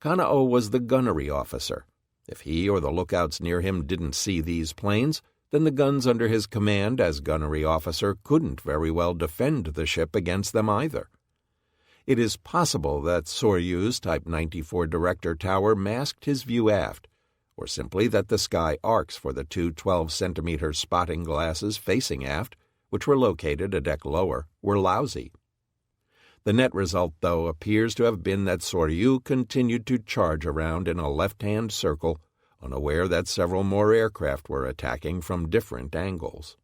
Kanao was the gunnery officer. If he or the lookouts near him didn't see these planes, then the guns under his command as gunnery officer couldn't very well defend the ship against them either. It is possible that Soryu's Type 94 director tower masked his view aft, or simply that the sky arcs for the 2 12-centimeter spotting glasses facing aft, which were located a deck lower, were lousy. The net result, though, appears to have been that Soryu continued to charge around in a left-hand circle, unaware that several more aircraft were attacking from different angles.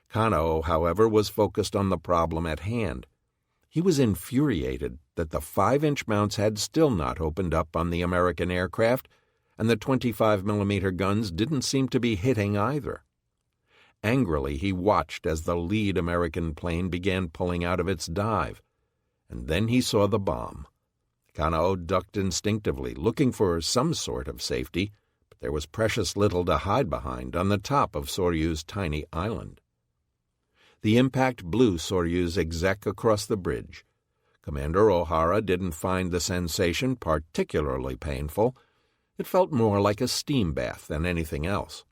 Kanao, however, was focused on the problem at hand. He was infuriated that the 5-inch mounts had still not opened up on the American aircraft, and the 25mm guns didn't seem to be hitting either. Angrily, he watched as the lead American plane began pulling out of its dive, and then he saw the bomb. Kanao ducked instinctively, looking for some sort of safety, but there was precious little to hide behind on the top of Soryu's tiny island. The impact blew Soryu's exec across the bridge. Commander O'Hara didn't find the sensation particularly painful. It felt more like a steam bath than anything else.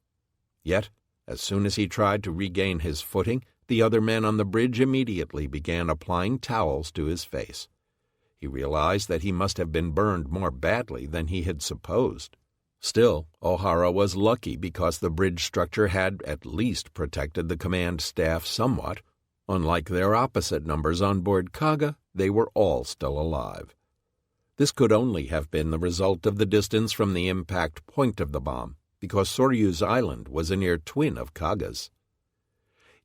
Yet, as soon as he tried to regain his footing, the other men on the bridge immediately began applying towels to his face. He realized that he must have been burned more badly than he had supposed. Still, O'Hara was lucky because the bridge structure had at least protected the command staff somewhat. Unlike their opposite numbers on board Kaga, they were all still alive. This could only have been the result of the distance from the impact point of the bomb, because Soryu's island was a near twin of Kaga's.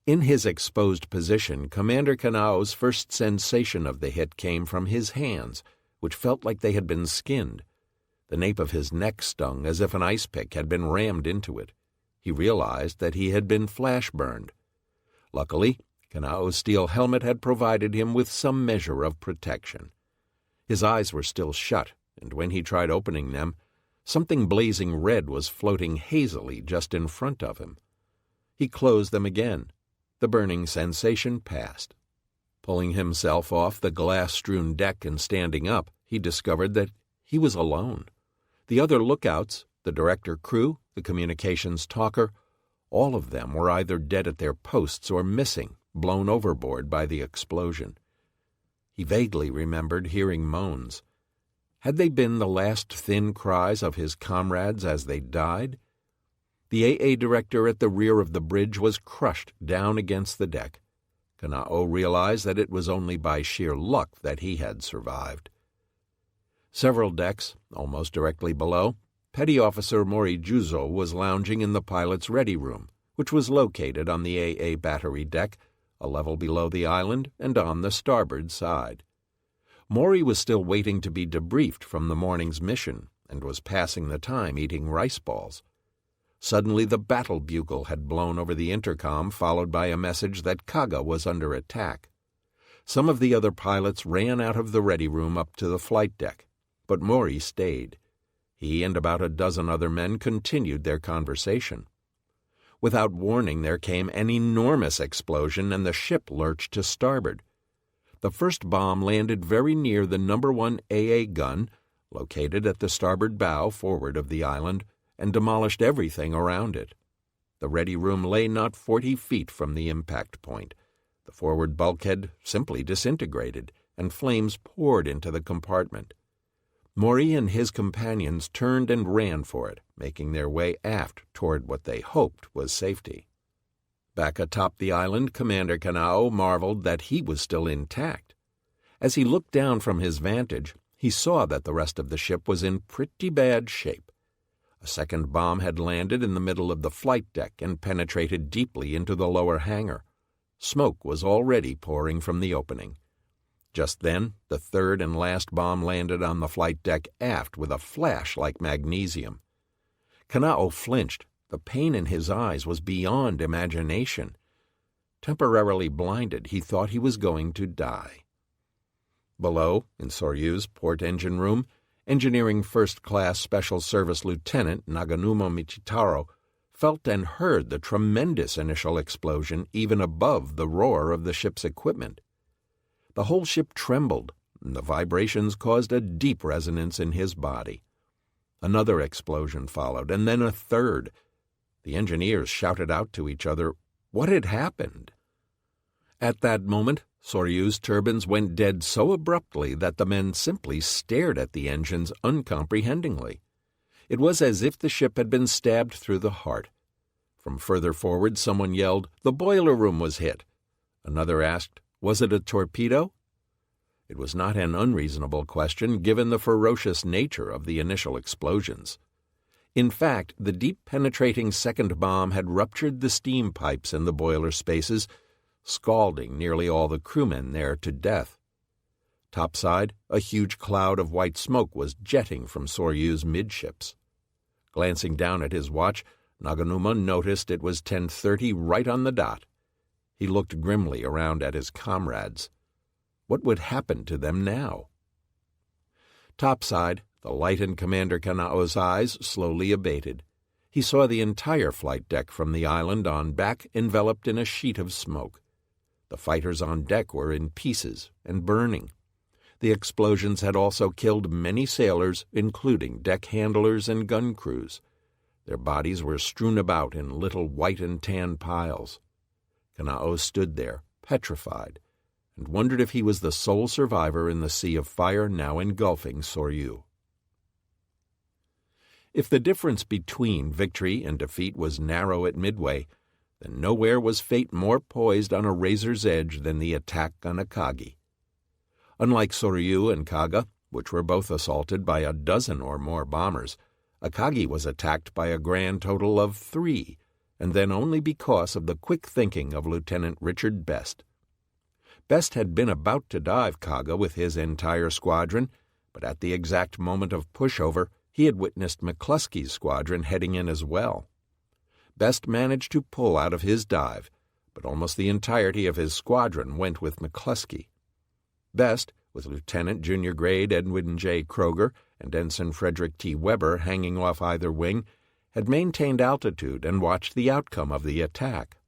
In his exposed position, Commander Kanao's first sensation of the hit came from his hands, which felt like they had been skinned. The nape of his neck stung as if an ice pick had been rammed into it. He realized that he had been flash-burned. Luckily, Kanao's steel helmet had provided him with some measure of protection. His eyes were still shut, and when he tried opening them, something blazing red was floating hazily just in front of him. He closed them again. The burning sensation passed. Pulling himself off the glass-strewn deck and standing up, he discovered that he was alone. The other lookouts, the director crew, the communications talker, all of them were either dead at their posts or missing, blown overboard by the explosion. He vaguely remembered hearing moans. Had they been the last thin cries of his comrades as they died? The AA director at the rear of the bridge was crushed down against the deck. Kanao realized that it was only by sheer luck that he had survived. Several decks, almost directly below, Petty Officer Morijuzo was lounging in the pilot's ready room, which was located on the AA battery deck, a level below the island and on the starboard side. Mori was still waiting to be debriefed from the morning's mission and was passing the time eating rice balls. Suddenly the battle bugle had blown over the intercom, followed by a message that Kaga was under attack. Some of the other pilots ran out of the ready room up to the flight deck, but Mori stayed. He and about a dozen other men continued their conversation. Without warning, there came an enormous explosion and the ship lurched to starboard. The first bomb landed very near the No. 1 AA gun, located at the starboard bow forward of the island, and demolished everything around it. The ready room lay not 40 feet from the impact point. The forward bulkhead simply disintegrated, and flames poured into the compartment. Mori and his companions turned and ran for it, making their way aft toward what they hoped was safety. Back atop the island, Commander Kanao marveled that he was still intact. As he looked down from his vantage, he saw that the rest of the ship was in pretty bad shape. A second bomb had landed in the middle of the flight deck and penetrated deeply into the lower hangar. Smoke was already pouring from the opening. Just then, the third and last bomb landed on the flight deck aft with a flash like magnesium. Kanao flinched. The pain in his eyes was beyond imagination. Temporarily blinded, he thought he was going to die. Below, in Soryu's port engine room, Engineering First Class Special Service Lieutenant Naganuma Michitaro felt and heard the tremendous initial explosion even above the roar of the ship's equipment. The whole ship trembled, and the vibrations caused a deep resonance in his body. Another explosion followed, and then a third. The engineers shouted out to each other what had happened. At that moment, Soryu's turbines went dead so abruptly that the men simply stared at the engines uncomprehendingly. It was as if the ship had been stabbed through the heart. From further forward, someone yelled, "The boiler room was hit." Another asked, "Was it a torpedo?" It was not an unreasonable question given the ferocious nature of the initial explosions. In fact, the deep penetrating second bomb had ruptured the steam pipes in the boiler spaces, scalding nearly all the crewmen there to death. Topside, a huge cloud of white smoke was jetting from Soryu's midships. Glancing down at his watch, Naganuma noticed it was 10:30 right on the dot. He looked grimly around at his comrades. What would happen to them now? Topside, the light in Commander Kanao's eyes slowly abated. He saw the entire flight deck from the island on back enveloped in a sheet of smoke. The fighters on deck were in pieces and burning. The explosions had also killed many sailors, including deck handlers and gun crews. Their bodies were strewn about in little white and tan piles. Kanao stood there, petrified, and wondered if he was the sole survivor in the sea of fire now engulfing Soryu. If the difference between victory and defeat was narrow at Midway, then nowhere was fate more poised on a razor's edge than the attack on Akagi. Unlike Soryu and Kaga, which were both assaulted by a dozen or more bombers, Akagi was attacked by a grand total of 3, and then only because of the quick thinking of Lieutenant Richard Best. Best had been about to dive Kaga with his entire squadron, but at the exact moment of pushover, he had witnessed McCluskey's squadron heading in as well. Best managed to pull out of his dive, but almost the entirety of his squadron went with McCluskey. Best, with Lieutenant Junior Grade Edwin J. Kroger and Ensign Frederick T. Weber hanging off either wing, had maintained altitude and watched the outcome of the attack.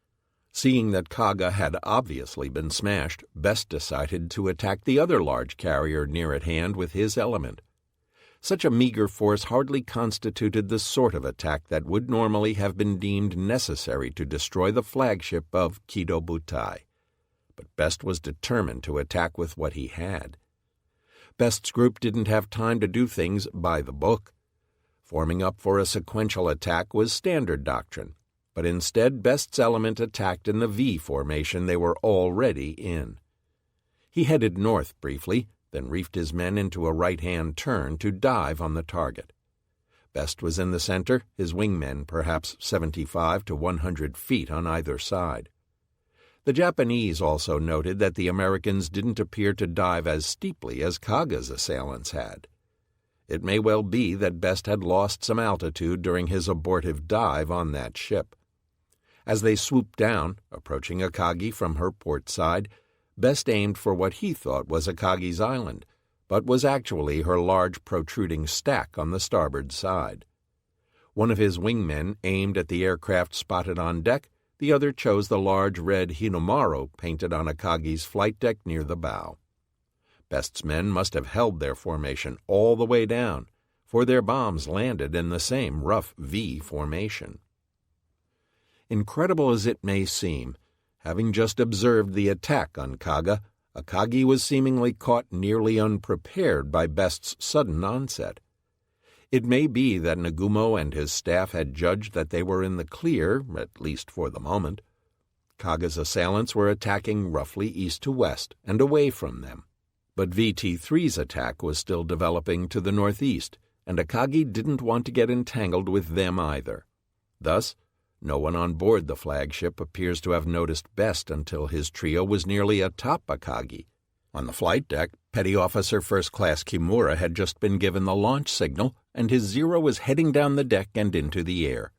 Seeing that Kaga had obviously been smashed, Best decided to attack the other large carrier near at hand with his element. Such a meager force hardly constituted the sort of attack that would normally have been deemed necessary to destroy the flagship of Kido Butai. But Best was determined to attack with what he had. Best's group didn't have time to do things by the book. Forming up for a sequential attack was standard doctrine, but instead Best's element attacked in the V formation they were already in. He headed north briefly, then reefed his men into a right-hand turn to dive on the target. Best was in the center, his wingmen perhaps 75 to 100 feet on either side. The Japanese also noted that the Americans didn't appear to dive as steeply as Kaga's assailants had. It may well be that Best had lost some altitude during his abortive dive on that ship. As they swooped down, approaching Akagi from her port side, Best aimed for what he thought was Akagi's island, but was actually her large protruding stack on the starboard side. One of his wingmen aimed at the aircraft spotted on deck, the other chose the large red Hinomaru painted on Akagi's flight deck near the bow. Best's men must have held their formation all the way down, for their bombs landed in the same rough V formation. Incredible as it may seem, having just observed the attack on Kaga, Akagi was seemingly caught nearly unprepared by Best's sudden onset. It may be that Nagumo and his staff had judged that they were in the clear, at least for the moment. Kaga's assailants were attacking roughly east to west and away from them. But VT-3's attack was still developing to the northeast, and Akagi didn't want to get entangled with them either. Thus, no one on board the flagship appears to have noticed Best until his trio was nearly atop Akagi. On the flight deck, Petty Officer First Class Kimura had just been given the launch signal, and his Zero was heading down the deck and into the air.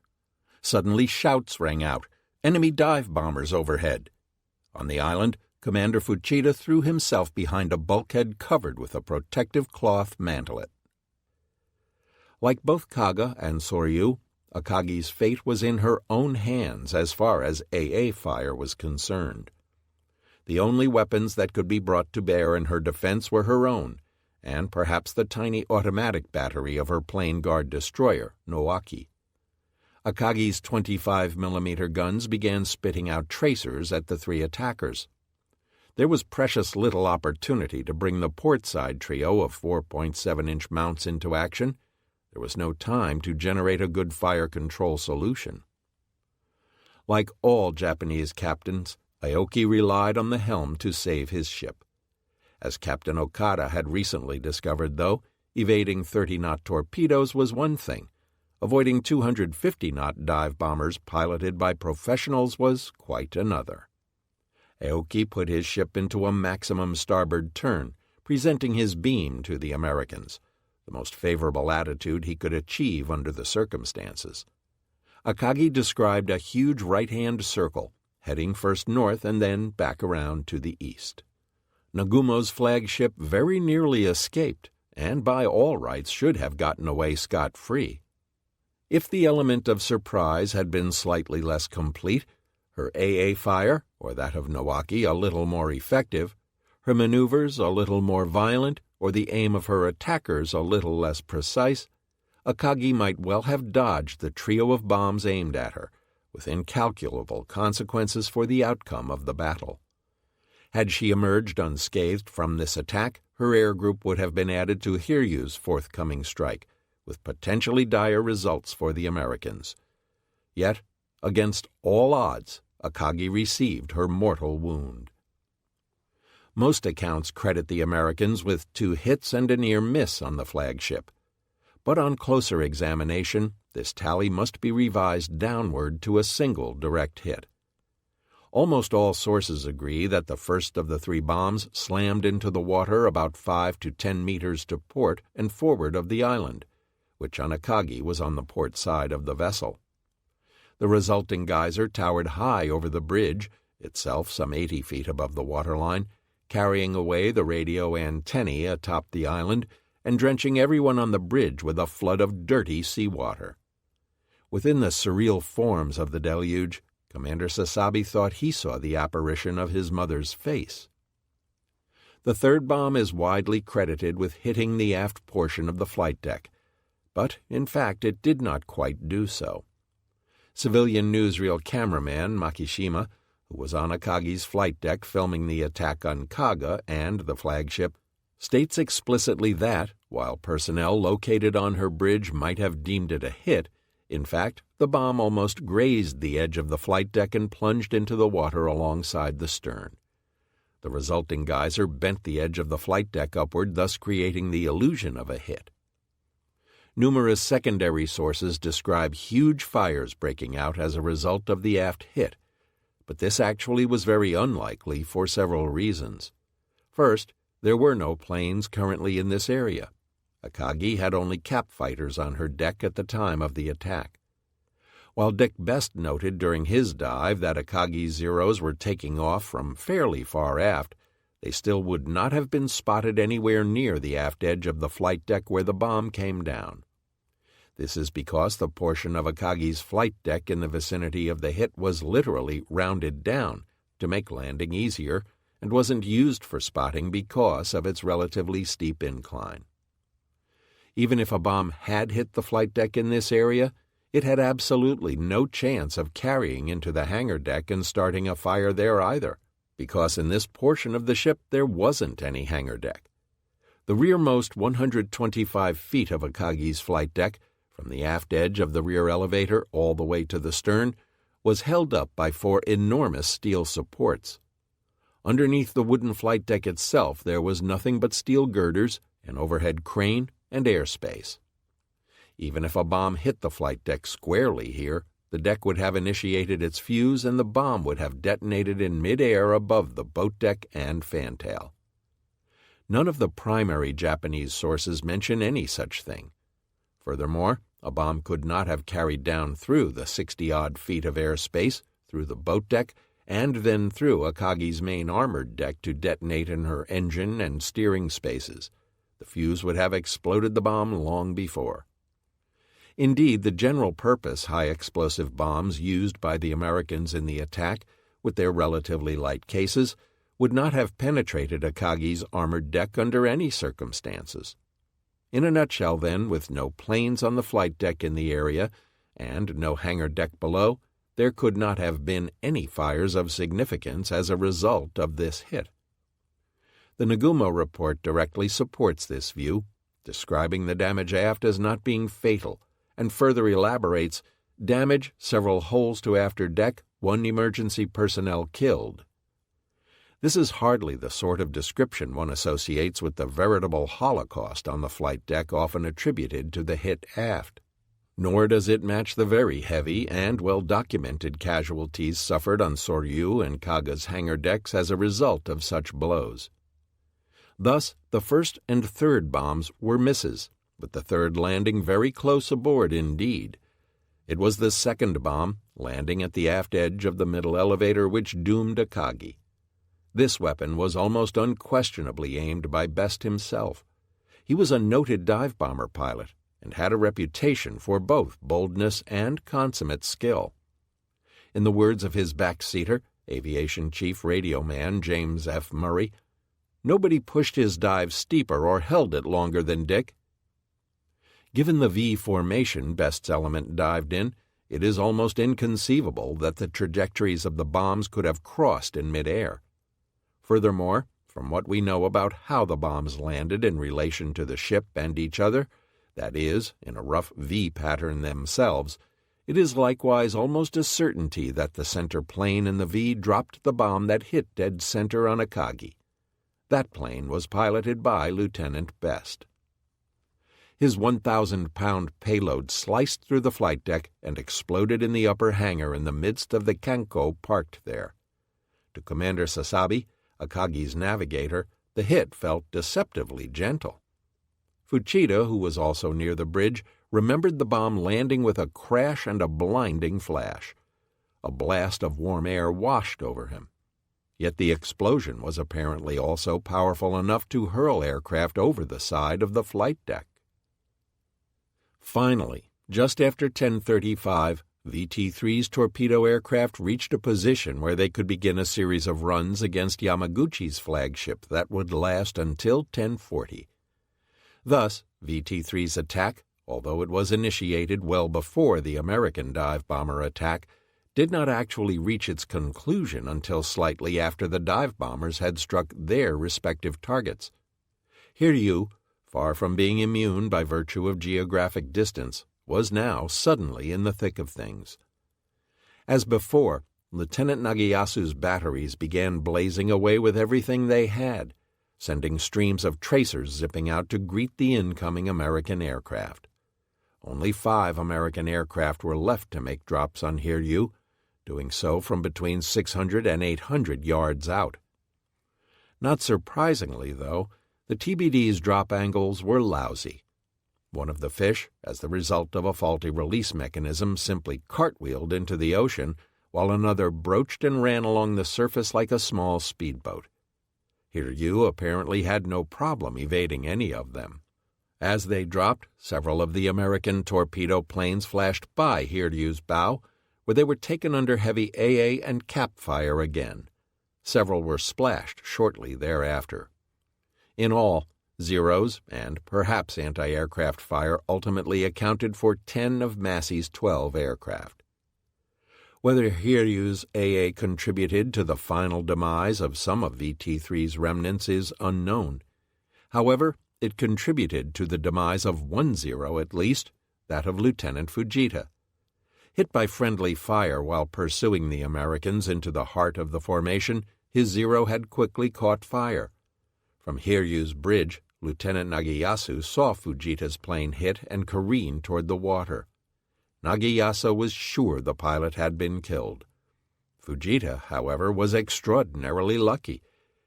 Suddenly shouts rang out, "Enemy dive bombers overhead!" On the island, Commander Fuchida threw himself behind a bulkhead covered with a protective cloth mantelet. Like both Kaga and Soryu, Akagi's fate was in her own hands as far as AA fire was concerned. The only weapons that could be brought to bear in her defense were her own, and perhaps the tiny automatic battery of her plane guard destroyer, Noaki. Akagi's 25mm guns began spitting out tracers at the 3 attackers. There was precious little opportunity to bring the port-side trio of 4.7-inch mounts into action. There was no time to generate a good fire control solution. Like all Japanese captains, Aoki relied on the helm to save his ship. As Captain Okada had recently discovered, though, evading 30-knot torpedoes was one thing. Avoiding 250-knot dive bombers piloted by professionals was quite another. Aoki put his ship into a maximum starboard turn, presenting his beam to the Americans, the most favorable attitude he could achieve under the circumstances. Akagi described a huge right-hand circle, heading first north and then back around to the east. Nagumo's flagship very nearly escaped, and by all rights should have gotten away scot-free. If the element of surprise had been slightly less complete, her AA fire, or that of Nowaki, a little more effective, her maneuvers a little more violent, or the aim of her attackers a little less precise, Akagi might well have dodged the trio of bombs aimed at her, with incalculable consequences for the outcome of the battle. Had she emerged unscathed from this attack, her air group would have been added to Hiryu's forthcoming strike, with potentially dire results for the Americans. Yet, against all odds, Akagi received her mortal wound. Most accounts credit the Americans with 2 hits and a near miss on the flagship, but on closer examination, this tally must be revised downward to a single direct hit. Almost all sources agree that the first of the 3 bombs slammed into the water about 5 to 10 meters to port and forward of the island, which on Akagi was on the port side of the vessel. The resulting geyser towered high over the bridge, itself some 80 feet above the waterline, carrying away the radio antennae atop the island and drenching everyone on the bridge with a flood of dirty seawater. Within the surreal forms of the deluge, Commander Sasabi thought he saw the apparition of his mother's face. The 3rd bomb is widely credited with hitting the aft portion of the flight deck, but in fact it did not quite do so. Civilian newsreel cameraman Makishima, who was on Akagi's flight deck filming the attack on Kaga and the flagship, states explicitly that, while personnel located on her bridge might have deemed it a hit, in fact, the bomb almost grazed the edge of the flight deck and plunged into the water alongside the stern. The resulting geyser bent the edge of the flight deck upward, thus creating the illusion of a hit. Numerous secondary sources describe huge fires breaking out as a result of the aft hit, but this actually was very unlikely for several reasons. First, there were no planes currently in this area. Akagi had only cap fighters on her deck at the time of the attack. While Dick Best noted during his dive that Akagi's Zeros were taking off from fairly far aft, they still would not have been spotted anywhere near the aft edge of the flight deck where the bomb came down. This is because the portion of Akagi's flight deck in the vicinity of the hit was literally rounded down to make landing easier and wasn't used for spotting because of its relatively steep incline. Even if a bomb had hit the flight deck in this area, it had absolutely no chance of carrying into the hangar deck and starting a fire there either, because in this portion of the ship there wasn't any hangar deck. The rearmost 125 feet of Akagi's flight deck, from the aft edge of the rear elevator all the way to the stern, was held up by 4 enormous steel supports. Underneath the wooden flight deck itself there was nothing but steel girders, an overhead crane, and airspace. Even if a bomb hit the flight deck squarely here, the deck would have initiated its fuse and the bomb would have detonated in mid-air above the boat deck and fantail. None of the primary Japanese sources mention any such thing. Furthermore, a bomb could not have carried down through the 60-odd feet of airspace, through the boat deck, and then through Akagi's main armored deck to detonate in her engine and steering spaces. The fuse would have exploded the bomb long before. Indeed, the general-purpose high-explosive bombs used by the Americans in the attack, with their relatively light cases, would not have penetrated Akagi's armored deck under any circumstances. In a nutshell, then, with no planes on the flight deck in the area and no hangar deck below, there could not have been any fires of significance as a result of this hit. The Nagumo report directly supports this view, describing the damage aft as not being fatal, and further elaborates, damage, several holes to after deck, 1 emergency personnel killed. This is hardly the sort of description one associates with the veritable Holocaust on the flight deck often attributed to the hit aft. Nor does it match the very heavy and well-documented casualties suffered on Soryu and Kaga's hangar decks as a result of such blows. Thus, the first and third bombs were misses, with the third landing very close aboard indeed. It was the second bomb, landing at the aft edge of the middle elevator, which doomed Akagi. This weapon was almost unquestionably aimed by Best himself. He was a noted dive-bomber pilot and had a reputation for both boldness and consummate skill. In the words of his backseater, Aviation Chief Radio Man James F. Murray, "Nobody pushed his dive steeper or held it longer than Dick." Given the V formation Best's element dived in, it is almost inconceivable that the trajectories of the bombs could have crossed in midair. Furthermore, from what we know about how the bombs landed in relation to the ship and each other, that is, in a rough V pattern themselves, it is likewise almost a certainty that the center plane in the V dropped the bomb that hit dead center on Akagi. That plane was piloted by Lieutenant Best. His 1,000-pound payload sliced through the flight deck and exploded in the upper hangar in the midst of the Kanko parked there. To Commander Sasabi, Akagi's navigator, the hit felt deceptively gentle. Fuchida, who was also near the bridge, remembered the bomb landing with a crash and a blinding flash. A blast of warm air washed over him. Yet the explosion was apparently also powerful enough to hurl aircraft over the side of the flight deck. Finally, just after 10:35, VT-3's torpedo aircraft reached a position where they could begin a series of runs against Yamaguchi's flagship that would last until 10:40. Thus, VT-3's attack, although it was initiated well before the American dive-bomber attack, did not actually reach its conclusion until slightly after the dive-bombers had struck their respective targets. Hiryu, far from being immune by virtue of geographic distance, was now suddenly in the thick of things. As before, Lieutenant Nagayasu's batteries began blazing away with everything they had, sending streams of tracers zipping out to greet the incoming American aircraft. Only 5 American aircraft were left to make drops on Hiryu, doing so from between 600 and 800 yards out. Not surprisingly, though, the TBD's drop angles were lousy. One of the fish, as the result of a faulty release mechanism, simply cartwheeled into the ocean, while another broached and ran along the surface like a small speedboat. Hiryu apparently had no problem evading any of them. As they dropped, several of the American torpedo planes flashed by Hiryu's bow, where they were taken under heavy AA and cap fire again. Several were splashed shortly thereafter. In all, Zeros and perhaps anti-aircraft fire ultimately accounted for 10 of Massey's 12 aircraft. Whether Hiryu's AA contributed to the final demise of some of VT-3's remnants is unknown. However, it contributed to the demise of one Zero at least, that of Lieutenant Fujita. Hit by friendly fire while pursuing the Americans into the heart of the formation, his Zero had quickly caught fire. From Hiryu's bridge, Lieutenant Nagayasu saw Fujita's plane hit and careen toward the water. Nagayasu was sure the pilot had been killed. Fujita, however, was extraordinarily lucky.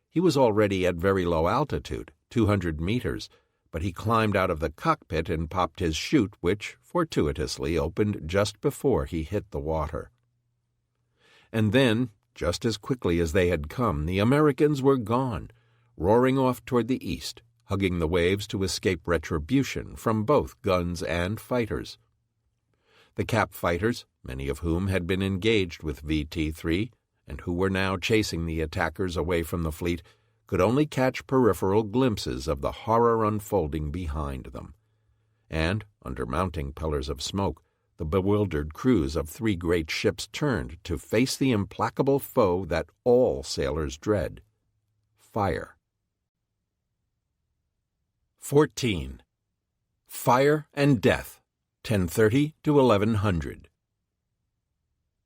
He was already at very low altitude, 200 meters, but he climbed out of the cockpit and popped his chute, which fortuitously opened just before he hit the water. And then, just as quickly as they had come, the Americans were gone, roaring off toward the east, hugging the waves to escape retribution from both guns and fighters. The cap fighters, many of whom had been engaged with VT-3 and who were now chasing the attackers away from the fleet, could only catch peripheral glimpses of the horror unfolding behind them. And, under mounting pillars of smoke, the bewildered crews of 3 great ships turned to face the implacable foe that all sailors dread: fire. 14. Fire and Death, 1030 to 1100.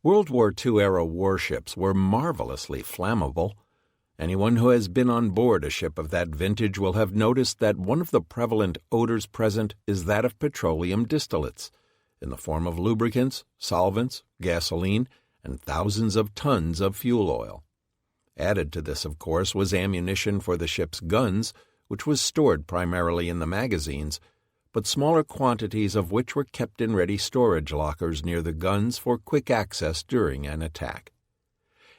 World War II-era warships were marvelously flammable. Anyone who has been on board a ship of that vintage will have noticed that one of the prevalent odors present is that of petroleum distillates, in the form of lubricants, solvents, gasoline, and thousands of tons of fuel oil. Added to this, of course, was ammunition for the ship's guns, which was stored primarily in the magazines, but smaller quantities of which were kept in ready storage lockers near the guns for quick access during an attack.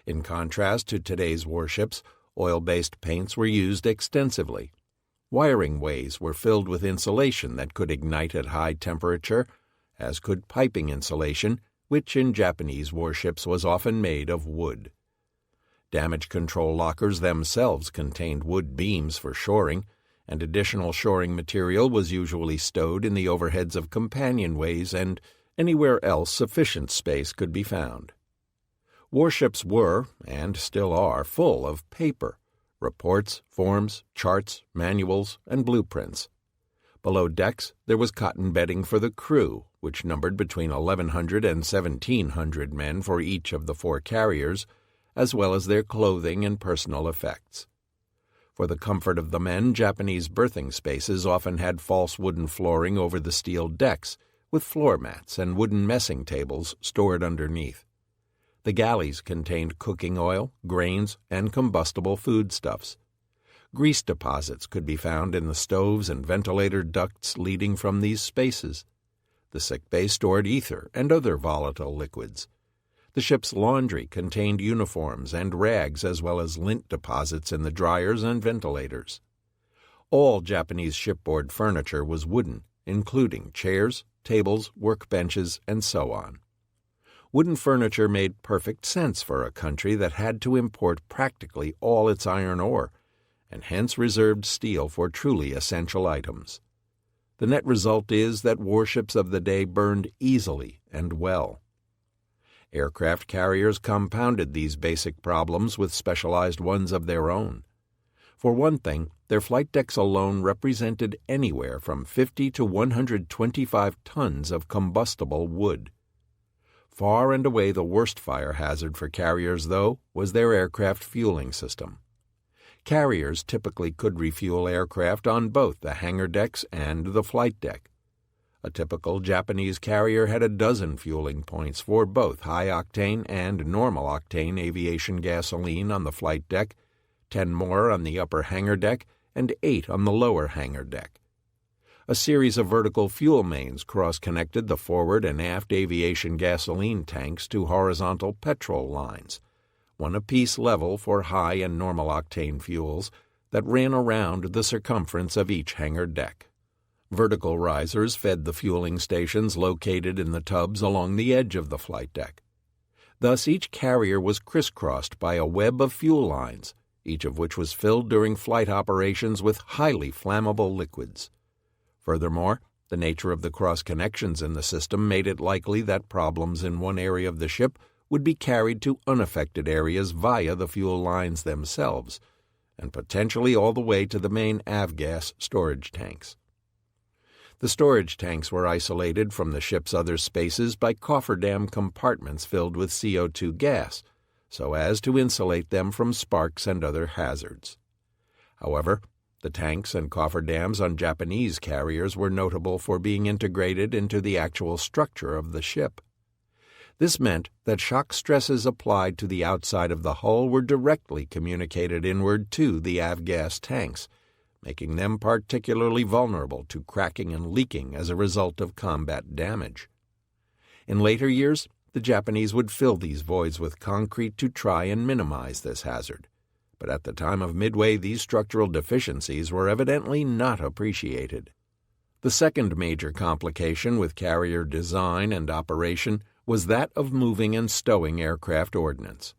In contrast to today's warships, oil-based paints were used extensively. Wiring ways were filled with insulation that could ignite at high temperature, as could piping insulation, which in Japanese warships was often made of wood. Damage control lockers themselves contained wood beams for shoring, and additional shoring material was usually stowed in the overheads of companionways and anywhere else sufficient space could be found. Warships were, and still are, full of paper, reports, forms, charts, manuals, and blueprints. Below decks there was cotton bedding for the crew, which numbered between 1,100 and 1,700 men for each of the 4 carriers, as well as their clothing and personal effects. For the comfort of the men, Japanese berthing spaces often had false wooden flooring over the steel decks, with floor mats and wooden messing tables stored underneath. The galleys contained cooking oil, grains, and combustible foodstuffs. Grease deposits could be found in the stoves and ventilator ducts leading from these spaces. The sickbay stored ether and other volatile liquids. The ship's laundry contained uniforms and rags as well as lint deposits in the dryers and ventilators. All Japanese shipboard furniture was wooden, including chairs, tables, workbenches, and so on. Wooden furniture made perfect sense for a country that had to import practically all its iron ore, and hence reserved steel for truly essential items. The net result is that warships of the day burned easily and well. Aircraft carriers compounded these basic problems with specialized ones of their own. For one thing, their flight decks alone represented anywhere from 50 to 125 tons of combustible wood. Far and away the worst fire hazard for carriers, though, was their aircraft fueling system. Carriers typically could refuel aircraft on both the hangar decks and the flight deck. A typical Japanese carrier had a dozen fueling points for both high-octane and normal-octane aviation gasoline on the flight deck, 10 more on the upper hangar deck, and 8 on the lower hangar deck. A series of vertical fuel mains cross-connected the forward and aft aviation gasoline tanks to horizontal petrol lines, one apiece level for high and normal-octane fuels that ran around the circumference of each hangar deck. Vertical risers fed the fueling stations located in the tubs along the edge of the flight deck. Thus each carrier was crisscrossed by a web of fuel lines, each of which was filled during flight operations with highly flammable liquids. Furthermore, the nature of the cross-connections in the system made it likely that problems in one area of the ship would be carried to unaffected areas via the fuel lines themselves, and potentially all the way to the main avgas storage tanks. The storage tanks were isolated from the ship's other spaces by cofferdam compartments filled with CO2 gas, so as to insulate them from sparks and other hazards. However, the tanks and cofferdams on Japanese carriers were notable for being integrated into the actual structure of the ship. This meant that shock stresses applied to the outside of the hull were directly communicated inward to the avgas tanks, making them particularly vulnerable to cracking and leaking as a result of combat damage. In later years, the Japanese would fill these voids with concrete to try and minimize this hazard. But at the time of Midway, these structural deficiencies were evidently not appreciated. The second major complication with carrier design and operation was that of moving and stowing aircraft ordnance.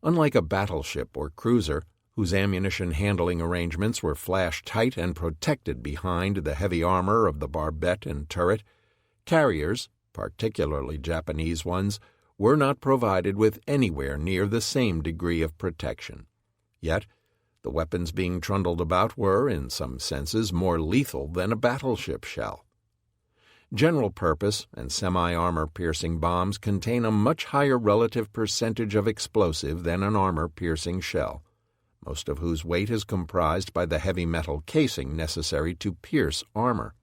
Unlike a battleship or cruiser, whose ammunition handling arrangements were flash-tight and protected behind the heavy armor of the barbette and turret, carriers, particularly Japanese ones, were not provided with anywhere near the same degree of protection. Yet, the weapons being trundled about were, in some senses, more lethal than a battleship shell. General-purpose and semi-armor-piercing bombs contain a much higher relative percentage of explosive than an armor-piercing shell, most of whose weight is comprised by the heavy metal casing necessary to pierce armor.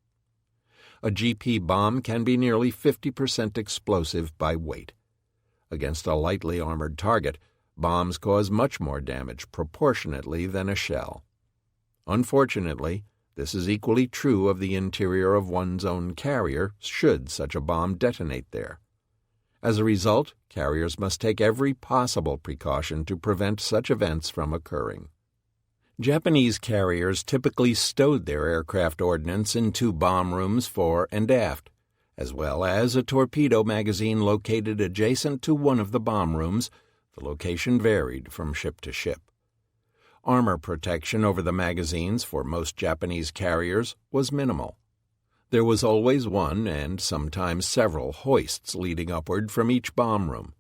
A GP bomb can be nearly 50% explosive by weight. Against a lightly armored target, bombs cause much more damage proportionately than a shell. Unfortunately, this is equally true of the interior of one's own carrier should such a bomb detonate there. As a result, carriers must take every possible precaution to prevent such events from occurring. Japanese carriers typically stowed their aircraft ordnance in two bomb rooms fore and aft, as well as a torpedo magazine located adjacent to one of the bomb rooms. The location varied from ship to ship. Armor protection over the magazines for most Japanese carriers was minimal. There was always one and sometimes several hoists leading upward from each bomb room.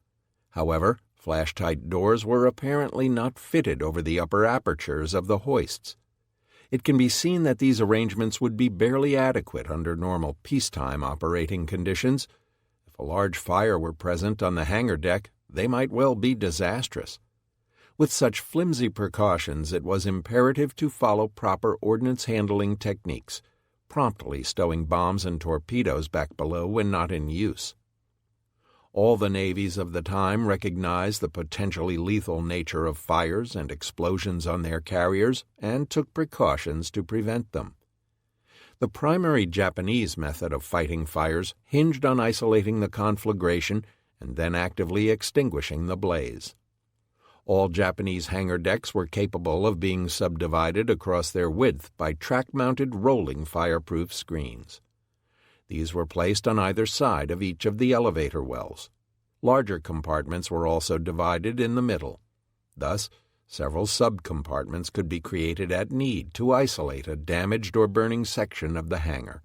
However, flash-tight doors were apparently not fitted over the upper apertures of the hoists. It can be seen that these arrangements would be barely adequate under normal peacetime operating conditions. If a large fire were present on the hangar deck, they might well be disastrous. With such flimsy precautions, it was imperative to follow proper ordnance handling techniques, promptly stowing bombs and torpedoes back below when not in use. All the navies of the time recognized the potentially lethal nature of fires and explosions on their carriers and took precautions to prevent them. The primary Japanese method of fighting fires hinged on isolating the conflagration and then actively extinguishing the blaze. All Japanese hangar decks were capable of being subdivided across their width by track-mounted rolling fireproof screens. These were placed on either side of each of the elevator wells. Larger compartments were also divided in the middle. Thus, several sub-compartments could be created at need to isolate a damaged or burning section of the hangar.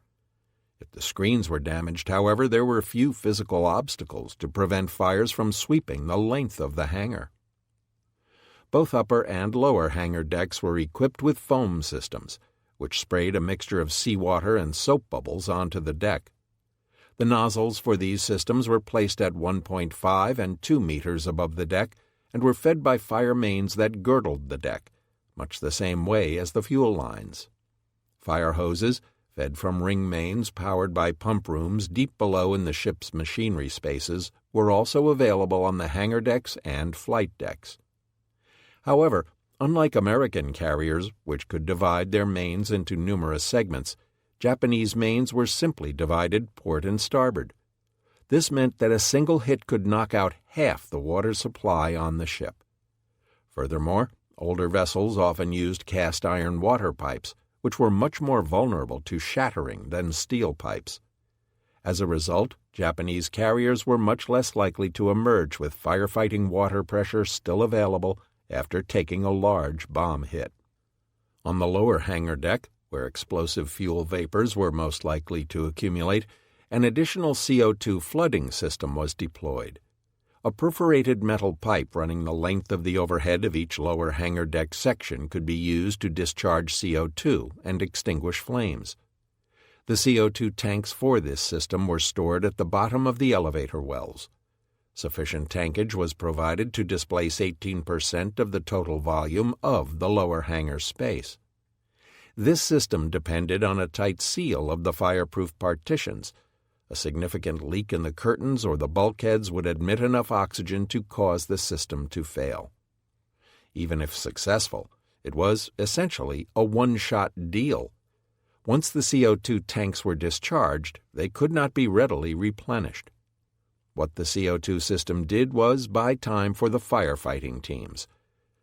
If the screens were damaged, however, there were few physical obstacles to prevent fires from sweeping the length of the hangar. Both upper and lower hangar decks were equipped with foam systems, which sprayed a mixture of seawater and soap bubbles onto the deck. The nozzles for these systems were placed at 1.5 and 2 meters above the deck and were fed by fire mains that girdled the deck, much the same way as the fuel lines. Fire hoses, fed from ring mains powered by pump rooms deep below in the ship's machinery spaces, were also available on the hangar decks and flight decks. However, unlike American carriers, which could divide their mains into numerous segments, Japanese mains were simply divided port and starboard. This meant that a single hit could knock out half the water supply on the ship. Furthermore, older vessels often used cast-iron water pipes, which were much more vulnerable to shattering than steel pipes. As a result, Japanese carriers were much less likely to emerge with firefighting water pressure still available after taking a large bomb hit. On the lower hangar deck, where explosive fuel vapors were most likely to accumulate, an additional CO2 flooding system was deployed. A perforated metal pipe running the length of the overhead of each lower hangar deck section could be used to discharge CO2 and extinguish flames. The CO2 tanks for this system were stored at the bottom of the elevator wells. Sufficient tankage was provided to displace 18% of the total volume of the lower hangar space. This system depended on a tight seal of the fireproof partitions. A significant leak in the curtains or the bulkheads would admit enough oxygen to cause the system to fail. Even if successful, it was essentially a one-shot deal. Once the CO2 tanks were discharged, they could not be readily replenished. What the CO2 system did was buy time for the firefighting teams.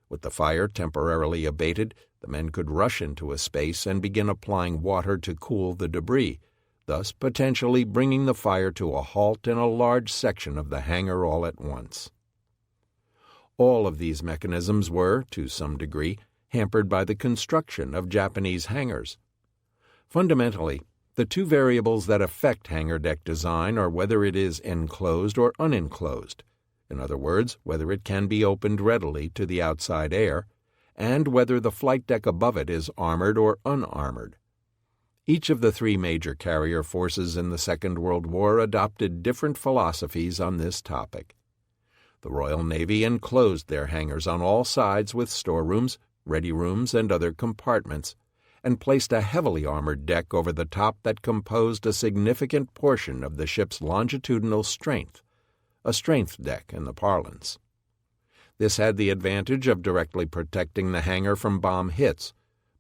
With the fire temporarily abated, the men could rush into a space and begin applying water to cool the debris, thus potentially bringing the fire to a halt in a large section of the hangar all at once. All of these mechanisms were, to some degree, hampered by the construction of Japanese hangars. Fundamentally, the two variables that affect hangar deck design are whether it is enclosed or unenclosed, in other words, whether it can be opened readily to the outside air, and whether the flight deck above it is armored or unarmored. Each of the three major carrier forces in the Second World War adopted different philosophies on this topic. The Royal Navy enclosed their hangars on all sides with storerooms, ready rooms, and other compartments, and placed a heavily armored deck over the top that composed a significant portion of the ship's longitudinal strength, a strength deck in the parlance. This had the advantage of directly protecting the hangar from bomb hits,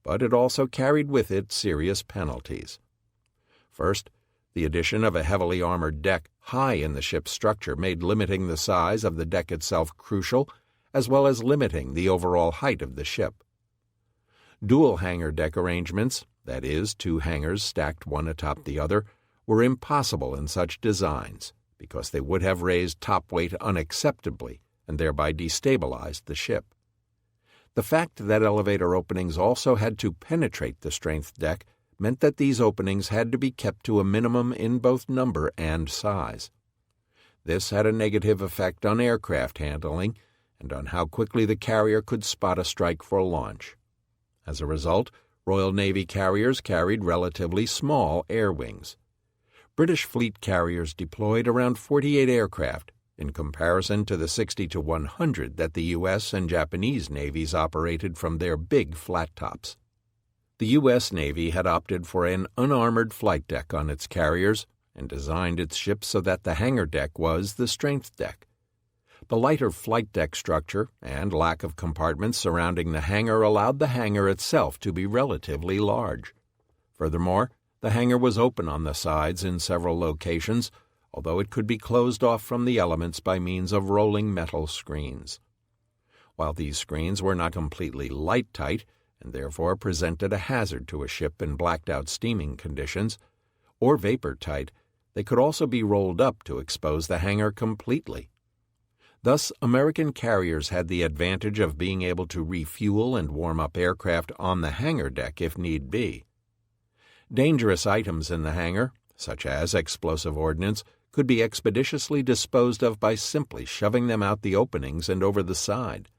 but it also carried with it serious penalties. First, the addition of a heavily armored deck high in the ship's structure made limiting the size of the deck itself crucial, as well as limiting the overall height of the ship. Dual hangar deck arrangements, that is, two hangars stacked one atop the other, were impossible in such designs because they would have raised top weight unacceptably and thereby destabilized the ship. The fact that elevator openings also had to penetrate the strength deck meant that these openings had to be kept to a minimum in both number and size. This had a negative effect on aircraft handling and on how quickly the carrier could spot a strike for launch. As a result, Royal Navy carriers carried relatively small air wings. British fleet carriers deployed around 48 aircraft, in comparison to the 60 to 100 that the U.S. and Japanese navies operated from their big flat tops. The U.S. Navy had opted for an unarmored flight deck on its carriers and designed its ships so that the hangar deck was the strength deck. The lighter flight deck structure and lack of compartments surrounding the hangar allowed the hangar itself to be relatively large. Furthermore, the hangar was open on the sides in several locations, although it could be closed off from the elements by means of rolling metal screens. While these screens were not completely light-tight, and therefore presented a hazard to a ship in blacked-out steaming conditions, or vapor-tight, they could also be rolled up to expose the hangar completely. Thus, American carriers had the advantage of being able to refuel and warm up aircraft on the hangar deck if need be. Dangerous items in the hangar, such as explosive ordnance, could be expeditiously disposed of by simply shoving them out the openings and over the side.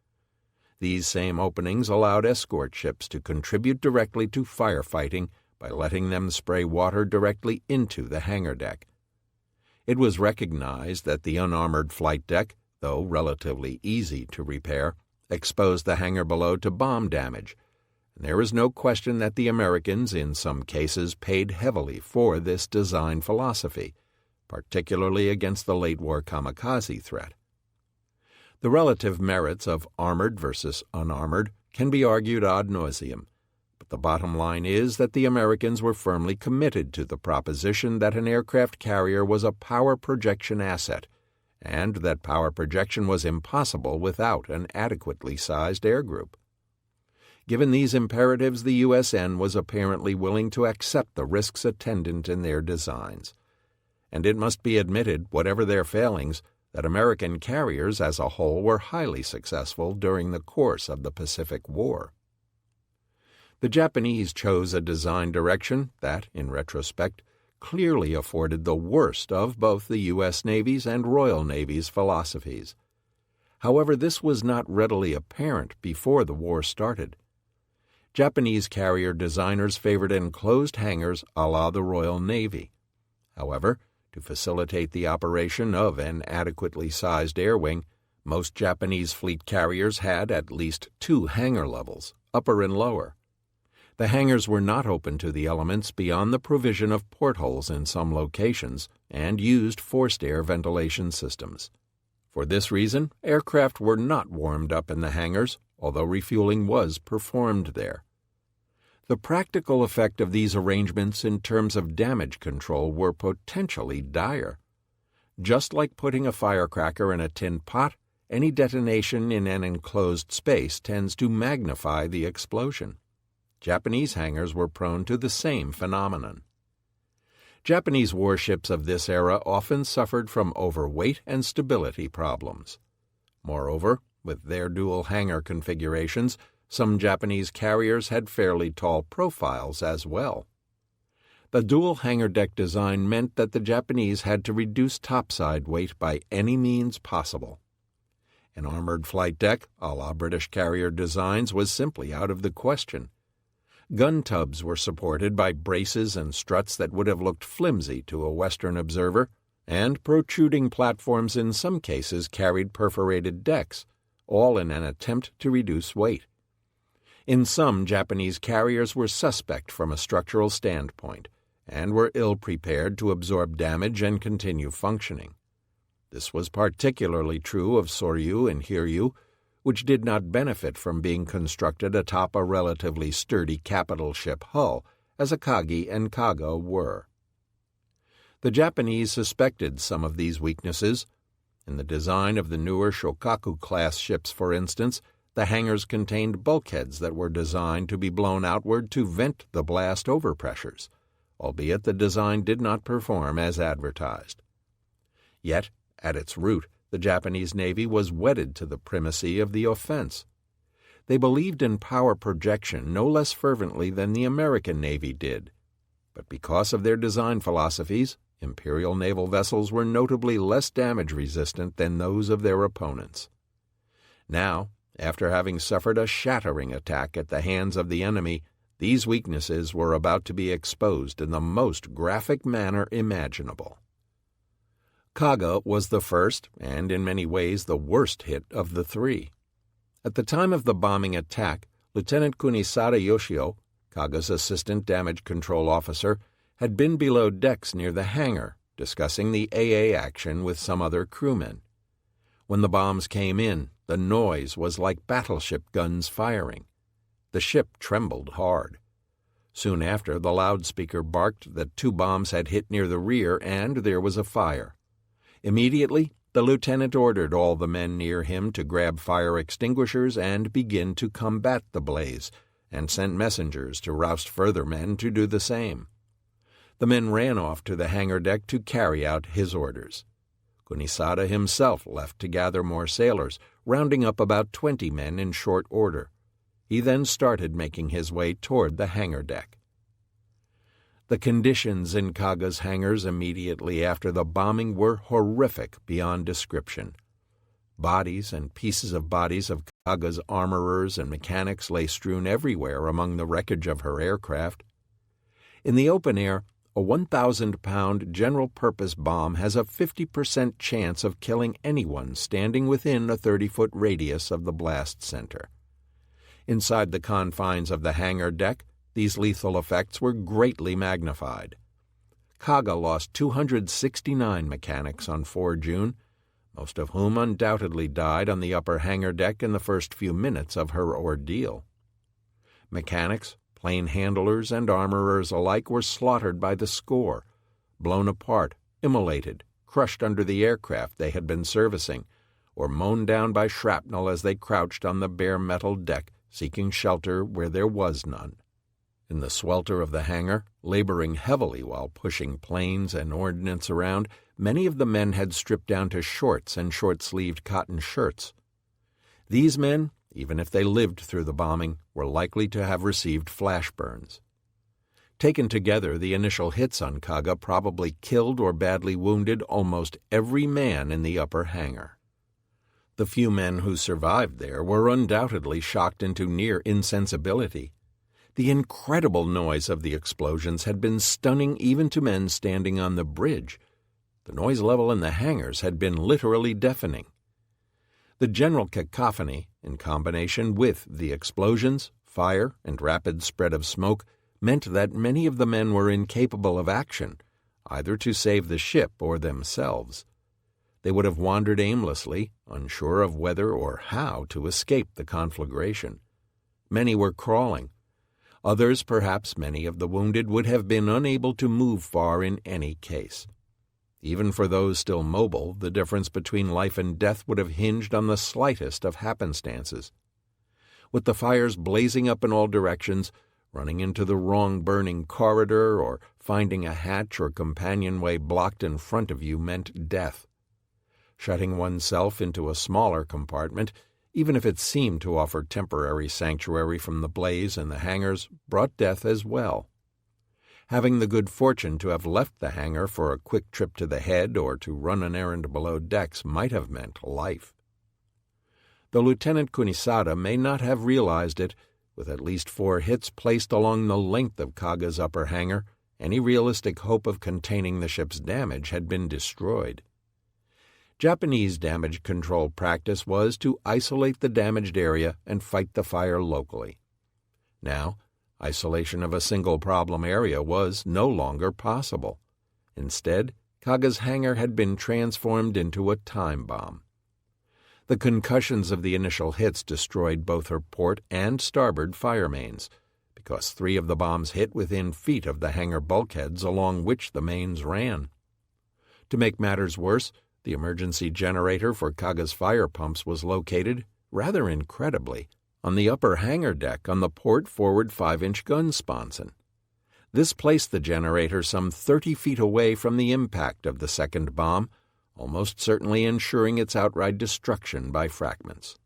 These same openings allowed escort ships to contribute directly to firefighting by letting them spray water directly into the hangar deck. It was recognized that the unarmored flight deck, though relatively easy to repair, exposed the hangar below to bomb damage, and there is no question that the Americans in some cases paid heavily for this design philosophy, particularly against the late-war kamikaze threat. The relative merits of armored versus unarmored can be argued ad nauseum, but the bottom line is that the Americans were firmly committed to the proposition that an aircraft carrier was a power projection asset, and that power projection was impossible without an adequately sized air group. Given these imperatives, the USN was apparently willing to accept the risks attendant in their designs. And it must be admitted, whatever their failings, that American carriers as a whole were highly successful during the course of the Pacific War. The Japanese chose a design direction that, in retrospect, clearly afforded the worst of both the U.S. Navy's and Royal Navy's philosophies. However, this was not readily apparent before the war started. Japanese carrier designers favored enclosed hangars a la the Royal Navy. However, to facilitate the operation of an adequately sized air wing, most Japanese fleet carriers had at least two hangar levels, upper and lower. The hangars were not open to the elements beyond the provision of portholes in some locations and used forced air ventilation systems. For this reason, aircraft were not warmed up in the hangars, although refueling was performed there. The practical effect of these arrangements in terms of damage control were potentially dire. Just like putting a firecracker in a tin pot, any detonation in an enclosed space tends to magnify the explosion. Japanese hangars were prone to the same phenomenon. Japanese warships of this era often suffered from overweight and stability problems. Moreover, with their dual hangar configurations, some Japanese carriers had fairly tall profiles as well. The dual hangar deck design meant that the Japanese had to reduce topside weight by any means possible. An armored flight deck, a la British carrier designs, was simply out of the question. Gun tubs were supported by braces and struts that would have looked flimsy to a Western observer, and protruding platforms in some cases carried perforated decks, all in an attempt to reduce weight. In some, Japanese carriers were suspect from a structural standpoint, and were ill-prepared to absorb damage and continue functioning. This was particularly true of Soryu and Hiryu, which did not benefit from being constructed atop a relatively sturdy capital ship hull, as Akagi and Kaga were. The Japanese suspected some of these weaknesses. In the design of the newer Shokaku-class ships, for instance, the hangars contained bulkheads that were designed to be blown outward to vent the blast overpressures, albeit the design did not perform as advertised. Yet, at its root, the Japanese Navy was wedded to the primacy of the offense. They believed in power projection no less fervently than the American Navy did, but because of their design philosophies, Imperial naval vessels were notably less damage-resistant than those of their opponents. Now, after having suffered a shattering attack at the hands of the enemy, these weaknesses were about to be exposed in the most graphic manner imaginable. Kaga was the first, and in many ways the worst hit of the three. At the time of the bombing attack, Lieutenant Kunisada Yoshio, Kaga's assistant damage control officer, had been below decks near the hangar, discussing the AA action with some other crewmen. When the bombs came in, the noise was like battleship guns firing. The ship trembled hard. Soon after, the loudspeaker barked that 2 bombs had hit near the rear and there was a fire. Immediately, the lieutenant ordered all the men near him to grab fire extinguishers and begin to combat the blaze, and sent messengers to roust further men to do the same. The men ran off to the hangar deck to carry out his orders. Kunisada himself left to gather more sailors, rounding up about 20 men in short order. He then started making his way toward the hangar deck. The conditions in Kaga's hangars immediately after the bombing were horrific beyond description. Bodies and pieces of bodies of Kaga's armorers and mechanics lay strewn everywhere among the wreckage of her aircraft. In the open air, a 1,000-pound general-purpose bomb has a 50% chance of killing anyone standing within a 30-foot radius of the blast center. Inside the confines of the hangar deck, these lethal effects were greatly magnified. Kaga lost 269 mechanics on 4 June, most of whom undoubtedly died on the upper hangar deck in the first few minutes of her ordeal. Mechanics, plane handlers, and armorers alike were slaughtered by the score, blown apart, immolated, crushed under the aircraft they had been servicing, or mown down by shrapnel as they crouched on the bare metal deck, seeking shelter where there was none. In the swelter of the hangar, laboring heavily while pushing planes and ordnance around, many of the men had stripped down to shorts and short-sleeved cotton shirts. These men, even if they lived through the bombing, were likely to have received flash burns. Taken together, the initial hits on Kaga probably killed or badly wounded almost every man in the upper hangar. The few men who survived there were undoubtedly shocked into near insensibility. The incredible noise of the explosions had been stunning even to men standing on the bridge. The noise level in the hangars had been literally deafening. The general cacophony, in combination with the explosions, fire, and rapid spread of smoke, meant that many of the men were incapable of action, either to save the ship or themselves. They would have wandered aimlessly, unsure of whether or how to escape the conflagration. Many were crawling. Others, perhaps many of the wounded, would have been unable to move far in any case. Even for those still mobile, the difference between life and death would have hinged on the slightest of happenstances. With the fires blazing up in all directions, running into the wrong burning corridor or finding a hatch or companionway blocked in front of you meant death. Shutting oneself into a smaller compartment, even if it seemed to offer temporary sanctuary from the blaze in the hangars, brought death as well. Having the good fortune to have left the hangar for a quick trip to the head or to run an errand below decks might have meant life. Though Lieutenant Kunisada may not have realized it, with at least 4 hits placed along the length of Kaga's upper hangar, any realistic hope of containing the ship's damage had been destroyed. Japanese damage control practice was to isolate the damaged area and fight the fire locally. Now, isolation of a single problem area was no longer possible. Instead, Kaga's hangar had been transformed into a time bomb. The concussions of the initial hits destroyed both her port and starboard fire mains, because 3 of the bombs hit within feet of the hangar bulkheads along which the mains ran. To make matters worse, the emergency generator for Kaga's fire pumps was located, rather incredibly, on the upper hangar deck on the port forward 5-inch gun sponson. This placed the generator some 30 feet away from the impact of the second bomb, almost certainly ensuring its outright destruction by fragments.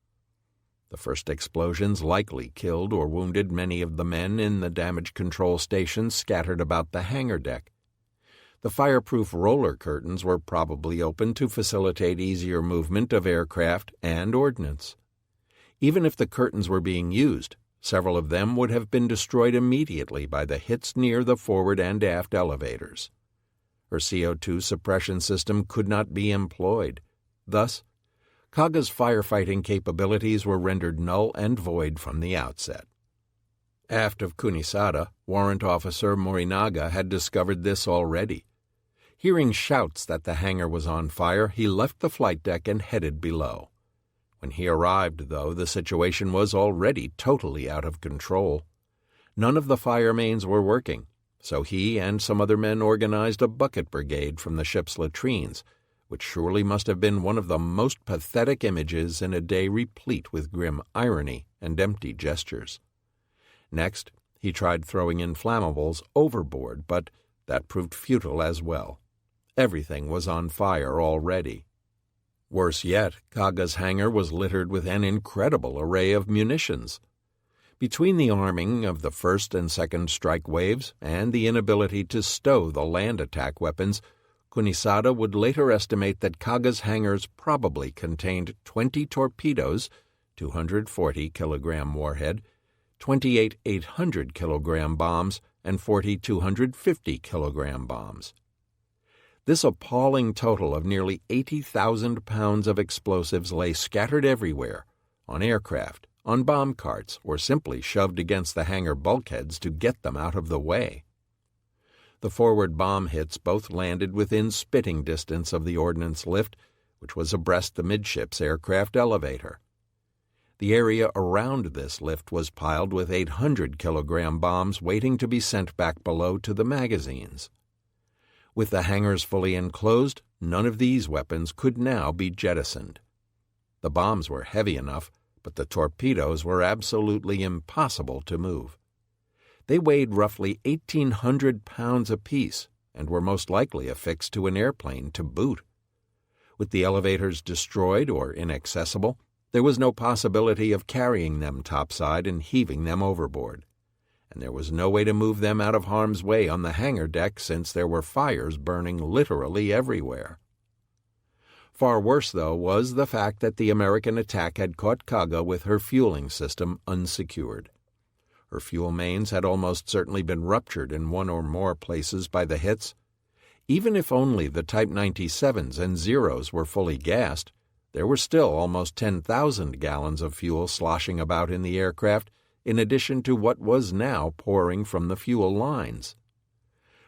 The first explosions likely killed or wounded many of the men in the damage control stations scattered about the hangar deck. The fireproof roller curtains were probably opened to facilitate easier movement of aircraft and ordnance. Even if the curtains were being used, several of them would have been destroyed immediately by the hits near the forward and aft elevators. Her CO2 suppression system could not be employed. Thus, Kaga's firefighting capabilities were rendered null and void from the outset. Aft of Kunisada, Warrant Officer Morinaga had discovered this already. Hearing shouts that the hangar was on fire, he left the flight deck and headed below. When he arrived, though, the situation was already totally out of control. None of the fire mains were working, so he and some other men organized a bucket brigade from the ship's latrines, which surely must have been one of the most pathetic images in a day replete with grim irony and empty gestures. Next, he tried throwing in flammables overboard, but that proved futile as well. Everything was on fire already. Worse yet, Kaga's hangar was littered with an incredible array of munitions. Between the arming of the first and second strike waves and the inability to stow the land attack weapons, Kunisada would later estimate that Kaga's hangars probably contained 20 torpedoes, 240-kilogram warhead, 28 800-kilogram bombs, and 40 250-kilogram bombs. This appalling total of nearly 80,000 pounds of explosives lay scattered everywhere, on aircraft, on bomb carts, or simply shoved against the hangar bulkheads to get them out of the way. The forward bomb hits both landed within spitting distance of the ordnance lift, which was abreast the midships aircraft elevator. The area around this lift was piled with 800-kilogram bombs waiting to be sent back below to the magazines. With the hangars fully enclosed, none of these weapons could now be jettisoned. The bombs were heavy enough, but the torpedoes were absolutely impossible to move. They weighed roughly 1,800 pounds apiece and were most likely affixed to an airplane to boot. With the elevators destroyed or inaccessible, there was no possibility of carrying them topside and heaving them overboard, and there was no way to move them out of harm's way on the hangar deck since there were fires burning literally everywhere. Far worse, though, was the fact that the American attack had caught Kaga with her fueling system unsecured. Her fuel mains had almost certainly been ruptured in one or more places by the hits. Even if only the Type 97s and Zeros were fully gassed, there were still almost 10,000 gallons of fuel sloshing about in the aircraft, in addition to what was now pouring from the fuel lines.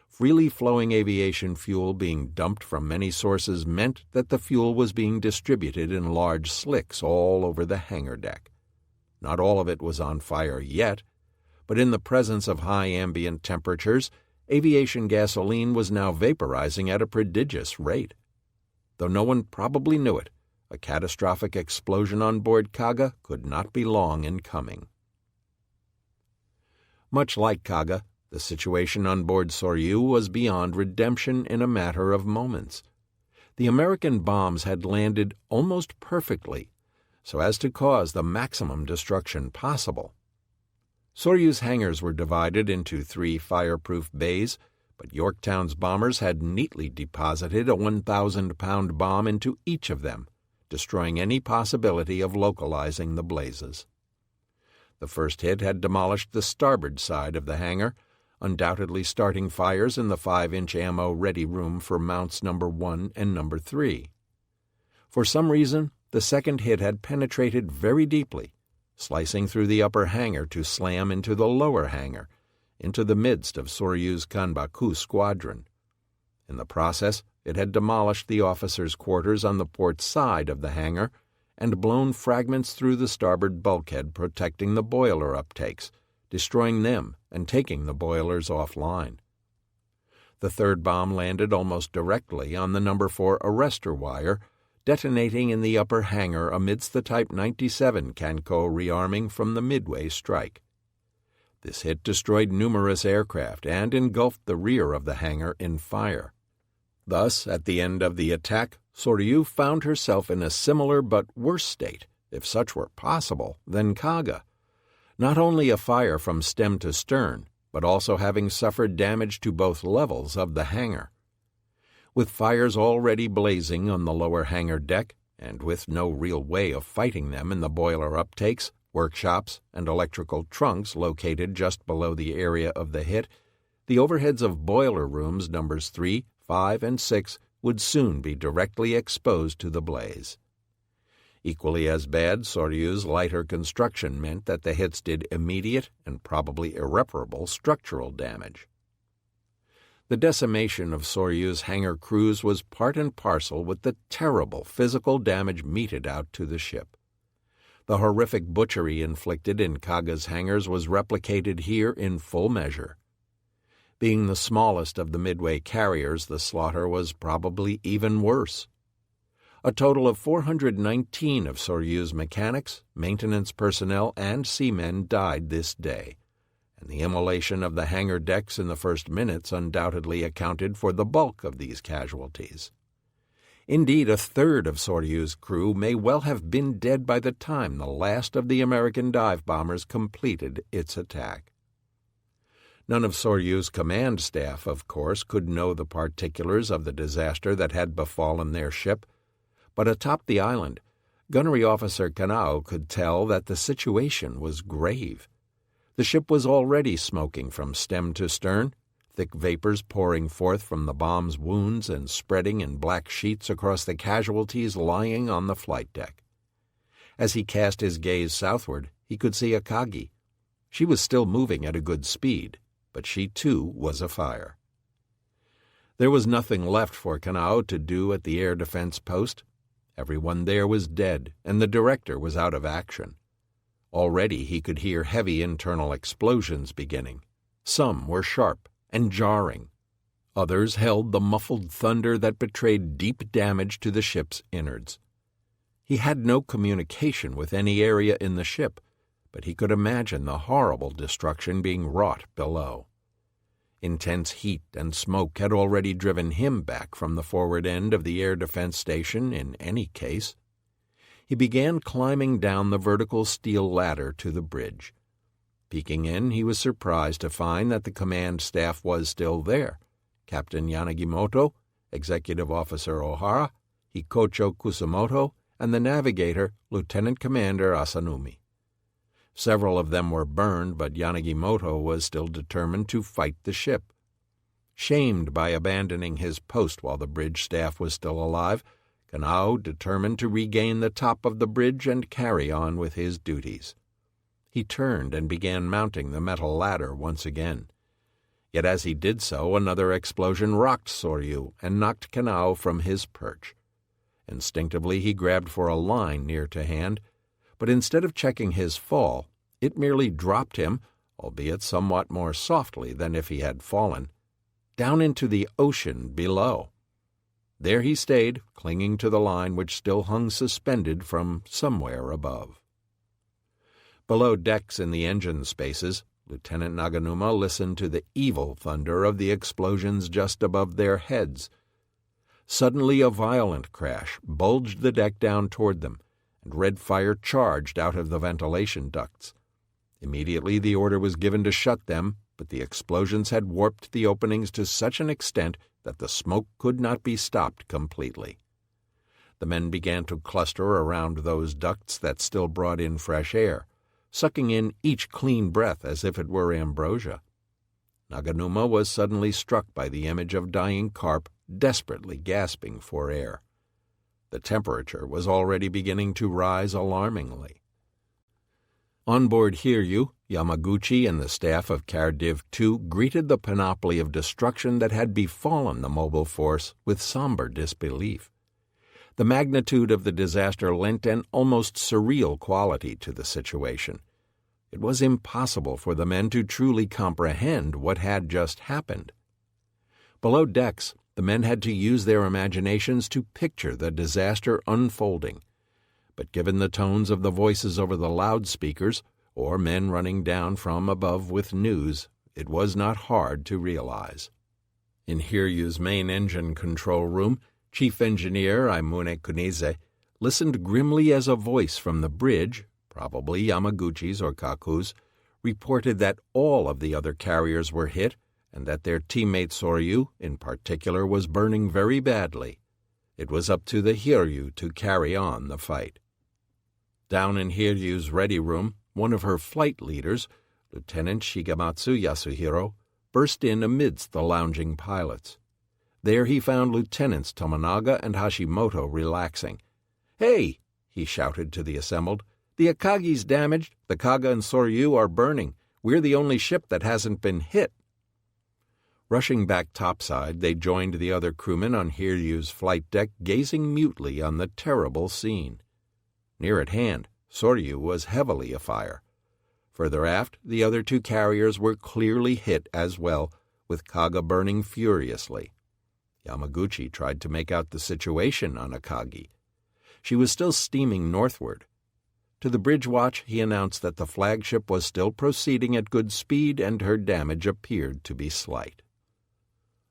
Freely flowing aviation fuel being dumped from many sources meant that the fuel was being distributed in large slicks all over the hangar deck. Not all of it was on fire yet, but in the presence of high ambient temperatures, aviation gasoline was now vaporizing at a prodigious rate. Though no one probably knew it, a catastrophic explosion on board Kaga could not be long in coming. Much like Kaga, the situation on board Soryu was beyond redemption in a matter of moments. The American bombs had landed almost perfectly, so as to cause the maximum destruction possible. Soryu's hangars were divided into 3 fireproof bays, but Yorktown's bombers had neatly deposited a 1,000-pound bomb into each of them, destroying any possibility of localizing the blazes. The first hit had demolished the starboard side of the hangar, undoubtedly starting fires in the 5-inch ammo ready room for mounts No. 1 and No. 3. For some reason, the second hit had penetrated very deeply, slicing through the upper hangar to slam into the lower hangar, into the midst of Soryu's Kanbaku squadron. In the process, it had demolished the officers' quarters on the port side of the hangar and blown fragments through the starboard bulkhead protecting the boiler uptakes, destroying them and taking the boilers offline. The third bomb landed almost directly on the No. 4 arrestor wire, detonating in the upper hangar amidst the Type 97 Canco rearming from the Midway strike. This hit destroyed numerous aircraft and engulfed the rear of the hangar in fire. Thus, at the end of the attack, Soryu found herself in a similar but worse state, if such were possible, than Kaga. Not only a fire from stem to stern, but also having suffered damage to both levels of the hangar. With fires already blazing on the lower hangar deck, and with no real way of fighting them in the boiler uptakes, workshops, and electrical trunks located just below the area of the hit, the overheads of boiler rooms numbers 3, 5, and 6 would soon be directly exposed to the blaze. Equally as bad, Soryu's lighter construction meant that the hits did immediate and probably irreparable structural damage. The decimation of Soryu's hangar crews was part and parcel with the terrible physical damage meted out to the ship. The horrific butchery inflicted in Kaga's hangars was replicated here in full measure. Being the smallest of the Midway carriers, the slaughter was probably even worse. A total of 419 of Soryu's mechanics, maintenance personnel, and seamen died this day, and the immolation of the hangar decks in the first minutes undoubtedly accounted for the bulk of these casualties. Indeed, a third of Soryu's crew may well have been dead by the time the last of the American dive bombers completed its attack. None of Soryu's command staff, of course, could know the particulars of the disaster that had befallen their ship, but atop the island, Gunnery Officer Kanao could tell that the situation was grave. The ship was already smoking from stem to stern, thick vapors pouring forth from the bomb's wounds and spreading in black sheets across the casualties lying on the flight deck. As he cast his gaze southward, he could see Akagi. She was still moving at a good speed, but she too was afire. There was nothing left for Kanao to do at the air defense post. Everyone there was dead, and the director was out of action. Already he could hear heavy internal explosions beginning. Some were sharp and jarring. Others held the muffled thunder that betrayed deep damage to the ship's innards. He had no communication with any area in the ship, but he could imagine the horrible destruction being wrought below. Intense heat and smoke had already driven him back from the forward end of the air defense station in any case. He began climbing down the vertical steel ladder to the bridge. Peeking in, he was surprised to find that the command staff was still there. Captain Yanagimoto, Executive Officer Ohara, Hikocho Kusamoto, and the navigator, Lieutenant Commander Asanumi. Several of them were burned, but Yanagimoto was still determined to fight the ship. Shamed by abandoning his post while the bridge staff was still alive, Kanao determined to regain the top of the bridge and carry on with his duties. He turned and began mounting the metal ladder once again. Yet as he did so, another explosion rocked Soryu and knocked Kanao from his perch. Instinctively he grabbed for a line near to hand, but instead of checking his fall, it merely dropped him, albeit somewhat more softly than if he had fallen, down into the ocean below. There he stayed, clinging to the line which still hung suspended from somewhere above. Below decks in the engine spaces, Lieutenant Naganuma listened to the evil thunder of the explosions just above their heads. Suddenly a violent crash bulged the deck down toward them, and red fire charged out of the ventilation ducts. Immediately the order was given to shut them, but the explosions had warped the openings to such an extent that the smoke could not be stopped completely. The men began to cluster around those ducts that still brought in fresh air, sucking in each clean breath as if it were ambrosia. Naganuma was suddenly struck by the image of dying carp desperately gasping for air. The temperature was already beginning to rise alarmingly. On board Hiryu, Yamaguchi and the staff of Cardiff II greeted the panoply of destruction that had befallen the mobile force with somber disbelief. The magnitude of the disaster lent an almost surreal quality to the situation. It was impossible for the men to truly comprehend what had just happened. Below decks, the men had to use their imaginations to picture the disaster unfolding. But given the tones of the voices over the loudspeakers, or men running down from above with news, it was not hard to realize. In Hiryu's main engine control room, Chief Engineer Aimune Kunize listened grimly as a voice from the bridge, probably Yamaguchi's or Kaku's, reported that all of the other carriers were hit and that their teammate Soryu, in particular, was burning very badly. It was up to the Hiryu to carry on the fight. Down in Hiryu's ready room, one of her flight leaders, Lieutenant Shigematsu Yasuhiro, burst in amidst the lounging pilots. There he found Lieutenants Tomonaga and Hashimoto relaxing. "Hey!" he shouted to the assembled. "The Akagi's damaged, the Kaga and Soryu are burning. We're the only ship that hasn't been hit." Rushing back topside, they joined the other crewmen on Hiryu's flight deck, gazing mutely on the terrible scene. Near at hand, Soryu was heavily afire. Further aft, the other two carriers were clearly hit as well, with Kaga burning furiously. Yamaguchi tried to make out the situation on Akagi. She was still steaming northward. To the bridge watch, he announced that the flagship was still proceeding at good speed and her damage appeared to be slight.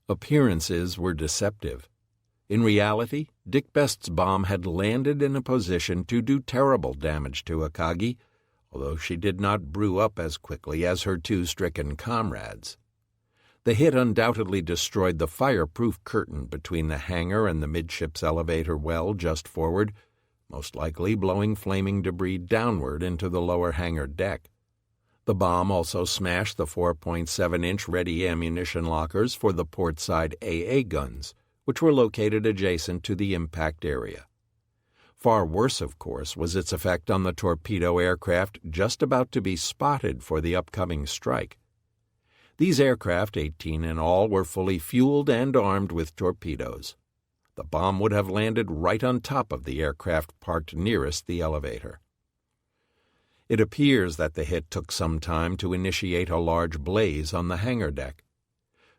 Appearances were deceptive. In reality, Dick Best's bomb had landed in a position to do terrible damage to Akagi, although she did not brew up as quickly as her two stricken comrades. The hit undoubtedly destroyed the fireproof curtain between the hangar and the midships elevator well just forward, most likely blowing flaming debris downward into the lower hangar deck. The bomb also smashed the 4.7-inch ready ammunition lockers for the portside AA guns, which were located adjacent to the impact area. Far worse, of course, was its effect on the torpedo aircraft just about to be spotted for the upcoming strike. These aircraft, 18 in all, were fully fueled and armed with torpedoes. The bomb would have landed right on top of the aircraft parked nearest the elevator. It appears that the hit took some time to initiate a large blaze on the hangar deck.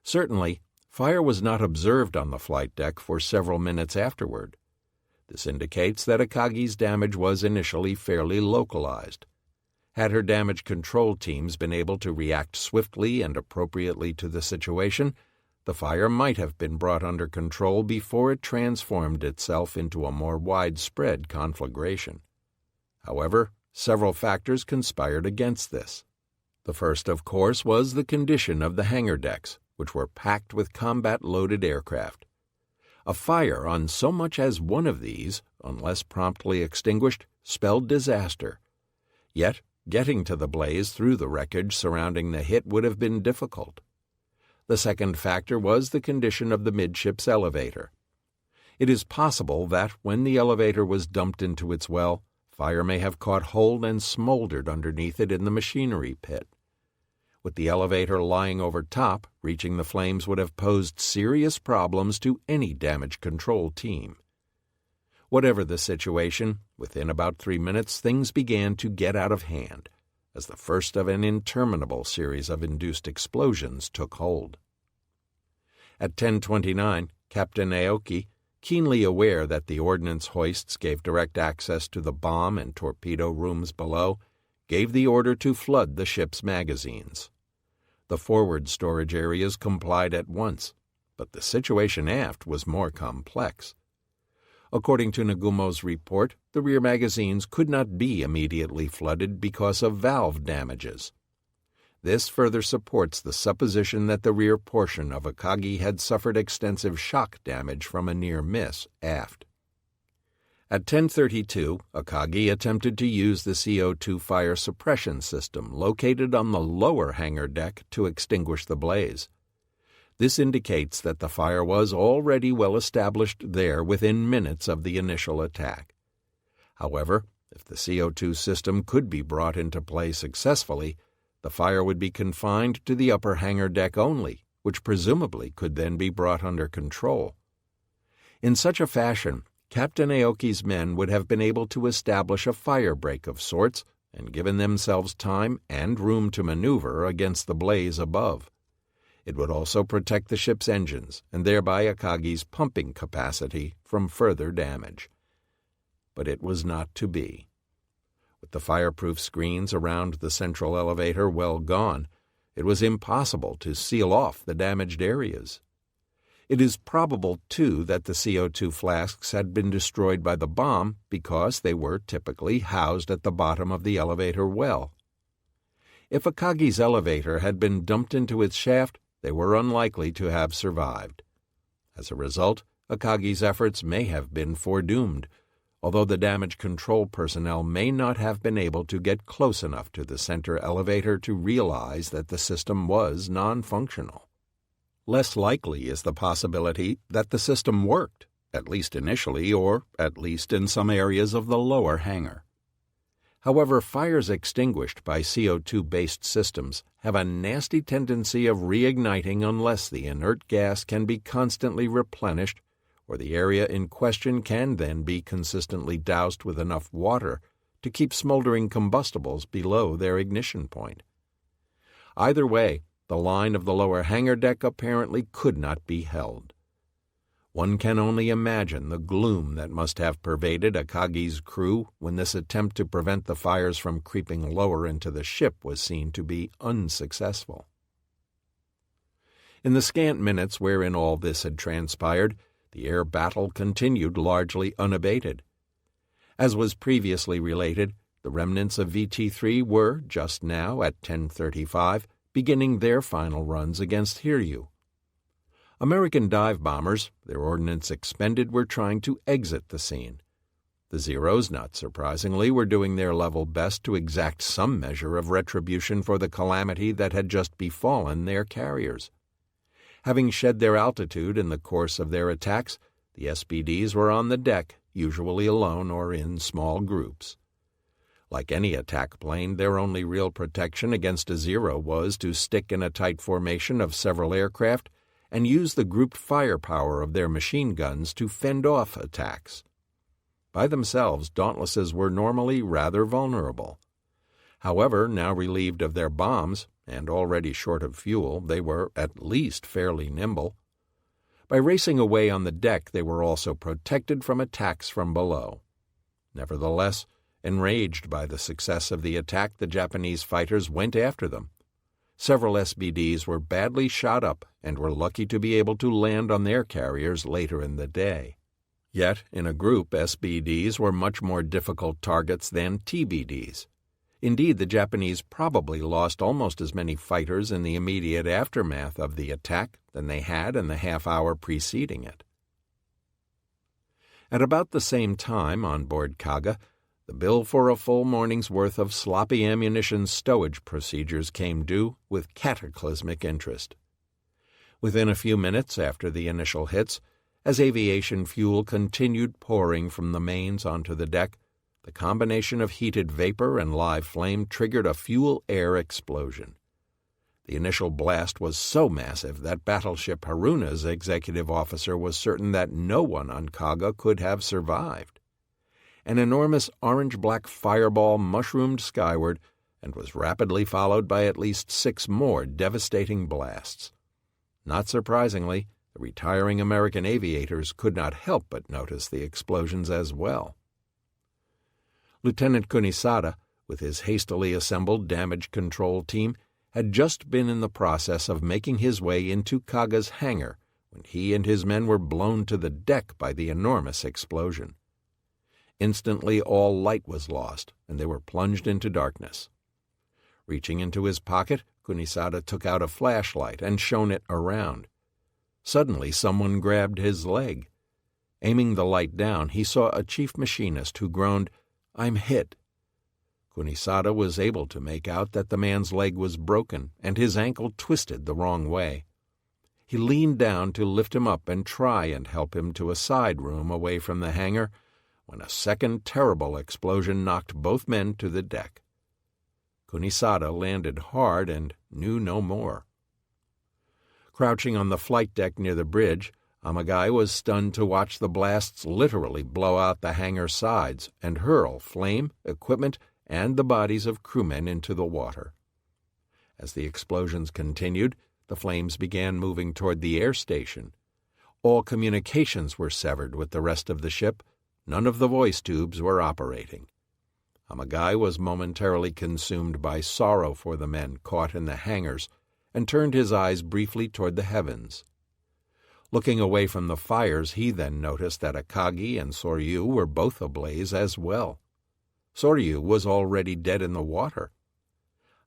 Certainly, fire was not observed on the flight deck for several minutes afterward. This indicates that Akagi's damage was initially fairly localized. Had her damage control teams been able to react swiftly and appropriately to the situation, the fire might have been brought under control before it transformed itself into a more widespread conflagration. However, several factors conspired against this. The first, of course, was the condition of the hangar decks, which were packed with combat-loaded aircraft. A fire on so much as one of these, unless promptly extinguished, spelled disaster. Yet, getting to the blaze through the wreckage surrounding the hit would have been difficult. The second factor was the condition of the midships elevator. It is possible that, when the elevator was dumped into its well, fire may have caught hold and smoldered underneath it in the machinery pit. With the elevator lying over top, reaching the flames would have posed serious problems to any damage control team. Whatever the situation, within about 3 minutes things began to get out of hand, as the first of an interminable series of induced explosions took hold. At 10:29, Captain Aoki, keenly aware that the ordnance hoists gave direct access to the bomb and torpedo rooms below, gave the order to flood the ship's magazines. The forward storage areas complied at once, but the situation aft was more complex. According to Nagumo's report, the rear magazines could not be immediately flooded because of valve damages. This further supports the supposition that the rear portion of Akagi had suffered extensive shock damage from a near miss aft. At 10:32, Akagi attempted to use the CO2 fire suppression system located on the lower hangar deck to extinguish the blaze. This indicates that the fire was already well established there within minutes of the initial attack. However, if the CO2 system could be brought into play successfully, the fire would be confined to the upper hangar deck only, which presumably could then be brought under control. In such a fashion, Captain Aoki's men would have been able to establish a fire break of sorts and given themselves time and room to maneuver against the blaze above. It would also protect the ship's engines and thereby Akagi's pumping capacity from further damage. But it was not to be. With the fireproof screens around the central elevator well gone, it was impossible to seal off the damaged areas. It is probable, too, that the CO2 flasks had been destroyed by the bomb because they were typically housed at the bottom of the elevator well. If Akagi's elevator had been dumped into its shaft, they were unlikely to have survived. As a result, Akagi's efforts may have been foredoomed, although the damage control personnel may not have been able to get close enough to the center elevator to realize that the system was non-functional. Less likely is the possibility that the system worked, at least initially or at least in some areas of the lower hangar. However, fires extinguished by CO2-based systems have a nasty tendency of reigniting unless the inert gas can be constantly replenished or the area in question can then be consistently doused with enough water to keep smoldering combustibles below their ignition point. Either way, the line of the lower hangar deck apparently could not be held. One can only imagine the gloom that must have pervaded Akagi's crew when this attempt to prevent the fires from creeping lower into the ship was seen to be unsuccessful. In the scant minutes wherein all this had transpired, the air battle continued largely unabated. As was previously related, the remnants of VT-3 were, just now at 10:35, beginning their final runs against Hiryu. American dive bombers, their ordnance expended, were trying to exit the scene. The Zeros, not surprisingly, were doing their level best to exact some measure of retribution for the calamity that had just befallen their carriers. Having shed their altitude in the course of their attacks, the SBDs were on the deck, usually alone or in small groups. Like any attack plane, their only real protection against a Zero was to stick in a tight formation of several aircraft and use the grouped firepower of their machine guns to fend off attacks. By themselves, Dauntlesses were normally rather vulnerable. However, now relieved of their bombs, and already short of fuel, they were at least fairly nimble. By racing away on the deck, they were also protected from attacks from below. Nevertheless, enraged by the success of the attack, the Japanese fighters went after them. Several SBDs were badly shot up and were lucky to be able to land on their carriers later in the day. Yet, in a group, SBDs were much more difficult targets than TBDs. Indeed, the Japanese probably lost almost as many fighters in the immediate aftermath of the attack than they had in the half-hour preceding it. At about the same time, on board Kaga, the bill for a full morning's worth of sloppy ammunition stowage procedures came due with cataclysmic interest. Within a few minutes after the initial hits, as aviation fuel continued pouring from the mains onto the deck, the combination of heated vapor and live flame triggered a fuel-air explosion. The initial blast was so massive that battleship Haruna's executive officer was certain that no one on Kaga could have survived. An enormous orange-black fireball mushroomed skyward and was rapidly followed by at least 6 more devastating blasts. Not surprisingly, the retiring American aviators could not help but notice the explosions as well. Lieutenant Kunisada, with his hastily assembled damage control team, had just been in the process of making his way into Kaga's hangar when he and his men were blown to the deck by the enormous explosion. Instantly all light was lost, and they were plunged into darkness. Reaching into his pocket, Kunisada took out a flashlight and shone it around. Suddenly someone grabbed his leg. Aiming the light down, he saw a chief machinist who groaned, "I'm hit." Kunisada was able to make out that the man's leg was broken and his ankle twisted the wrong way. He leaned down to lift him up and try and help him to a side room away from the hangar, when a second terrible explosion knocked both men to the deck. Kunisada landed hard and knew no more. Crouching on the flight deck near the bridge, Amagai was stunned to watch the blasts literally blow out the hangar sides and hurl flame, equipment, and the bodies of crewmen into the water. As the explosions continued, the flames began moving toward the air station. All communications were severed with the rest of the ship. None of the voice tubes were operating. Amagai was momentarily consumed by sorrow for the men caught in the hangars and turned his eyes briefly toward the heavens. Looking away from the fires, he then noticed that Akagi and Soryu were both ablaze as well. Soryu was already dead in the water.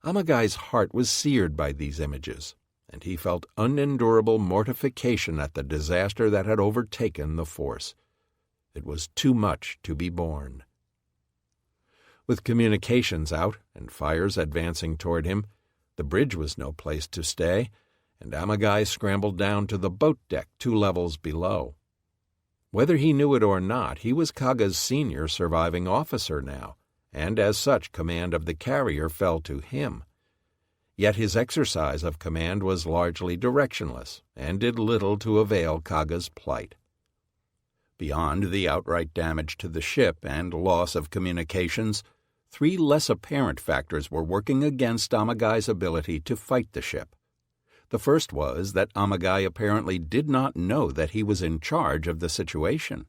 Amagai's heart was seared by these images, and he felt unendurable mortification at the disaster that had overtaken the force. It was too much to be borne. With communications out and fires advancing toward him, the bridge was no place to stay, and Amagai scrambled down to the boat deck 2 levels below. Whether he knew it or not, he was Kaga's senior surviving officer now, and as such command of the carrier fell to him. Yet his exercise of command was largely directionless, and did little to avail Kaga's plight. Beyond the outright damage to the ship and loss of communications, 3 less apparent factors were working against Amagai's ability to fight the ship. The first was that Amagai apparently did not know that he was in charge of the situation.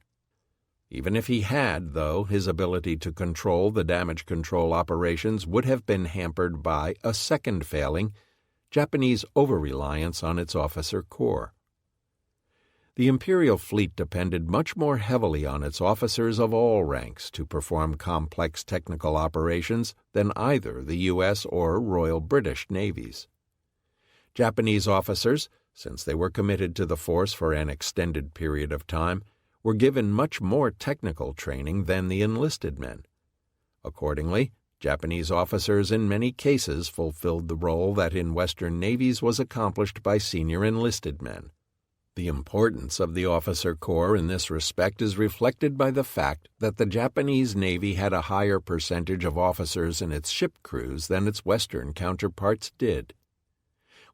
Even if he had, though, his ability to control the damage control operations would have been hampered by a second failing, Japanese over-reliance on its officer corps. The Imperial fleet depended much more heavily on its officers of all ranks to perform complex technical operations than either the U.S. or Royal British navies. Japanese officers, since they were committed to the force for an extended period of time, were given much more technical training than the enlisted men. Accordingly, Japanese officers in many cases fulfilled the role that in Western navies was accomplished by senior enlisted men. The importance of the officer corps in this respect is reflected by the fact that the Japanese Navy had a higher percentage of officers in its ship crews than its Western counterparts did.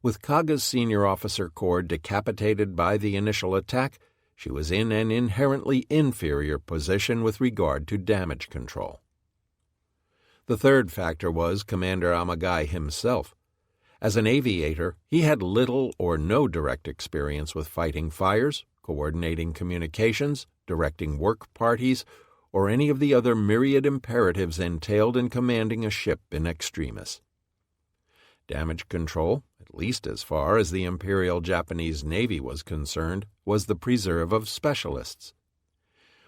With Kaga's senior officer corps decapitated by the initial attack, she was in an inherently inferior position with regard to damage control. The third factor was Commander Amagai himself. As an aviator, he had little or no direct experience with fighting fires, coordinating communications, directing work parties, or any of the other myriad imperatives entailed in commanding a ship in extremis. Damage control, at least as far as the Imperial Japanese Navy was concerned, was the preserve of specialists.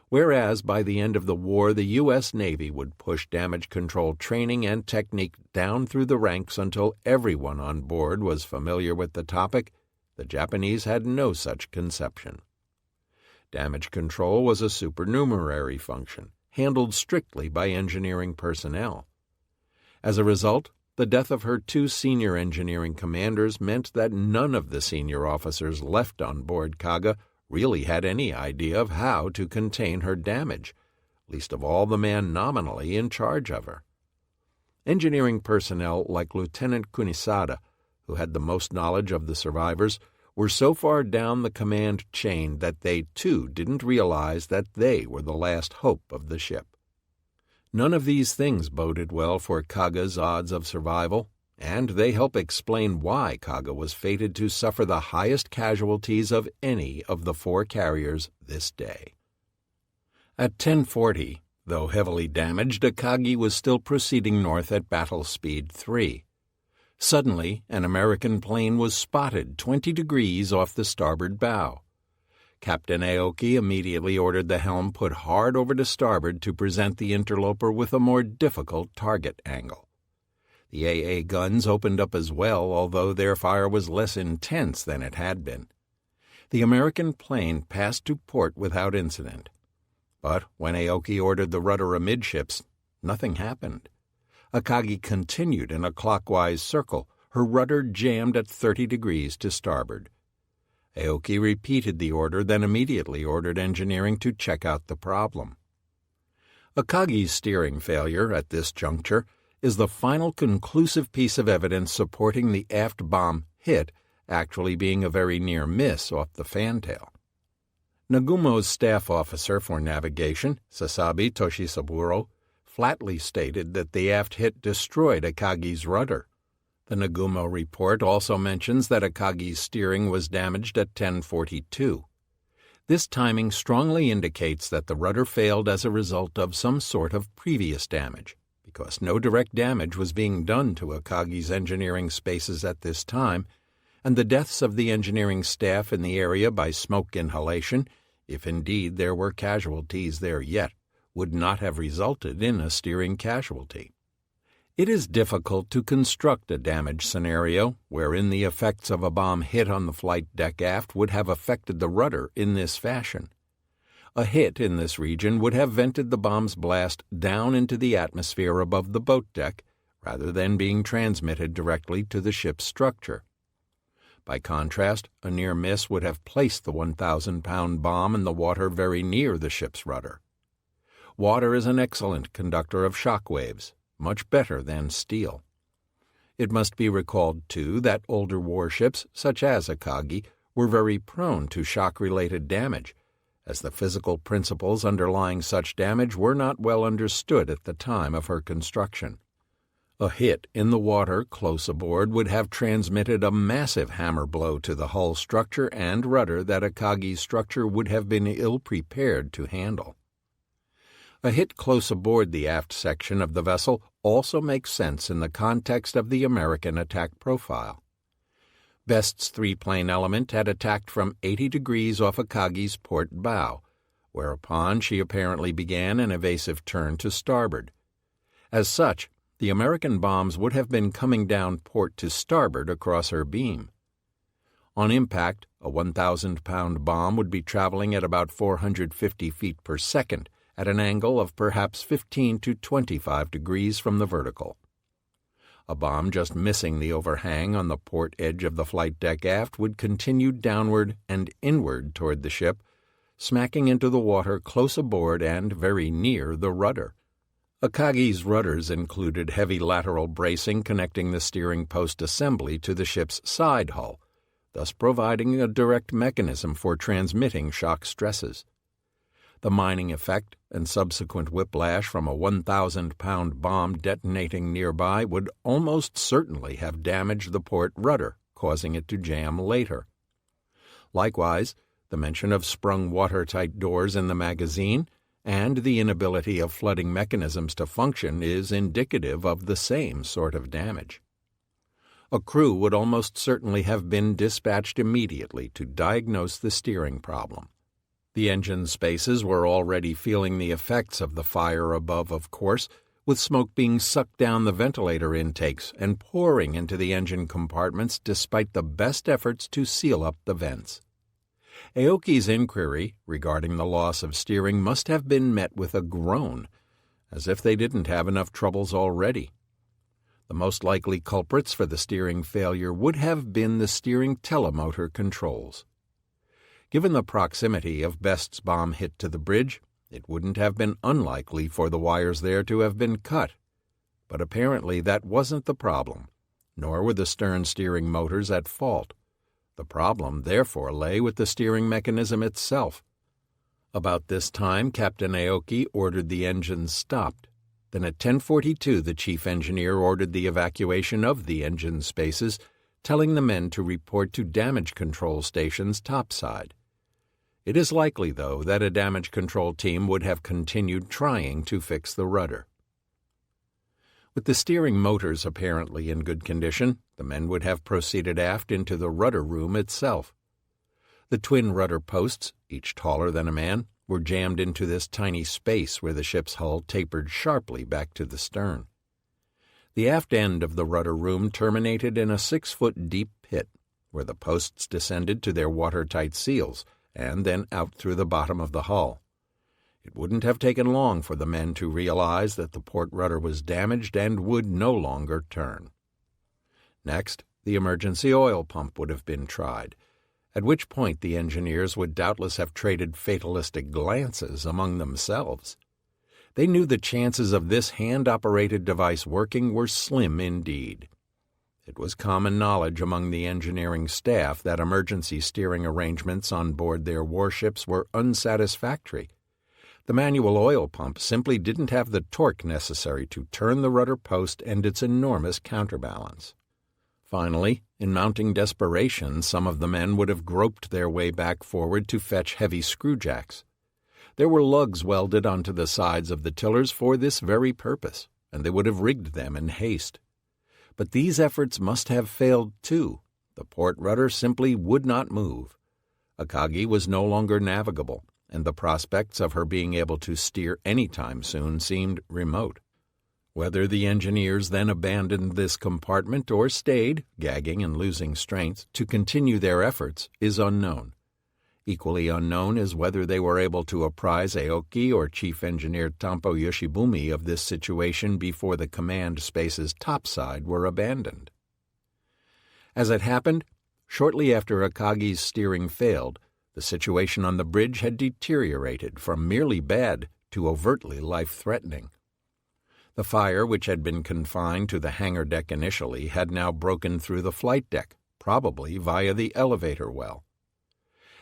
Whereas by the end of the war the U.S. Navy would push damage control training and technique down through the ranks until everyone on board was familiar with the topic, the Japanese had no such conception. Damage control was a supernumerary function, handled strictly by engineering personnel. As a result, the death of her 2 senior engineering commanders meant that none of the senior officers left on board Kaga really had any idea of how to contain her damage, least of all the man nominally in charge of her. Engineering personnel like Lieutenant Kunisada, who had the most knowledge of the survivors, were so far down the command chain that they too didn't realize that they were the last hope of the ship. None of these things boded well for Kaga's odds of survival, and they help explain why Kaga was fated to suffer the highest casualties of any of the 4 carriers this day. At 10:40, though heavily damaged, Akagi was still proceeding north at battle speed 3. Suddenly, an American plane was spotted 20 degrees off the starboard bow. Captain Aoki immediately ordered the helm put hard over to starboard to present the interloper with a more difficult target angle. The AA guns opened up as well, although their fire was less intense than it had been. The American plane passed to port without incident. But when Aoki ordered the rudder amidships, nothing happened. Akagi continued in a clockwise circle, her rudder jammed at 30 degrees to starboard. Aoki repeated the order, then immediately ordered engineering to check out the problem. Akagi's steering failure at this juncture is the final conclusive piece of evidence supporting the aft bomb hit actually being a very near miss off the fantail. Nagumo's staff officer for navigation, Sasabi Toshisaburo, flatly stated that the aft hit destroyed Akagi's rudder. The Nagumo report also mentions that Akagi's steering was damaged at 10:42. This timing strongly indicates that the rudder failed as a result of some sort of previous damage, because no direct damage was being done to Akagi's engineering spaces at this time, and the deaths of the engineering staff in the area by smoke inhalation, if indeed there were casualties there yet, would not have resulted in a steering casualty. It is difficult to construct a damage scenario wherein the effects of a bomb hit on the flight deck aft would have affected the rudder in this fashion. A hit in this region would have vented the bomb's blast down into the atmosphere above the boat deck rather than being transmitted directly to the ship's structure. By contrast, a near miss would have placed the 1,000-pound bomb in the water very near the ship's rudder. Water is an excellent conductor of shock waves, much better than steel. It must be recalled, too, that older warships, such as Akagi, were very prone to shock-related damage, as the physical principles underlying such damage were not well understood at the time of her construction. A hit in the water close aboard would have transmitted a massive hammer blow to the hull structure and rudder that Akagi's structure would have been ill-prepared to handle. A hit close aboard the aft section of the vessel also makes sense in the context of the American attack profile. Best's three-plane element had attacked from 80 degrees off Akagi's port bow, whereupon she apparently began an evasive turn to starboard. As such, the American bombs would have been coming down port to starboard across her beam. On impact, a 1,000-pound bomb would be traveling at about 450 feet per second, at an angle of perhaps 15 to 25 degrees from the vertical. A bomb just missing the overhang on the port edge of the flight deck aft would continue downward and inward toward the ship, smacking into the water close aboard and very near the rudder. Akagi's rudders included heavy lateral bracing connecting the steering post assembly to the ship's side hull, thus providing a direct mechanism for transmitting shock stresses. The mining effect and subsequent whiplash from a 1,000-pound bomb detonating nearby would almost certainly have damaged the port rudder, causing it to jam later. Likewise, the mention of sprung watertight doors in the magazine and the inability of flooding mechanisms to function is indicative of the same sort of damage. A crew would almost certainly have been dispatched immediately to diagnose the steering problem. The engine spaces were already feeling the effects of the fire above, of course, with smoke being sucked down the ventilator intakes and pouring into the engine compartments despite the best efforts to seal up the vents. Aoki's inquiry regarding the loss of steering must have been met with a groan, as if they didn't have enough troubles already. The most likely culprits for the steering failure would have been the steering telemotor controls. Given the proximity of Best's bomb hit to the bridge, it wouldn't have been unlikely for the wires there to have been cut. But apparently that wasn't the problem, nor were the stern steering motors at fault. The problem, therefore, lay with the steering mechanism itself. About this time, Captain Aoki ordered the engines stopped. Then at 10:42 the chief engineer ordered the evacuation of the engine spaces, telling the men to report to damage control stations topside. It is likely, though, that a damage control team would have continued trying to fix the rudder. With the steering motors apparently in good condition, the men would have proceeded aft into the rudder room itself. The twin rudder posts, each taller than a man, were jammed into this tiny space where the ship's hull tapered sharply back to the stern. The aft end of the rudder room terminated in a 6-foot deep pit, where the posts descended to their watertight seals, and then out through the bottom of the hull. It wouldn't have taken long for the men to realize that the port rudder was damaged and would no longer turn. Next, the emergency oil pump would have been tried, at which point the engineers would doubtless have traded fatalistic glances among themselves. They knew the chances of this hand-operated device working were slim indeed. It was common knowledge among the engineering staff that emergency steering arrangements on board their warships were unsatisfactory. The manual oil pump simply didn't have the torque necessary to turn the rudder post and its enormous counterbalance. Finally, in mounting desperation, some of the men would have groped their way back forward to fetch heavy screwjacks. There were lugs welded onto the sides of the tillers for this very purpose, and they would have rigged them in haste. But these efforts must have failed too. The port rudder simply would not move. Akagi was no longer navigable, and the prospects of her being able to steer any time soon seemed remote. Whether the engineers then abandoned this compartment or stayed, gagging and losing strength, to continue their efforts is unknown. Equally unknown is whether they were able to apprise Aoki or Chief Engineer Tampo Yoshibumi of this situation before the command space's topside were abandoned. As it happened, shortly after Akagi's steering failed, the situation on the bridge had deteriorated from merely bad to overtly life-threatening. The fire, which had been confined to the hangar deck initially, had now broken through the flight deck, probably via the elevator well.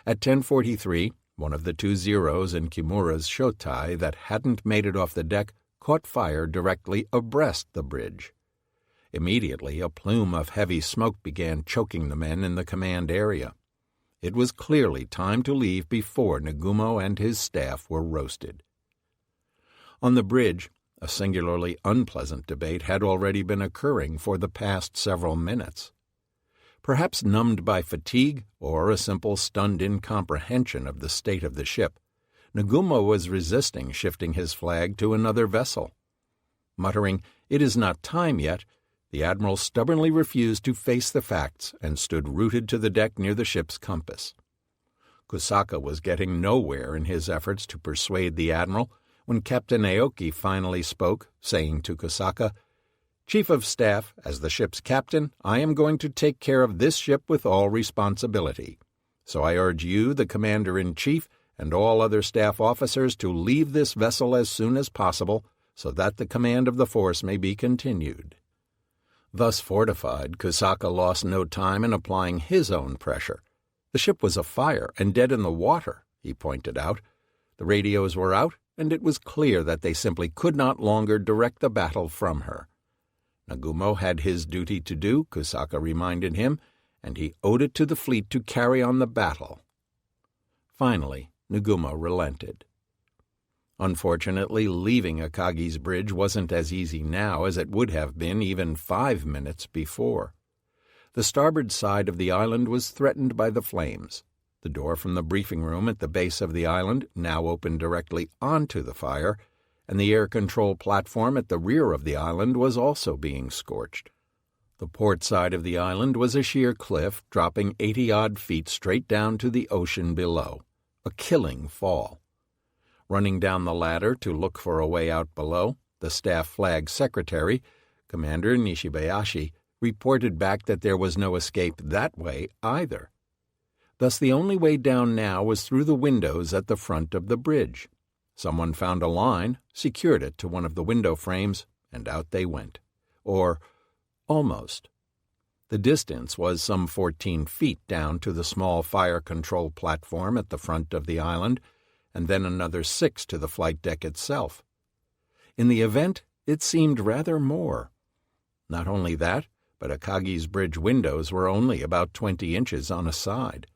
At 10:43, one of the 2 Zeros in Kimura's shotai that hadn't made it off the deck caught fire directly abreast the bridge. Immediately, a plume of heavy smoke began choking the men in the command area. It was clearly time to leave before Nagumo and his staff were roasted. On the bridge, a singularly unpleasant debate had already been occurring for the past several minutes. Perhaps numbed by fatigue or a simple stunned incomprehension of the state of the ship, Nagumo was resisting shifting his flag to another vessel. Muttering, "It is not time yet," the admiral stubbornly refused to face the facts and stood rooted to the deck near the ship's compass. Kusaka was getting nowhere in his efforts to persuade the admiral when Captain Aoki finally spoke, saying to Kusaka, "Chief of Staff, as the ship's captain, I am going to take care of this ship with all responsibility. So I urge you, the Commander-in-Chief, and all other staff officers to leave this vessel as soon as possible so that the command of the force may be continued." Thus fortified, Kusaka lost no time in applying his own pressure. The ship was afire and dead in the water, he pointed out. The radios were out, and it was clear that they simply could not longer direct the battle from her. Nagumo had his duty to do, Kusaka reminded him, and he owed it to the fleet to carry on the battle. Finally, Nagumo relented. Unfortunately, leaving Akagi's bridge wasn't as easy now as it would have been even 5 minutes before. The starboard side of the island was threatened by the flames. The door from the briefing room at the base of the island now opened directly onto the fire, and the air control platform at the rear of the island was also being scorched. The port side of the island was a sheer cliff dropping 80-odd feet straight down to the ocean below, a killing fall. Running down the ladder to look for a way out below, the staff flag secretary, Commander Nishibayashi, reported back that there was no escape that way either. Thus the only way down now was through the windows at the front of the bridge. Someone found a line, secured it to one of the window frames, and out they went. Or almost. The distance was some 14 feet down to the small fire control platform at the front of the island, and then another 6 to the flight deck itself. In the event, it seemed rather more. Not only that, but Akagi's bridge windows were only about 20 inches on a side.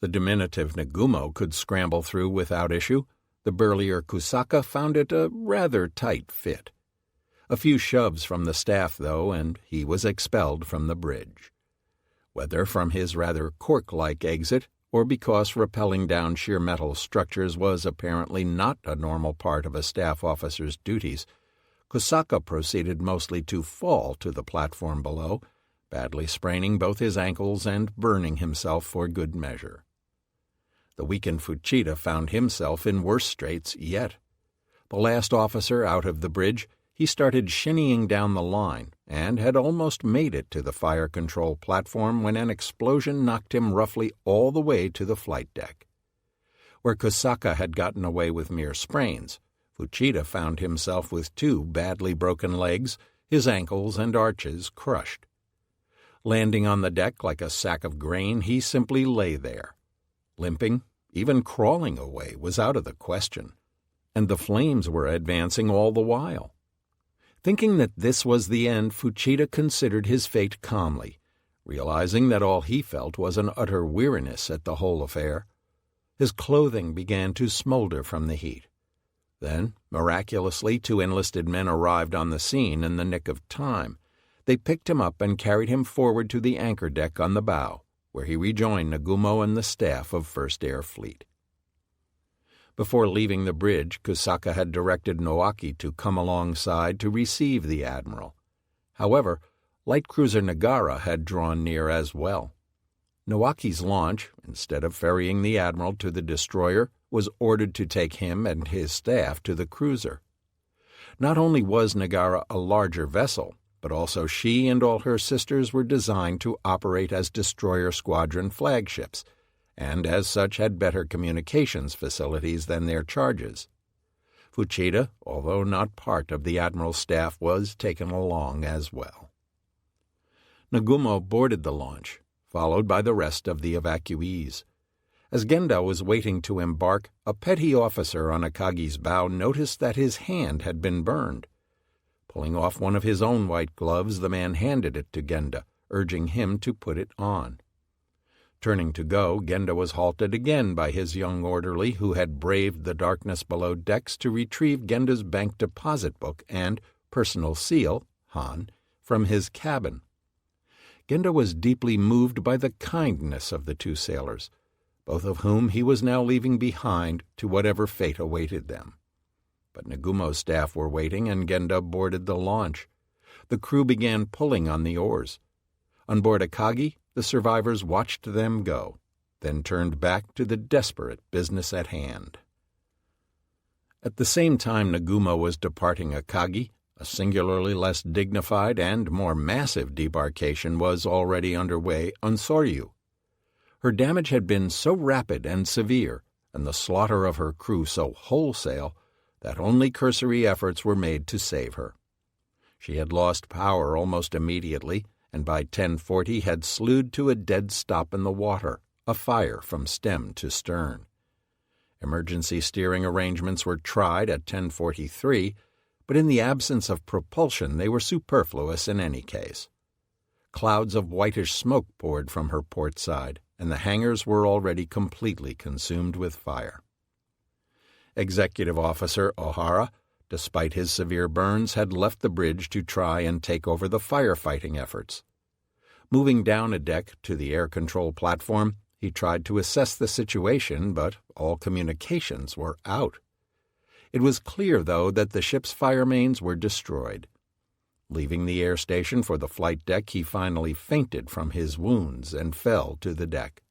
The diminutive Nagumo could scramble through without issue. The burlier Kusaka found it a rather tight fit. A few shoves from the staff, though, and he was expelled from the bridge. Whether from his rather cork-like exit, or because rappelling down sheer metal structures was apparently not a normal part of a staff officer's duties, Kusaka proceeded mostly to fall to the platform below, badly spraining both his ankles and burning himself for good measure. The weakened Fuchida found himself in worse straits yet. The last officer out of the bridge, he started shinnying down the line and had almost made it to the fire control platform when an explosion knocked him roughly all the way to the flight deck. Where Kusaka had gotten away with mere sprains, Fuchida found himself with 2 badly broken legs, his ankles and arches crushed. Landing on the deck like a sack of grain, he simply lay there. Limping, even crawling away, was out of the question, and the flames were advancing all the while. Thinking that this was the end, Fuchida considered his fate calmly, realizing that all he felt was an utter weariness at the whole affair. His clothing began to smolder from the heat. Then, miraculously, 2 enlisted men arrived on the scene in the nick of time. They picked him up and carried him forward to the anchor deck on the bow, where he rejoined Nagumo and the staff of 1st Air Fleet. Before leaving the bridge, Kusaka had directed Noaki to come alongside to receive the admiral. However, light cruiser Nagara had drawn near as well. Noaki's launch, instead of ferrying the admiral to the destroyer, was ordered to take him and his staff to the cruiser. Not only was Nagara a larger vessel, but also she and all her sisters were designed to operate as destroyer squadron flagships, and as such had better communications facilities than their charges. Fuchida, although not part of the admiral's staff, was taken along as well. Nagumo boarded the launch, followed by the rest of the evacuees. As Genda was waiting to embark, a petty officer on Akagi's bow noticed that his hand had been burned. Pulling off one of his own white gloves, the man handed it to Genda, urging him to put it on. Turning to go, Genda was halted again by his young orderly, who had braved the darkness below decks to retrieve Genda's bank deposit book and personal seal, Han, from his cabin. Genda was deeply moved by the kindness of the 2 sailors, both of whom he was now leaving behind to whatever fate awaited them. But Nagumo's staff were waiting, and Genda boarded the launch. The crew began pulling on the oars. On board Akagi, the survivors watched them go, then turned back to the desperate business at hand. At the same time Nagumo was departing Akagi, a singularly less dignified and more massive debarkation was already underway on Soryu. Her damage had been so rapid and severe, and the slaughter of her crew so wholesale, that only cursory efforts were made to save her. She had lost power almost immediately, and by 10:40 had slewed to a dead stop in the water, afire from stem to stern. Emergency steering arrangements were tried at 10:43, but in the absence of propulsion they were superfluous in any case. Clouds of whitish smoke poured from her port side, and the hangars were already completely consumed with fire. Executive Officer O'Hara, despite his severe burns, had left the bridge to try and take over the firefighting efforts. Moving down a deck to the air control platform, he tried to assess the situation, but all communications were out. It was clear, though, that the ship's fire mains were destroyed. Leaving the air station for the flight deck, he finally fainted from his wounds and fell to the deck.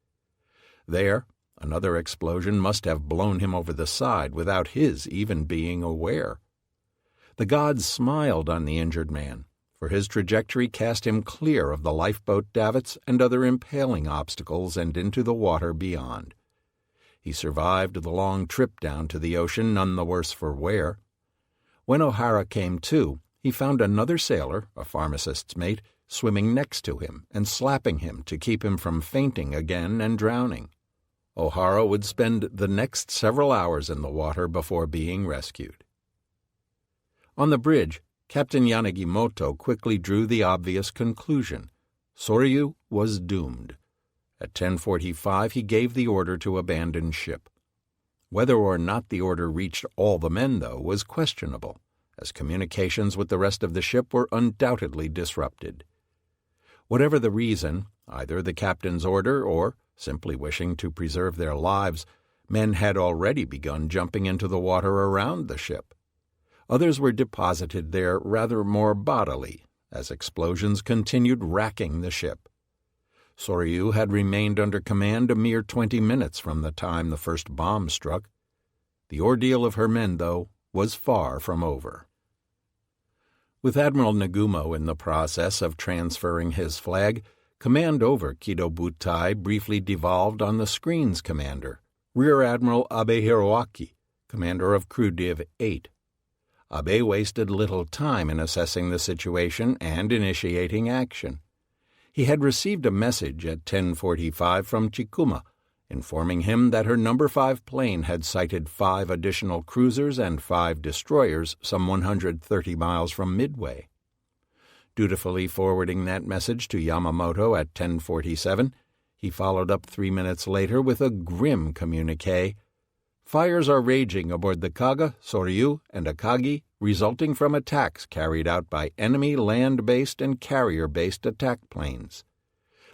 There, another explosion must have blown him over the side without his even being aware. The gods smiled on the injured man, for his trajectory cast him clear of the lifeboat davits and other impaling obstacles and into the water beyond. He survived the long trip down to the ocean, none the worse for wear. When O'Hara came to, he found another sailor, a pharmacist's mate, swimming next to him and slapping him to keep him from fainting again and drowning. O'Hara would spend the next several hours in the water before being rescued. On the bridge, Captain Yanagimoto quickly drew the obvious conclusion. Soryu was doomed. At 10:45 he gave the order to abandon ship. Whether or not the order reached all the men, though, was questionable, as communications with the rest of the ship were undoubtedly disrupted. Whatever the reason, either the captain's order or simply wishing to preserve their lives, men had already begun jumping into the water around the ship. Others were deposited there rather more bodily, as explosions continued racking the ship. Soryu had remained under command a mere 20 minutes from the time the first bomb struck. The ordeal of her men, though, was far from over. With Admiral Nagumo in the process of transferring his flag, command over Kido Butai briefly devolved on the screen's commander, Rear Admiral Abe Hiroaki, commander of Crew Div 8. Abe wasted little time in assessing the situation and initiating action. He had received a message at 10:45 from Chikuma, informing him that her No. 5 plane had sighted 5 additional cruisers and 5 destroyers some 130 miles from Midway. Dutifully forwarding that message to Yamamoto at 10:47, he followed up 3 minutes later with a grim communiqué. Fires are raging aboard the Kaga, Soryu, and Akagi, resulting from attacks carried out by enemy land-based and carrier-based attack planes.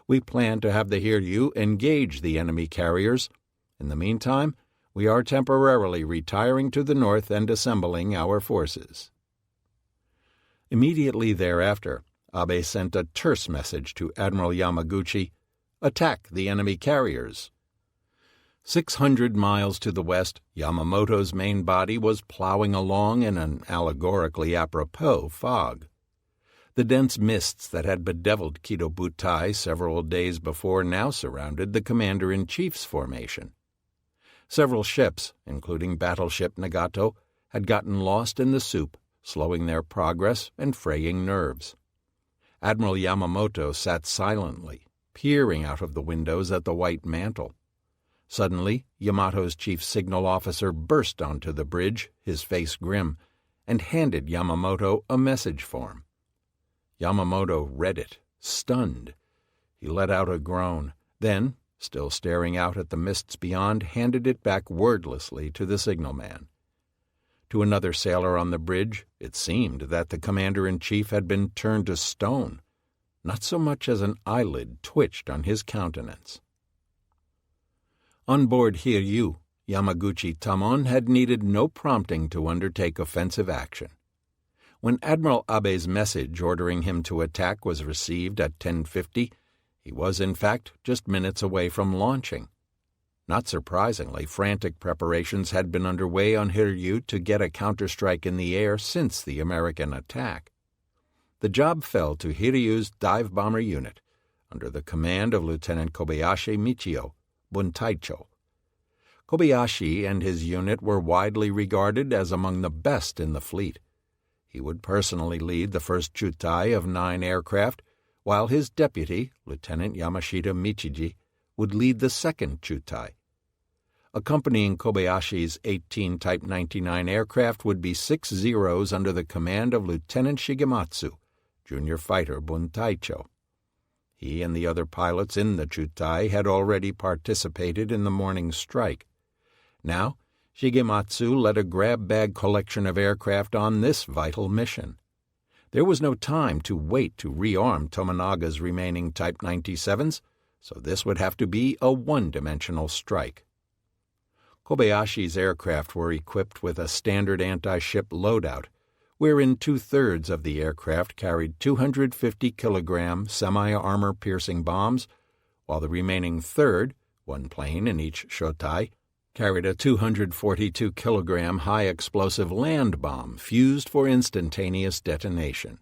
We plan to have the Hiryu engage the enemy carriers. In the meantime, we are temporarily retiring to the north and assembling our forces. Immediately thereafter, Abe sent a terse message to Admiral Yamaguchi, "Attack the enemy carriers." 600 miles to the west, Yamamoto's main body was plowing along in an allegorically apropos fog. The dense mists that had bedeviled Kido-Butai several days before now surrounded the commander-in-chief's formation. Several ships, including battleship Nagato, had gotten lost in the soup, slowing their progress and fraying nerves. Admiral Yamamoto sat silently, peering out of the windows at the white mantle. Suddenly, Yamato's chief signal officer burst onto the bridge, his face grim, and handed Yamamoto a message form. Yamamoto read it, stunned. He let out a groan, then, still staring out at the mists beyond, handed it back wordlessly to the signalman. To another sailor on the bridge, it seemed that the commander-in-chief had been turned to stone. Not so much as an eyelid twitched on his countenance. On board Hiryu, Yamaguchi Tamon had needed no prompting to undertake offensive action. When Admiral Abe's message ordering him to attack was received at 10:50, he was, in fact, just minutes away from launching. Not surprisingly, frantic preparations had been underway on Hiryu to get a counterstrike in the air since the American attack. The job fell to Hiryu's dive bomber unit, under the command of Lieutenant Kobayashi Michio, Buntaicho. Kobayashi and his unit were widely regarded as among the best in the fleet. He would personally lead the first Chutai of 9 aircraft, while his deputy, Lieutenant Yamashita Michiji, would lead the second Chutai. Accompanying Kobayashi's 18 Type 99 aircraft would be 6 Zeros under the command of Lieutenant Shigematsu, junior fighter Buntaicho. He and the other pilots in the Chutai had already participated in the morning's strike. Now, Shigematsu led a grab-bag collection of aircraft on this vital mission. There was no time to wait to rearm Tomonaga's remaining Type 97s, so this would have to be a one-dimensional strike. Kobayashi's aircraft were equipped with a standard anti-ship loadout, wherein 2/3 of the aircraft carried 250-kilogram semi-armor-piercing bombs, while the remaining third, one plane in each shotai, carried a 242-kilogram high-explosive land bomb fused for instantaneous detonation.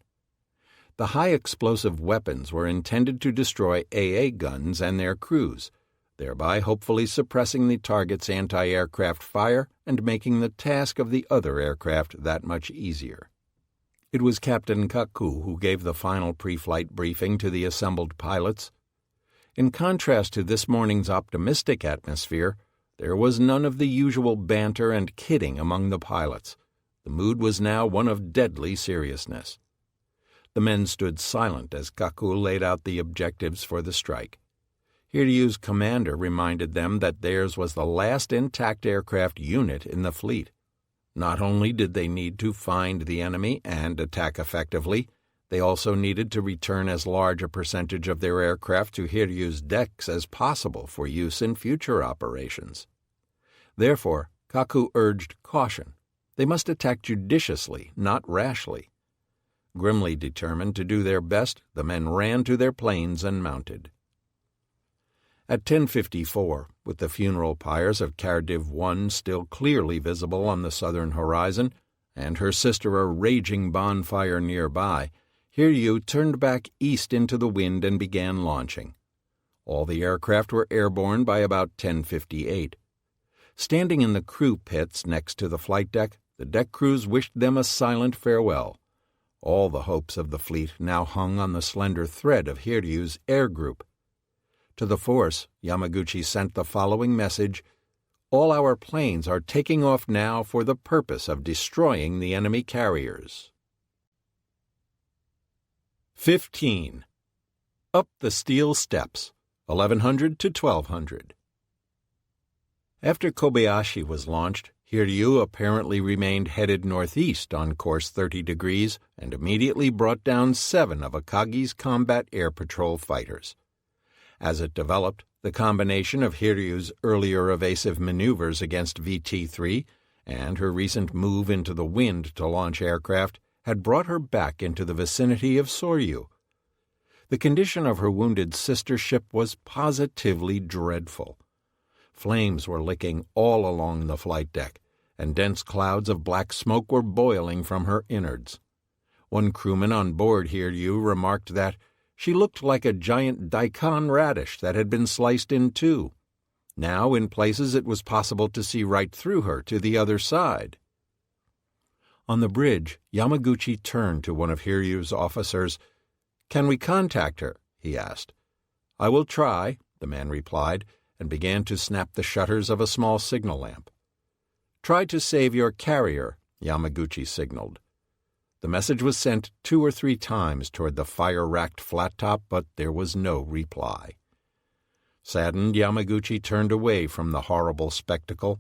The high-explosive weapons were intended to destroy AA guns and their crews, thereby hopefully suppressing the target's anti-aircraft fire and making the task of the other aircraft that much easier. It was Captain Kaku who gave the final pre-flight briefing to the assembled pilots. In contrast to this morning's optimistic atmosphere, there was none of the usual banter and kidding among the pilots. The mood was now one of deadly seriousness. The men stood silent as Kaku laid out the objectives for the strike. Hiryu's commander reminded them that theirs was the last intact aircraft unit in the fleet. Not only did they need to find the enemy and attack effectively, they also needed to return as large a percentage of their aircraft to Hiryu's decks as possible for use in future operations. Therefore, Kaku urged caution. They must attack judiciously, not rashly. Grimly determined to do their best, the men ran to their planes and mounted. At 10:54, with the funeral pyres of Cardiff 1 still clearly visible on the southern horizon, and her sister a raging bonfire nearby, Hiryu turned back east into the wind and began launching. All the aircraft were airborne by about 10:58. Standing in the crew pits next to the flight deck, the deck crews wished them a silent farewell. All the hopes of the fleet now hung on the slender thread of Hiryu's air group. To the force, Yamaguchi sent the following message: "All our planes are taking off now for the purpose of destroying the enemy carriers." 15. Up the steel steps, 1100 to 1200. After Kobayashi was launched, Hiryu apparently remained headed northeast on course 30 degrees and immediately brought down 7 of Akagi's combat air patrol fighters. As it developed, the combination of Hiryu's earlier evasive maneuvers against VT-3 and her recent move into the wind to launch aircraft had brought her back into the vicinity of Soryu. The condition of her wounded sister ship was positively dreadful. Flames were licking all along the flight deck, and dense clouds of black smoke were boiling from her innards. One crewman on board Hiryu remarked that she looked like a giant daikon radish that had been sliced in two. Now, in places, it was possible to see right through her to the other side. On the bridge, Yamaguchi turned to one of Hiryu's officers. "Can we contact her?" he asked. "I will try," the man replied, and began to snap the shutters of a small signal lamp. "Try to save your carrier," Yamaguchi signaled. The message was sent 2 or 3 times toward the fire-racked flat top, but there was no reply. Saddened, Yamaguchi turned away from the horrible spectacle.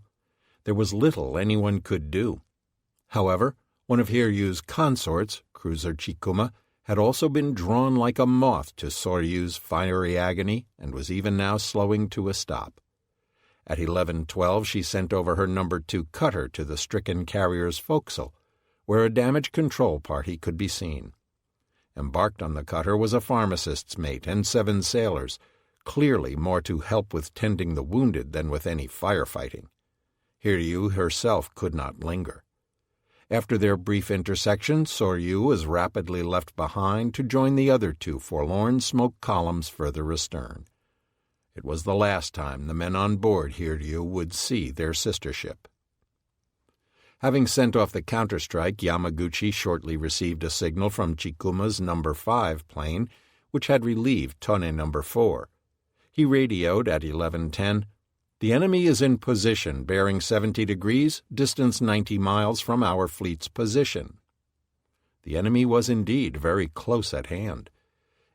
There was little anyone could do. However, one of Hiryu's consorts, cruiser Chikuma, had also been drawn like a moth to Soryu's fiery agony and was even now slowing to a stop. At 11:12 she sent over her No. 2 cutter to the stricken carrier's forecastle, where a damaged control party could be seen. Embarked on the cutter was a pharmacist's mate and 7 sailors, clearly more to help with tending the wounded than with any firefighting. Hiryu herself could not linger. After their brief intersection, Soryu was rapidly left behind to join the other 2 forlorn smoke columns further astern. It was the last time the men on board Hiryu would see their sister ship. Having sent off the counterstrike, Yamaguchi shortly received a signal from Chikuma's No. 5 plane, which had relieved Tone No. 4. He radioed at 11:10, "The enemy is in position, bearing 70 degrees, distance 90 miles from our fleet's position." The enemy was indeed very close at hand.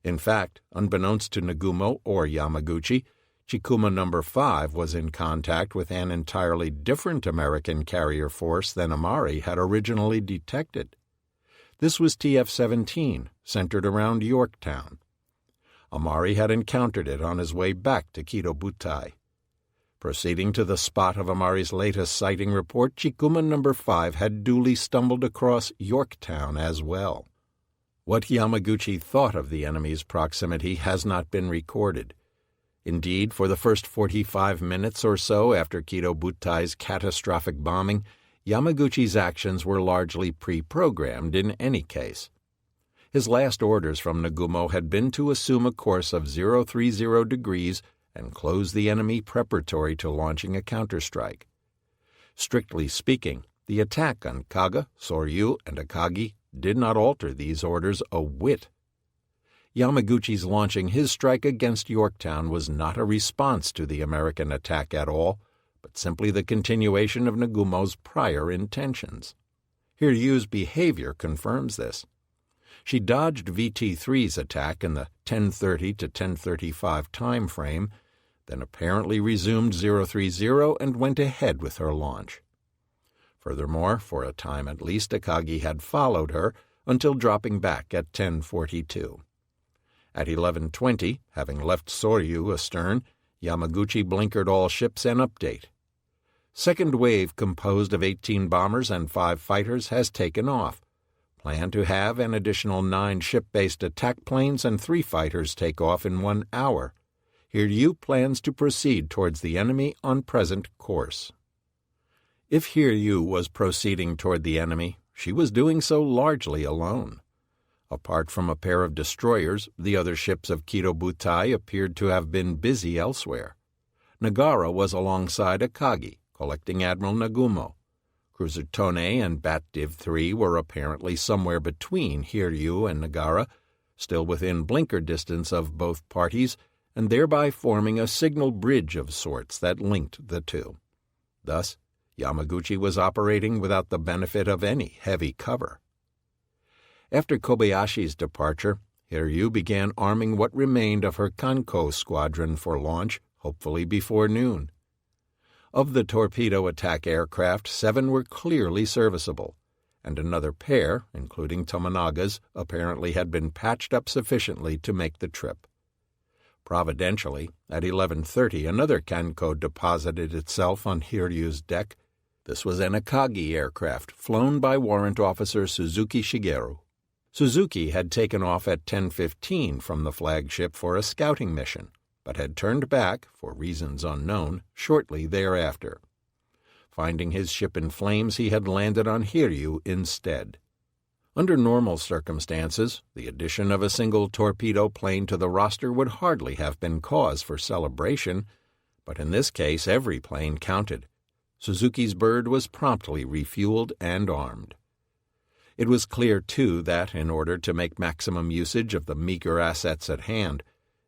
In fact, unbeknownst to Nagumo or Yamaguchi, Chikuma No. 5 was in contact with an entirely different American carrier force than Amari had originally detected. This was TF-17, centered around Yorktown. Amari had encountered it on his way back to Kido-Butai. Proceeding to the spot of Amari's latest sighting report, Chikuma No. 5 had duly stumbled across Yorktown as well. What Yamaguchi thought of the enemy's proximity has not been recorded. Indeed, for the first 45 minutes or so after Kido-Butai's catastrophic bombing, Yamaguchi's actions were largely pre-programmed in any case. His last orders from Nagumo had been to assume a course of 030 degrees and close the enemy preparatory to launching a counterstrike. Strictly speaking, the attack on Kaga, Soryu, and Akagi did not alter these orders a whit. Yamaguchi's launching his strike against Yorktown was not a response to the American attack at all, but simply the continuation of Nagumo's prior intentions. Hiryu's behavior confirms this. She dodged VT-3's attack in the 10:30 to 10:35 time frame, then apparently resumed 030 and went ahead with her launch. Furthermore, for a time at least, Akagi had followed her until dropping back at 10:42. At 11:20, having left Soryu astern, Yamaguchi blinkered all ships and update. Second wave, composed of 18 bombers and 5 fighters, has taken off. Plan to have an additional 9 ship-based attack planes and 3 fighters take off in 1 hour. Hiryu plans to proceed towards the enemy on present course. If Hiryu was proceeding toward the enemy, she was doing so largely alone. Apart from a pair of destroyers, the other ships of Kido-Butai appeared to have been busy elsewhere. Nagara was alongside Akagi, collecting Admiral Nagumo. Cruiser Tone and Bat Div 3 were apparently somewhere between Hiryu and Nagara, still within blinker distance of both parties, and thereby forming a signal bridge of sorts that linked the two. Thus, Yamaguchi was operating without the benefit of any heavy cover. After Kobayashi's departure, Hiryu began arming what remained of her Kanko squadron for launch, hopefully before noon. Of the torpedo attack aircraft, 7 were clearly serviceable, and another pair, including Tomonaga's, apparently had been patched up sufficiently to make the trip. Providentially, at 11:30, another Kanko deposited itself on Hiryu's deck. This was an Akagi aircraft flown by Warrant Officer Suzuki Shigeru. Suzuki had taken off at 10:15 from the flagship for a scouting mission, but had turned back, for reasons unknown, shortly thereafter. Finding his ship in flames, he had landed on Hiryu instead. Under normal circumstances, the addition of a single torpedo plane to the roster would hardly have been cause for celebration, but in this case every plane counted. Suzuki's bird was promptly refueled and armed. It was clear, too, that in order to make maximum usage of the meager assets at hand,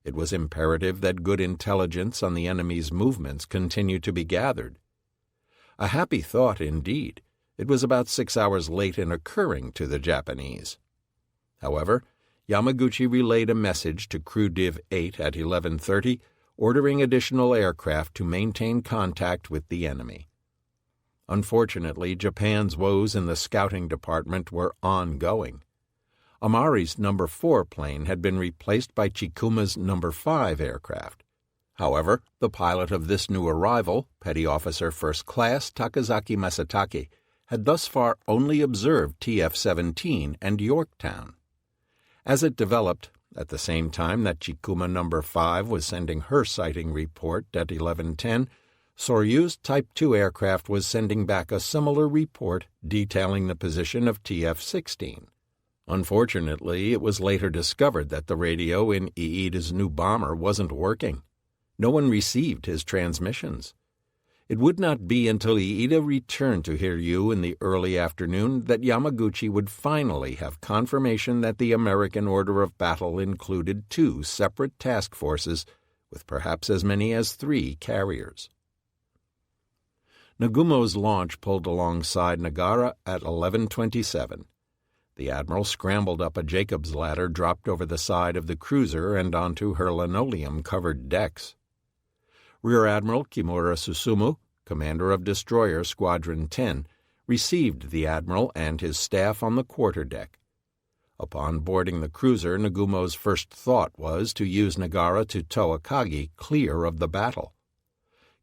it was imperative that good intelligence on the enemy's movements continue to be gathered. A happy thought, indeed. It was about 6 hours late in occurring to the Japanese. However, Yamaguchi relayed a message to Crew Div 8 at 11:30, ordering additional aircraft to maintain contact with the enemy. Unfortunately, Japan's woes in the scouting department were ongoing. Amari's No. 4 plane had been replaced by Chikuma's No. 5 aircraft. However, the pilot of this new arrival, Petty Officer First Class Takazaki Masatake, had thus far only observed TF-17 and Yorktown. As it developed, at the same time that Chikuma No. 5 was sending her sighting report at 11:10, Soryu's Type 2 aircraft was sending back a similar report detailing the position of TF-16. Unfortunately, it was later discovered that the radio in Ieda's new bomber wasn't working. No one received his transmissions. It would not be until Iida returned to Hiryu in the early afternoon that Yamaguchi would finally have confirmation that the American order of battle included 2 separate task forces with perhaps as many as 3 carriers. Nagumo's launch pulled alongside Nagara at 11:27. The admiral scrambled up a Jacob's ladder dropped over the side of the cruiser and onto her linoleum-covered decks. Rear Admiral Kimura Susumu, commander of Destroyer Squadron 10, received the admiral and his staff on the quarterdeck. Upon boarding the cruiser, Nagumo's first thought was to use Nagara to tow Akagi clear of the battle.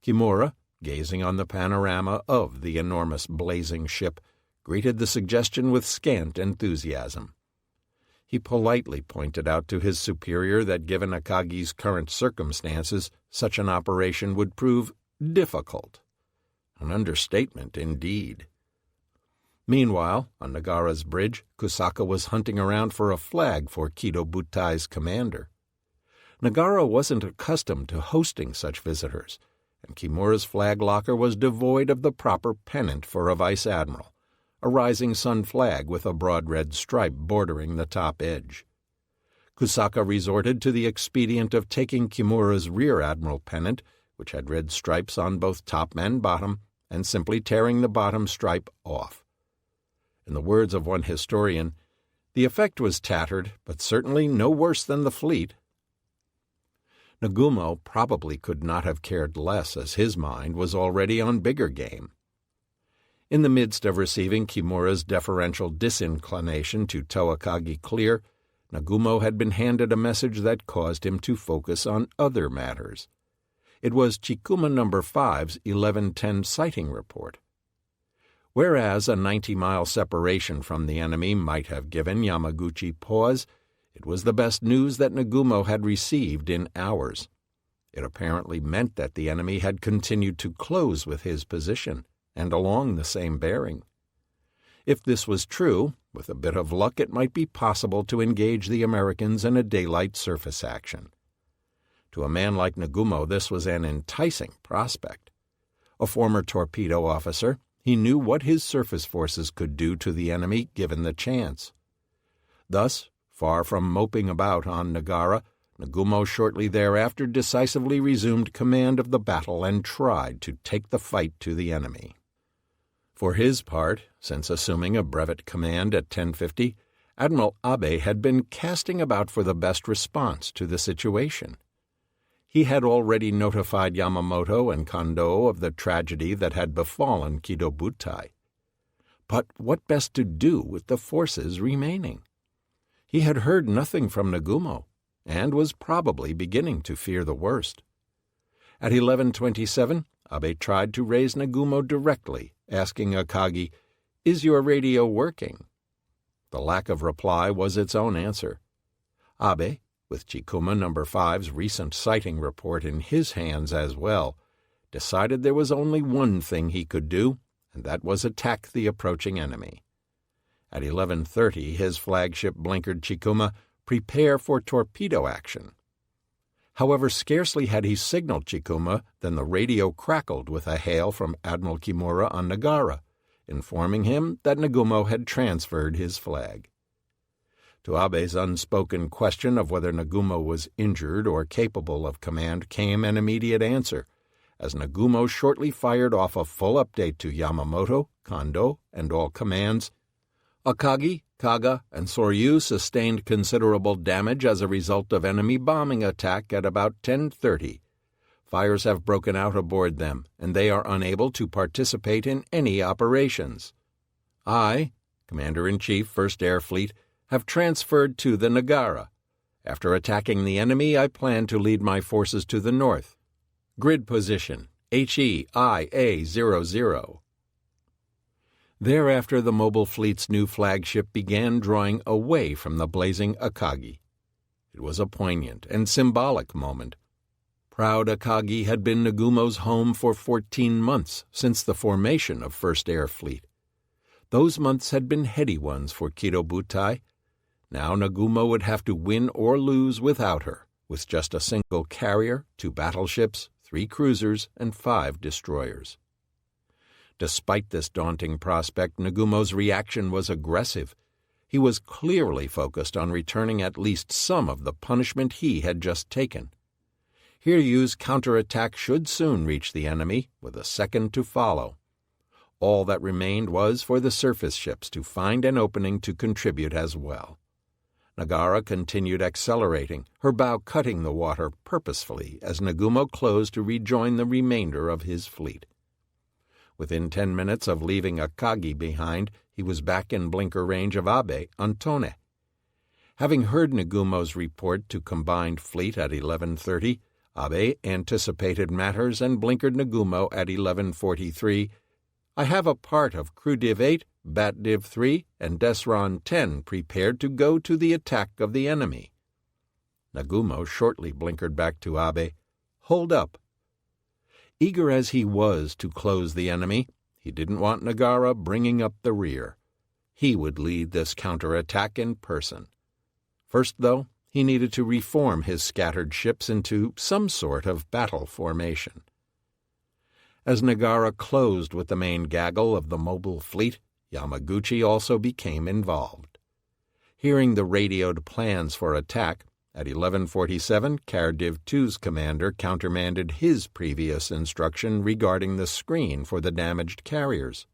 Kimura, gazing on the panorama of the enormous blazing ship, greeted the suggestion with scant enthusiasm. He politely pointed out to his superior that given Akagi's current circumstances, such an operation would prove difficult. An understatement, indeed. Meanwhile, on Nagara's bridge, Kusaka was hunting around for a flag for Kido Butai's commander. Nagara wasn't accustomed to hosting such visitors, and Kimura's flag locker was devoid of the proper pennant for a vice admiral, a rising sun flag with a broad red stripe bordering the top edge. Kusaka resorted to the expedient of taking Kimura's rear admiral pennant, which had red stripes on both top and bottom, and simply tearing the bottom stripe off. In the words of one historian, the effect was tattered, but certainly no worse than the fleet. Nagumo probably could not have cared less, as his mind was already on bigger game. In the midst of receiving Kimura's deferential disinclination to tow Akagi clear, Nagumo had been handed a message that caused him to focus on other matters. It was Chikuma No. 5's 11:10 sighting report. Whereas a 90-mile separation from the enemy might have given Yamaguchi pause, it was the best news that Nagumo had received in hours. It apparently meant that the enemy had continued to close with his position, and along the same bearing. If this was true, with a bit of luck it might be possible to engage the Americans in a daylight surface action. To a man like Nagumo this was an enticing prospect. A former torpedo officer, he knew what his surface forces could do to the enemy given the chance. Thus, far from moping about on Nagara, Nagumo shortly thereafter decisively resumed command of the battle and tried to take the fight to the enemy. For his part, since assuming a brevet command at 1050, Admiral Abe had been casting about for the best response to the situation. He had already notified Yamamoto and Kondo of the tragedy that had befallen Kido-Butai. But what best to do with the forces remaining? He had heard nothing from Nagumo, and was probably beginning to fear the worst. At 11:27, Abe tried to raise Nagumo directly, asking Akagi, "Is your radio working?" The lack of reply was its own answer. Abe, with Chikuma No. 5's recent sighting report in his hands as well, decided there was only one thing he could do, and that was attack the approaching enemy. At 11:30, his flagship blinkered Chikuma, "Prepare for torpedo action." However, scarcely had he signaled Chikuma than the radio crackled with a hail from Admiral Kimura on Nagara, informing him that Nagumo had transferred his flag. To Abe's unspoken question of whether Nagumo was injured or capable of command came an immediate answer, as Nagumo shortly fired off a full update to Yamamoto, Kondo, and all commands. Akagi, Kaga, and Soryu sustained considerable damage as a result of enemy bombing attack at about 10:30. Fires have broken out aboard them, and they are unable to participate in any operations. I, Commander-in-Chief, 1st Air Fleet, have transferred to the Nagara. After attacking the enemy, I plan to lead my forces to the north. Grid position, HEIA-00. Thereafter, the mobile fleet's new flagship began drawing away from the blazing Akagi. It was a poignant and symbolic moment. Proud Akagi had been Nagumo's home for 14 months since the formation of 1st Air Fleet. Those months had been heady ones for Kido-Butai. Now Nagumo would have to win or lose without her, with just a single carrier, 2 battleships, 3 cruisers, and 5 destroyers. Despite this daunting prospect, Nagumo's reaction was aggressive. He was clearly focused on returning at least some of the punishment he had just taken. Hiryu's counterattack should soon reach the enemy, with a second to follow. All that remained was for the surface ships to find an opening to contribute as well. Nagara continued accelerating, her bow cutting the water purposefully as Nagumo closed to rejoin the remainder of his fleet. Within 10 minutes of leaving Akagi behind, he was back in blinker range of Abe on Tone. Having heard Nagumo's report to combined fleet at 11:30, Abe anticipated matters and blinkered Nagumo at 11:43. "I have a part of Crew Div 8, Bat Div 3, and Desron 10 prepared to go to the attack of the enemy." Nagumo shortly blinkered back to Abe, "Hold up." Eager as he was to close the enemy, he didn't want Nagara bringing up the rear. He would lead this counterattack in person. First, though, he needed to reform his scattered ships into some sort of battle formation. As Nagara closed with the main gaggle of the mobile fleet, Yamaguchi also became involved. Hearing the radioed plans for attack, at 11:47, Car Div 2's commander countermanded his previous instruction regarding the screen for the damaged carriers.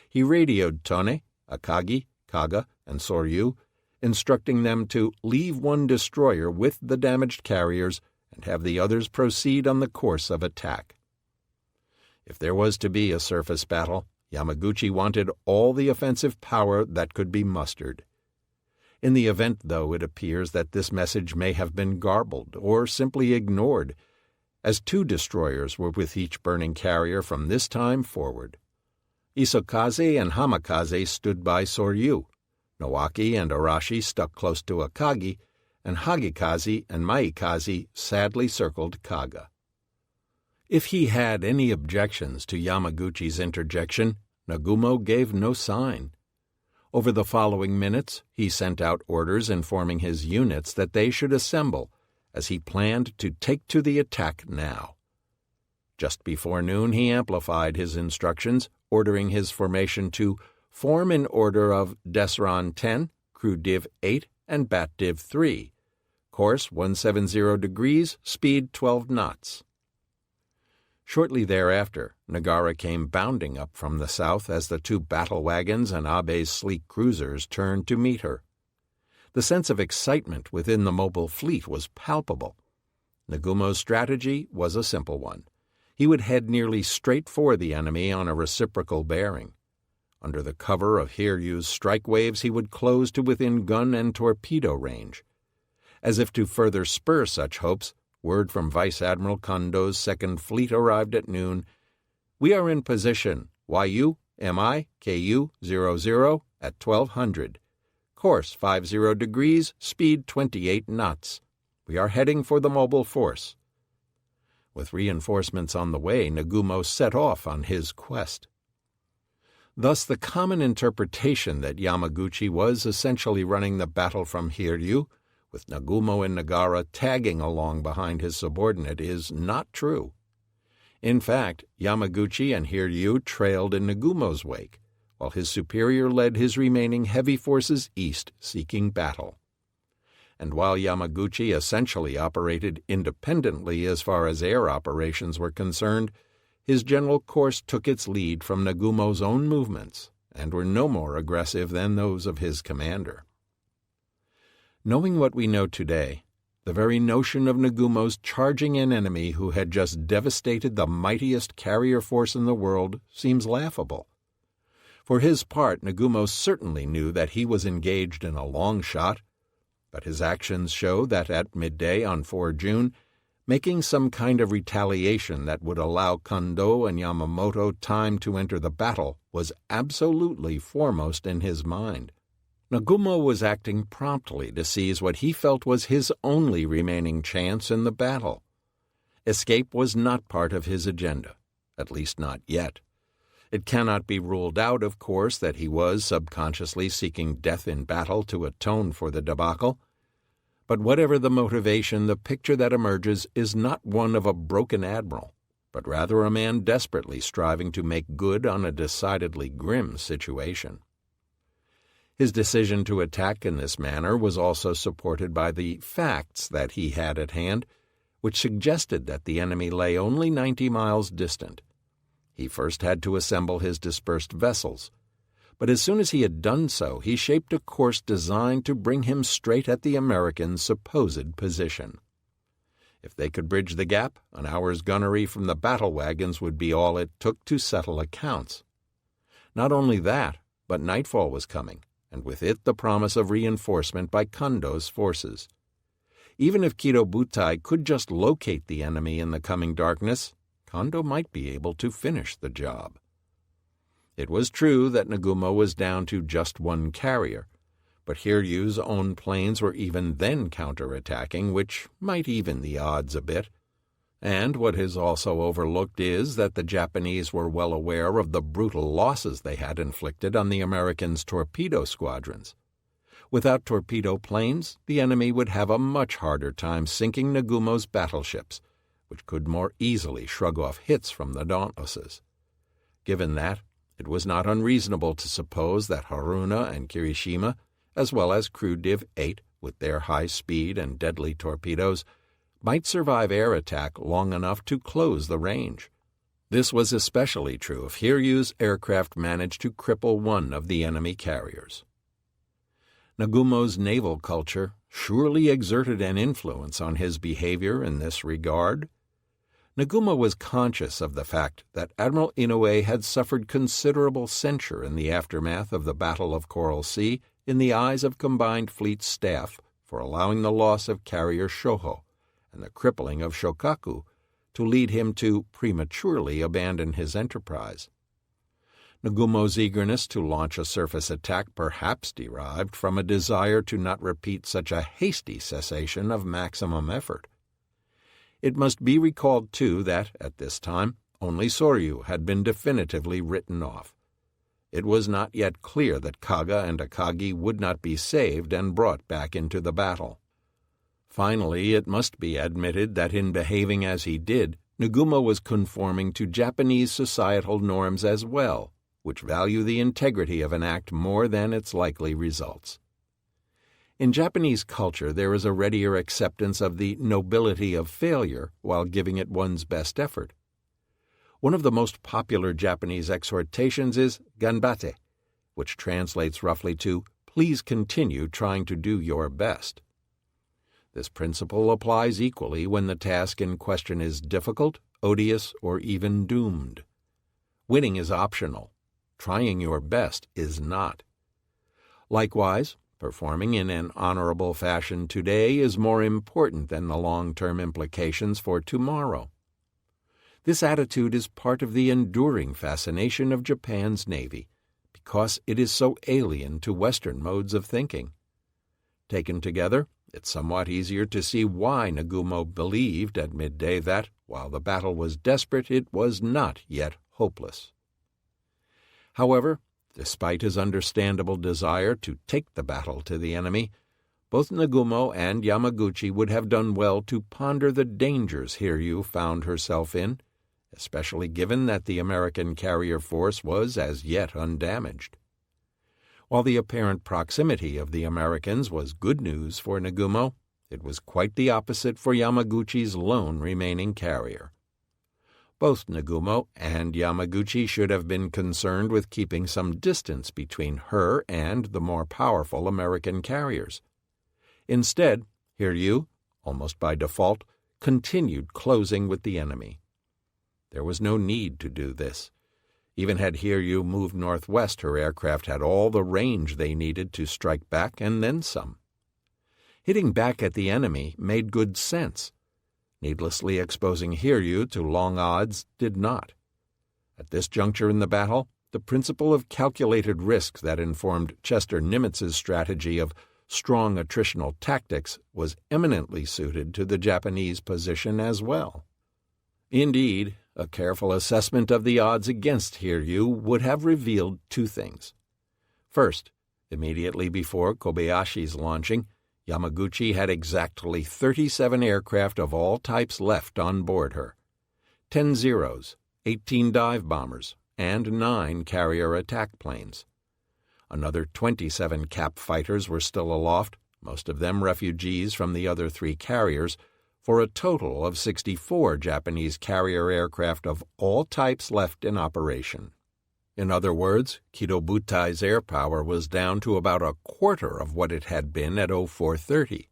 He radioed Tone, Akagi, Kaga, and Soryu, instructing them to leave one destroyer with the damaged carriers and have the others proceed on the course of attack. If there was to be a surface battle, Yamaguchi wanted all the offensive power that could be mustered. In the event, though, it appears that this message may have been garbled or simply ignored, as 2 destroyers were with each burning carrier from this time forward. Isokaze and Hamakaze stood by Soryu. Nowaki and Arashi stuck close to Akagi, and Hagikaze and Maikaze sadly circled Kaga. If he had any objections to Yamaguchi's interjection, Nagumo gave no sign. Over the following minutes, he sent out orders informing his units that they should assemble, as he planned to take to the attack now. Just before noon, he amplified his instructions, ordering his formation to form in order of Desron 10, Crew Div 8, and Bat Div 3, course 170 degrees, speed 12 knots. Shortly thereafter, Nagara came bounding up from the south as the two battle wagons and Abe's sleek cruisers turned to meet her. The sense of excitement within the mobile fleet was palpable. Nagumo's strategy was a simple one. He would head nearly straight for the enemy on a reciprocal bearing. Under the cover of Hiryu's strike waves, he would close to within gun and torpedo range. As if to further spur such hopes, word from Vice Admiral Kondo's Second Fleet arrived at noon. "We are in position, YU, MI, KU, 00, at 1200. Course 50 degrees, speed 28 knots. We are heading for the mobile force." With reinforcements on the way, Nagumo set off on his quest. Thus the common interpretation that Yamaguchi was essentially running the battle from Hiryu, with Nagumo and Nagara tagging along behind his subordinate, is not true. In fact, Yamaguchi and Hiryu trailed in Nagumo's wake, while his superior led his remaining heavy forces east seeking battle. And while Yamaguchi essentially operated independently as far as air operations were concerned, his general course took its lead from Nagumo's own movements and were no more aggressive than those of his commander. Knowing what we know today, the very notion of Nagumo's charging an enemy who had just devastated the mightiest carrier force in the world seems laughable. For his part, Nagumo certainly knew that he was engaged in a long shot, but his actions show that at midday on 4 June, making some kind of retaliation that would allow Kondo and Yamamoto time to enter the battle was absolutely foremost in his mind. Nagumo was acting promptly to seize what he felt was his only remaining chance in the battle. Escape was not part of his agenda, at least not yet. It cannot be ruled out, of course, that he was subconsciously seeking death in battle to atone for the debacle. But whatever the motivation, the picture that emerges is not one of a broken admiral, but rather a man desperately striving to make good on a decidedly grim situation. His decision to attack in this manner was also supported by the facts that he had at hand, which suggested that the enemy lay only 90 miles distant. He first had to assemble his dispersed vessels, but as soon as he had done so, he shaped a course designed to bring him straight at the Americans' supposed position. If they could bridge the gap, an hour's gunnery from the battle wagons would be all it took to settle accounts. Not only that, but nightfall was coming, and with it the promise of reinforcement by Kondo's forces. Even if Kido Butai could just locate the enemy in the coming darkness, Kondo might be able to finish the job. It was true that Nagumo was down to just one carrier, but Hiryu's own planes were even then counterattacking, which might even the odds a bit. And what is also overlooked is that the Japanese were well aware of the brutal losses they had inflicted on the Americans' torpedo squadrons. Without torpedo planes, the enemy would have a much harder time sinking Nagumo's battleships, which could more easily shrug off hits from the Dauntlesses. Given that, it was not unreasonable to suppose that Haruna and Kirishima, as well as Crew Div 8 with their high speed and deadly torpedoes, might survive air attack long enough to close the range. This was especially true if Hiryu's aircraft managed to cripple one of the enemy carriers. Nagumo's naval culture surely exerted an influence on his behavior in this regard. Nagumo was conscious of the fact that Admiral Inoue had suffered considerable censure in the aftermath of the Battle of Coral Sea in the eyes of Combined Fleet staff for allowing the loss of carrier Shoho and the crippling of Shokaku to lead him to prematurely abandon his enterprise. Nagumo's eagerness to launch a surface attack perhaps derived from a desire to not repeat such a hasty cessation of maximum effort. It must be recalled, too, that, at this time, only Soryu had been definitively written off. It was not yet clear that Kaga and Akagi would not be saved and brought back into the battle. Finally, it must be admitted that in behaving as he did, Nagumo was conforming to Japanese societal norms as well, which value the integrity of an act more than its likely results. In Japanese culture, there is a readier acceptance of the nobility of failure while giving it one's best effort. One of the most popular Japanese exhortations is ganbatte, which translates roughly to "please continue trying to do your best." This principle applies equally when the task in question is difficult, odious, or even doomed. Winning is optional. Trying your best is not. Likewise, performing in an honorable fashion today is more important than the long-term implications for tomorrow. This attitude is part of the enduring fascination of Japan's Navy, because it is so alien to Western modes of thinking. Taken together, it's somewhat easier to see why Nagumo believed at midday that, while the battle was desperate, it was not yet hopeless. However, despite his understandable desire to take the battle to the enemy, both Nagumo and Yamaguchi would have done well to ponder the dangers Hiryu found herself in, especially given that the American carrier force was as yet undamaged. While the apparent proximity of the Americans was good news for Nagumo, it was quite the opposite for Yamaguchi's lone remaining carrier. Both Nagumo and Yamaguchi should have been concerned with keeping some distance between her and the more powerful American carriers. Instead, Hiryu, almost by default, continued closing with the enemy. There was no need to do this. Even had Hiryu moved northwest, her aircraft had all the range they needed to strike back and then some. Hitting back at the enemy made good sense. Needlessly exposing Hiryu to long odds did not. At this juncture in the battle, the principle of calculated risk that informed Chester Nimitz's strategy of strong attritional tactics was eminently suited to the Japanese position as well. Indeed, a careful assessment of the odds against Hiryu would have revealed two things. First, immediately before Kobayashi's launching, Yamaguchi had exactly 37 aircraft of all types left on board her: 10 Zeros, 18 dive bombers, and 9 carrier attack planes. Another 27 cap fighters were still aloft, most of them refugees from the other 3 carriers, for a total of 64 Japanese carrier aircraft of all types left in operation. In other words, Kido Butai's air power was down to about a quarter of what it had been at 0430.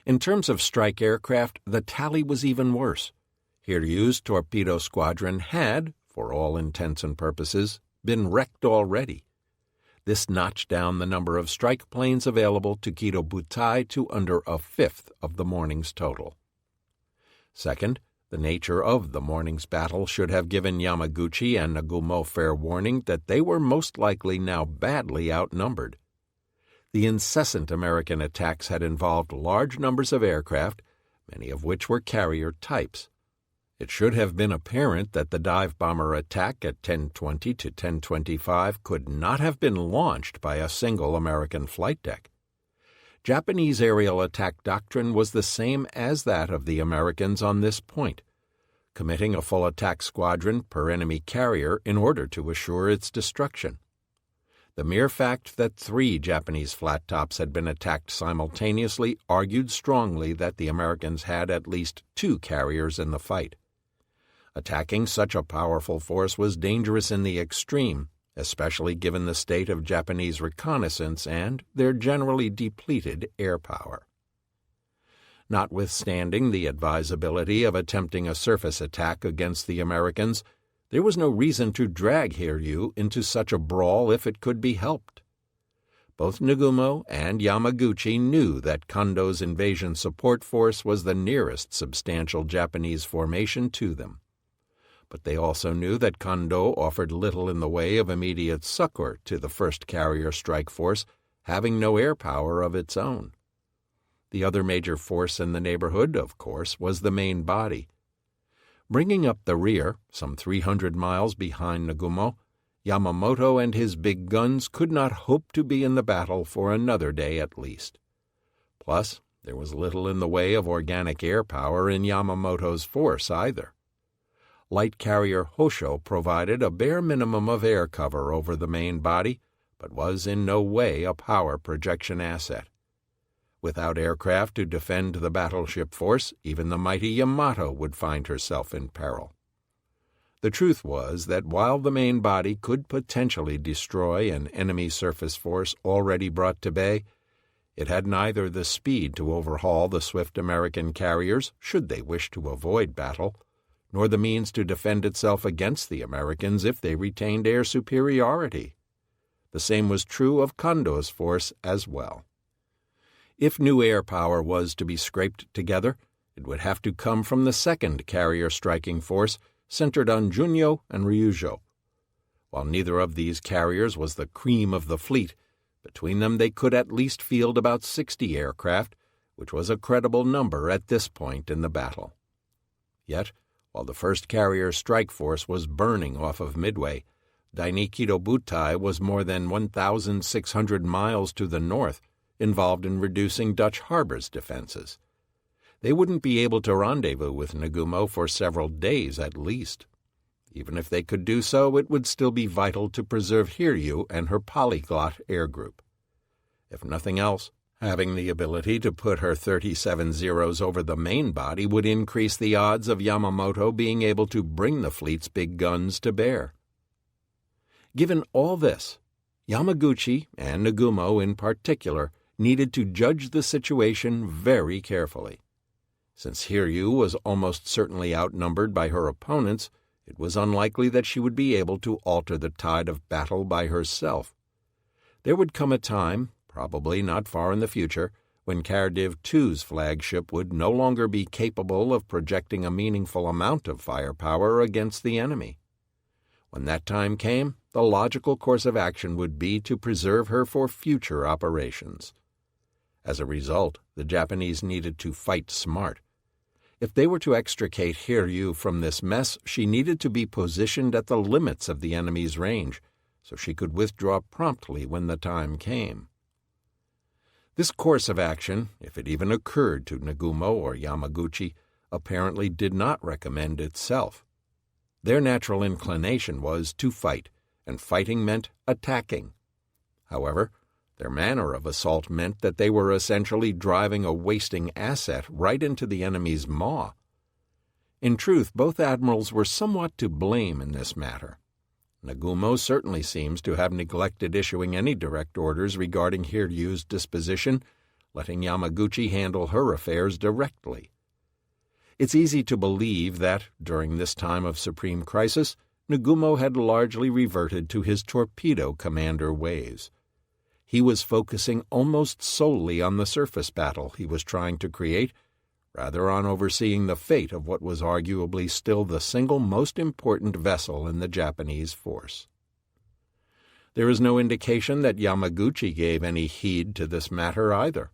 In terms of strike aircraft, the tally was even worse. Hiryu's torpedo squadron had, for all intents and purposes, been wrecked already. This notched down the number of strike planes available to Kido Butai to under a fifth of the morning's total. Second, the nature of the morning's battle should have given Yamaguchi and Nagumo fair warning that they were most likely now badly outnumbered. The incessant American attacks had involved large numbers of aircraft, many of which were carrier types. It should have been apparent that the dive bomber attack at 10:20 to 10:25 could not have been launched by a single American flight deck. Japanese aerial attack doctrine was the same as that of the Americans on this point, committing a full attack squadron per enemy carrier in order to assure its destruction. The mere fact that 3 Japanese flat tops had been attacked simultaneously argued strongly that the Americans had at least 2 carriers in the fight. Attacking such a powerful force was dangerous in the extreme, especially given the state of Japanese reconnaissance and their generally depleted air power. Notwithstanding the advisability of attempting a surface attack against the Americans, there was no reason to drag Hiryu into such a brawl if it could be helped. Both Nagumo and Yamaguchi knew that Kondo's invasion support force was the nearest substantial Japanese formation to them. But they also knew that Kondo offered little in the way of immediate succor to the first carrier strike force, having no air power of its own. The other major force in the neighborhood, of course, was the main body. Bringing up the rear, some 300 miles behind Nagumo, Yamamoto and his big guns could not hope to be in the battle for another day at least. Plus, there was little in the way of organic air power in Yamamoto's force either. light carrier Hosho provided a bare minimum of air cover over the main body, but was in no way a power projection asset. Without aircraft to defend the battleship force, even the mighty Yamato would find herself in peril. The truth was that while the main body could potentially destroy an enemy surface force already brought to bay, it had neither the speed to overhaul the swift American carriers, should they wish to avoid battle, nor the means to defend itself against the Americans if they retained air superiority. The same was true of Kondo's force as well. If new air power was to be scraped together, it would have to come from the second carrier striking force, centered on Junyo and Ryujo. While neither of these carriers was the cream of the fleet, between them they could at least field about 60 aircraft, which was a credible number at this point in the battle. Yet, while the first carrier strike force was burning off of Midway, Dainikido Butai was more than 1,600 miles to the north, involved in reducing Dutch Harbor's defenses. They wouldn't be able to rendezvous with Nagumo for several days at least. Even if they could do so, it would still be vital to preserve Hiryu and her polyglot air group. If nothing else, having the ability to put her 37 Zeros over the main body would increase the odds of Yamamoto being able to bring the fleet's big guns to bear. Given all this, Yamaguchi, and Nagumo in particular, needed to judge the situation very carefully. Since Hiryu was almost certainly outnumbered by her opponents, it was unlikely that she would be able to alter the tide of battle by herself. There would come a time, probably not far in the future, when Cardiff II's flagship would no longer be capable of projecting a meaningful amount of firepower against the enemy. When that time came, the logical course of action would be to preserve her for future operations. As a result, the Japanese needed to fight smart. If they were to extricate Hiryu from this mess, she needed to be positioned at the limits of the enemy's range, so she could withdraw promptly when the time came. This course of action, if it even occurred to Nagumo or Yamaguchi, apparently did not recommend itself. Their natural inclination was to fight, and fighting meant attacking. However, their manner of assault meant that they were essentially driving a wasting asset right into the enemy's maw. In truth, both admirals were somewhat to blame in this matter. Nagumo certainly seems to have neglected issuing any direct orders regarding Hiryu's disposition, letting Yamaguchi handle her affairs directly. It's easy to believe that, during this time of supreme crisis, Nagumo had largely reverted to his torpedo commander ways. He was focusing almost solely on the surface battle he was trying to create, rather on overseeing the fate of what was arguably still the single most important vessel in the Japanese force. There is no indication that Yamaguchi gave any heed to this matter either.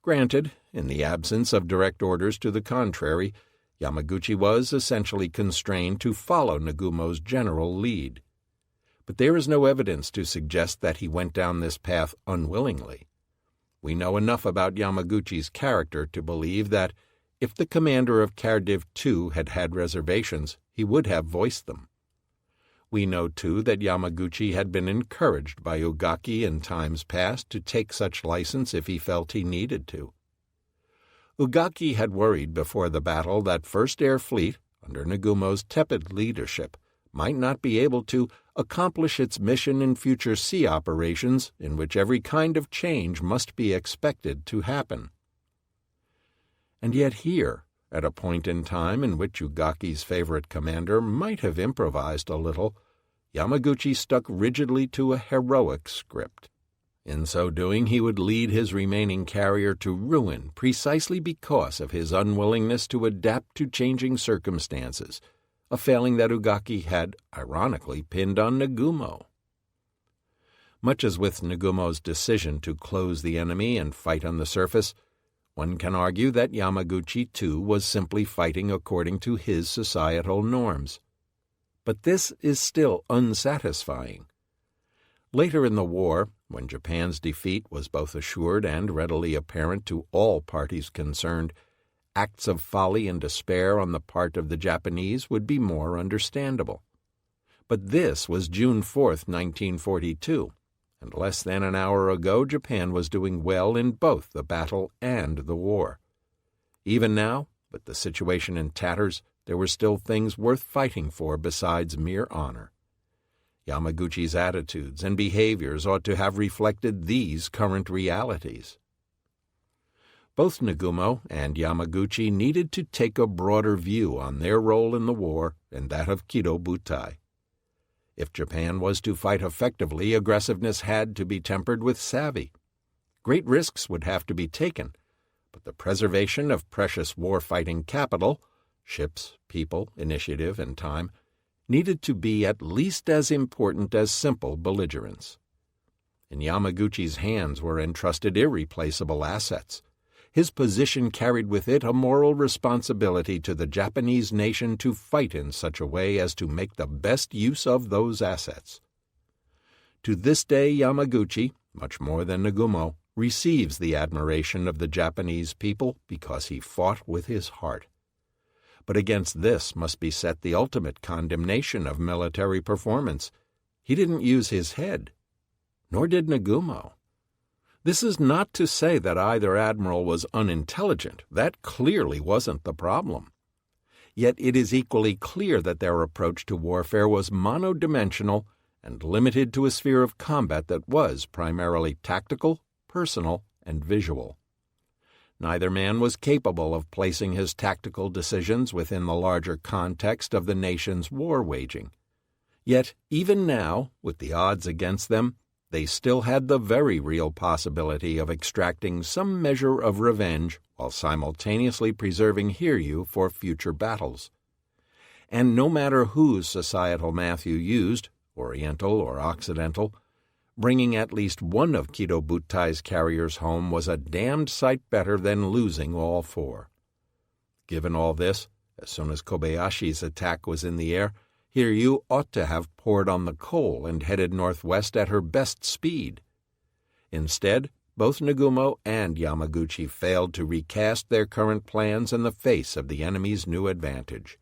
Granted, in the absence of direct orders to the contrary, Yamaguchi was essentially constrained to follow Nagumo's general lead. But there is no evidence to suggest that he went down this path unwillingly. We know enough about Yamaguchi's character to believe that if the commander of Cardiff II had had reservations, he would have voiced them. We know, too, that Yamaguchi had been encouraged by Ugaki in times past to take such license if he felt he needed to. Ugaki had worried before the battle that First Air Fleet, under Nagumo's tepid leadership, might not be able to accomplish its mission in future sea operations in which every kind of change must be expected to happen. And yet here, at a point in time in which Ugaki's favorite commander might have improvised a little, Yamaguchi stuck rigidly to a heroic script. In so doing, he would lead his remaining carrier to ruin precisely because of his unwillingness to adapt to changing circumstances, a failing that Ugaki had, ironically, pinned on Nagumo. Much as with Nagumo's decision to close the enemy and fight on the surface, one can argue that Yamaguchi, too, was simply fighting according to his societal norms. But this is still unsatisfying. Later in the war, when Japan's defeat was both assured and readily apparent to all parties concerned, acts of folly and despair on the part of the Japanese would be more understandable. But this was June 4th, 1942, and less than an hour ago Japan was doing well in both the battle and the war. Even now, with the situation in tatters, there were still things worth fighting for besides mere honor. Yamaguchi's attitudes and behaviors ought to have reflected these current realities. Both Nagumo and Yamaguchi needed to take a broader view on their role in the war and that of Kido Butai. If Japan was to fight effectively, aggressiveness had to be tempered with savvy. Great risks would have to be taken, but the preservation of precious war-fighting capital, ships, people, initiative, and time, needed to be at least as important as simple belligerence. In Yamaguchi's hands were entrusted irreplaceable assets. His position carried with it a moral responsibility to the Japanese nation to fight in such a way as to make the best use of those assets. To this day, Yamaguchi, much more than Nagumo, receives the admiration of the Japanese people because he fought with his heart. But against this must be set the ultimate condemnation of military performance. He didn't use his head, nor did Nagumo. This is not to say that either admiral was unintelligent. That clearly wasn't the problem. Yet it is equally clear that their approach to warfare was monodimensional and limited to a sphere of combat that was primarily tactical, personal, and visual. Neither man was capable of placing his tactical decisions within the larger context of the nation's war waging. Yet, even now, with the odds against them, they still had the very real possibility of extracting some measure of revenge while simultaneously preserving Hiryu for future battles. And no matter whose societal math you used, Oriental or Occidental, bringing at least one of Kido Butai's carriers home was a damned sight better than losing all four. Given all this, as soon as Kobayashi's attack was in the air, Hiryu ought to have poured on the coal and headed northwest at her best speed. Instead, both Nagumo and Yamaguchi failed to recast their current plans in the face of the enemy's new advantage.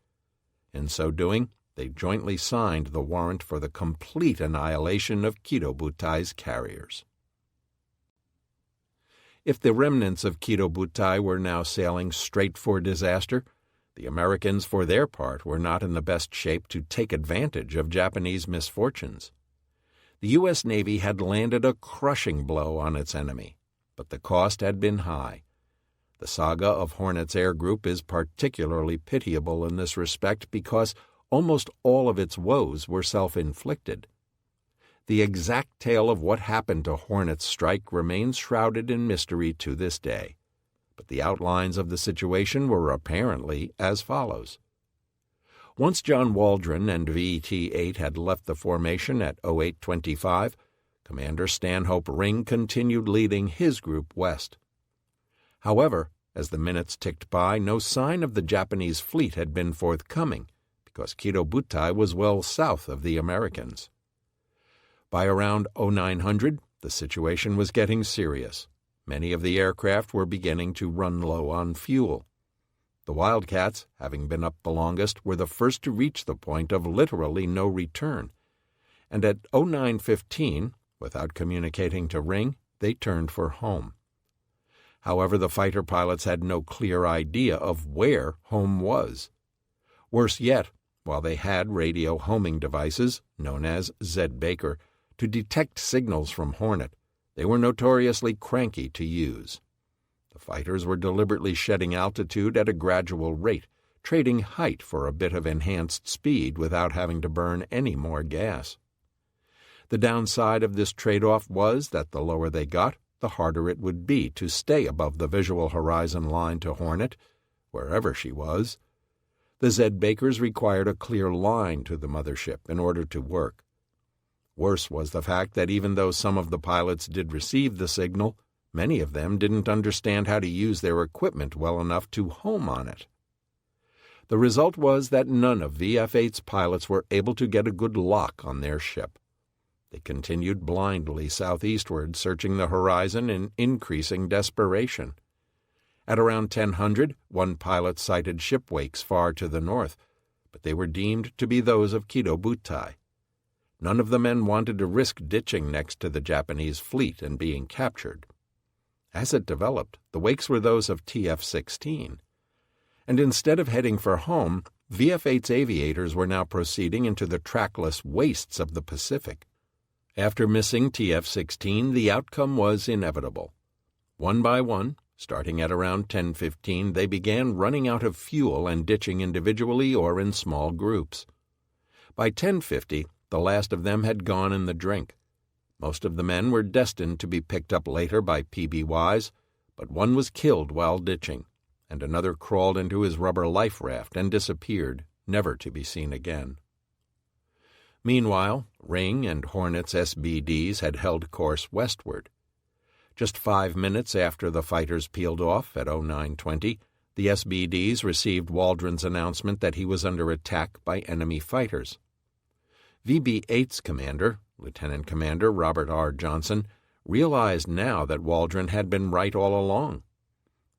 In so doing, they jointly signed the warrant for the complete annihilation of Kido Butai's carriers. If the remnants of Kido Butai were now sailing straight for disaster, the Americans, for their part, were not in the best shape to take advantage of Japanese misfortunes. The U.S. Navy had landed a crushing blow on its enemy, but the cost had been high. The saga of Hornet's Air Group is particularly pitiable in this respect because almost all of its woes were self-inflicted. The exact tale of what happened to Hornet's strike remains shrouded in mystery to this day, but the outlines of the situation were apparently as follows. Once John Waldron and VT-8 had left the formation at 0825, Commander Stanhope Ring continued leading his group west. However, as the minutes ticked by, no sign of the Japanese fleet had been forthcoming, because Kido Butai was well south of the Americans. By around 0900, the situation was getting serious. Many of the aircraft were beginning to run low on fuel. The Wildcats, having been up the longest, were the first to reach the point of literally no return, and at 0915, without communicating to Ring, they turned for home. However, the fighter pilots had no clear idea of where home was. Worse yet, while they had radio homing devices, known as Z-Baker, to detect signals from Hornet, they were notoriously cranky to use. The fighters were deliberately shedding altitude at a gradual rate, trading height for a bit of enhanced speed without having to burn any more gas. The downside of this trade-off was that the lower they got, the harder it would be to stay above the visual horizon line to Hornet, wherever she was. The Z-Bakers required a clear line to the mothership in order to work. Worse was the fact that even though some of the pilots did receive the signal, many of them didn't understand how to use their equipment well enough to home on it. The result was that none of VF-8's pilots were able to get a good lock on their ship. They continued blindly southeastward, searching the horizon in increasing desperation. At around 1000, one pilot sighted ship wakes far to the north, but they were deemed to be those of Kido Butai. None of the men wanted to risk ditching next to the Japanese fleet and being captured. As it developed, the wakes were those of TF-16. And instead of heading for home, VF-8's aviators were now proceeding into the trackless wastes of the Pacific. After missing TF-16, the outcome was inevitable. One by one, starting at around 10:15, they began running out of fuel and ditching individually or in small groups. By 10:50, the last of them had gone in the drink. Most of the men were destined to be picked up later by PBYs, but one was killed while ditching, and another crawled into his rubber life raft and disappeared, never to be seen again. Meanwhile, Ring and Hornet's SBDs had held course westward. Just 5 minutes after the fighters peeled off at 09:20, the SBDs received Waldron's announcement that he was under attack by enemy fighters. VB-8's commander, Lieutenant Commander Robert R. Johnson, realized now that Waldron had been right all along.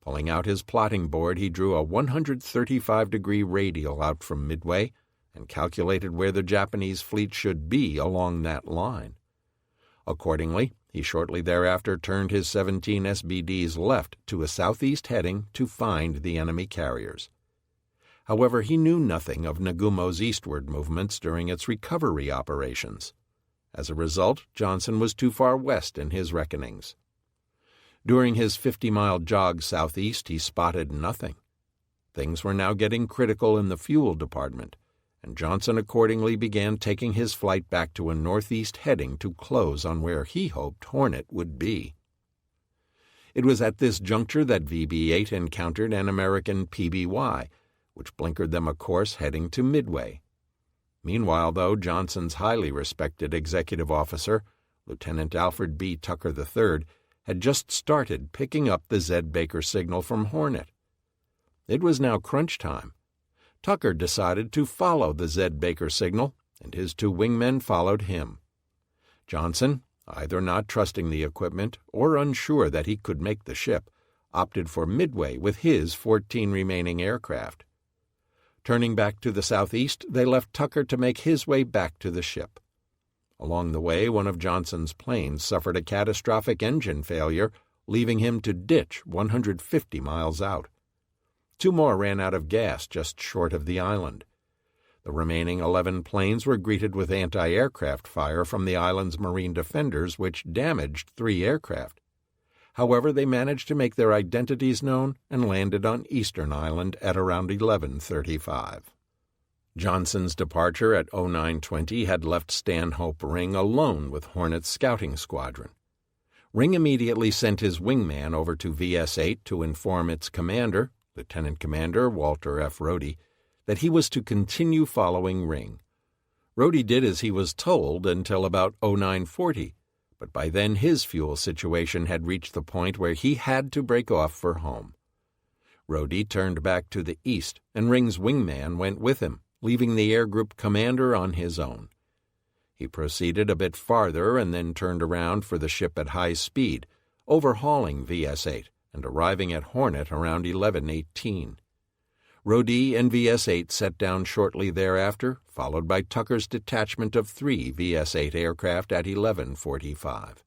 Pulling out his plotting board, he drew a 135-degree radial out from Midway and calculated where the Japanese fleet should be along that line. Accordingly, he shortly thereafter turned his 17 SBDs left to a southeast heading to find the enemy carriers. However, he knew nothing of Nagumo's eastward movements during its recovery operations. As a result, Johnson was too far west in his reckonings. During his 50-mile jog southeast, he spotted nothing. Things were now getting critical in the fuel department, and Johnson accordingly began taking his flight back to a northeast heading to close on where he hoped Hornet would be. It was at this juncture that VB-8 encountered an American PBY, which blinkered them a course heading to Midway. Meanwhile, though, Johnson's highly respected executive officer, Lieutenant Alfred B. Tucker III, had just started picking up the Z. Baker signal from Hornet. It was now crunch time. Tucker decided to follow the Z. Baker signal, and his 2 wingmen followed him. Johnson, either not trusting the equipment or unsure that he could make the ship, opted for Midway with his 14 remaining aircraft. Turning back to the southeast, they left Tucker to make his way back to the ship. Along the way, one of Johnson's planes suffered a catastrophic engine failure, leaving him to ditch 150 miles out. 2 more ran out of gas just short of the island. The remaining 11 planes were greeted with anti-aircraft fire from the island's marine defenders, which damaged 3 aircraft. However, they managed to make their identities known and landed on Eastern Island at around 11:35. Johnson's departure at 09:20 had left Stanhope Ring alone with Hornet's scouting squadron. Ring immediately sent his wingman over to VS-8 to inform its commander, Lieutenant Commander Walter F. Rohde, that he was to continue following Ring. Rohde did as he was told until about 09:40, but by then his fuel situation had reached the point where he had to break off for home. Rohde turned back to the east, and Ring's wingman went with him, leaving the air group commander on his own. He proceeded a bit farther and then turned around for the ship at high speed, overhauling VS-8 and arriving at Hornet around 11:18. Rohde and VS-8 set down shortly thereafter, followed by Tucker's detachment of 3 VS-8 aircraft at 11:45.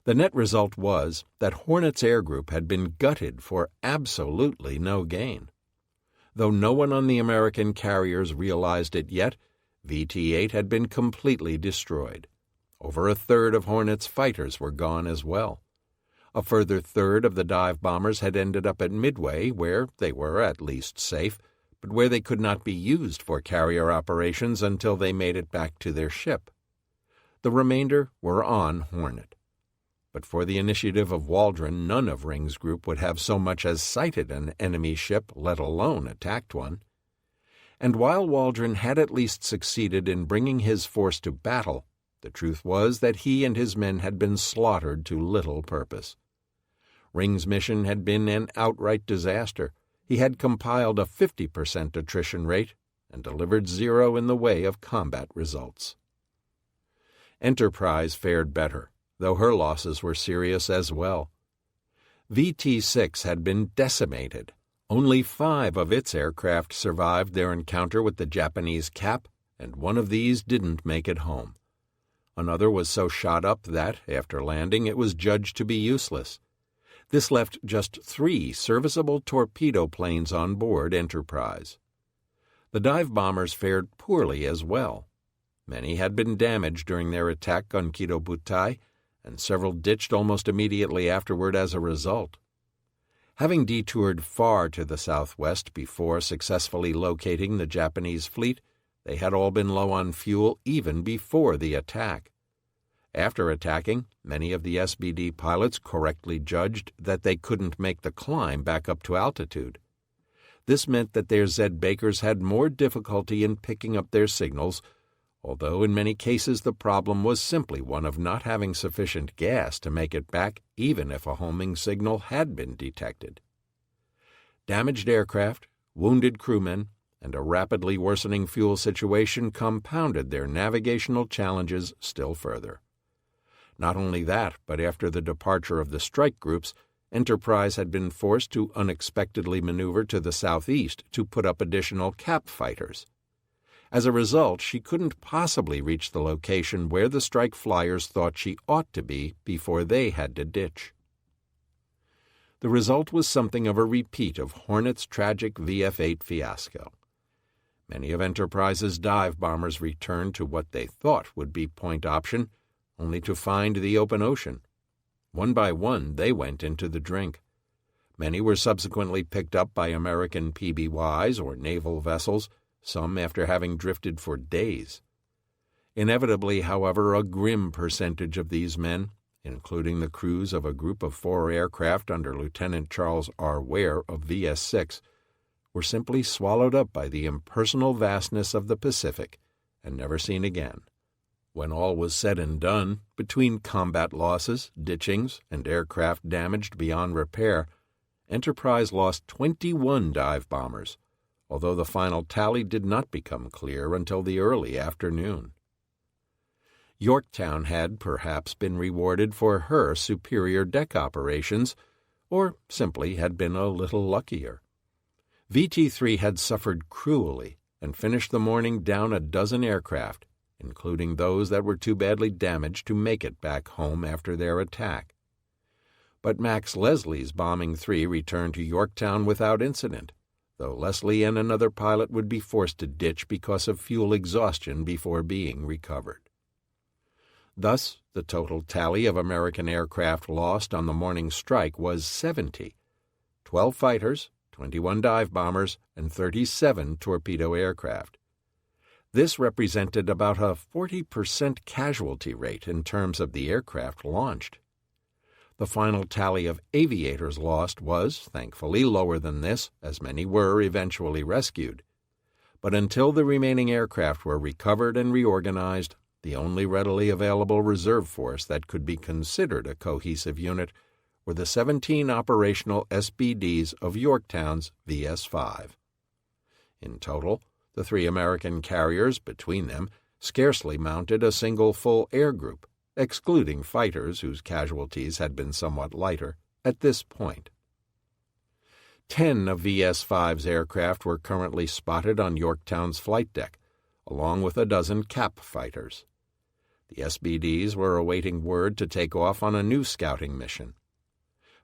The net result was that Hornet's air group had been gutted for absolutely no gain. Though no one on the American carriers realized it yet, VT-8 had been completely destroyed. Over a third of Hornet's fighters were gone as well. A further third of the dive bombers had ended up at Midway, where they were at least safe, but where they could not be used for carrier operations until they made it back to their ship. The remainder were on Hornet. But for the initiative of Waldron, none of Ring's group would have so much as sighted an enemy ship, let alone attacked one. And while Waldron had at least succeeded in bringing his force to battle, the truth was that he and his men had been slaughtered to little purpose. Ring's mission had been an outright disaster. He had compiled a 50% attrition rate and delivered 0 in the way of combat results. Enterprise fared better, though her losses were serious as well. VT-6 had been decimated. Only 5 of its aircraft survived their encounter with the Japanese cap, and one of these didn't make it home. Another was so shot up that, after landing, it was judged to be useless. This left just 3 serviceable torpedo planes on board Enterprise. The dive bombers fared poorly as well. Many had been damaged during their attack on Kido-Butai, and several ditched almost immediately afterward as a result. Having detoured far to the southwest before successfully locating the Japanese fleet, they had all been low on fuel even before the attack. After attacking, many of the SBD pilots correctly judged that they couldn't make the climb back up to altitude. This meant that their Z-Bakers had more difficulty in picking up their signals, although in many cases the problem was simply one of not having sufficient gas to make it back even if a homing signal had been detected. Damaged aircraft, wounded crewmen, and a rapidly worsening fuel situation compounded their navigational challenges still further. Not only that, but after the departure of the strike groups, Enterprise had been forced to unexpectedly maneuver to the southeast to put up additional cap fighters. As a result, she couldn't possibly reach the location where the strike flyers thought she ought to be before they had to ditch. The result was something of a repeat of Hornet's tragic VF-8 fiasco. Many of Enterprise's dive bombers returned to what they thought would be point option, only to find the open ocean. One by one, they went into the drink. Many were subsequently picked up by American PBYs or naval vessels, some after having drifted for days. Inevitably, however, a grim percentage of these men, including the crews of a group of 4 aircraft under Lieutenant Charles R. Ware of VS-6, were simply swallowed up by the impersonal vastness of the Pacific and never seen again. When all was said and done, between combat losses, ditchings, and aircraft damaged beyond repair, Enterprise lost 21 dive bombers, although the final tally did not become clear until the early afternoon. Yorktown had perhaps been rewarded for her superior deck operations, or simply had been a little luckier. VT-3 had suffered cruelly and finished the morning down a dozen aircraft, including those that were too badly damaged to make it back home after their attack. But Max Leslie's Bombing 3 returned to Yorktown without incident, though Leslie and another pilot would be forced to ditch because of fuel exhaustion before being recovered. Thus, the total tally of American aircraft lost on the morning strike was 70, 12 fighters, 21 dive bombers, and 37 torpedo aircraft. This represented about a 40% casualty rate in terms of the aircraft launched. The final tally of aviators lost was, thankfully, lower than this, as many were eventually rescued. But until the remaining aircraft were recovered and reorganized, the only readily available reserve force that could be considered a cohesive unit were the 17 operational SBDs of Yorktown's VS-5. In total, the 3 American carriers, between them, scarcely mounted a single full air group, excluding fighters whose casualties had been somewhat lighter at this point. 10 of VS-5's aircraft were currently spotted on Yorktown's flight deck, along with a dozen cap fighters. The SBDs were awaiting word to take off on a new scouting mission.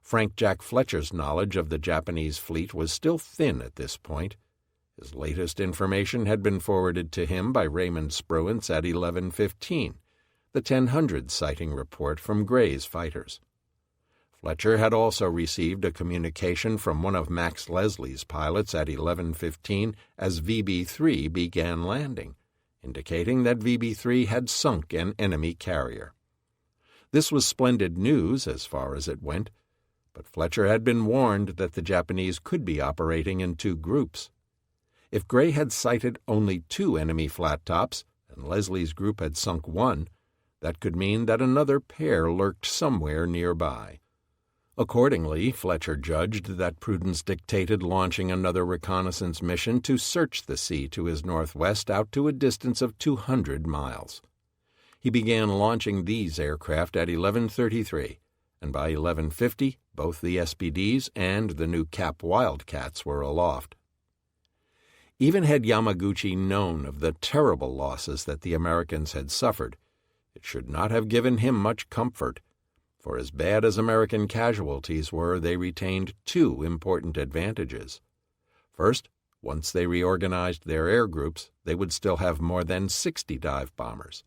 Frank Jack Fletcher's knowledge of the Japanese fleet was still thin at this point. His latest information had been forwarded to him by Raymond Spruance at 11:15, the 1000 sighting report from Gray's fighters. Fletcher had also received a communication from one of Max Leslie's pilots at 11:15 as VB-3 began landing, indicating that VB-3 had sunk an enemy carrier. This was splendid news as far as it went, but Fletcher had been warned that the Japanese could be operating in 2 groups. If Gray had sighted only 2 enemy flat tops and Leslie's group had sunk 1, that could mean that another pair lurked somewhere nearby. Accordingly, Fletcher judged that prudence dictated launching another reconnaissance mission to search the sea to his northwest out to a distance of 200 miles. He began launching these aircraft at 11:33, and by 11:50 Both the SPDs and the new Cap Wildcats were aloft. Even had Yamaguchi known of the terrible losses that the Americans had suffered, it should not have given him much comfort, for as bad as American casualties were, they retained two important advantages. First, once they reorganized their air groups, they would still have more than 60 dive bombers.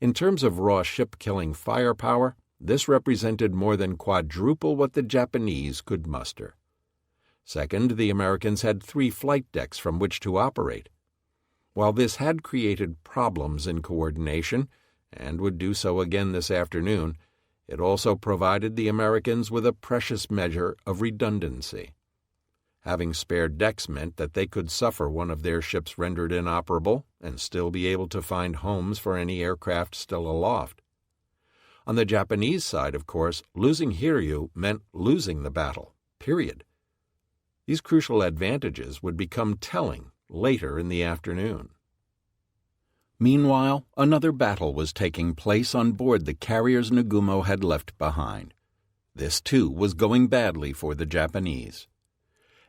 In terms of raw ship-killing firepower, this represented more than quadruple what the Japanese could muster. Second, the Americans had 3 flight decks from which to operate. While this had created problems in coordination, and would do so again this afternoon, it also provided the Americans with a precious measure of redundancy. Having spare decks meant that they could suffer one of their ships rendered inoperable and still be able to find homes for any aircraft still aloft. On the Japanese side, of course, losing Hiryu meant losing the battle, period. These crucial advantages would become telling later in the afternoon. Meanwhile, another battle was taking place on board the carriers Nagumo had left behind. This, too, was going badly for the Japanese.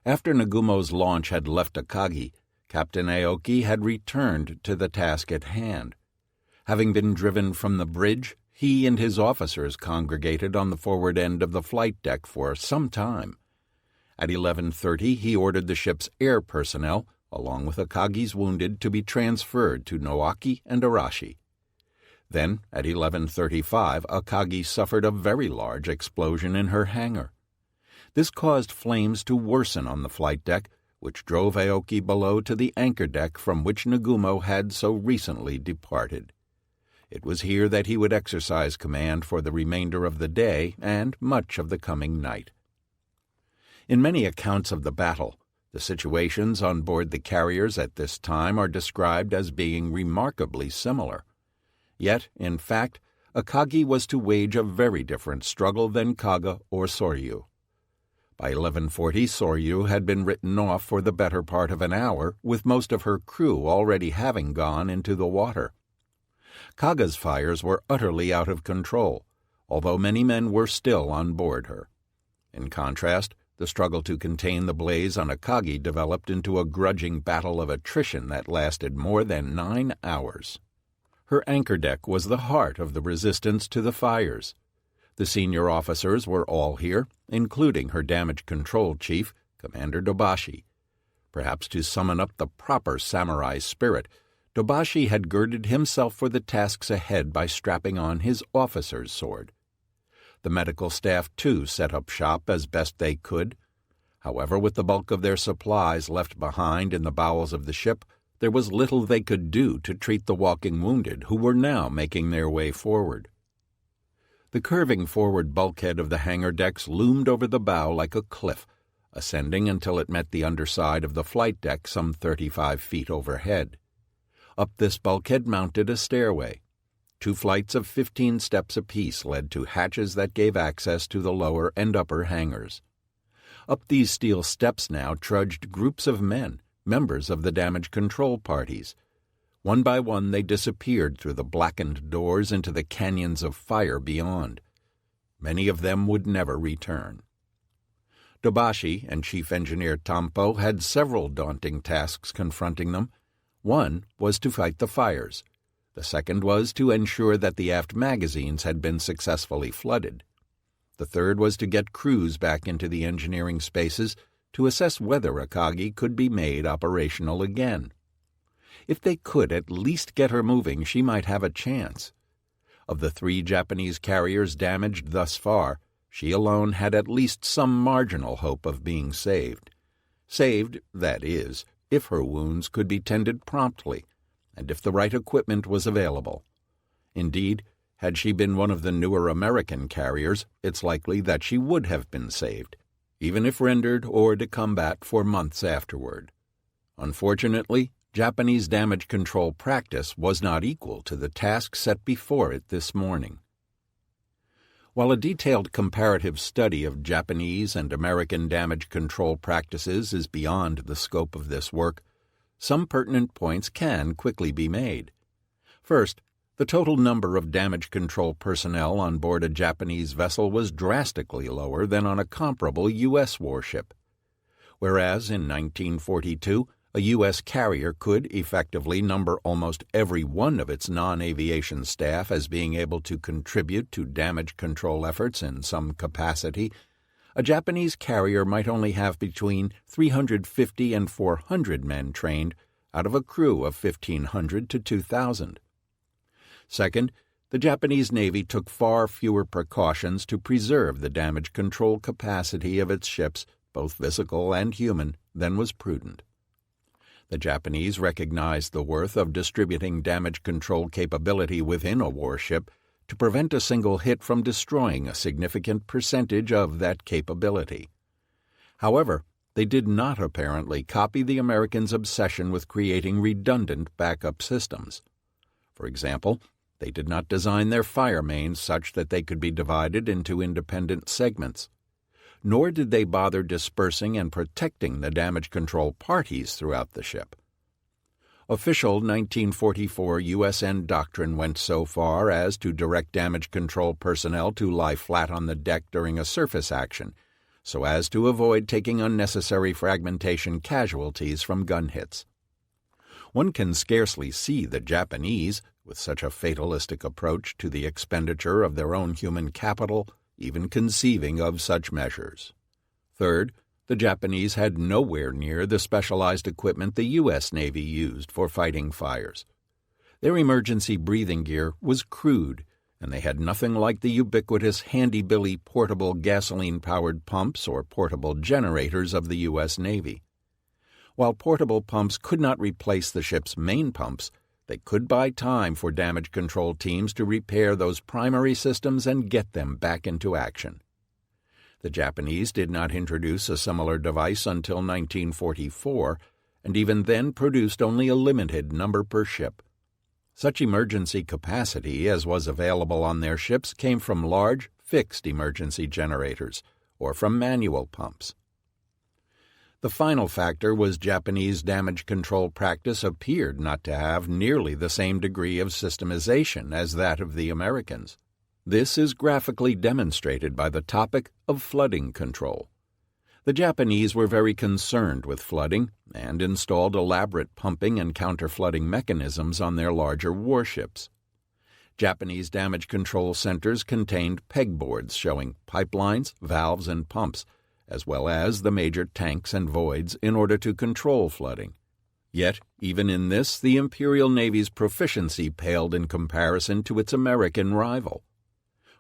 After Nagumo's launch had left Akagi, Captain Aoki had returned to the task at hand. Having been driven from the bridge, he and his officers congregated on the forward end of the flight deck for some time. At 11:30, he ordered the ship's air personnel, along with Akagi's wounded, to be transferred to Noaki and Arashi. Then, at 11:35, Akagi suffered a very large explosion in her hangar. This caused flames to worsen on the flight deck, which drove Aoki below to the anchor deck from which Nagumo had so recently departed. It was here that he would exercise command for the remainder of the day and much of the coming night. In many accounts of the battle, the situations on board the carriers at this time are described as being remarkably similar. Yet, in fact, Akagi was to wage a very different struggle than Kaga or Soryu. By 11:40, Soryu had been written off for the better part of an hour, with most of her crew already having gone into the water. Kaga's fires were utterly out of control, although many men were still on board her. In contrast, the struggle to contain the blaze on Akagi developed into a grudging battle of attrition that lasted more than 9 hours. Her anchor deck was the heart of the resistance to the fires. The senior officers were all here, including her damage control chief, Commander Dobashi. Perhaps to summon up the proper samurai spirit, Dobashi had girded himself for the tasks ahead by strapping on his officer's sword. The medical staff, too, set up shop as best they could. However, with the bulk of their supplies left behind in the bowels of the ship, there was little they could do to treat the walking wounded who were now making their way forward. The curving forward bulkhead of the hangar decks loomed over the bow like a cliff, ascending until it met the underside of the flight deck some 35 feet overhead. Up this bulkhead mounted a stairway. 2 flights of 15 steps apiece led to hatches that gave access to the lower and upper hangars. Up these steel steps now trudged groups of men, members of the damage control parties. One by one they disappeared through the blackened doors into the canyons of fire beyond. Many of them would never return. Dobashi and Chief Engineer Tampo had several daunting tasks confronting them. One was to fight the fires. The second was to ensure that the aft magazines had been successfully flooded. The third was to get crews back into the engineering spaces to assess whether Akagi could be made operational again. If they could at least get her moving, she might have a chance. Of the 3 Japanese carriers damaged thus far, she alone had at least some marginal hope of being saved. Saved, that is, if her wounds could be tended promptly, and if the right equipment was available. Indeed, had she been one of the newer American carriers, it's likely that she would have been saved, even if rendered hors de combat for months afterward. Unfortunately, Japanese damage control practice was not equal to the task set before it this morning. While a detailed comparative study of Japanese and American damage control practices is beyond the scope of this work, some pertinent points can quickly be made. First, The total number of damage control personnel on board a Japanese vessel was drastically lower than on a comparable U.S. warship. Whereas in 1942, a U.S. carrier could effectively number almost every one of its non-aviation staff as being able to contribute to damage control efforts in some capacity, a Japanese carrier might only have between 350 and 400 men trained out of a crew of 1,500 to 2,000. Second, the Japanese Navy took far fewer precautions to preserve the damage control capacity of its ships, both physical and human, than was prudent. The Japanese recognized the worth of distributing damage control capability within a warship to prevent a single hit from destroying a significant percentage of that capability. However, they did not apparently copy the Americans' obsession with creating redundant backup systems. For example, they did not design their fire mains such that they could be divided into independent segments. Nor did they bother dispersing and protecting the damage control parties throughout the ship. Official 1944 USN doctrine went so far as to direct damage control personnel to lie flat on the deck during a surface action, so as to avoid taking unnecessary fragmentation casualties from gun hits. One can scarcely see the Japanese, with such a fatalistic approach to the expenditure of their own human capital, even conceiving of such measures. Third, the Japanese had nowhere near the specialized equipment the U.S. Navy used for fighting fires. Their emergency breathing gear was crude, and they had nothing like the ubiquitous handy-billy portable gasoline-powered pumps or portable generators of the U.S. Navy. While portable pumps could not replace the ship's main pumps, they could buy time for damage control teams to repair those primary systems and get them back into action. The Japanese did not introduce a similar device until 1944, and even then produced only a limited number per ship. Such emergency capacity as was available on their ships came from large, fixed emergency generators, or from manual pumps. The final factor was Japanese damage control practice appeared not to have nearly the same degree of systemization as that of the Americans. This is graphically demonstrated by the topic of flooding control. The Japanese were very concerned with flooding and installed elaborate pumping and counter-flooding mechanisms on their larger warships. Japanese damage control centers contained pegboards showing pipelines, valves, and pumps, as well as the major tanks and voids in order to control flooding. Yet, even in this, the Imperial Navy's proficiency paled in comparison to its American rival.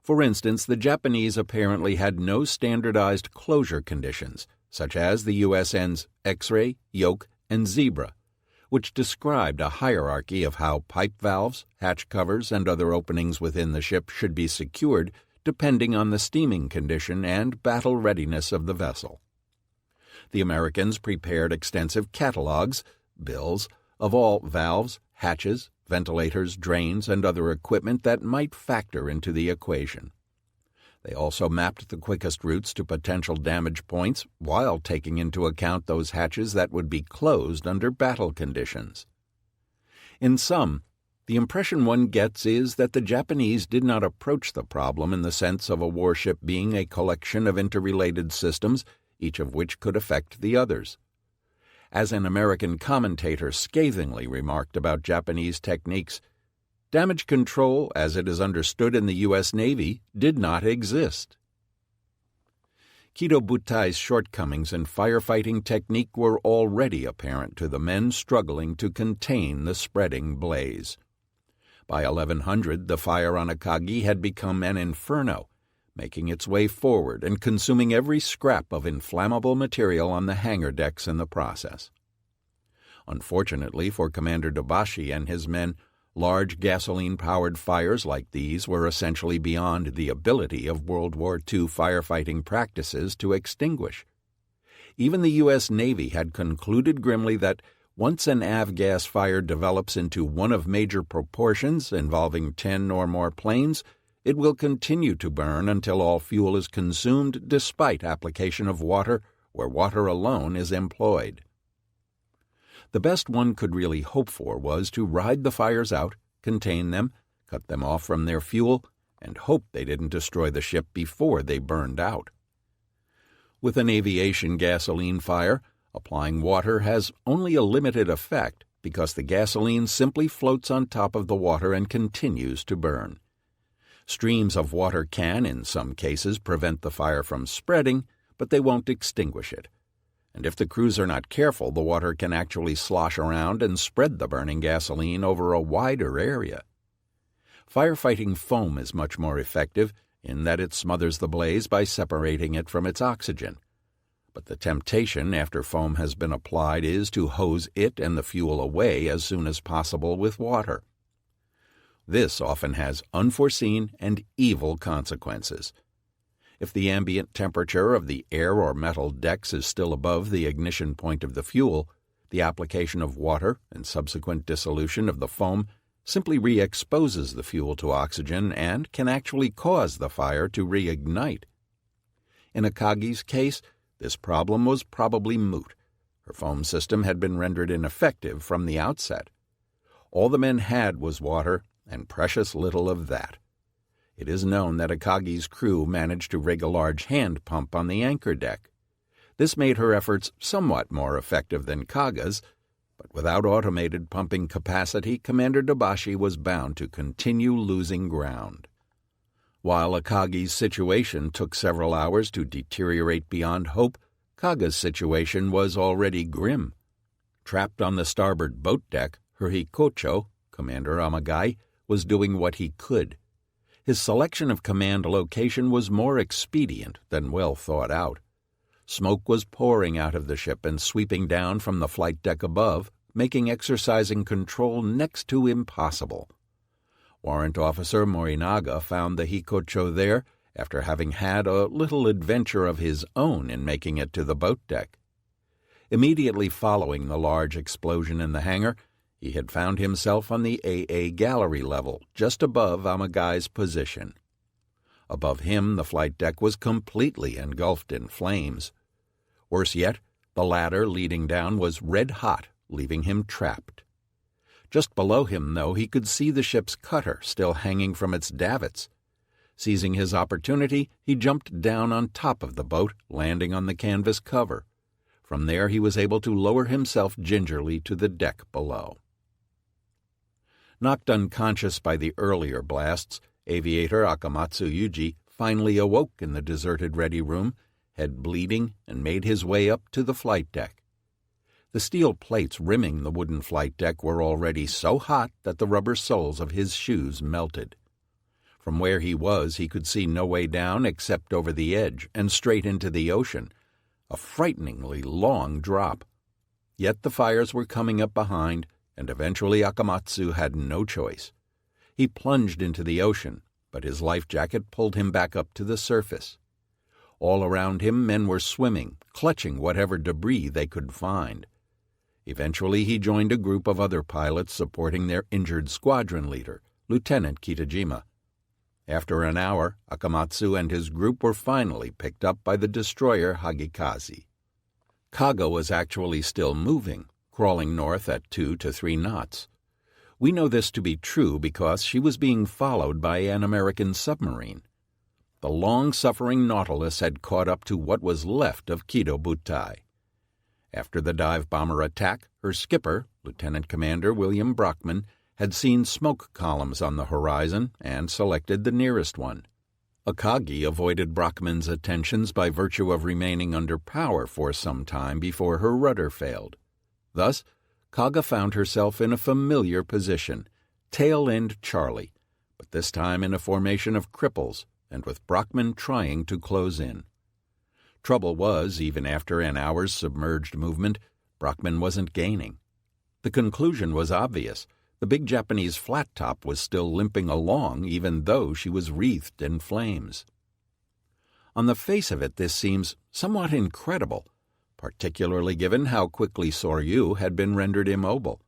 For instance, the Japanese apparently had no standardized closure conditions, such as the USN's X-ray, yoke, and zebra, which described a hierarchy of how pipe valves, hatch covers, and other openings within the ship should be secured depending on the steaming condition and battle readiness of the vessel. The Americans prepared extensive catalogs, bills, of all valves, hatches, ventilators, drains, and other equipment that might factor into the equation. They also mapped the quickest routes to potential damage points while taking into account those hatches that would be closed under battle conditions. In sum, the impression one gets is that the Japanese did not approach the problem in the sense of a warship being a collection of interrelated systems, each of which could affect the others. As an American commentator scathingly remarked about Japanese techniques, damage control, as it is understood in the U.S. Navy, did not exist. Kido Butai's shortcomings in firefighting technique were already apparent to the men struggling to contain the spreading blaze. By 1100, the fire on Akagi had become an inferno, making its way forward and consuming every scrap of inflammable material on the hangar decks in the process. Unfortunately for Commander Dobashi and his men, large gasoline-powered fires like these were essentially beyond the ability of World War II firefighting practices to extinguish. Even the U.S. Navy had concluded grimly that once an avgas fire develops into one of major proportions involving 10 or more planes, it will continue to burn until all fuel is consumed despite application of water where water alone is employed. The best one could really hope for was to ride the fires out, contain them, cut them off from their fuel, and hoped they didn't destroy the ship before they burned out. With an aviation gasoline fire, applying water has only a limited effect because the gasoline simply floats on top of the water and continues to burn. Streams of water can, in some cases, prevent the fire from spreading, but they won't extinguish it. And if the crews are not careful, the water can actually slosh around and spread the burning gasoline over a wider area. Firefighting foam is much more effective in that it smothers the blaze by separating it from its oxygen. But the temptation after foam has been applied is to hose it and the fuel away as soon as possible with water. This often has unforeseen and evil consequences. If the ambient temperature of the air or metal decks is still above the ignition point of the fuel, the application of water and subsequent dissolution of the foam simply re-exposes the fuel to oxygen and can actually cause the fire to reignite. In Akagi's case, this problem was probably moot. Her foam system had been rendered ineffective from the outset. All the men had was water, and precious little of that. It is known that Akagi's crew managed to rig a large hand pump on the anchor deck. This made her efforts somewhat more effective than Kaga's, but without automated pumping capacity, Commander Dabashi was bound to continue losing ground. While Akagi's situation took several hours to deteriorate beyond hope, Kaga's situation was already grim. Trapped on the starboard boat deck, her hikocho, Commander Amagai, was doing what he could. His selection of command location was more expedient than well thought out. Smoke was pouring out of the ship and sweeping down from the flight deck above, making exercising control next to impossible. Warrant Officer Morinaga found the hikocho there after having had a little adventure of his own in making it to the boat deck. Immediately following the large explosion in the hangar, he had found himself on the AA gallery level, just above Amagai's position. Above him, the flight deck was completely engulfed in flames. Worse yet, the ladder leading down was red-hot, leaving him trapped. Just below him, though, he could see the ship's cutter still hanging from its davits. Seizing his opportunity, he jumped down on top of the boat, landing on the canvas cover. From there he was able to lower himself gingerly to the deck below. Knocked unconscious by the earlier blasts, aviator Akamatsu Yuji finally awoke in the deserted ready room, head bleeding, and made his way up to the flight deck. The steel plates rimming the wooden flight deck were already so hot that the rubber soles of his shoes melted. From where he was, he could see no way down except over the edge and straight into the ocean, a frighteningly long drop. Yet the fires were coming up behind, and eventually Akamatsu had no choice. He plunged into the ocean, but his life jacket pulled him back up to the surface. All around him men were swimming, clutching whatever debris they could find. Eventually he joined a group of other pilots supporting their injured squadron leader, Lieutenant Kitajima. After an hour, Akamatsu and his group were finally picked up by the destroyer Hagikaze. Kaga was actually still moving, crawling north at 2 to 3 knots. We know this to be true because she was being followed by an American submarine. The long-suffering Nautilus had caught up to what was left of Kido Butai. After the dive bomber attack, her skipper, Lieutenant Commander William Brockman, had seen smoke columns on the horizon and selected the nearest one. Akagi avoided Brockman's attentions by virtue of remaining under power for some time before her rudder failed. Thus, Kaga found herself in a familiar position, tail-end Charlie, but this time in a formation of cripples and with Brockman trying to close in. Trouble was, even after an hour's submerged movement, Brockman wasn't gaining. The conclusion was obvious. The big Japanese flat top was still limping along even though she was wreathed in flames. On the face of it, this seems somewhat incredible, particularly given how quickly Soryu had been rendered immobile.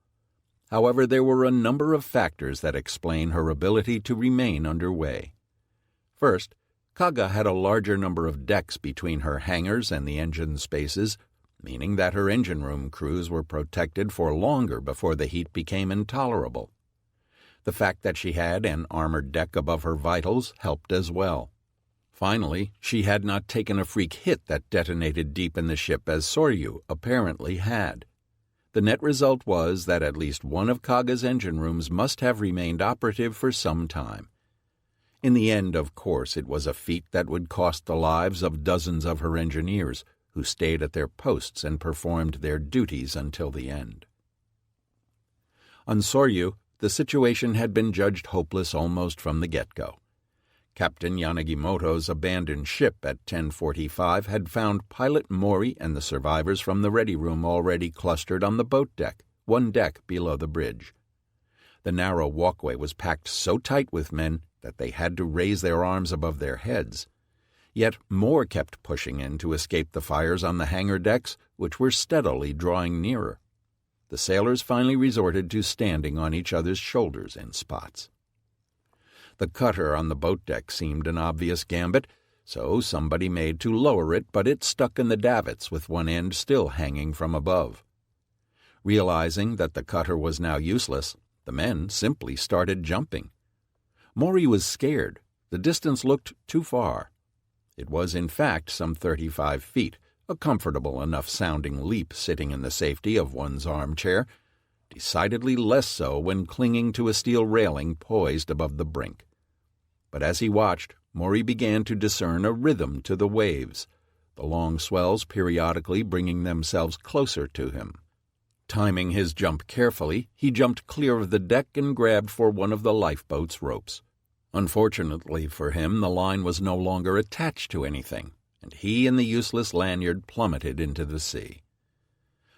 However, there were a number of factors that explain her ability to remain underway. First, Kaga had a larger number of decks between her hangars and the engine spaces, meaning that her engine room crews were protected for longer before the heat became intolerable. The fact that she had an armored deck above her vitals helped as well. Finally, she had not taken a freak hit that detonated deep in the ship as Soryu apparently had. The net result was that at least one of Kaga's engine rooms must have remained operative for some time. In the end, of course, it was a feat that would cost the lives of dozens of her engineers, who stayed at their posts and performed their duties until the end. On Soryu, the situation had been judged hopeless almost from the get-go. Captain Yanagimoto's abandoned ship at 10:45 had found Pilot Mori and the survivors from the ready room already clustered on the boat deck, one deck below the bridge. The narrow walkway was packed so tight with men that they had to raise their arms above their heads. Yet more kept pushing in to escape the fires on the hangar decks, which were steadily drawing nearer. The sailors finally resorted to standing on each other's shoulders in spots. The cutter on the boat deck seemed an obvious gambit, so somebody made to lower it, but it stuck in the davits with one end still hanging from above. Realizing that the cutter was now useless, the men simply started jumping. Mori was scared. The distance looked too far. It was, in fact, some 35 feet, a comfortable enough sounding leap sitting in the safety of one's armchair, decidedly less so when clinging to a steel railing poised above the brink. But as he watched, Mori began to discern a rhythm to the waves, the long swells periodically bringing themselves closer to him. Timing his jump carefully, he jumped clear of the deck and grabbed for one of the lifeboat's ropes. Unfortunately for him, the line was no longer attached to anything, and he and the useless lanyard plummeted into the sea.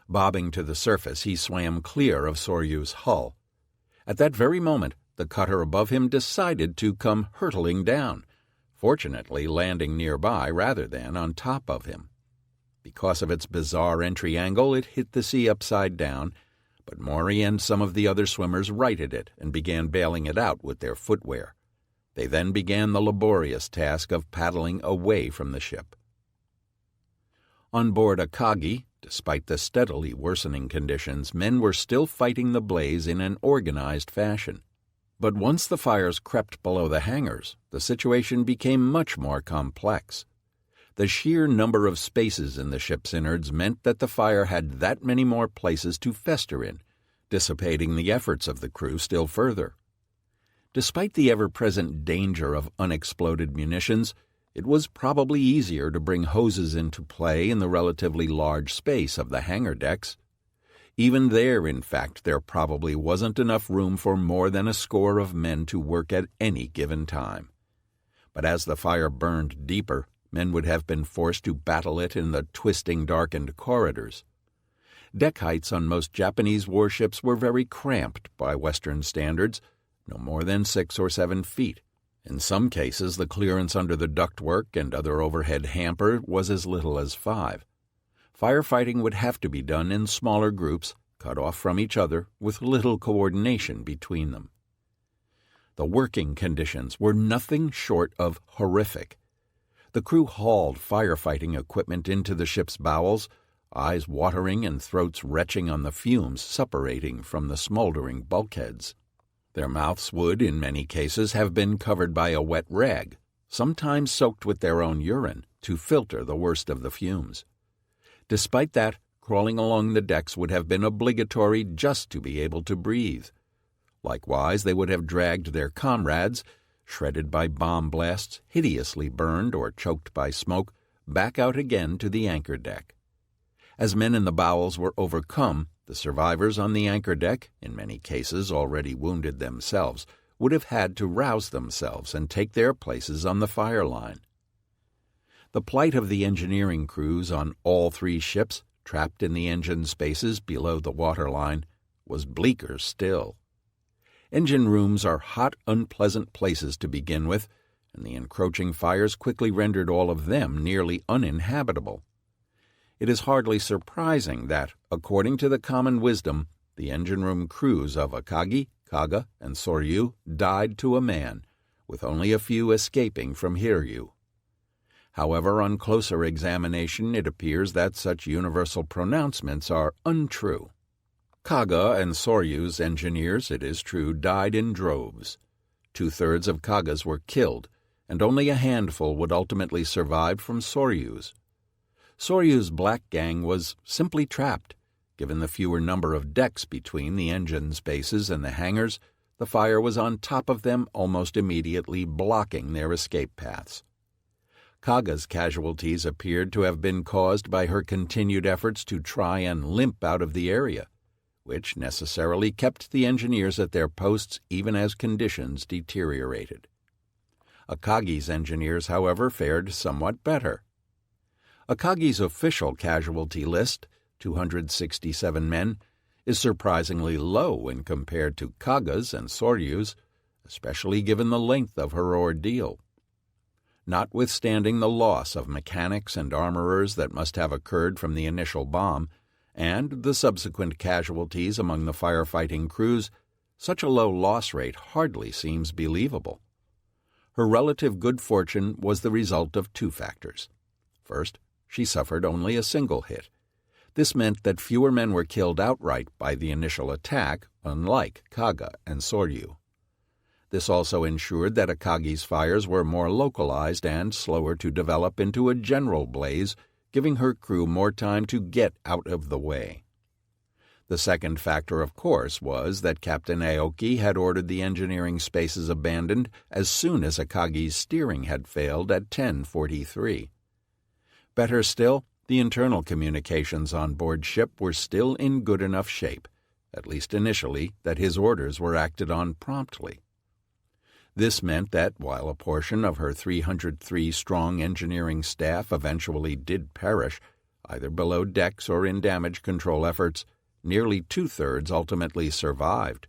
Bobbing to the surface, he swam clear of Soryu's hull. At that very moment, the cutter above him decided to come hurtling down, fortunately landing nearby rather than on top of him. Because of its bizarre entry angle, it hit the sea upside down, but Mori and some of the other swimmers righted it and began bailing it out with their footwear. They then began the laborious task of paddling away from the ship. On board Akagi, despite the steadily worsening conditions, men were still fighting the blaze in an organized fashion. But once the fires crept below the hangars, the situation became much more complex. The sheer number of spaces in the ship's innards meant that the fire had that many more places to fester in, dissipating the efforts of the crew still further. Despite the ever-present danger of unexploded munitions, it was probably easier to bring hoses into play in the relatively large space of the hangar decks. Even there, in fact, there probably wasn't enough room for more than a score of men to work at any given time. But as the fire burned deeper, men would have been forced to battle it in the twisting, darkened corridors. Deck heights on most Japanese warships were very cramped by Western standards, no more than 6 or 7 feet. In some cases, the clearance under the ductwork and other overhead hamper was as little as 5. Firefighting would have to be done in smaller groups, cut off from each other, with little coordination between them. The working conditions were nothing short of horrific. The crew hauled firefighting equipment into the ship's bowels, eyes watering and throats retching on the fumes suppurating from the smoldering bulkheads. Their mouths would, in many cases, have been covered by a wet rag, sometimes soaked with their own urine, to filter the worst of the fumes. Despite that, crawling along the decks would have been obligatory just to be able to breathe. Likewise, they would have dragged their comrades, shredded by bomb blasts, hideously burned or choked by smoke, back out again to the anchor deck. As men in the bowels were overcome, the survivors on the anchor deck, in many cases already wounded themselves, would have had to rouse themselves and take their places on the fire line. The plight of the engineering crews on all 3 ships, trapped in the engine spaces below the waterline, was bleaker still. Engine rooms are hot, unpleasant places to begin with, and the encroaching fires quickly rendered all of them nearly uninhabitable. It is hardly surprising that, according to the common wisdom, the engine room crews of Akagi, Kaga, and Soryu died to a man, with only a few escaping from Hiryu. However, on closer examination, it appears that such universal pronouncements are untrue. Kaga and Soryu's engineers, it is true, died in droves. 2/3 of Kaga's were killed, and only a handful would ultimately survive from Soryu's. Soryu's black gang was simply trapped. Given the fewer number of decks between the engine spaces and the hangars, the fire was on top of them almost immediately, blocking their escape paths. Kaga's casualties appeared to have been caused by her continued efforts to try and limp out of the area, which necessarily kept the engineers at their posts even as conditions deteriorated. Akagi's engineers, however, fared somewhat better. Akagi's official casualty list, 267 men, is surprisingly low when compared to Kaga's and Soryu's, especially given the length of her ordeal. Notwithstanding the loss of mechanics and armorers that must have occurred from the initial bomb, and the subsequent casualties among the firefighting crews, such a low loss rate hardly seems believable. Her relative good fortune was the result of two factors. First, she suffered only a single hit. This meant that fewer men were killed outright by the initial attack, unlike Kaga and Soryu. This also ensured that Akagi's fires were more localized and slower to develop into a general blaze, giving her crew more time to get out of the way. The second factor, of course, was that Captain Aoki had ordered the engineering spaces abandoned as soon as Akagi's steering had failed at 10:43. Better still, the internal communications on board ship were still in good enough shape, at least initially, that his orders were acted on promptly. This meant that, while a portion of her 303-strong engineering staff eventually did perish, either below decks or in damage control efforts, nearly 2/3 ultimately survived.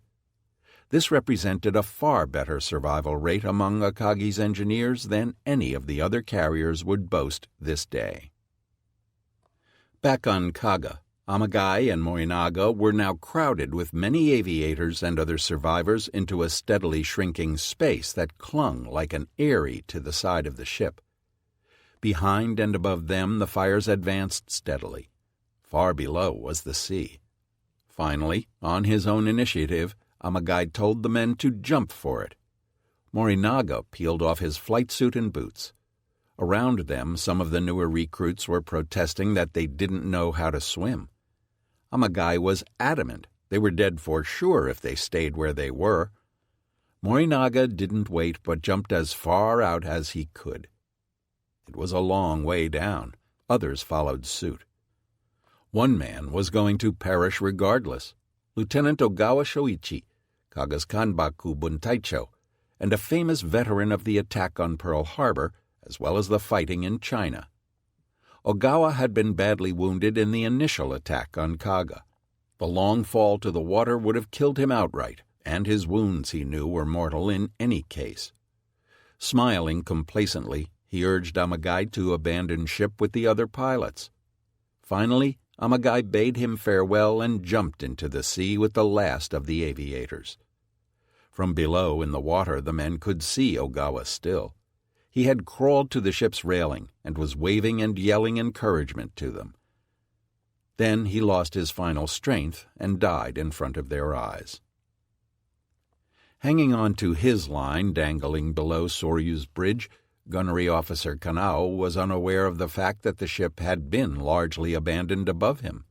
This represented a far better survival rate among Akagi's engineers than any of the other carriers would boast this day. Back on Kaga, Amagai and Morinaga were now crowded with many aviators and other survivors into a steadily shrinking space that clung like an eyrie to the side of the ship. Behind and above them the fires advanced steadily. Far below was the sea. Finally, on his own initiative, Amagai told the men to jump for it. Morinaga peeled off his flight suit and boots. Around them, some of the newer recruits were protesting that they didn't know how to swim. Amagai was adamant they were dead for sure if they stayed where they were. Morinaga didn't wait but jumped as far out as he could. It was a long way down. Others followed suit. One man was going to perish regardless. Lieutenant Ogawa Shoichi, Kaga's Kanbaku Buntaicho, and a famous veteran of the attack on Pearl Harbor, as well as the fighting in China. Ogawa had been badly wounded in the initial attack on Kaga. The long fall to the water would have killed him outright, and his wounds, he knew, were mortal in any case. Smiling complacently, he urged Amagai to abandon ship with the other pilots. Finally, Amagai bade him farewell and jumped into the sea with the last of the aviators. From below in the water the men could see Ogawa still. He had crawled to the ship's railing and was waving and yelling encouragement to them. Then he lost his final strength and died in front of their eyes. Hanging on to his line dangling below Soryu's bridge, Gunnery Officer Kanao was unaware of the fact that the ship had been largely abandoned above him.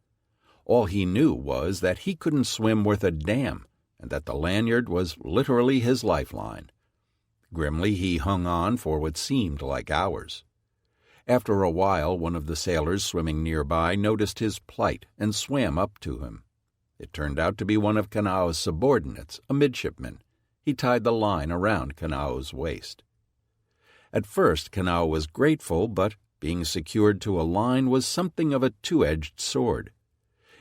All he knew was that he couldn't swim worth a damn, and that the lanyard was literally his lifeline. Grimly he hung on for what seemed like hours. After a while, one of the sailors swimming nearby noticed his plight and swam up to him. It turned out to be one of Kanao's subordinates, a midshipman. He tied the line around Kanao's waist. At first Kanao was grateful, but being secured to a line was something of a two-edged sword.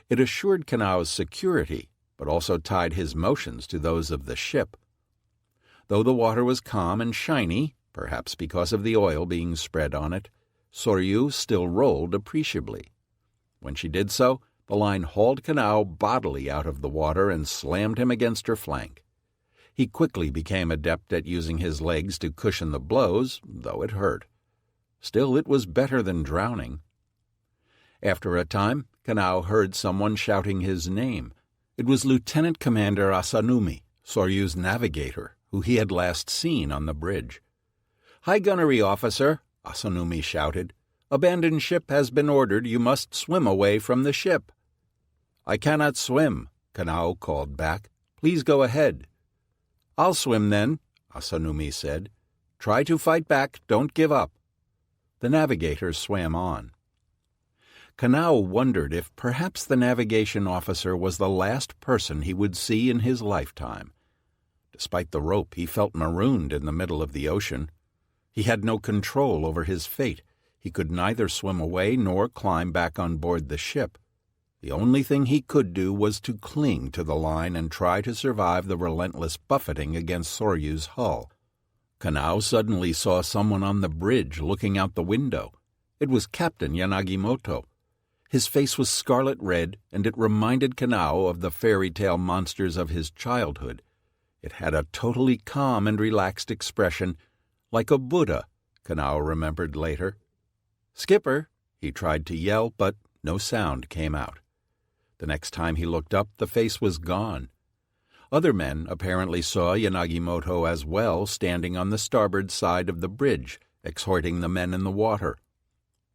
It assured Kanao's security, but also tied his motions to those of the ship. Though the water was calm and shiny, perhaps because of the oil being spread on it, Soryu still rolled appreciably. When she did so, the line hauled Kanao bodily out of the water and slammed him against her flank. He quickly became adept at using his legs to cushion the blows, though it hurt. Still, it was better than drowning. After a time, Kanao heard someone shouting his name, It was Lieutenant Commander Asanumi, Soryu's navigator, who he had last seen on the bridge. "High gunnery, officer," Asanumi shouted. "Abandoned ship has been ordered. You must swim away from the ship." "I cannot swim," Kanao called back. "Please go ahead." "I'll swim then," Asanumi said. "Try to fight back. Don't give up." The navigator swam on. Kanao wondered if perhaps the navigation officer was the last person he would see in his lifetime. Despite the rope, he felt marooned in the middle of the ocean. He had no control over his fate. He could neither swim away nor climb back on board the ship. The only thing he could do was to cling to the line and try to survive the relentless buffeting against Soryu's hull. Kanao suddenly saw someone on the bridge looking out the window. It was Captain Yanagimoto. His face was scarlet red, and it reminded Kanao of the fairy tale monsters of his childhood. It had a totally calm and relaxed expression, like a Buddha, Kanao remembered later. "Skipper," he tried to yell, but no sound came out. The next time he looked up, the face was gone. Other men apparently saw Yanagimoto as well, standing on the starboard side of the bridge, exhorting the men in the water.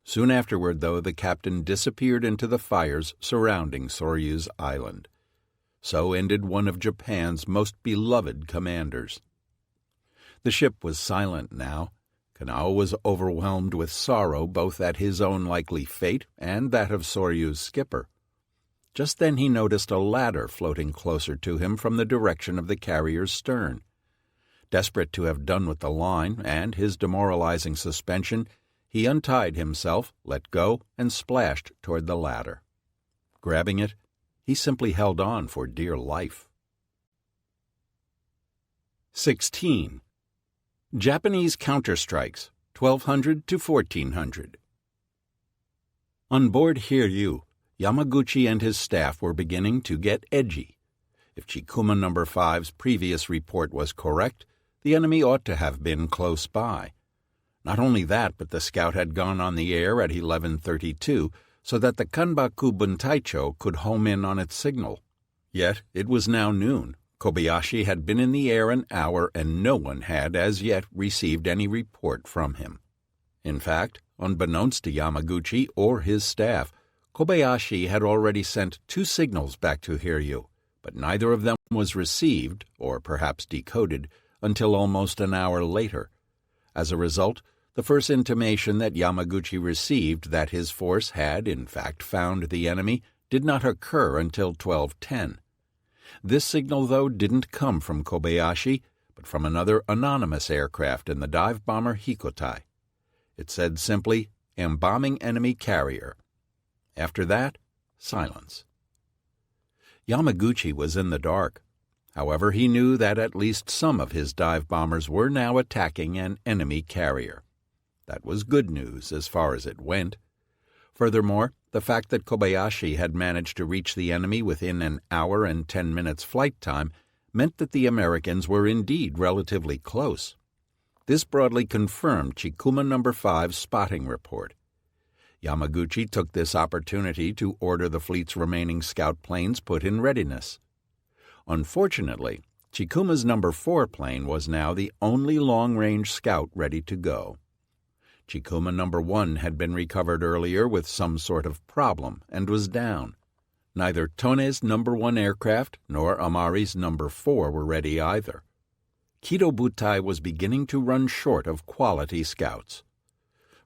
Soon afterward, though, the captain disappeared into the fires surrounding Soryu's island. So ended one of Japan's most beloved commanders. The ship was silent now. Kanao was overwhelmed with sorrow both at his own likely fate and that of Soryu's skipper. Just then he noticed a ladder floating closer to him from the direction of the carrier's stern. Desperate to have done with the line and his demoralizing suspension, he untied himself, let go, and splashed toward the ladder. Grabbing it, he simply held on for dear life. 16. Japanese counterstrikes, 1200 to 1400. On board Hiryu, Yamaguchi and his staff were beginning to get edgy. If Chikuma No. 5's previous report was correct, the enemy ought to have been close by. Not only that, but the scout had gone on the air at 11:32, so that the Kanbaku Buntaicho could home in on its signal. Yet it was now noon. Kobayashi had been in the air an hour, and no one had as yet received any report from him. In fact, unbeknownst to Yamaguchi or his staff, Kobayashi had already sent 2 signals back to Hiryu, but neither of them was received, or perhaps decoded, until almost an hour later. As a result, the first intimation that Yamaguchi received that his force had, in fact, found the enemy did not occur until 12:10. This signal, though, didn't come from Kobayashi, but from another anonymous aircraft in the dive bomber Hikotai. It said simply, "Embombing enemy carrier." After that, silence. Yamaguchi was in the dark. However, he knew that at least some of his dive bombers were now attacking an enemy carrier. That was good news as far as it went. Furthermore, the fact that Kobayashi had managed to reach the enemy within an hour and 10 minutes flight time meant that the Americans were indeed relatively close. This broadly confirmed Chikuma No. 5's spotting report. Yamaguchi took this opportunity to order the fleet's remaining scout planes put in readiness. Unfortunately, Chikuma's No. 4 plane was now the only long-range scout ready to go. Chikuma No. 1 had been recovered earlier with some sort of problem and was down. Neither Tone's No. 1 aircraft nor Amari's No. 4 were ready either. Kido Butai was beginning to run short of quality scouts.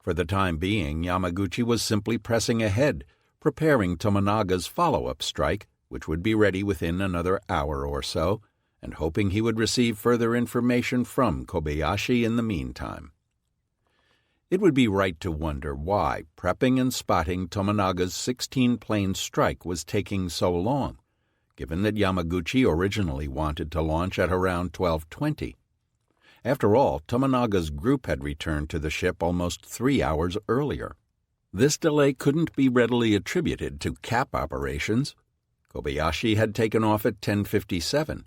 For the time being, Yamaguchi was simply pressing ahead, preparing Tomonaga's follow-up strike, which would be ready within another hour or so, and hoping he would receive further information from Kobayashi in the meantime. It would be right to wonder why prepping and spotting Tomonaga's 16-plane strike was taking so long, given that Yamaguchi originally wanted to launch at around 12:20. After all, Tomonaga's group had returned to the ship almost 3 hours earlier. This delay couldn't be readily attributed to cap operations. Kobayashi had taken off at 10:57.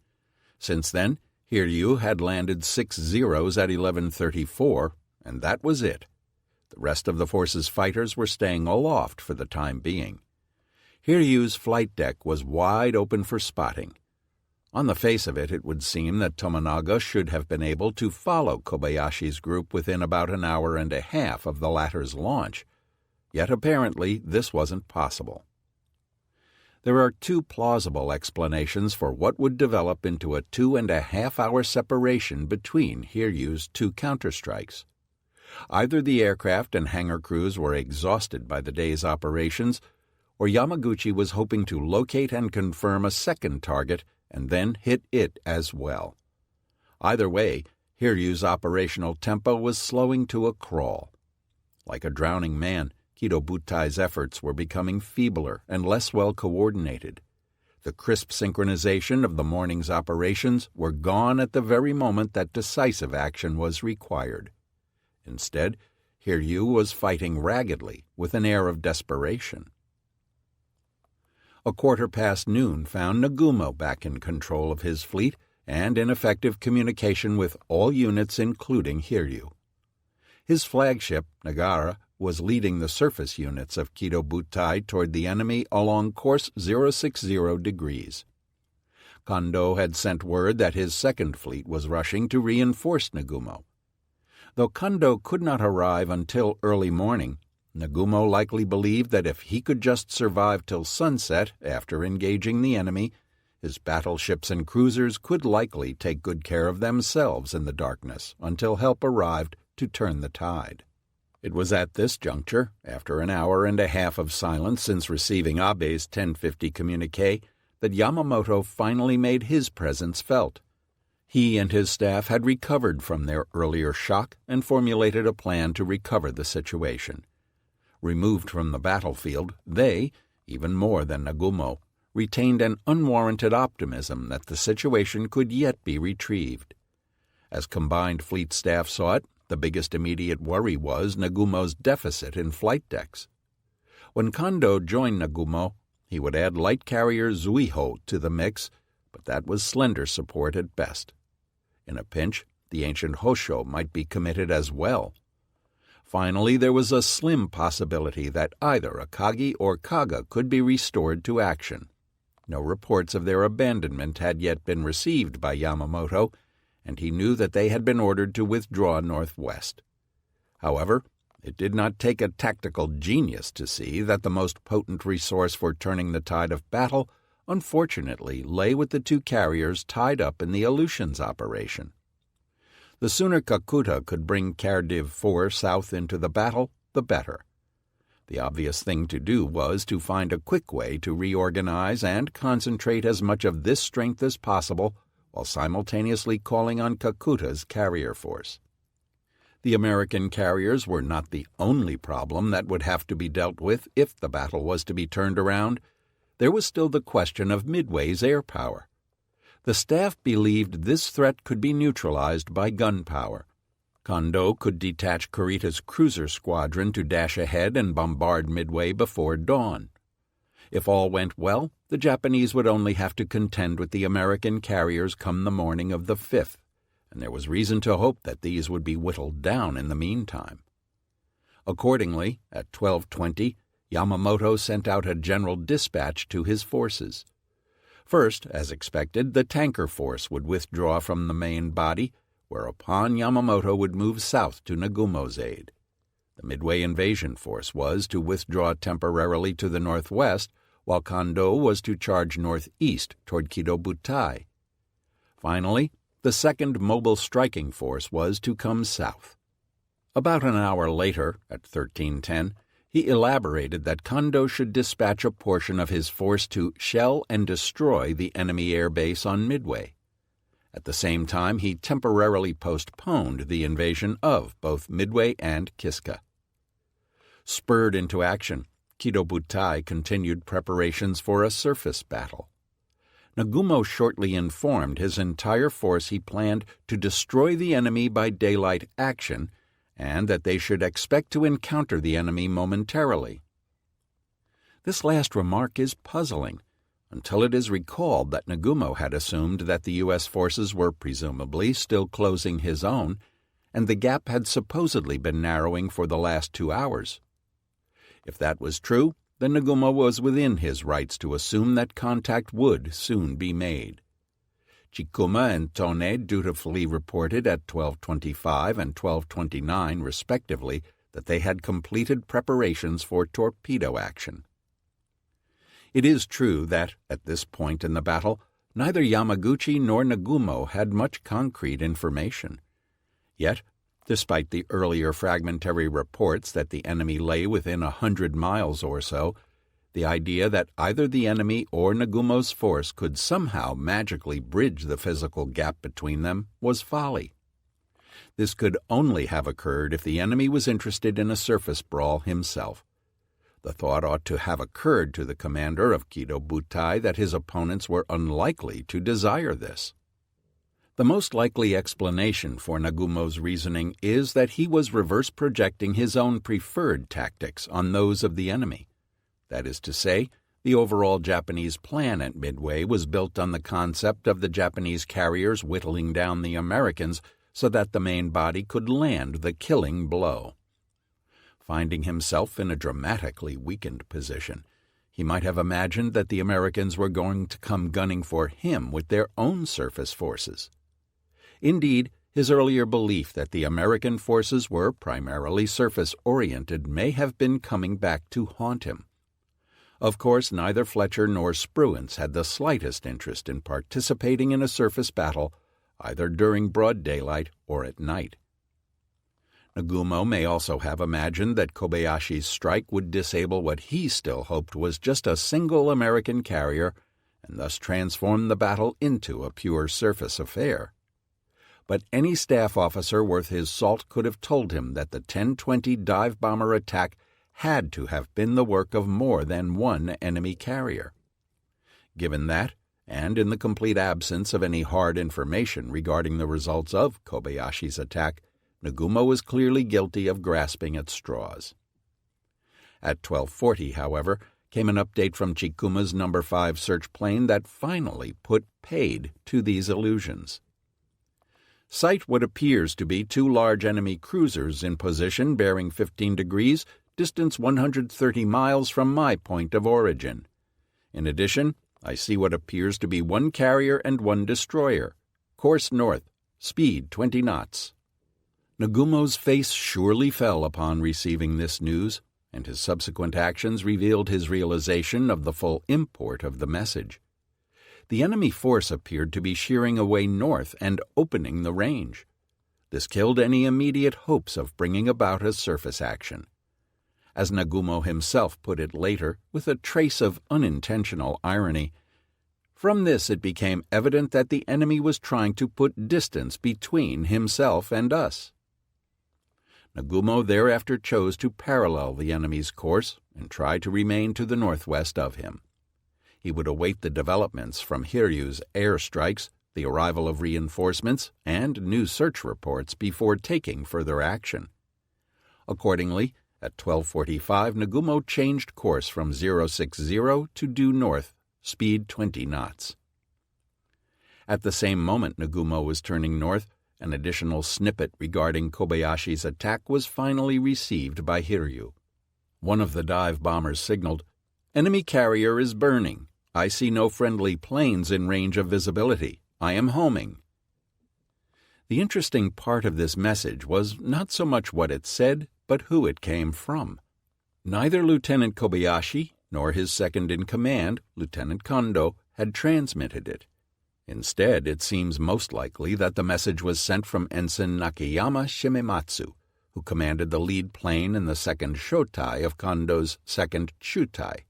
Since then, Hiryu had landed 6 zeros at 11:34, and that was it. The rest of the force's fighters were staying aloft for the time being. Hiryu's flight deck was wide open for spotting. On the face of it, it would seem that Tominaga should have been able to follow Kobayashi's group within about an hour and a half of the latter's launch, yet apparently this wasn't possible. There are two plausible explanations for what would develop into a 2.5-hour separation between Hiryu's two counterstrikes. Either the aircraft and hangar crews were exhausted by the day's operations, or Yamaguchi was hoping to locate and confirm a second target and then hit it as well. Either way, Hiryu's operational tempo was slowing to a crawl. Like a drowning man, Kido Butai's efforts were becoming feebler and less well coordinated. The crisp synchronization of the morning's operations were gone at the very moment that decisive action was required. Instead, Hiryu was fighting raggedly with an air of desperation. noon found Nagumo back in control of his fleet and in effective communication with all units including Hiryu. His flagship, Nagara, was leading the surface units of Kido Butai toward the enemy along course 060 degrees. Kondo had sent word that his second fleet was rushing to reinforce Nagumo. Though Kondo could not arrive until early morning, Nagumo likely believed that if he could just survive till sunset after engaging the enemy, his battleships and cruisers could likely take good care of themselves in the darkness until help arrived to turn the tide. It was at this juncture, after an hour and a half of silence since receiving Abe's 10:50 communiqué, that Yamamoto finally made his presence felt. He and his staff had recovered from their earlier shock and formulated a plan to recover the situation. Removed from the battlefield, they, even more than Nagumo, retained an unwarranted optimism that the situation could yet be retrieved. As combined fleet staff saw it, the biggest immediate worry was Nagumo's deficit in flight decks. When Kondo joined Nagumo, he would add light carrier Zuiho to the mix, but that was slender support at best. In a pinch, the ancient Hosho might be committed as well. Finally, there was a slim possibility that either Akagi or Kaga could be restored to action. No reports of their abandonment had yet been received by Yamamoto, and he knew that they had been ordered to withdraw northwest. However, it did not take a tactical genius to see that the most potent resource for turning the tide of battle, unfortunately, lay with the two carriers tied up in the Aleutians operation. The sooner Kakuta could bring Cardiv 4 south into the battle, the better. The obvious thing to do was to find a quick way to reorganize and concentrate as much of this strength as possible while simultaneously calling on Kakuta's carrier force. The American carriers were not the only problem that would have to be dealt with if the battle was to be turned around. There was still the question of Midway's air power. The staff believed this threat could be neutralized by gunpowder. Kondo could detach Kurita's cruiser squadron to dash ahead and bombard Midway before dawn. If all went well, the Japanese would only have to contend with the American carriers come the morning of the 5th, and there was reason to hope that these would be whittled down in the meantime. Accordingly, at 12:20, Yamamoto sent out a general dispatch to his forces. First, as expected, the tanker force would withdraw from the main body, whereupon Yamamoto would move south to Nagumo's aid. The Midway invasion force was to withdraw temporarily to the northwest, while Kondo was to charge northeast toward Kido Butai. Finally, the second mobile striking force was to come south. About an hour later, at 13:10, he elaborated that Kondo should dispatch a portion of his force to shell and destroy the enemy air base on Midway. At the same time, he temporarily postponed the invasion of both Midway and Kiska. Spurred into action, Kido Butai continued preparations for a surface battle. Nagumo shortly informed his entire force he planned to destroy the enemy by daylight action, and that they should expect to encounter the enemy momentarily. This last remark is puzzling, until it is recalled that Nagumo had assumed that the U.S. forces were presumably still closing his own, and the gap had supposedly been narrowing for the last 2 hours. If that was true, then Nagumo was within his rights to assume that contact would soon be made. Chikuma and Tone dutifully reported at 12:25 and 12:29, respectively, that they had completed preparations for torpedo action. It is true that, at this point in the battle, neither Yamaguchi nor Nagumo had much concrete information. Yet, despite the earlier fragmentary reports that the enemy lay within 100 miles or so, the idea that either the enemy or Nagumo's force could somehow magically bridge the physical gap between them was folly. This could only have occurred if the enemy was interested in a surface brawl himself. The thought ought to have occurred to the commander of Kido Butai that his opponents were unlikely to desire this. The most likely explanation for Nagumo's reasoning is that he was reverse projecting his own preferred tactics on those of the enemy. That is to say, the overall Japanese plan at Midway was built on the concept of the Japanese carriers whittling down the Americans so that the main body could land the killing blow. Finding himself in a dramatically weakened position, he might have imagined that the Americans were going to come gunning for him with their own surface forces. Indeed, his earlier belief that the American forces were primarily surface-oriented may have been coming back to haunt him. Of course, neither Fletcher nor Spruance had the slightest interest in participating in a surface battle, either during broad daylight or at night. Nagumo may also have imagined that Kobayashi's strike would disable what he still hoped was just a single American carrier and thus transform the battle into a pure surface affair. But any staff officer worth his salt could have told him that the 10-20 dive bomber attack had to have been the work of more than one enemy carrier. Given that, and in the complete absence of any hard information regarding the results of Kobayashi's attack, Nagumo was clearly guilty of grasping at straws. At 12:40, however, came an update from Chikuma's No. 5 search plane that finally put paid to these illusions. Sight what appears to be two large enemy cruisers in position bearing 15 degrees, distance 130 miles from my point of origin. In addition, I see what appears to be one carrier and one destroyer. Course north, speed 20 knots. Nagumo's face surely fell upon receiving this news, and his subsequent actions revealed his realization of the full import of the message. The enemy force appeared to be sheering away north and opening the range. This killed any immediate hopes of bringing about a surface action. As Nagumo himself put it later, with a trace of unintentional irony, from this it became evident that the enemy was trying to put distance between himself and us. Nagumo thereafter chose to parallel the enemy's course and try to remain to the northwest of him. He would await the developments from Hiryu's air strikes, the arrival of reinforcements, and new search reports before taking further action. Accordingly, at 12:45, Nagumo changed course from 060 to due north, speed 20 knots. At the same moment Nagumo was turning north, an additional snippet regarding Kobayashi's attack was finally received by Hiryu. One of the dive bombers signaled, "Enemy carrier is burning. I see no friendly planes in range of visibility. I am homing." The interesting part of this message was not so much what it said, but who it came from. Neither Lieutenant Kobayashi nor his second-in-command, Lieutenant Kondo, had transmitted it. Instead, it seems most likely that the message was sent from Ensign Nakayama Shimematsu, who commanded the lead plane in the 2nd Shotai of Kondo's 2nd Chutai.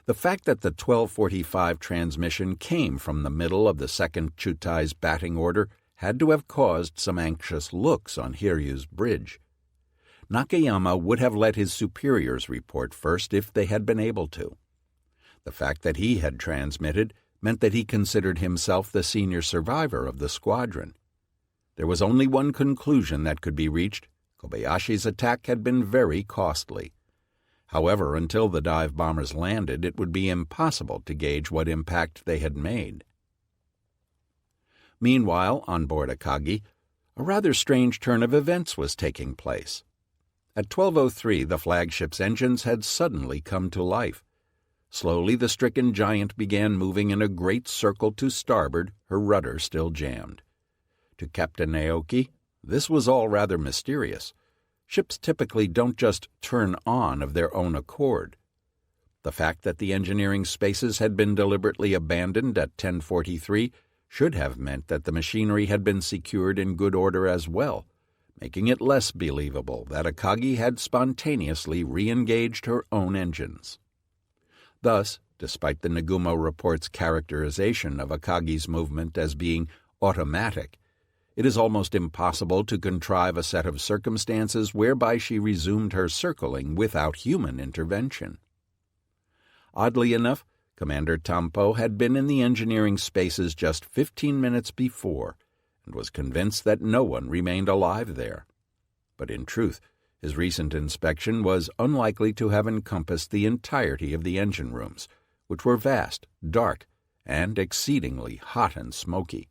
The fact that the 12:45 transmission came from the middle of the 2nd Chutai's batting order had to have caused some anxious looks on Hiryu's bridge. Nakayama would have let his superiors report first if they had been able to. The fact that he had transmitted meant that he considered himself the senior survivor of the squadron. There was only one conclusion that could be reached: Kobayashi's attack had been very costly. However, until the dive bombers landed, it would be impossible to gauge what impact they had made. Meanwhile, on board Akagi, a rather strange turn of events was taking place. At 12:03, the flagship's engines had suddenly come to life. Slowly, the stricken giant began moving in a great circle to starboard, her rudder still jammed. To Captain Aoki, this was all rather mysterious. Ships typically don't just turn on of their own accord. The fact that the engineering spaces had been deliberately abandoned at 10:43 should have meant that the machinery had been secured in good order as well, making it less believable that Akagi had spontaneously re-engaged her own engines. Thus, despite the Nagumo report's characterization of Akagi's movement as being automatic, it is almost impossible to contrive a set of circumstances whereby she resumed her circling without human intervention. Oddly enough, Commander Tampo had been in the engineering spaces just 15 minutes before and was convinced that no one remained alive there. But in truth, his recent inspection was unlikely to have encompassed the entirety of the engine rooms, which were vast, dark, and exceedingly hot and smoky.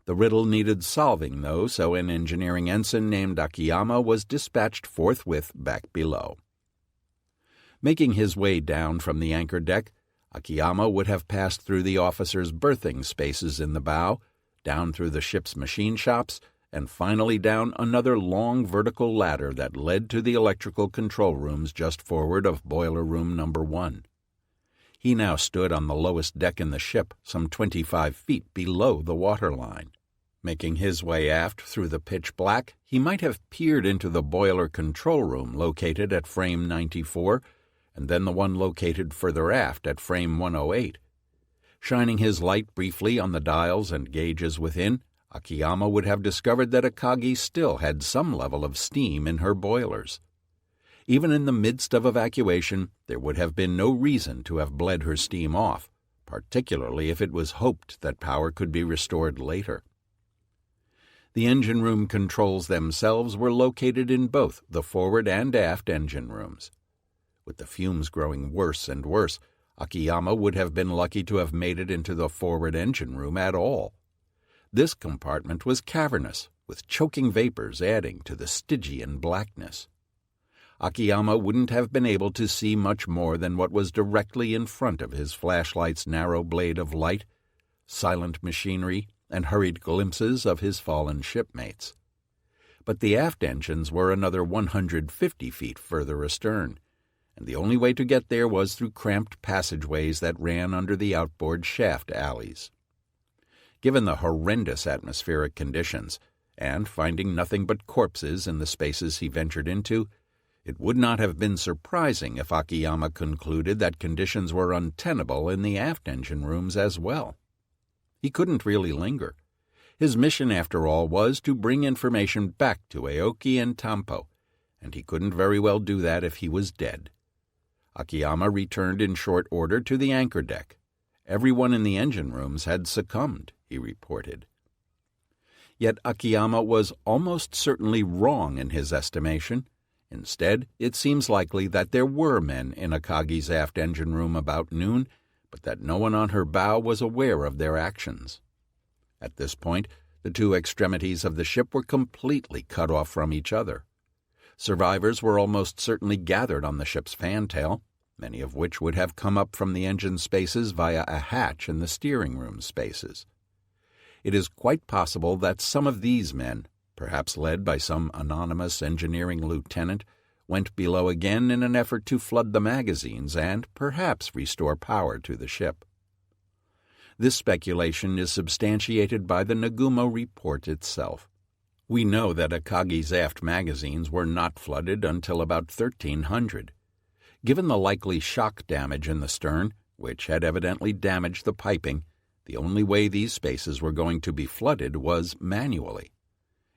The riddle needed solving, though, so an engineering ensign named Akiyama was dispatched forthwith back below. Making his way down from the anchor deck, Akiyama would have passed through the officers' berthing spaces in the bow, down through the ship's machine shops, and finally down another long vertical ladder that led to the electrical control rooms just forward of boiler room number 1. He now stood on the lowest deck in the ship, some 25 feet below the waterline. Making his way aft through the pitch black, he might have peered into the boiler control room located at frame 94, and then the one located further aft at frame 108. Shining his light briefly on the dials and gauges within, Akiyama would have discovered that Akagi still had some level of steam in her boilers. Even in the midst of evacuation, there would have been no reason to have bled her steam off, particularly if it was hoped that power could be restored later. The engine room controls themselves were located in both the forward and aft engine rooms. With the fumes growing worse and worse, Akiyama would have been lucky to have made it into the forward engine room at all. This compartment was cavernous, with choking vapors adding to the Stygian blackness. Akiyama wouldn't have been able to see much more than what was directly in front of his flashlight's narrow blade of light, silent machinery, and hurried glimpses of his fallen shipmates. But the aft engines were another 150 feet further astern, and the only way to get there was through cramped passageways that ran under the outboard shaft alleys. Given the horrendous atmospheric conditions, and finding nothing but corpses in the spaces he ventured into, it would not have been surprising if Akiyama concluded that conditions were untenable in the aft engine rooms as well. He couldn't really linger. His mission, after all, was to bring information back to Aoki and Tampo, and he couldn't very well do that if he was dead. Akiyama returned in short order to the anchor deck. Everyone in the engine rooms had succumbed, he reported. Yet Akiyama was almost certainly wrong in his estimation. Instead, it seems likely that there were men in Akagi's aft engine room about noon, but that no one on her bow was aware of their actions. At this point, the two extremities of the ship were completely cut off from each other. Survivors were almost certainly gathered on the ship's fantail, many of which would have come up from the engine spaces via a hatch in the steering room spaces. It is quite possible that some of these men, perhaps led by some anonymous engineering lieutenant, went below again in an effort to flood the magazines and perhaps restore power to the ship. This speculation is substantiated by the Nagumo report itself. We know that Akagi's aft magazines were not flooded until about 1300. Given the likely shock damage in the stern, which had evidently damaged the piping, the only way these spaces were going to be flooded was manually.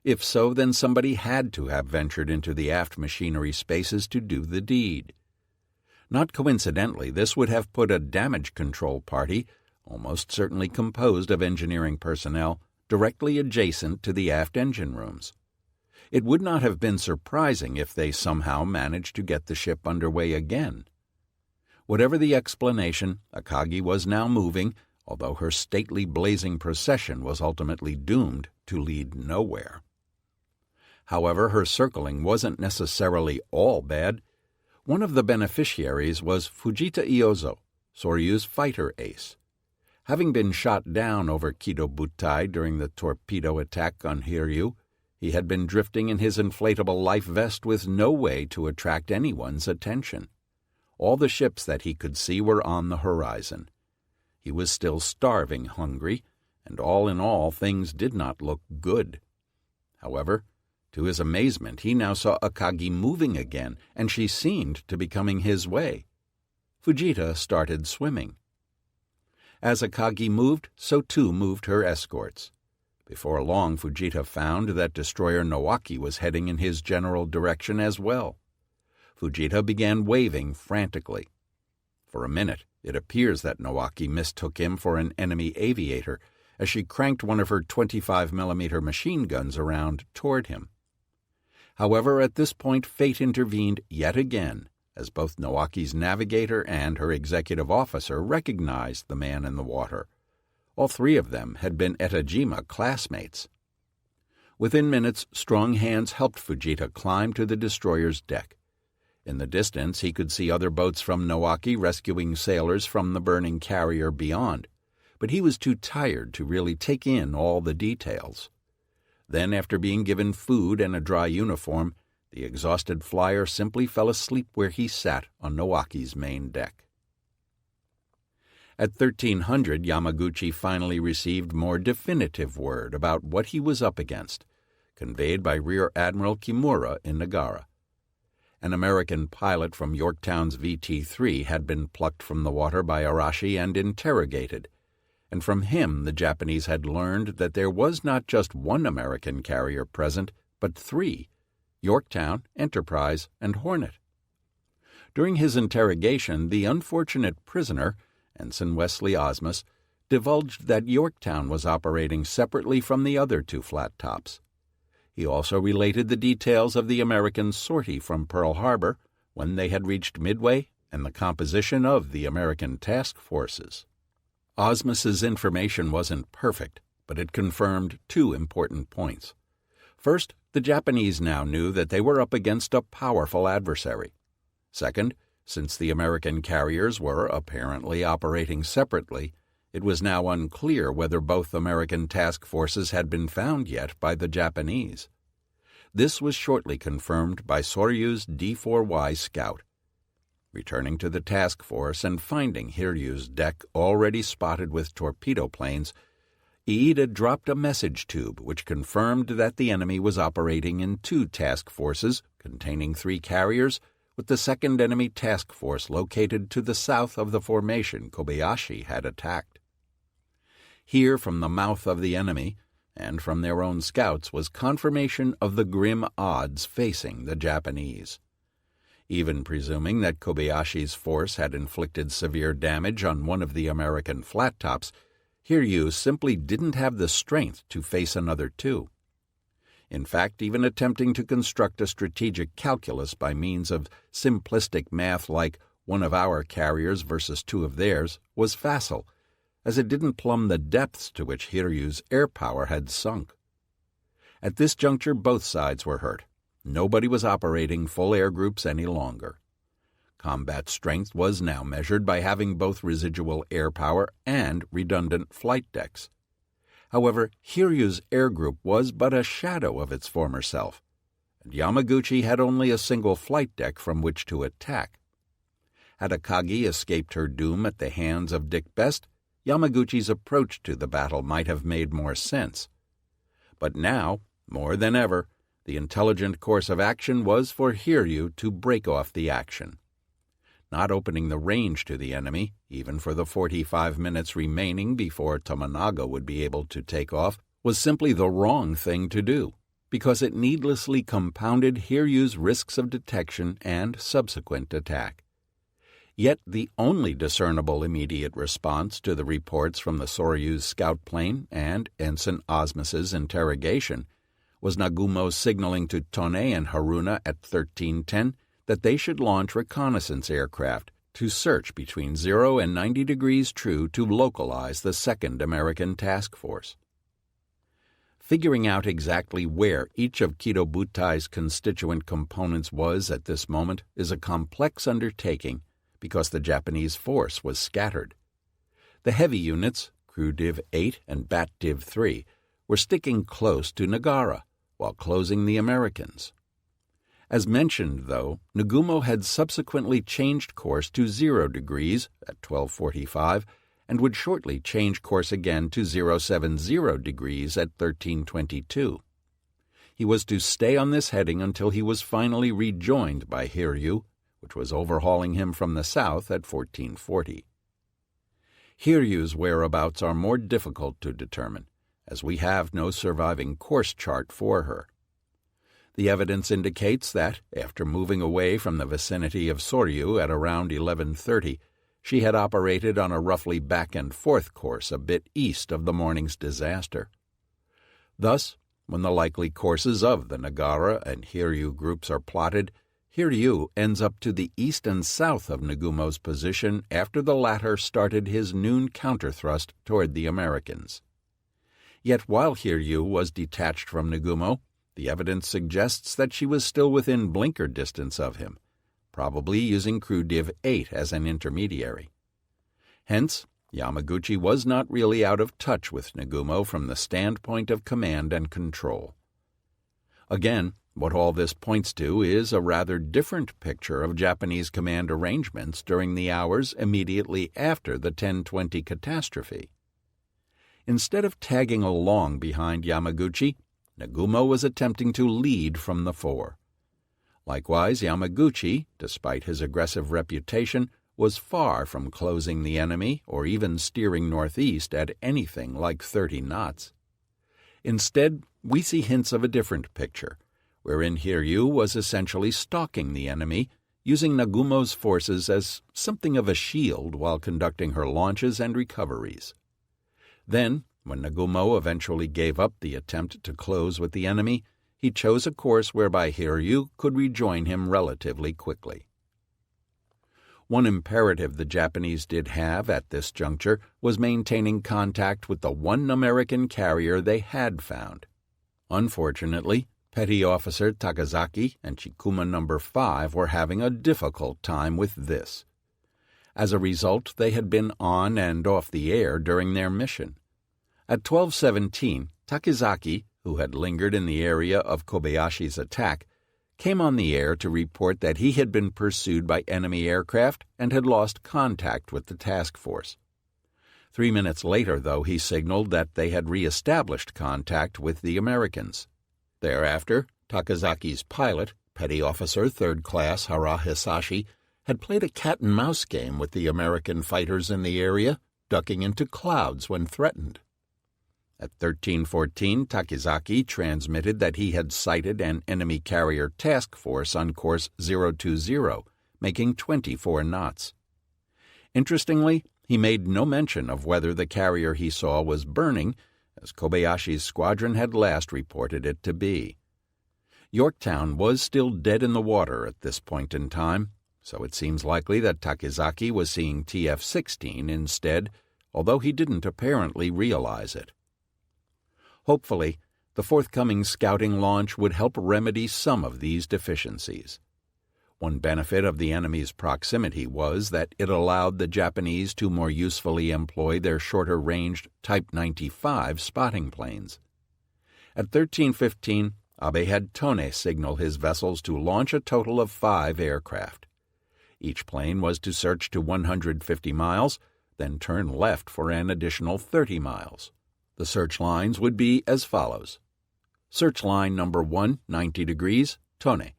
If so, then somebody had to have ventured into the aft machinery spaces to do the deed. Not coincidentally, this would have put a damage control party, almost certainly composed of engineering personnel, directly adjacent to the aft engine rooms. It would not have been surprising if they somehow managed to get the ship underway again. Whatever the explanation, Akagi was now moving, although her stately blazing procession was ultimately doomed to lead nowhere. However, her circling wasn't necessarily all bad. One of the beneficiaries was Fujita Iozo, Soryu's fighter ace. Having been shot down over Kido Butai during the torpedo attack on Hiryu, he had been drifting in his inflatable life vest with no way to attract anyone's attention. All the ships that he could see were on the horizon. He was still starving hungry, and all in all things did not look good. However, to his amazement, he now saw Akagi moving again, and she seemed to be coming his way. Fujita started swimming. As Akagi moved, so too moved her escorts. Before long, Fujita found that destroyer Nowaki was heading in his general direction as well. Fujita began waving frantically. For a minute, it appears that Nowaki mistook him for an enemy aviator as she cranked one of her 25mm machine guns around toward him. However, at this point fate intervened yet again, as both Nowaki's navigator and her executive officer recognized the man in the water. All three of them had been Etajima classmates. Within minutes, strong hands helped Fujita climb to the destroyer's deck. In the distance, he could see other boats from Nowaki rescuing sailors from the burning carrier beyond, but he was too tired to really take in all the details. Then, after being given food and a dry uniform, the exhausted flyer simply fell asleep where he sat on Nowaki's main deck. At 1300, Yamaguchi finally received more definitive word about what he was up against, conveyed by Rear Admiral Kimura in Nagara. An American pilot from Yorktown's VT-3 had been plucked from the water by Arashi and interrogated, and from him the Japanese had learned that there was not just one American carrier present, but three: Yorktown, Enterprise, and Hornet. During his interrogation, the unfortunate prisoner, Ensign Wesley Osmus, divulged that Yorktown was operating separately from the other two flat tops. He also related the details of the American sortie from Pearl Harbor, when they had reached Midway, and the composition of the American task forces. Osmus's information wasn't perfect, but it confirmed two important points. First, the Japanese now knew that they were up against a powerful adversary. Second, since the American carriers were apparently operating separately, it was now unclear whether both American task forces had been found yet by the Japanese. This was shortly confirmed by Soryu's D4Y scout. Returning to the task force and finding Hiryu's deck already spotted with torpedo planes, Iida dropped a message tube which confirmed that the enemy was operating in two task forces containing three carriers, with the second enemy task force located to the south of the formation Kobayashi had attacked. Here, from the mouth of the enemy, and from their own scouts, was confirmation of the grim odds facing the Japanese. Even presuming that Kobayashi's force had inflicted severe damage on one of the American flat tops, Hiryu simply didn't have the strength to face another two. In fact, even attempting to construct a strategic calculus by means of simplistic math like one of our carriers versus two of theirs was facile, as it didn't plumb the depths to which Hiryu's air power had sunk. At this juncture, both sides were hurt. Nobody was operating full air groups any longer. Combat strength was now measured by having both residual air power and redundant flight decks. However, Hiryu's air group was but a shadow of its former self, and Yamaguchi had only a single flight deck from which to attack. Had Akagi escaped her doom at the hands of Dick Best, Yamaguchi's approach to the battle might have made more sense. But now, more than ever, the intelligent course of action was for Hiryu to break off the action. Not opening the range to the enemy, even for the 45 minutes remaining before Tominaga would be able to take off, was simply the wrong thing to do, because it needlessly compounded Hiryu's risks of detection and subsequent attack. Yet the only discernible immediate response to the reports from the Soryu's scout plane and Ensign Osmus's interrogation was Nagumo's signaling to Tone and Haruna at 1310 that they should launch reconnaissance aircraft to search between 0 and 90 degrees true to localize the second American task force. Figuring out exactly where each of Kido Butai's constituent components was at this moment is a complex undertaking because the Japanese force was scattered. The heavy units, Crew Div 8 and Bat Div 3, were sticking close to Nagara while closing the Americans. As mentioned, though, Nagumo had subsequently changed course to 0 degrees at 12:45 and would shortly change course again to 070 degrees at 13:22. He was to stay on this heading until he was finally rejoined by Hiryu, which was overhauling him from the south at 14:40. Hiryu's whereabouts are more difficult to determine, as we have no surviving course chart for her. The evidence indicates that, after moving away from the vicinity of Soryu at around 11:30, she had operated on a roughly back-and-forth course a bit east of the morning's disaster. Thus, when the likely courses of the Nagara and Hiryu groups are plotted, Hiryu ends up to the east and south of Nagumo's position after the latter started his noon counterthrust toward the Americans. Yet while Hiryu was detached from Nagumo, the evidence suggests that she was still within blinker distance of him, probably using Crew Div 8 as an intermediary. Hence, Yamaguchi was not really out of touch with Nagumo from the standpoint of command and control. Again, what all this points to is a rather different picture of Japanese command arrangements during the hours immediately after the 10:20 catastrophe. Instead of tagging along behind Yamaguchi, Nagumo was attempting to lead from the fore. Likewise, Yamaguchi, despite his aggressive reputation, was far from closing the enemy or even steering northeast at anything like 30 knots. Instead, we see hints of a different picture, wherein Hiryu was essentially stalking the enemy, using Nagumo's forces as something of a shield while conducting her launches and recoveries. Then, when Nagumo eventually gave up the attempt to close with the enemy, he chose a course whereby Hiryu could rejoin him relatively quickly. One imperative the Japanese did have at this juncture was maintaining contact with the one American carrier they had found. Unfortunately, Petty Officer Takazaki and Chikuma No. 5 were having a difficult time with this. As a result, they had been on and off the air during their mission. At 12:17, Takazaki, who had lingered in the area of Kobayashi's attack, came on the air to report that he had been pursued by enemy aircraft and had lost contact with the task force. 3 minutes later, though, he signaled that they had re-established contact with the Americans. Thereafter, Takazaki's pilot, Petty Officer 3rd Class Hara Hisashi, had played a cat-and-mouse game with the American fighters in the area, ducking into clouds when threatened. At 13:14, Takazaki transmitted that he had sighted an enemy carrier task force on course 020, making 24 knots. Interestingly, he made no mention of whether the carrier he saw was burning, as Kobayashi's squadron had last reported it to be. Yorktown was still dead in the water at this point in time, so it seems likely that Takazaki was seeing TF-16 instead, although he didn't apparently realize it. Hopefully, the forthcoming scouting launch would help remedy some of these deficiencies. One benefit of the enemy's proximity was that it allowed the Japanese to more usefully employ their shorter-ranged Type 95 spotting planes. At 13:15, Abe had Tone signal his vessels to launch a total of 5 aircraft. Each plane was to search to 150 miles, then turn left for an additional 30 miles. The search lines would be as follows. Search line number 1, 90 degrees, Tone.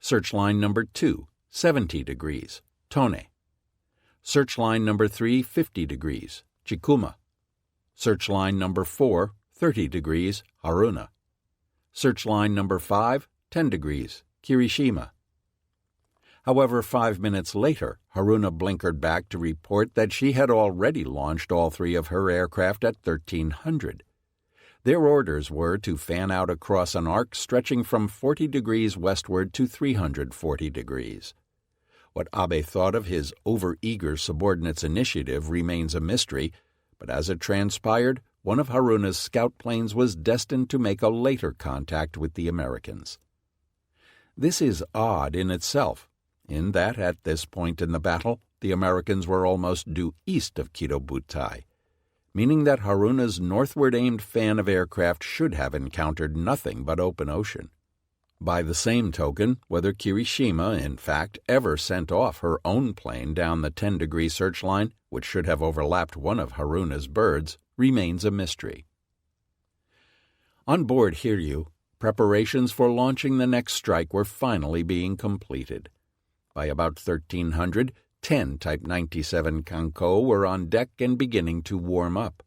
Search line number 2, 70 degrees, Tone. Search line number 3, 50 degrees, Chikuma. Search line number 4, 30 degrees, Haruna. Search line number 5, 10 degrees, Kirishima. However, 5 minutes later, Haruna blinkered back to report that she had already launched all 3 of her aircraft at 1300. Their orders were to fan out across an arc stretching from 40 degrees westward to 340 degrees. What Abe thought of his over-eager subordinate's initiative remains a mystery, but as it transpired, one of Haruna's scout planes was destined to make a later contact with the Americans. This is odd in itself, in that at this point in the battle, the Americans were almost due east of Kido-Butai, meaning that Haruna's northward-aimed fan of aircraft should have encountered nothing but open ocean. By the same token, whether Kirishima, in fact, ever sent off her own plane down the 10-degree searchline, which should have overlapped one of Haruna's birds, remains a mystery. On board Hiryu, preparations for launching the next strike were finally being completed. By about 1300, 10 Type 97 Kanko were on deck and beginning to warm up.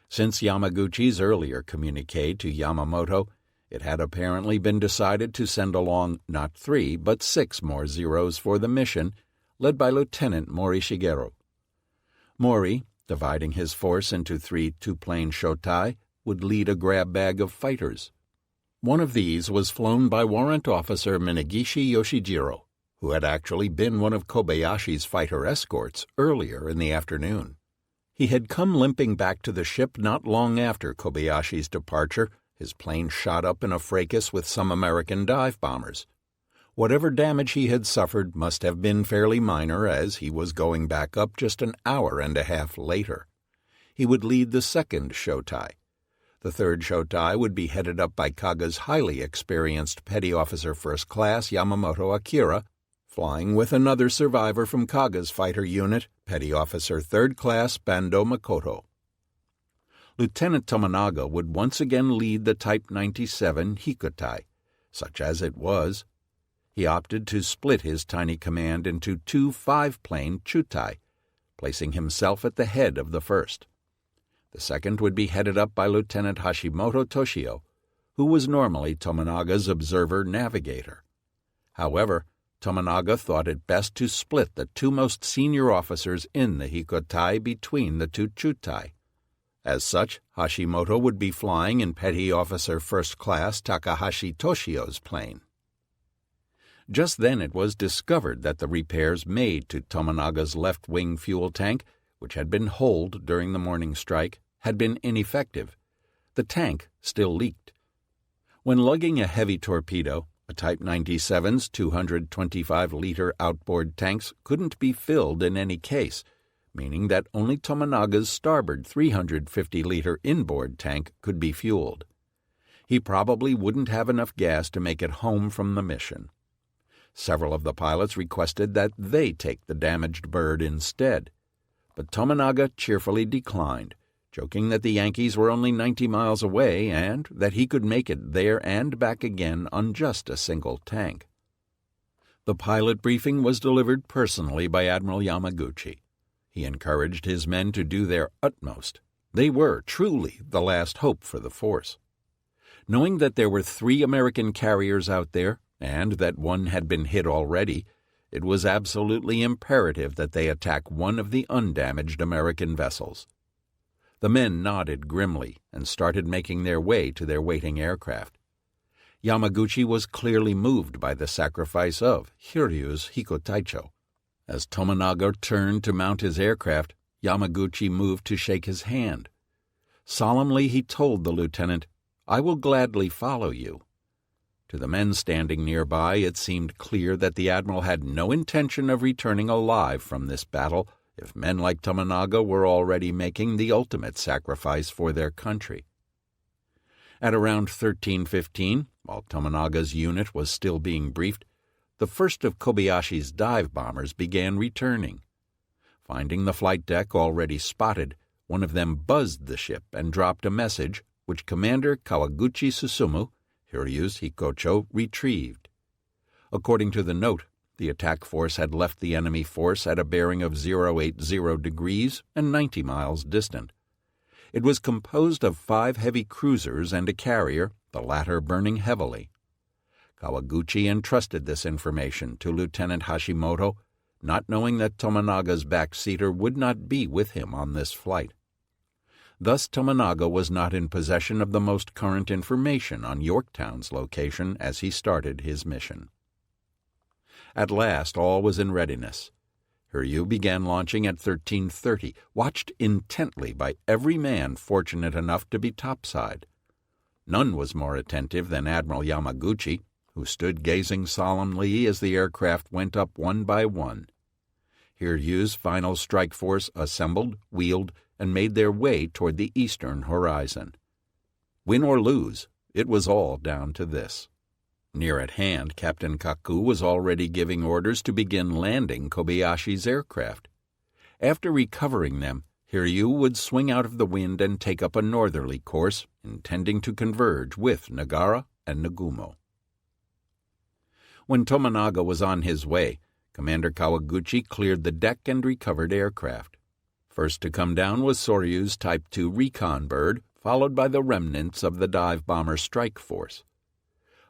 Since Yamaguchi's earlier communique to Yamamoto, it had apparently been decided to send along not 3 but 6 more Zeros for the mission, led by Lieutenant Mori Shigeru. Mori, dividing his force into 3 two-plane Shotai, would lead a grab bag of fighters. One of these was flown by Warrant Officer Minagishi Yoshijiro, who had actually been one of Kobayashi's fighter escorts earlier in the afternoon. He had come limping back to the ship not long after Kobayashi's departure, his plane shot up in a fracas with some American dive bombers. Whatever damage he had suffered must have been fairly minor, as he was going back up just an hour and a half later. He would lead the second Shotai. The third Shotai would be headed up by Kaga's highly experienced Petty Officer First Class Yamamoto Akira, flying with another survivor from Kaga's fighter unit, Petty Officer Third Class Bando Makoto. Lieutenant Tominaga would once again lead the Type 97 Hikotai, such as it was. He opted to split his tiny command into 2 5-plane Chutai, placing himself at the head of the first. The second would be headed up by Lieutenant Hashimoto Toshio, who was normally Tominaga's observer navigator. However, Tominaga thought it best to split the 2 most senior officers in the Hikotai between the 2 Chutai. As such, Hashimoto would be flying in Petty Officer First Class Takahashi Toshio's plane. Just then it was discovered that the repairs made to Tominaga's left-wing fuel tank, which had been holed during the morning strike, had been ineffective. The tank still leaked. When lugging a heavy torpedo, a Type 97's 225-liter outboard tanks couldn't be filled in any case, meaning that only Tominaga's starboard 350-liter inboard tank could be fueled. He probably wouldn't have enough gas to make it home from the mission. Several of the pilots requested that they take the damaged bird instead, but Tominaga cheerfully declined, joking that the Yankees were only 90 miles away and that he could make it there and back again on just a single tank. The pilot briefing was delivered personally by Admiral Yamaguchi. He encouraged his men to do their utmost. They were truly the last hope for the force. Knowing that there were 3 American carriers out there, and that one had been hit already, it was absolutely imperative that they attack one of the undamaged American vessels. The men nodded grimly and started making their way to their waiting aircraft. Yamaguchi was clearly moved by the sacrifice of Hiryu's Hikotaicho. As Tominaga turned to mount his aircraft, Yamaguchi moved to shake his hand. Solemnly he told the lieutenant, "I will gladly follow you." To the men standing nearby, it seemed clear that the admiral had no intention of returning alive from this battle if men like Tominaga were already making the ultimate sacrifice for their country. At around 13:15, while Tominaga's unit was still being briefed, the first of Kobayashi's dive bombers began returning. Finding the flight deck already spotted, one of them buzzed the ship and dropped a message, which Commander Kawaguchi Susumu, Hiryu's Hikocho, retrieved. According to the note, the attack force had left the enemy force at a bearing of 080 degrees and 90 miles distant. It was composed of 5 heavy cruisers and a carrier, the latter burning heavily. Kawaguchi entrusted this information to Lieutenant Hashimoto, not knowing that Tominaga's backseater would not be with him on this flight. Thus Tominaga was not in possession of the most current information on Yorktown's location as he started his mission. At last all was in readiness. Hiryu began launching at 13:30, watched intently by every man fortunate enough to be topside. None was more attentive than Admiral Yamaguchi, who stood gazing solemnly as the aircraft went up one by one. Hiryu's final strike force assembled, wheeled, and made their way toward the eastern horizon. Win or lose, it was all down to this. Near at hand, Captain Kaku was already giving orders to begin landing Kobayashi's aircraft. After recovering them, Hiryu would swing out of the wind and take up a northerly course, intending to converge with Nagara and Nagumo. When Tominaga was on his way, Commander Kawaguchi cleared the deck and recovered aircraft. First to come down was Soryu's Type 2 recon bird, followed by the remnants of the dive bomber strike force.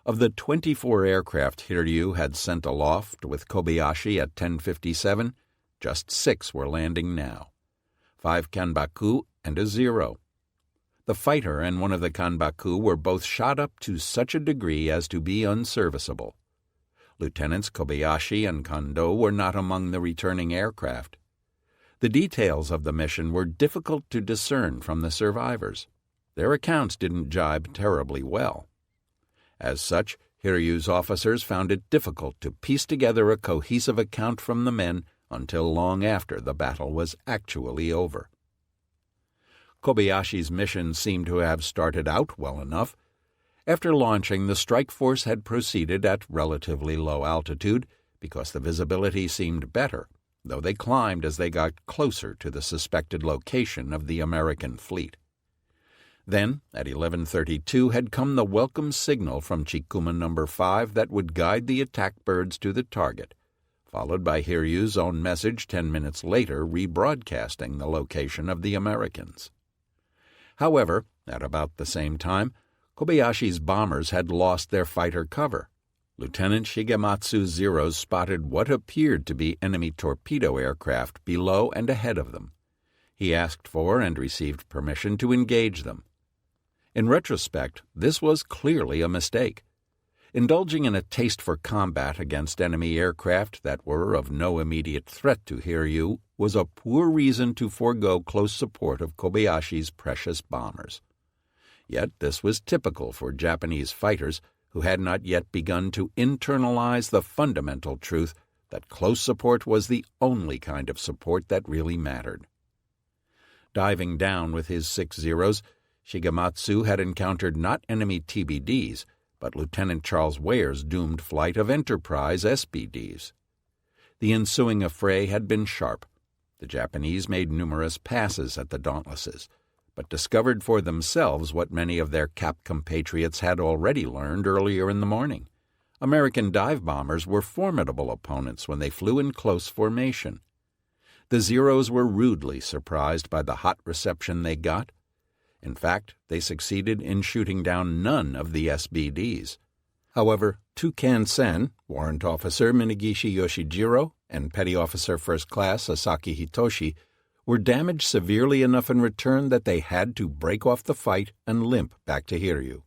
Of the 24 aircraft Hiryu had sent aloft with Kobayashi at 10:57, just 6 were landing now. 5 Kanbaku and a Zero. The fighter and one of the Kanbaku were both shot up to such a degree as to be unserviceable. Lieutenants Kobayashi and Kondo were not among the returning aircraft. The details of the mission were difficult to discern from the survivors. Their accounts didn't jibe terribly well. As such, Hiryu's officers found it difficult to piece together a cohesive account from the men until long after the battle was actually over. Kobayashi's mission seemed to have started out well enough. After launching, the strike force had proceeded at relatively low altitude because the visibility seemed better, though they climbed as they got closer to the suspected location of the American fleet. Then, at 11:32, had come the welcome signal from Chikuma No. 5 that would guide the attack birds to the target, followed by Hiryu's own message 10 minutes later rebroadcasting the location of the Americans. However, at about the same time, Kobayashi's bombers had lost their fighter cover. Lieutenant Shigematsu's Zeros spotted what appeared to be enemy torpedo aircraft below and ahead of them. He asked for and received permission to engage them. In retrospect, this was clearly a mistake. Indulging in a taste for combat against enemy aircraft that were of no immediate threat to Hiryu was a poor reason to forego close support of Kobayashi's precious bombers. Yet this was typical for Japanese fighters who had not yet begun to internalize the fundamental truth that close support was the only kind of support that really mattered. Diving down with his 6 Zeros, Shigematsu had encountered not enemy TBDs, but Lieutenant Charles Ware's doomed flight of Enterprise SBDs. The ensuing affray had been sharp. The Japanese made numerous passes at the Dauntlesses, but discovered for themselves what many of their Cap compatriots had already learned earlier in the morning. American dive bombers were formidable opponents when they flew in close formation. The Zeros were rudely surprised by the hot reception they got. In fact, they succeeded in shooting down none of the SBDs. However, Toucan Sen, Warrant Officer Minagishi Yoshijiro, and Petty Officer First Class Sasaki Hitoshi were damaged severely enough in return that they had to break off the fight and limp back to Hiryu.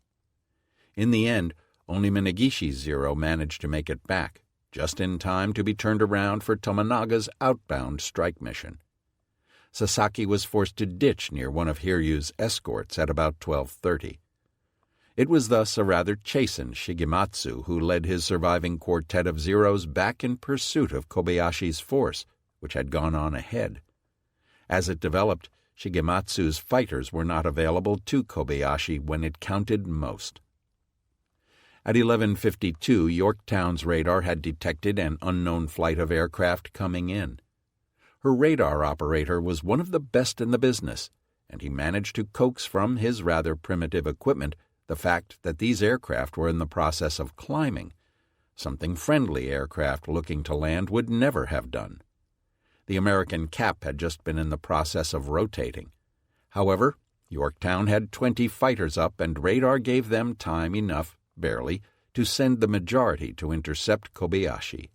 In the end, only Minagishi's Zero managed to make it back, just in time to be turned around for Tominaga's outbound strike mission. Sasaki was forced to ditch near one of Hiryu's escorts at about 12:30. It was thus a rather chastened Shigematsu who led his surviving quartet of Zeros back in pursuit of Kobayashi's force, which had gone on ahead. As it developed, Shigematsu's fighters were not available to Kobayashi when it counted most. At 11:52, Yorktown's radar had detected an unknown flight of aircraft coming in. Her radar operator was one of the best in the business, and he managed to coax from his rather primitive equipment the fact that these aircraft were in the process of climbing, something friendly aircraft looking to land would never have done. The American Cap had just been in the process of rotating. However, Yorktown had 20 fighters up, and radar gave them time enough, barely, to send the majority to intercept Kobayashi.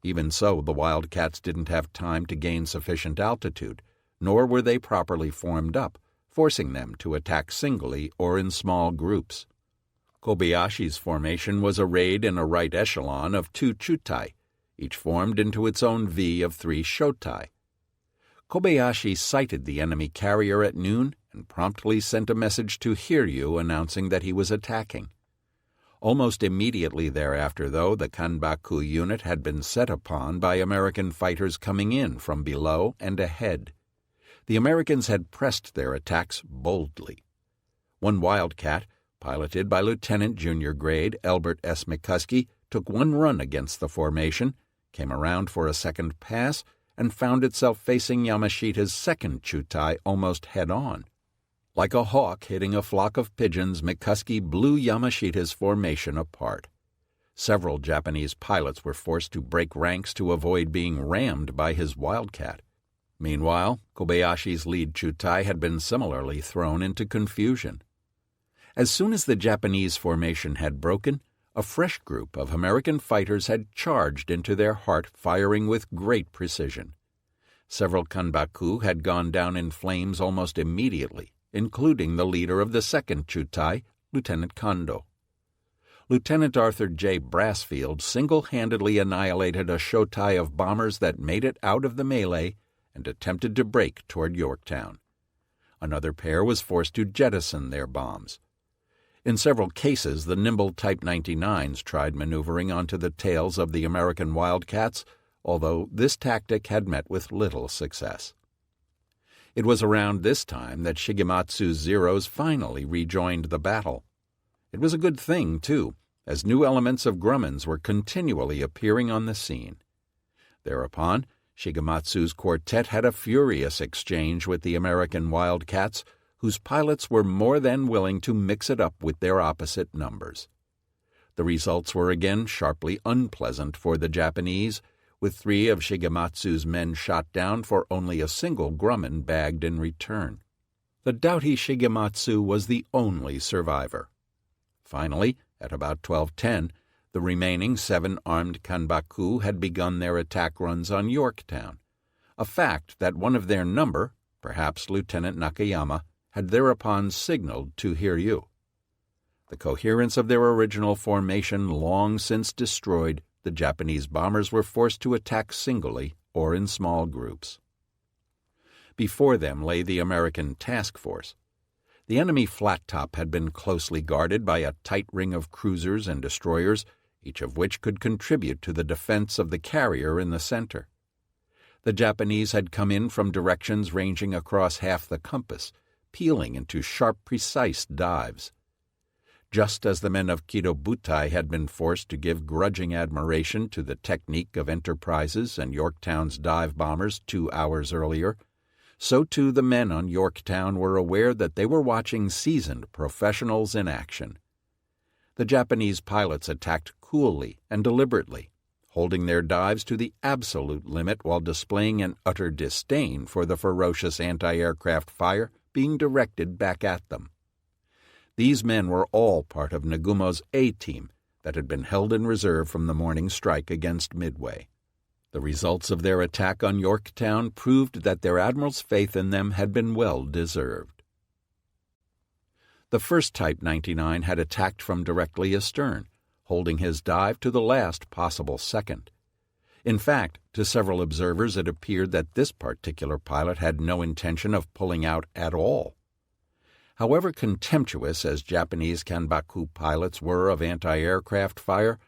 Even so, the Wildcats didn't have time to gain sufficient altitude, nor were they properly formed up, forcing them to attack singly or in small groups. Kobayashi's formation was arrayed in a right echelon of 2 chutai, each formed into its own V of 3 shotai. Kobayashi sighted the enemy carrier at noon and promptly sent a message to Hiryu announcing that he was attacking. Almost immediately thereafter, though, the Kanbaku unit had been set upon by American fighters coming in from below and ahead. The Americans had pressed their attacks boldly. One Wildcat, piloted by Lieutenant Junior Grade Elbert S. McCuskey, took one run against the formation, came around for a second pass, and found itself facing Yamashita's second Chutai almost head-on. Like a hawk hitting a flock of pigeons, McCuskey blew Yamashita's formation apart. Several Japanese pilots were forced to break ranks to avoid being rammed by his Wildcat. Meanwhile, Kobayashi's lead Chutai had been similarly thrown into confusion. As soon as the Japanese formation had broken, a fresh group of American fighters had charged into their heart, firing with great precision. Several Kanbaku had gone down in flames almost immediately, including the leader of the second Chutai, Lieutenant Kondo. Lieutenant Arthur J. Brassfield single-handedly annihilated a shotai of bombers that made it out of the melee and attempted to break toward Yorktown. Another pair was forced to jettison their bombs. In several cases, the nimble Type 99s tried maneuvering onto the tails of the American Wildcats, although this tactic had met with little success. It was around this time that Shigematsu's Zeros finally rejoined the battle. It was a good thing, too, as new elements of Grumman's were continually appearing on the scene. Thereupon, Shigematsu's quartet had a furious exchange with the American Wildcats, whose pilots were more than willing to mix it up with their opposite numbers. The results were again sharply unpleasant for the Japanese, with 3 of Shigematsu's men shot down for only a single Grumman bagged in return. The doughty Shigematsu was the only survivor. Finally, at about 12:10, the remaining 7 armed Kanbaku had begun their attack runs on Yorktown, a fact that one of their number, perhaps Lieutenant Nakayama, had thereupon signaled to Hiryu. The coherence of their original formation long since destroyed, the Japanese bombers were forced to attack singly or in small groups. Before them lay the American task force. The enemy flat top had been closely guarded by a tight ring of cruisers and destroyers, each of which could contribute to the defense of the carrier in the center. The Japanese had come in from directions ranging across half the compass, peeling into sharp, precise dives. Just as the men of Kido-Butai had been forced to give grudging admiration to the technique of Enterprise's and Yorktown's dive bombers 2 hours earlier, so too the men on Yorktown were aware that they were watching seasoned professionals in action. The Japanese pilots attacked coolly and deliberately, holding their dives to the absolute limit while displaying an utter disdain for the ferocious anti-aircraft fire being directed back at them. These men were all part of Nagumo's A-team that had been held in reserve from the morning strike against Midway. The results of their attack on Yorktown proved that their admiral's faith in them had been well deserved. The first Type 99 had attacked from directly astern, holding his dive to the last possible second. In fact, to several observers it appeared that this particular pilot had no intention of pulling out at all. However contemptuous as Japanese Kanbaku pilots were of anti-aircraft fire,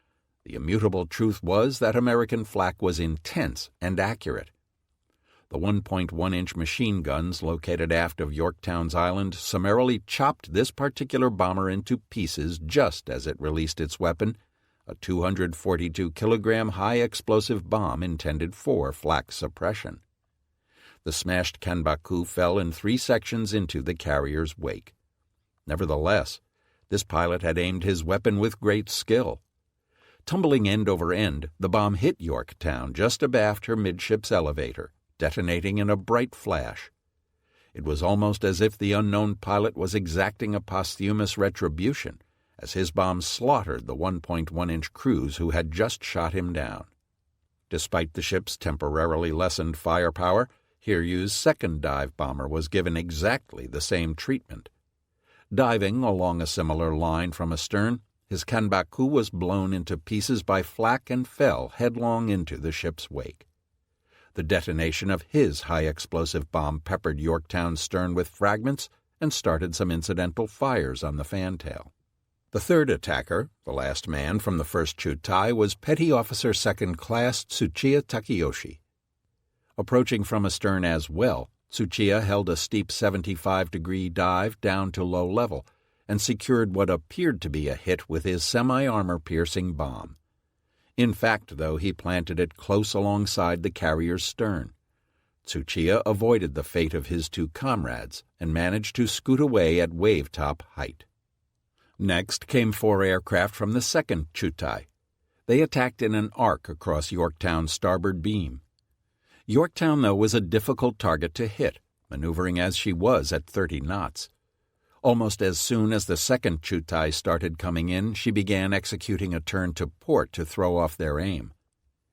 the immutable truth was that American flak was intense and accurate. The 1.1-inch machine guns located aft of Yorktown's island summarily chopped this particular bomber into pieces just as it released its weapon, a 242-kilogram high-explosive bomb intended for flak suppression. The smashed Kanbaku fell in 3 sections into the carrier's wake. Nevertheless, this pilot had aimed his weapon with great skill. Tumbling end over end, the bomb hit Yorktown just abaft her midships elevator, detonating in a bright flash. It was almost as if the unknown pilot was exacting a posthumous retribution, as his bomb slaughtered the 1.1-inch crews who had just shot him down. Despite the ship's temporarily lessened firepower, Hiryu's second dive bomber was given exactly the same treatment. Diving along a similar line from astern, His kanbaku was blown into pieces by flak and fell headlong into the ship's wake. The detonation of his high-explosive bomb peppered Yorktown's stern with fragments and started some incidental fires on the fantail. The third attacker, the last man from the first Chutai, was Petty Officer Second Class Tsuchiya Takeyoshi. Approaching from astern as well, Tsuchiya held a steep 75-degree dive down to low level and secured what appeared to be a hit with his semi-armor-piercing bomb. In fact, though, he planted it close alongside the carrier's stern. Tsuchiya avoided the fate of his two comrades and managed to scoot away at wave-top height. Next came 4 aircraft from the second Chutai. They attacked in an arc across Yorktown's starboard beam. Yorktown, though, was a difficult target to hit, maneuvering as she was at 30 knots. Almost as soon as the second Chutai started coming in, she began executing a turn to port to throw off their aim.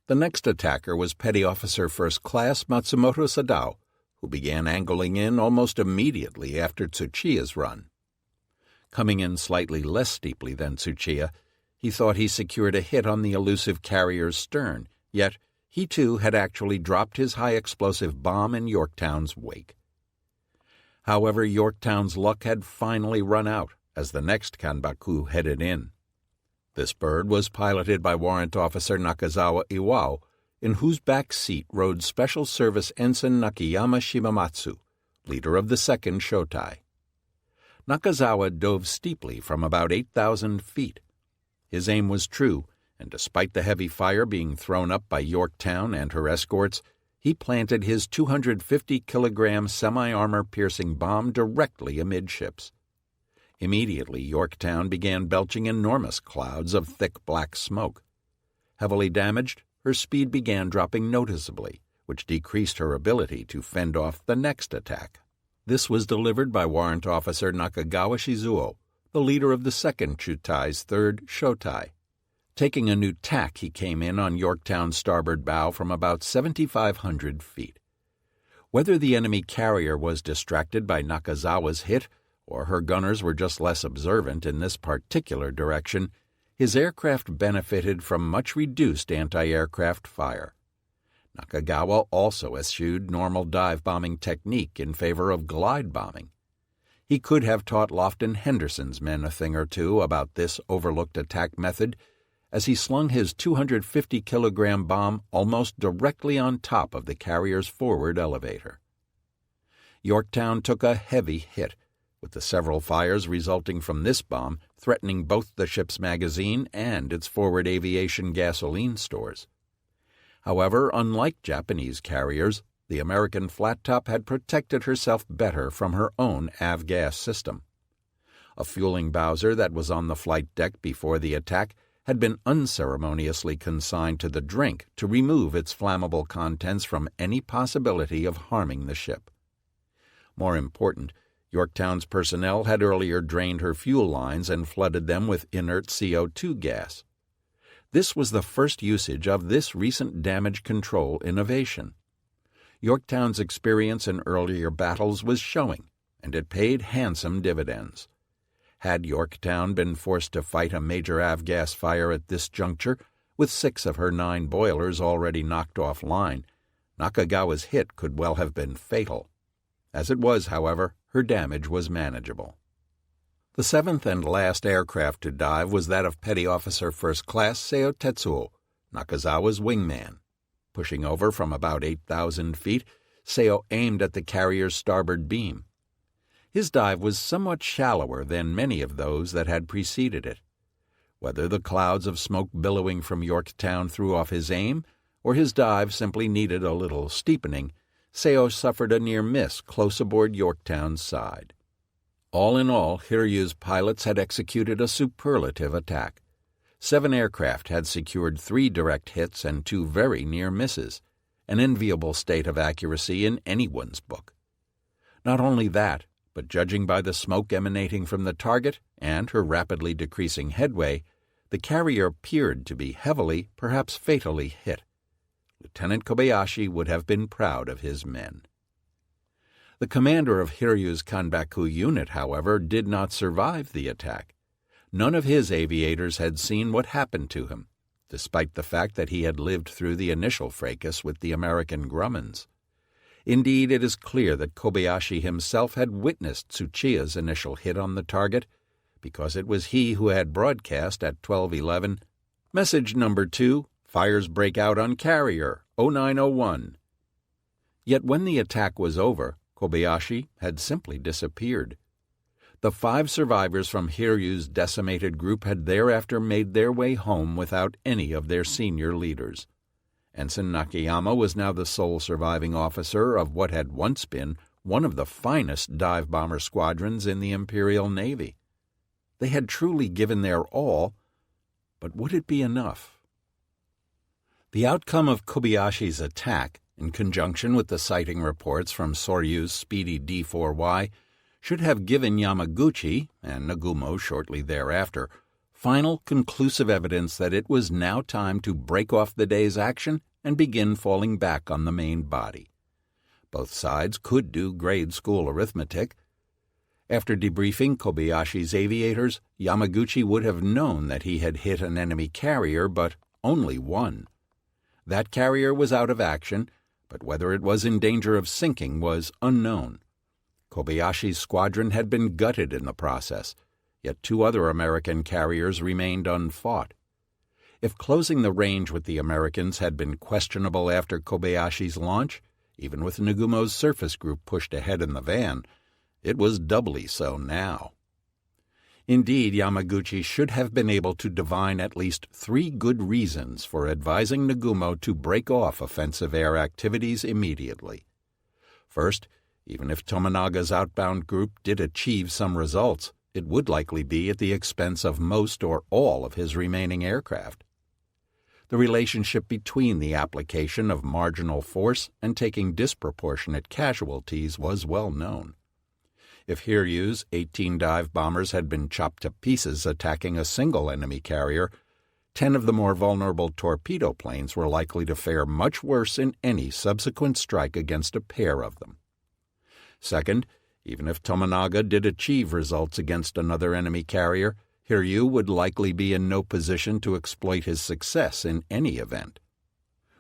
The next attacker was Petty Officer First Class Matsumoto Sadao, who began angling in almost immediately after Tsuchiya's run. Coming in slightly less steeply than Tsuchiya, he thought he secured a hit on the elusive carrier's stern, yet he too had actually dropped his high-explosive bomb in Yorktown's wake. However, Yorktown's luck had finally run out as the next kanbaku headed in. This bird was piloted by Warrant Officer Nakazawa Iwao, in whose back seat rode Special Service Ensign Nakayama Shimamatsu, leader of the second Shotai. Nakazawa dove steeply from about 8,000 feet. His aim was true, and despite the heavy fire being thrown up by Yorktown and her escorts, he planted his 250-kilogram semi-armor-piercing bomb directly amidships. Immediately, Yorktown began belching enormous clouds of thick black smoke. Heavily damaged, her speed began dropping noticeably, which decreased her ability to fend off the next attack. This was delivered by Warrant Officer Nakagawa Shizuo, the leader of the second Chutai's third Shotai. Taking a new tack, he came in on Yorktown's starboard bow from about 7,500 feet. Whether the enemy carrier was distracted by Nakazawa's hit, or her gunners were just less observant in this particular direction, his aircraft benefited from much reduced anti-aircraft fire. Nakagawa also eschewed normal dive-bombing technique in favor of glide bombing. He could have taught Lofton Henderson's men a thing or two about this overlooked attack method, as he slung his 250-kilogram bomb almost directly on top of the carrier's forward elevator. Yorktown took a heavy hit, with the several fires resulting from this bomb threatening both the ship's magazine and its forward aviation gasoline stores. However, unlike Japanese carriers, the American flat-top had protected herself better from her own avgas system. A fueling Bowser that was on the flight deck before the attack had been unceremoniously consigned to the drink to remove its flammable contents from any possibility of harming the ship. More important, Yorktown's personnel had earlier drained her fuel lines and flooded them with inert CO2 gas. This was the first usage of this recent damage control innovation. Yorktown's experience in earlier battles was showing, and it paid handsome dividends. Had Yorktown been forced to fight a major avgas fire at this juncture, with 6 of her 9 boilers already knocked offline, Nakagawa's hit could well have been fatal. As it was, however, her damage was manageable. The 7th and last aircraft to dive was that of Petty Officer First Class Seo Tetsuo, Nakazawa's wingman. Pushing over from about 8,000 feet, Seo aimed at the carrier's starboard beam. His dive was somewhat shallower than many of those that had preceded it. Whether the clouds of smoke billowing from Yorktown threw off his aim, or his dive simply needed a little steepening, Seo suffered a near miss close aboard Yorktown's side. All in all, Hiryu's pilots had executed a superlative attack. 7 aircraft had secured 3 direct hits and 2 very near misses, an enviable state of accuracy in anyone's book. Not only that, but judging by the smoke emanating from the target and her rapidly decreasing headway, the carrier appeared to be heavily, perhaps fatally hit. Lieutenant Kobayashi would have been proud of his men. The commander of Hiryu's kanbaku unit, however, did not survive the attack. None of his aviators had seen what happened to him, despite the fact that he had lived through the initial fracas with the American Grummons. Indeed, it is clear that Kobayashi himself had witnessed Tsuchiya's initial hit on the target, because it was he who had broadcast at 12:11, "Message number 2, fires break out on carrier, 0901. Yet when the attack was over, Kobayashi had simply disappeared. The 5 survivors from Hiryu's decimated group had thereafter made their way home without any of their senior leaders. Ensign Nakayama was now the sole surviving officer of what had once been one of the finest dive-bomber squadrons in the Imperial Navy. They had truly given their all, but would it be enough? The outcome of Kobayashi's attack, in conjunction with the sighting reports from Soryu's speedy D4Y, should have given Yamaguchi, and Nagumo shortly thereafter, final conclusive evidence that it was now time to break off the day's action and begin falling back on the main body. Both sides could do grade school arithmetic. After debriefing Kobayashi's aviators, Yamaguchi would have known that he had hit an enemy carrier, but only one. That carrier was out of action, but whether it was in danger of sinking was unknown. Kobayashi's squadron had been gutted in the process, yet 2 other American carriers remained unfought. If closing the range with the Americans had been questionable after Kobayashi's launch, even with Nagumo's surface group pushed ahead in the van, it was doubly so now. Indeed, Yamaguchi should have been able to divine at least 3 good reasons for advising Nagumo to break off offensive air activities immediately. First, even if Tomonaga's outbound group did achieve some results, it would likely be at the expense of most or all of his remaining aircraft. The relationship between the application of marginal force and taking disproportionate casualties was well known. If Hiryu's 18 dive bombers had been chopped to pieces attacking a single enemy carrier, 10 of the more vulnerable torpedo planes were likely to fare much worse in any subsequent strike against a pair of them. Second, even if Tomonaga did achieve results against another enemy carrier, Hiryu would likely be in no position to exploit his success in any event.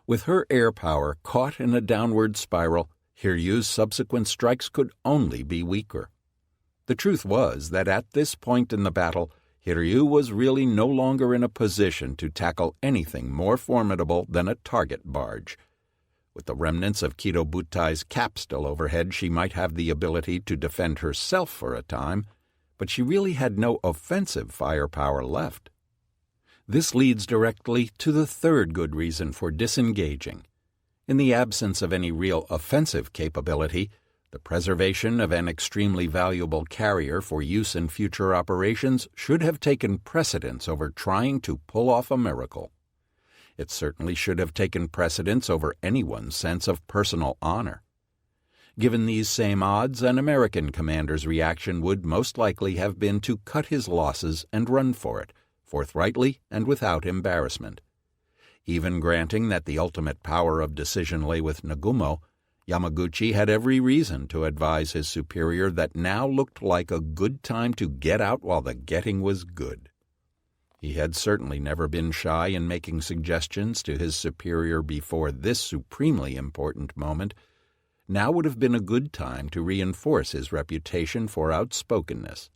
With her air power caught in a downward spiral, Hiryu's subsequent strikes could only be weaker. The truth was that at this point in the battle, Hiryu was really no longer in a position to tackle anything more formidable than a target barge. With the remnants of Kido Butai's cap still overhead, she might have the ability to defend herself for a time, but she really had no offensive firepower left. This leads directly to the third good reason for disengaging. In the absence of any real offensive capability, the preservation of an extremely valuable carrier for use in future operations should have taken precedence over trying to pull off a miracle. It certainly should have taken precedence over anyone's sense of personal honor. Given these same odds, an American commander's reaction would most likely have been to cut his losses and run for it, forthrightly and without embarrassment. Even granting that the ultimate power of decision lay with Nagumo, Yamaguchi had every reason to advise his superior that now looked like a good time to get out while the getting was good. He had certainly never been shy in making suggestions to his superior before this supremely important moment. Now would have been a good time to reinforce his reputation for outspokenness.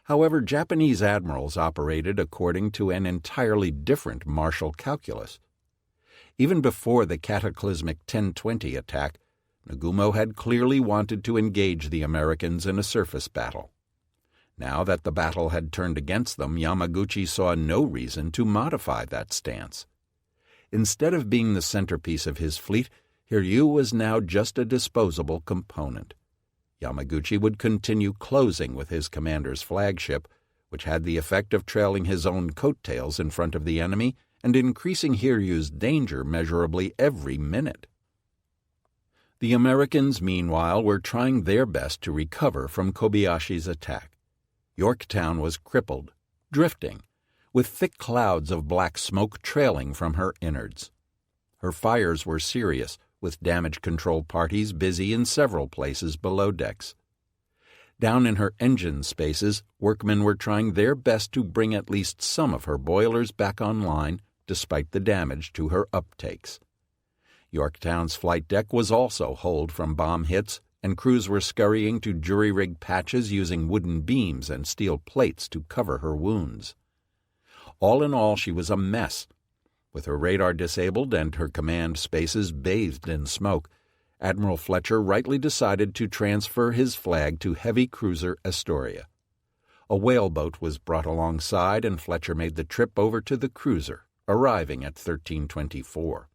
However, Japanese admirals operated according to an entirely different martial calculus. Even before the cataclysmic 1020 attack, Nagumo had clearly wanted to engage the Americans in a surface battle. Now that the battle had turned against them, Yamaguchi saw no reason to modify that stance. Instead of being the centerpiece of his fleet, Hiryu was now just a disposable component. Yamaguchi would continue closing with his commander's flagship, which had the effect of trailing his own coattails in front of the enemy and increasing Hiryu's danger measurably every minute. The Americans, meanwhile, were trying their best to recover from Kobayashi's attack. Yorktown was crippled, drifting, with thick clouds of black smoke trailing from her innards. Her fires were serious, with damage control parties busy in several places below decks. Down in her engine spaces, workmen were trying their best to bring at least some of her boilers back online, despite the damage to her uptakes. Yorktown's flight deck was also holed from bomb hits, and crews were scurrying to jury-rig patches using wooden beams and steel plates to cover her wounds. All in all, she was a mess. With her radar disabled and her command spaces bathed in smoke, Admiral Fletcher rightly decided to transfer his flag to heavy cruiser Astoria. A whaleboat was brought alongside, and Fletcher made the trip over to the cruiser, arriving at 1324.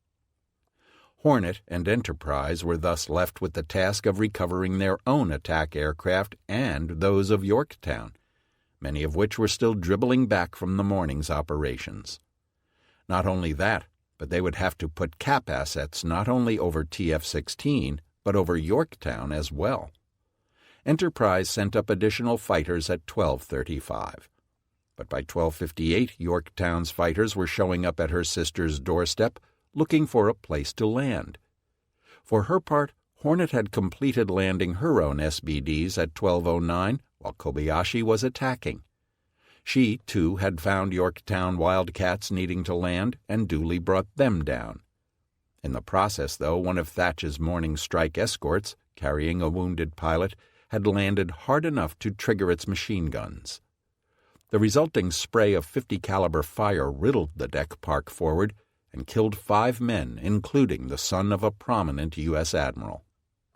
Hornet and Enterprise were thus left with the task of recovering their own attack aircraft and those of Yorktown, many of which were still dribbling back from the morning's operations. Not only that, but they would have to put cap assets not only over TF-16, but over Yorktown as well. Enterprise sent up additional fighters at 12:35. But by 12:58, Yorktown's fighters were showing up at her sister's doorstep, looking for a place to land. For her part, Hornet had completed landing her own SBDs at 12:09, while Kobayashi was attacking. She, too, had found Yorktown Wildcats needing to land and duly brought them down. In the process, though, one of Thatch's morning strike escorts, carrying a wounded pilot, had landed hard enough to trigger its machine guns. The resulting spray of .50 caliber fire riddled the deck park forward and killed 5 men, including the son of a prominent U.S. admiral.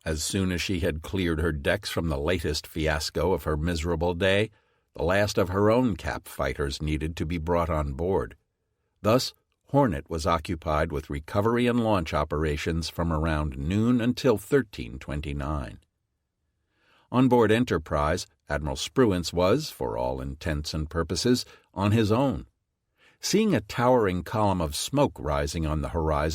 As soon as she had cleared her decks from the latest fiasco of her miserable day, the last of her own cap fighters needed to be brought on board. Thus, Hornet was occupied with recovery and launch operations from around noon until 13:29. On board Enterprise, Admiral Spruance was, for all intents and purposes, on his own. Seeing a towering column of smoke rising on the horizon,